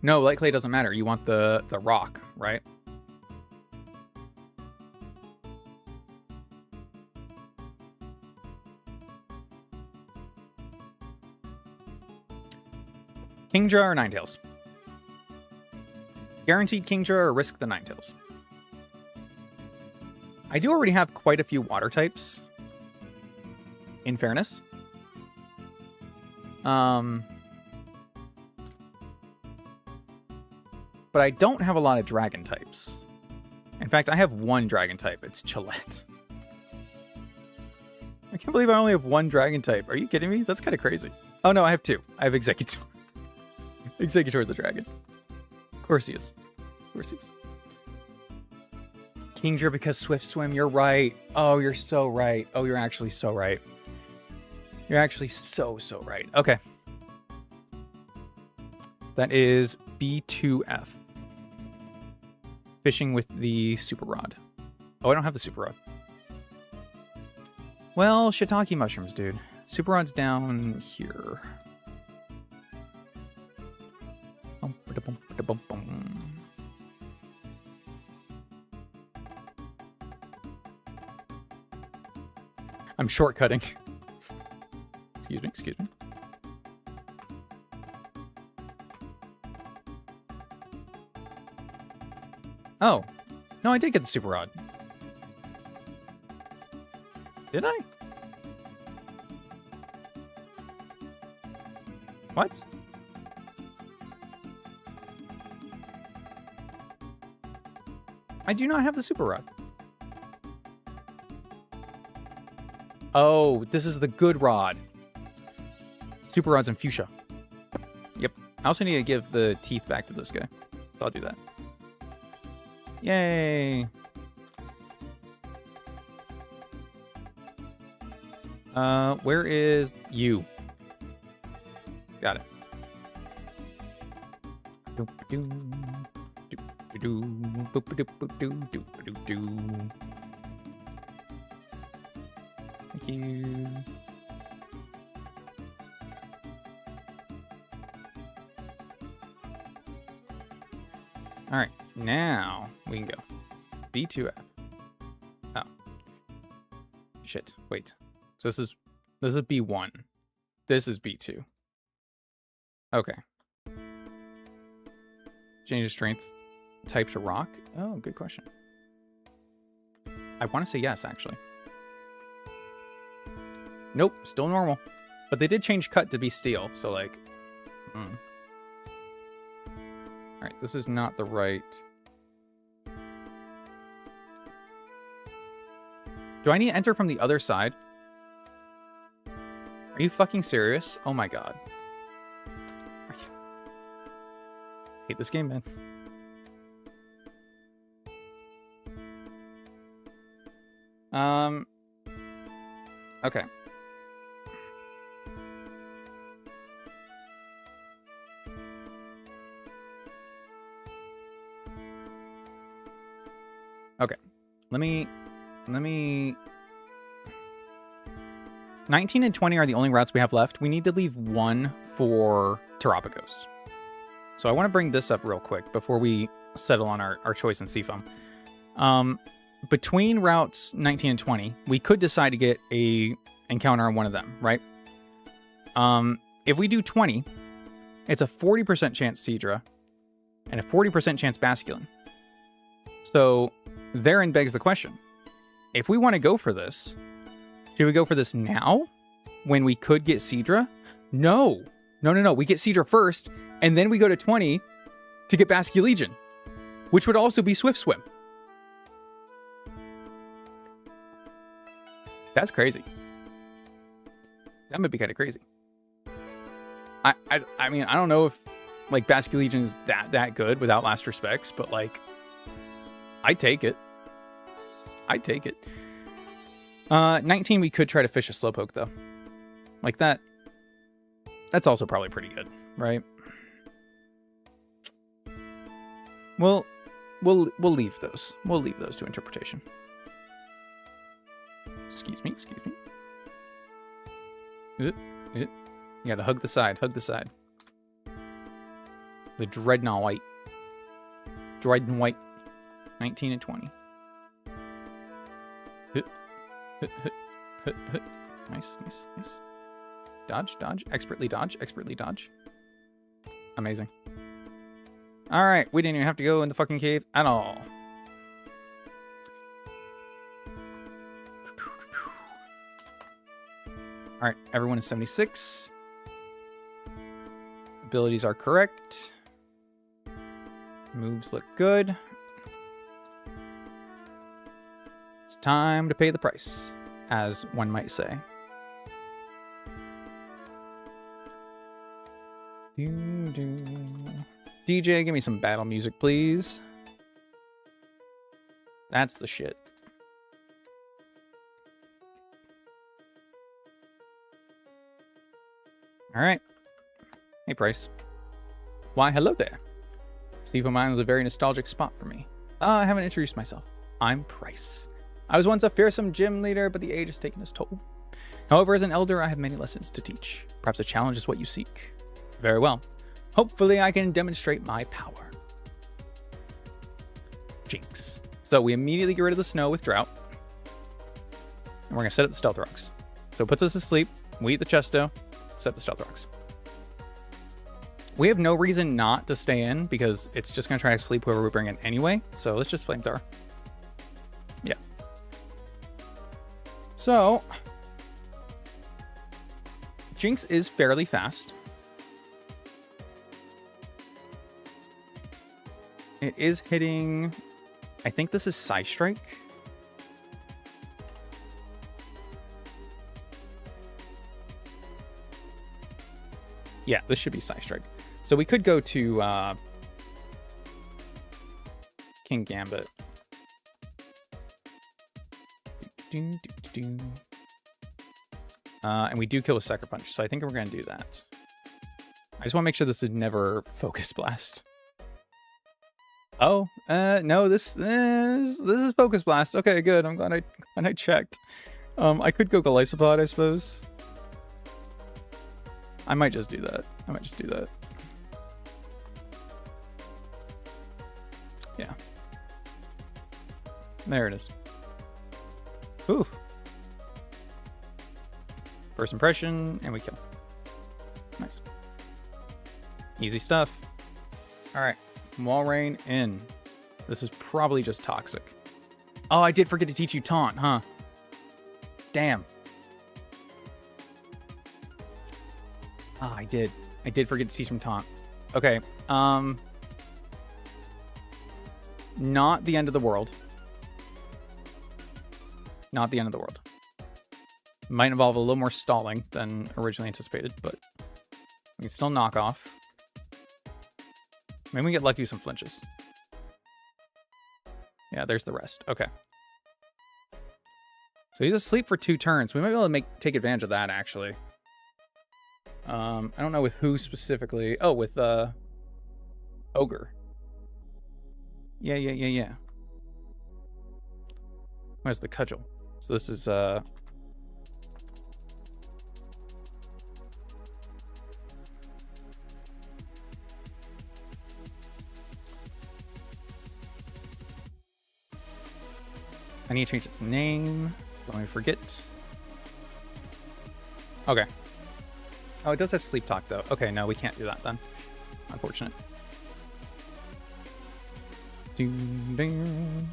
No, Light Clay doesn't matter. You want the rock, right? Kingdra or Ninetales? Guaranteed Kingdra or risk the Ninetales? I do already have quite a few water types, in fairness. But I don't have a lot of dragon types. In fact, I have one dragon type. It's Chillette. I can't believe I only have one dragon type. Are you kidding me? That's kind of crazy. Oh no, I have two. I have Executor. Executor is a dragon. Of course he is. Of course he is. Kingdra because Swift Swim. You're right. Oh, you're so right. Oh, you're actually so right. You're actually so right. Okay. That is B2F. Fishing with the Super Rod. Oh, I don't have the Super Rod. Well, shiitake mushrooms, dude. Super Rod's down here. I'm shortcutting. Excuse me. Oh. No, I did get the Super Rod. Did I? What? I do not have the Super Rod. Oh, this is the good rod. Super Rod's in fuchsia. Yep. I also need to give the teeth back to this guy. So I'll do that. Yay. Where is you? Got it. Thank you. All right, now we can go. B2F. Oh. Shit, wait. So this is B1. This is B2. Okay. Change the strength type to rock? Oh, good question. I want to say yes, actually. Nope, still normal. But they did change cut to be steel, so like... Alright, this is not the right... Do I need to enter from the other side? Are you fucking serious? Oh my god. Hate this game, man. Okay. Okay. Let me 19 and 20 are the only routes we have left. We need to leave one for Terapagos. So I want to bring this up real quick before we settle on our choice in Seafoam. Between routes 19 and 20, we could decide to get a encounter on one of them, right? If we do 20, it's a 40% chance Seadra and a 40% chance Basculin. So therein begs the question. If we want to go for this, should we go for this now when we could get Seadra? No. We get Seadra first, and then we go to 20 to get Basculegion, which would also be Swift Swim. That's crazy. That might be kind of crazy. I mean, I don't know if like Basculegion is that good without Last Respects, but like, I'd take it. 19, we could try to fish a Slowpoke though. Like that. That's also probably pretty good, right? We'll leave those. We'll leave those to interpretation. Excuse me. You gotta hug the side. The Dreadnought. 19 and 20. Nice. Dodge. Expertly dodge. Amazing. All right, we didn't even have to go in the fucking cave at all. All right, everyone is 76. Abilities are correct. Moves look good. It's time to pay the price, as one might say. DJ, give me some battle music, please. That's the shit. All right. Hey, Price. Why, hello there. Steve Mine is a very nostalgic spot for me. I haven't introduced myself. I'm Price. I was once a fearsome gym leader, but the age has taken its toll. However, as an elder, I have many lessons to teach. Perhaps a challenge is what you seek. Very well. Hopefully, I can demonstrate my power. Jinx. So we immediately get rid of the snow with drought. And we're going to set up the stealth rocks. So it puts us to sleep. We eat the chesto. Set up the stealth rocks. We have no reason not to stay in because it's just going to try to sleep whoever we bring in anyway. So let's just flamethrower. Yeah. So Jinx is fairly fast. It is hitting, I think this is Psy Strike. Yeah, this should be Psy Strike. So we could go to King Gambit. And we do kill with Sucker Punch, so I think we're going to do that. I just want to make sure this is never Focus Blast. Oh, no, this is Focus Blast. Okay, good. I'm glad I checked. I could go Golisopod, I suppose. I might just do that. Yeah. There it is. Oof. First impression, and we kill. Nice. Easy stuff. All right. Wall Rain in. This is probably just toxic. Oh, I did forget to teach you taunt, huh? Damn. Ah, I did forget to teach him taunt. Okay. Not the end of the world. Not the end of the world. Might involve a little more stalling than originally anticipated, but we can still knock off. Maybe we get lucky with some flinches. Yeah, there's the rest. Okay. So he's asleep for 2 turns. We might be able to take advantage of that, actually. I don't know with who specifically. Oh, with Ogre. Yeah. Where's the cudgel? So this is I need to change its name. Don't let me forget. Okay. Oh, it does have sleep talk though. Okay, no, we can't do that then. Unfortunate. Ding, ding.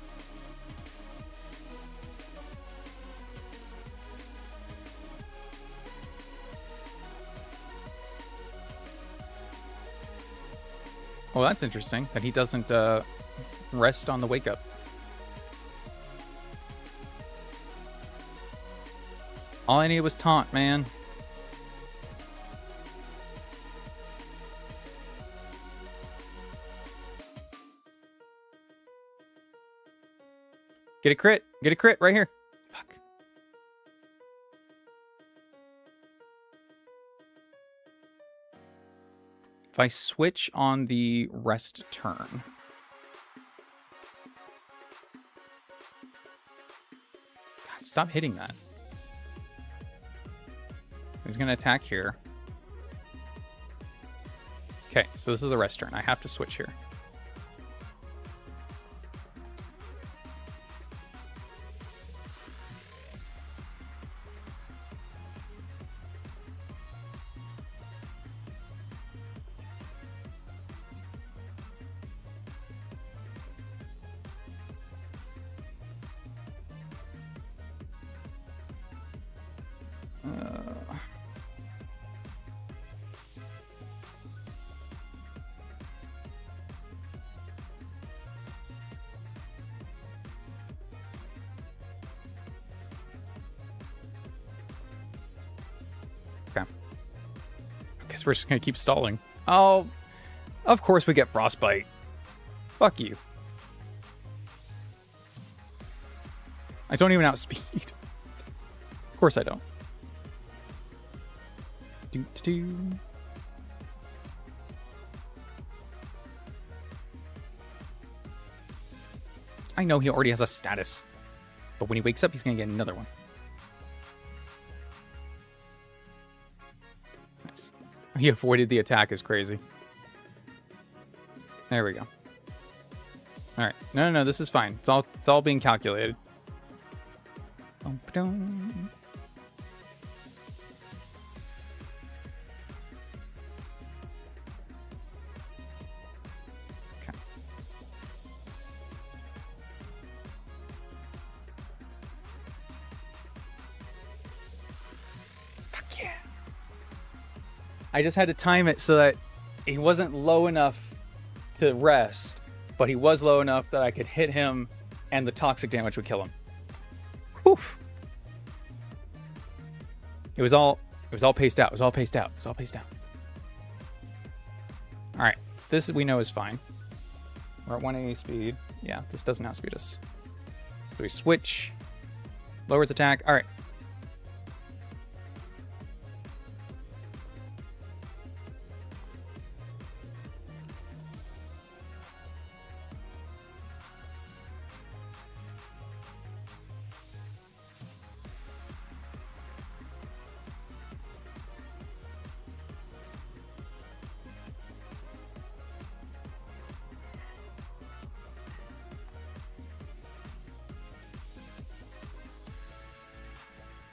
Well, that's interesting that he doesn't rest on the wake up. All I needed was taunt, man. Get a crit. Get a crit right here. Fuck. If I switch on the rest turn. God, stop hitting that. He's going to attack here. Okay, so this is the rest turn. I have to switch here. Guess we're just gonna keep stalling. Oh, of course we get Frostbite. Fuck you. I don't even outspeed. Of course I don't. Do. I know he already has a status, but when he wakes up, he's gonna get another one. Nice. He avoided the attack is crazy. There we go. All right. No, this is fine. It's all being calculated. Okay. Fuck yeah. I just had to time it so that he wasn't low enough to rest, but he was low enough that I could hit him and the toxic damage would kill him. Whew. It was all paced out. All right. This we know is fine. We're at 180 speed. Yeah, this doesn't outspeed us. So we switch. Lowers attack. All right.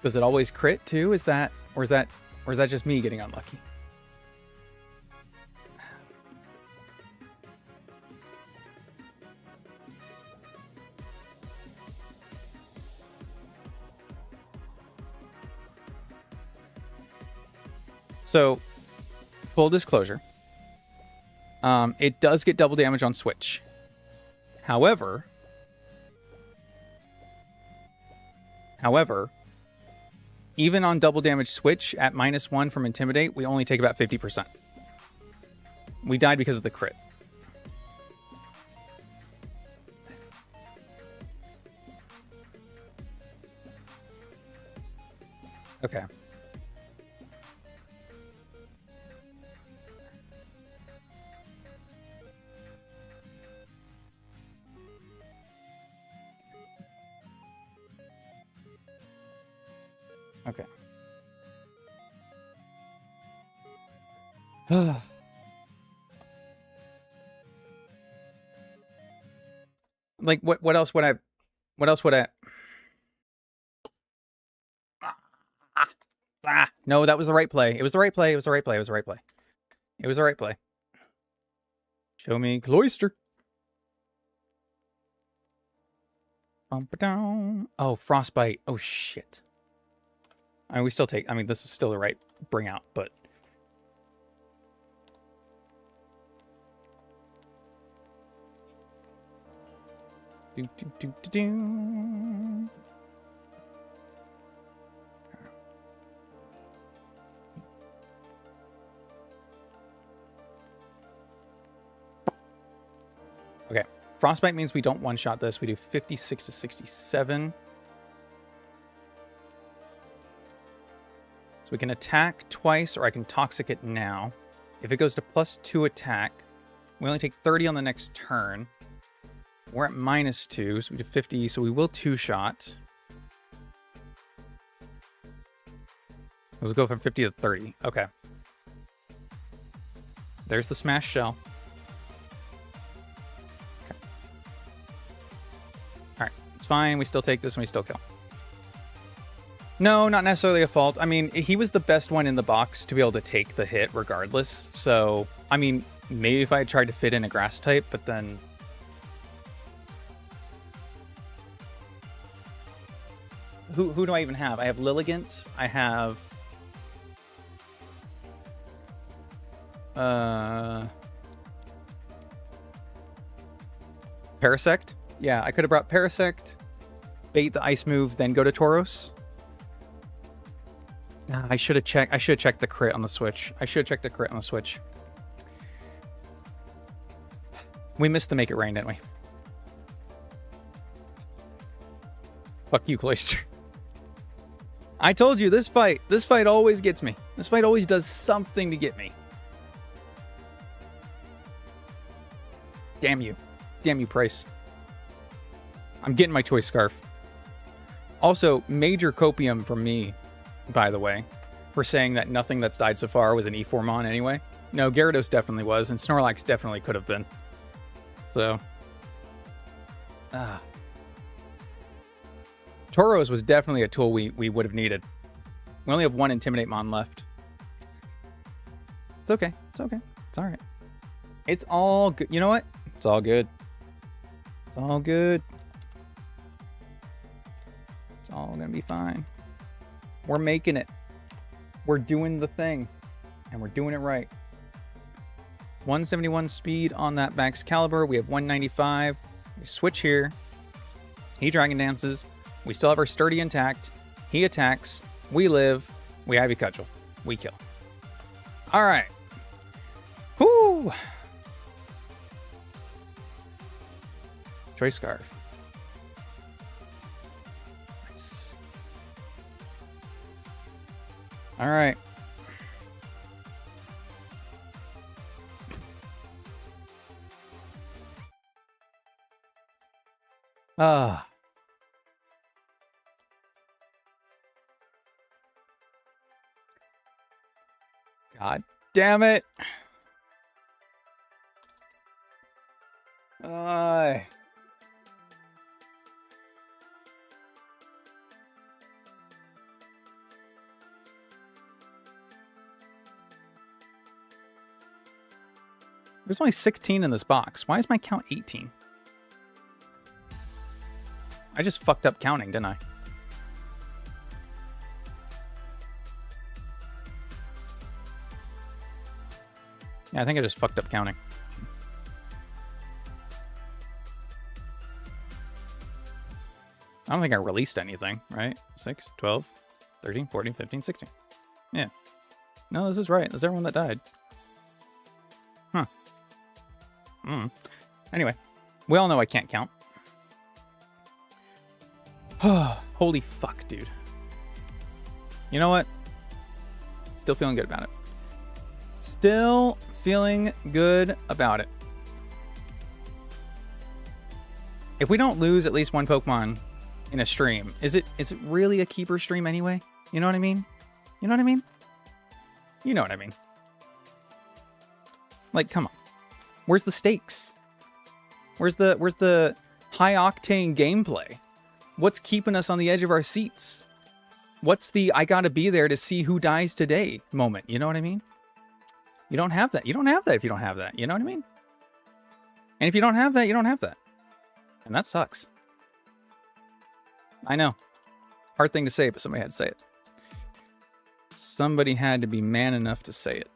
Does it always crit too? Is that just me getting unlucky? So, full disclosure, it does get double damage on switch. However, even on double damage switch at -1 from Intimidate, we only take about 50%. We died because of the crit. Okay. Okay. Like what else would I no, that was the right play. It was the right play. Show me Cloister. Bump down. Oh, Frostbite. Oh shit. I mean, this is still the right bring out, but do. Okay, Frostbite means we don't one-shot this. We do 56 to 67. We can attack twice, or I can Toxic it now. If it goes to +2 attack, we only take 30 on the next turn. We're at -2, so we do 50, so we will 2-shot. We'll go from 50 to 30. Okay. There's the Smash Shell. Okay. Alright, it's fine. We still take this and we still kill. No, not necessarily a fault. I mean, he was the best one in the box to be able to take the hit regardless. So, I mean, maybe if I had tried to fit in a grass type, but then... Who do I even have? I have Lilligant. I have... Parasect? Yeah, I could have brought Parasect, bait the ice move, then go to Tauros. I should have checked the crit on the Switch. I should have checked the crit on the Switch. We missed the make it rain, didn't we? Fuck you, Cloister. I told you, this fight always gets me. This fight always does something to get me. Damn you. Damn you, Price. I'm getting my choice scarf. Also, major copium from me, by the way, for saying that nothing that's died so far was an E4 Mon anyway. No, Gyarados definitely was, and Snorlax definitely could have been. So. Tauros was definitely a tool we would have needed. We only have one Intimidate Mon left. It's okay. It's okay. It's alright. It's all good. You know what? It's all good. It's all good. It's all gonna be fine. We're making it. We're doing the thing. And we're doing it right. 171 speed on that Max Caliber. We have 195. We switch here. He Dragon Dances. We still have our Sturdy intact. He attacks. We live. We Ivy Cudgel. We kill. Alright. Whoo! Choice Scarf. Nice. Alright. God damn it. There's only 16 in this box. Why is my count 18? I just fucked up counting, didn't I? Yeah, I think I just fucked up counting. I don't think I released anything, right? 6, 12, 13, 14, 15, 16. Yeah. No, this is right. This is everyone that died. Huh. Anyway, we all know I can't count. Holy fuck, dude. You know what? Still feeling good about it. Still feeling good about it. If we don't lose at least one Pokemon in a stream, is it really a keeper stream anyway? You know what I mean? You know what I mean? You know what I mean. Like, come on. Where's the stakes? Where's the high octane gameplay? What's keeping us on the edge of our seats? What's the I gotta be there to see who dies today moment? You know what I mean? You don't have that. You don't have that if you don't have that. You know what I mean? And if you don't have that, you don't have that. And that sucks. I know. Hard thing to say, but somebody had to say it. Somebody had to be man enough to say it.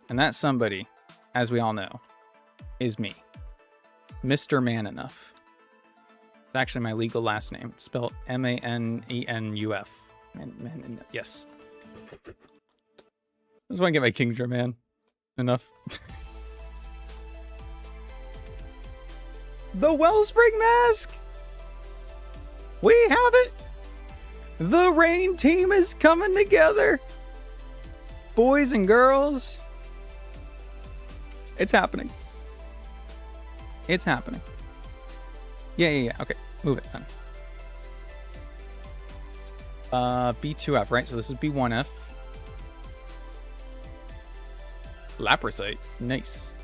And that somebody, as we all know, is me. Mr. Man Enough. It's actually my legal last name. It's spelled M-A-N-E-N-U-F. Yes. I just want to get my Kingdra, man. Enough. The Wellspring Mask! We have it! The Rain team is coming together! Boys and girls. It's happening. It's happening. Yeah. Okay, move it then. B2F, right? So this is B1F. Laprasite. Nice.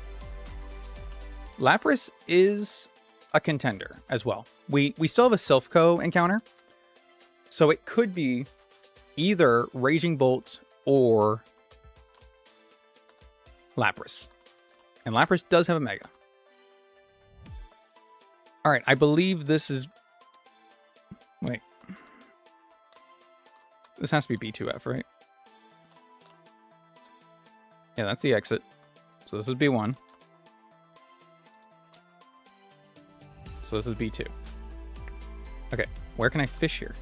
Lapras is a contender as well. We still have a Silphco encounter. So it could be either Raging Bolt or Lapras. And Lapras does have a Mega. Alright, I believe this is... Wait. This has to be B2F, right? Yeah, that's the exit. So this is B1. So this is B2. Okay, where can I fish here?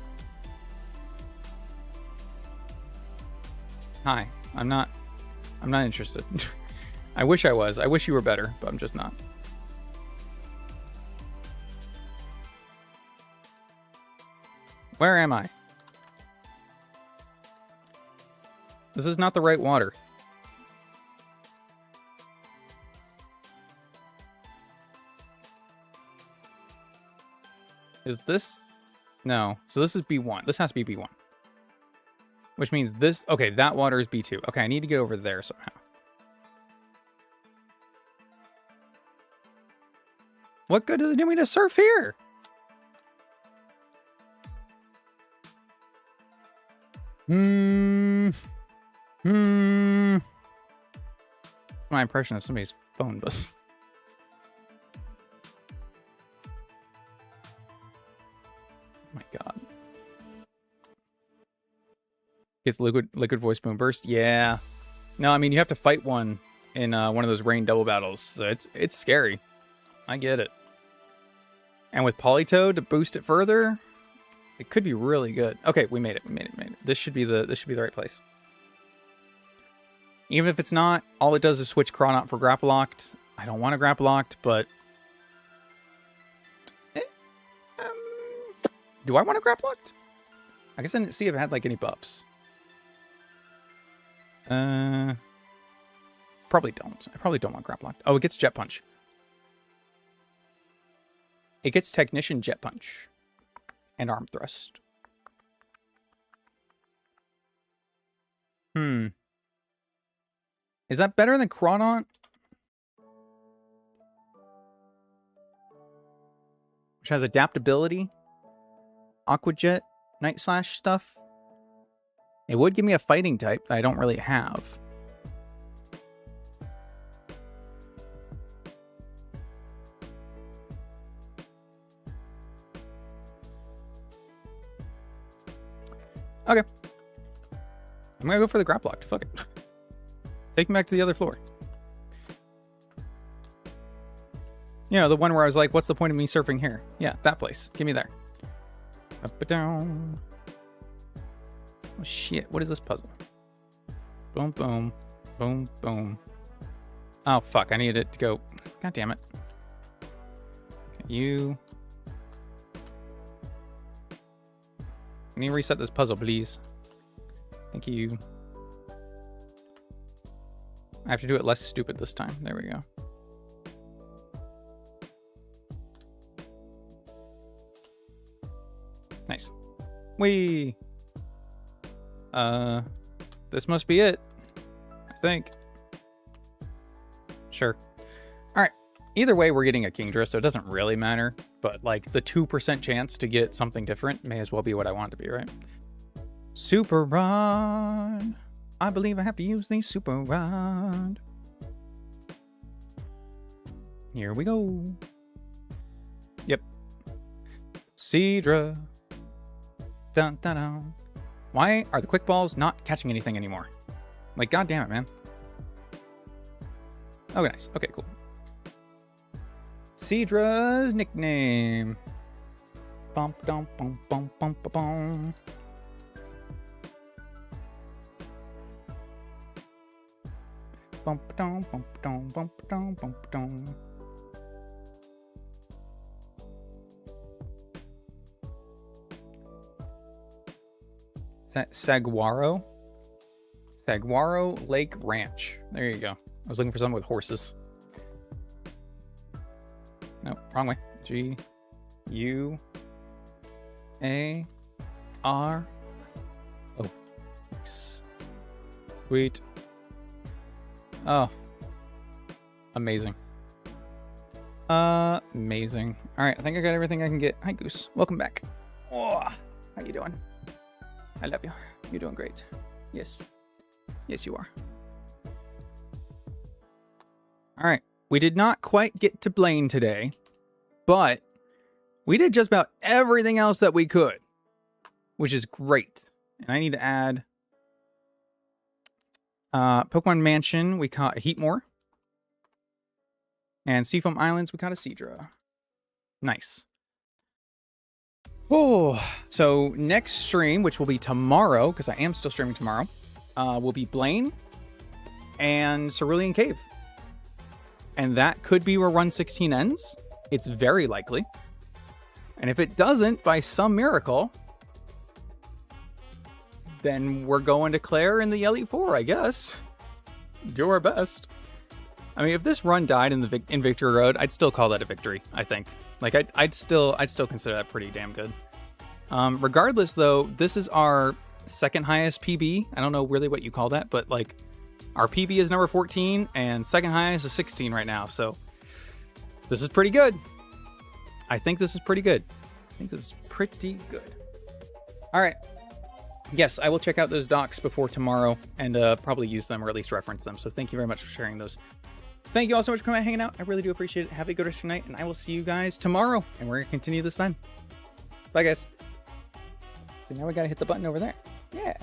Hi. I'm not interested. I wish I was. I wish you were better, but I'm just not. Where am I? This is not the right water. Is this? No. So this is B1. This has to be B1. Which means this... Okay, that water is B2. Okay, I need to get over there somehow. What good does it do me to surf here? It's my impression of somebody's phone buzz. Oh my god. Gets liquid voice boom burst. Yeah. No, I mean you have to fight one in one of those rain double battles, so it's scary. I get it. And with Polytoad to boost it further, it could be really good. Okay, we made it. We made it. This should be the right place. Even if it's not, all it does is switch Chronout for Grapple Locked. I don't want to Grapple Locked, but do I want to Grapple Locked? I guess I didn't see if it had like any buffs. Probably don't. I probably don't want Grapple Locked. Oh, it gets Jet Punch. It gets Technician Jet Punch. And Arm Thrust. Is that better than Chronon? Which has adaptability. Aqua Jet, Night Slash stuff. It would give me a fighting type that I don't really have. Okay. I'm gonna go for the Grapple Lock. Fuck it. Take me back to the other floor. You know, the one where I was like, what's the point of me surfing here? Yeah, that place. Give me there. Up and down. Oh shit, what is this puzzle? Boom, boom. Boom, boom. Oh fuck, I needed it to go. God damn it. Okay, you. Can you reset this puzzle, please? Thank you. I have to do it less stupid this time. There we go. Nice. Whee! This must be it. I think. Sure. Alright. Either way, we're getting a Kingdra, so it doesn't really matter. But, like, the 2% chance to get something different may as well be what I want it to be, right? Super Rod. I believe I have to use the Super Rod. Here we go. Yep. Seadra. Dun, dun, dun. Why are the quick balls not catching anything anymore? Like, god damn it, man. Okay, nice. Okay, cool. Seadra's nickname. Bump, dum, bum, bum, bum, bum, bum. Bump, dum, bump, dum, bump, dum, bump, dum. Saguaro? Saguaro Lake Ranch. There you go. I was looking for something with horses. No, wrong way. G U A R O. Nice. Sweet. Oh. Amazing. Amazing. Alright, I think I got everything I can get. Hi, Goose. Welcome back. Oh, how you doing? I love you. You're doing great. Yes. Yes, you are. Alright. We did not quite get to Blaine today, but we did just about everything else that we could, which is great. And I need to add Pokemon Mansion, we caught a Heatmore. And Seafoam Islands, we caught a Seadra. Nice. Oh, so next stream, which will be tomorrow, because I am still streaming tomorrow, will be Blaine and Cerulean Cave. And that could be where Run 16 ends. It's very likely. And if it doesn't, by some miracle, then we're going to Claire in the Elite Four, I guess. Do our best. I mean, if this run died in Victory Road, I'd still call that a victory, I think. Like, I'd still consider that pretty damn good. Regardless, though, this is our second highest PB. I don't know really what you call that, but, like, our PB is number 14, and second highest is 16 right now, so this is pretty good. I think this is pretty good. All right. Yes, I will check out those docs before tomorrow and probably use them or at least reference them. So thank you very much for sharing those. Thank you all so much for coming out and hanging out. I really do appreciate it. Have a good rest of your night, and I will see you guys tomorrow. And we're going to continue this then. Bye, guys. So now we got to hit the button over there. Yeah.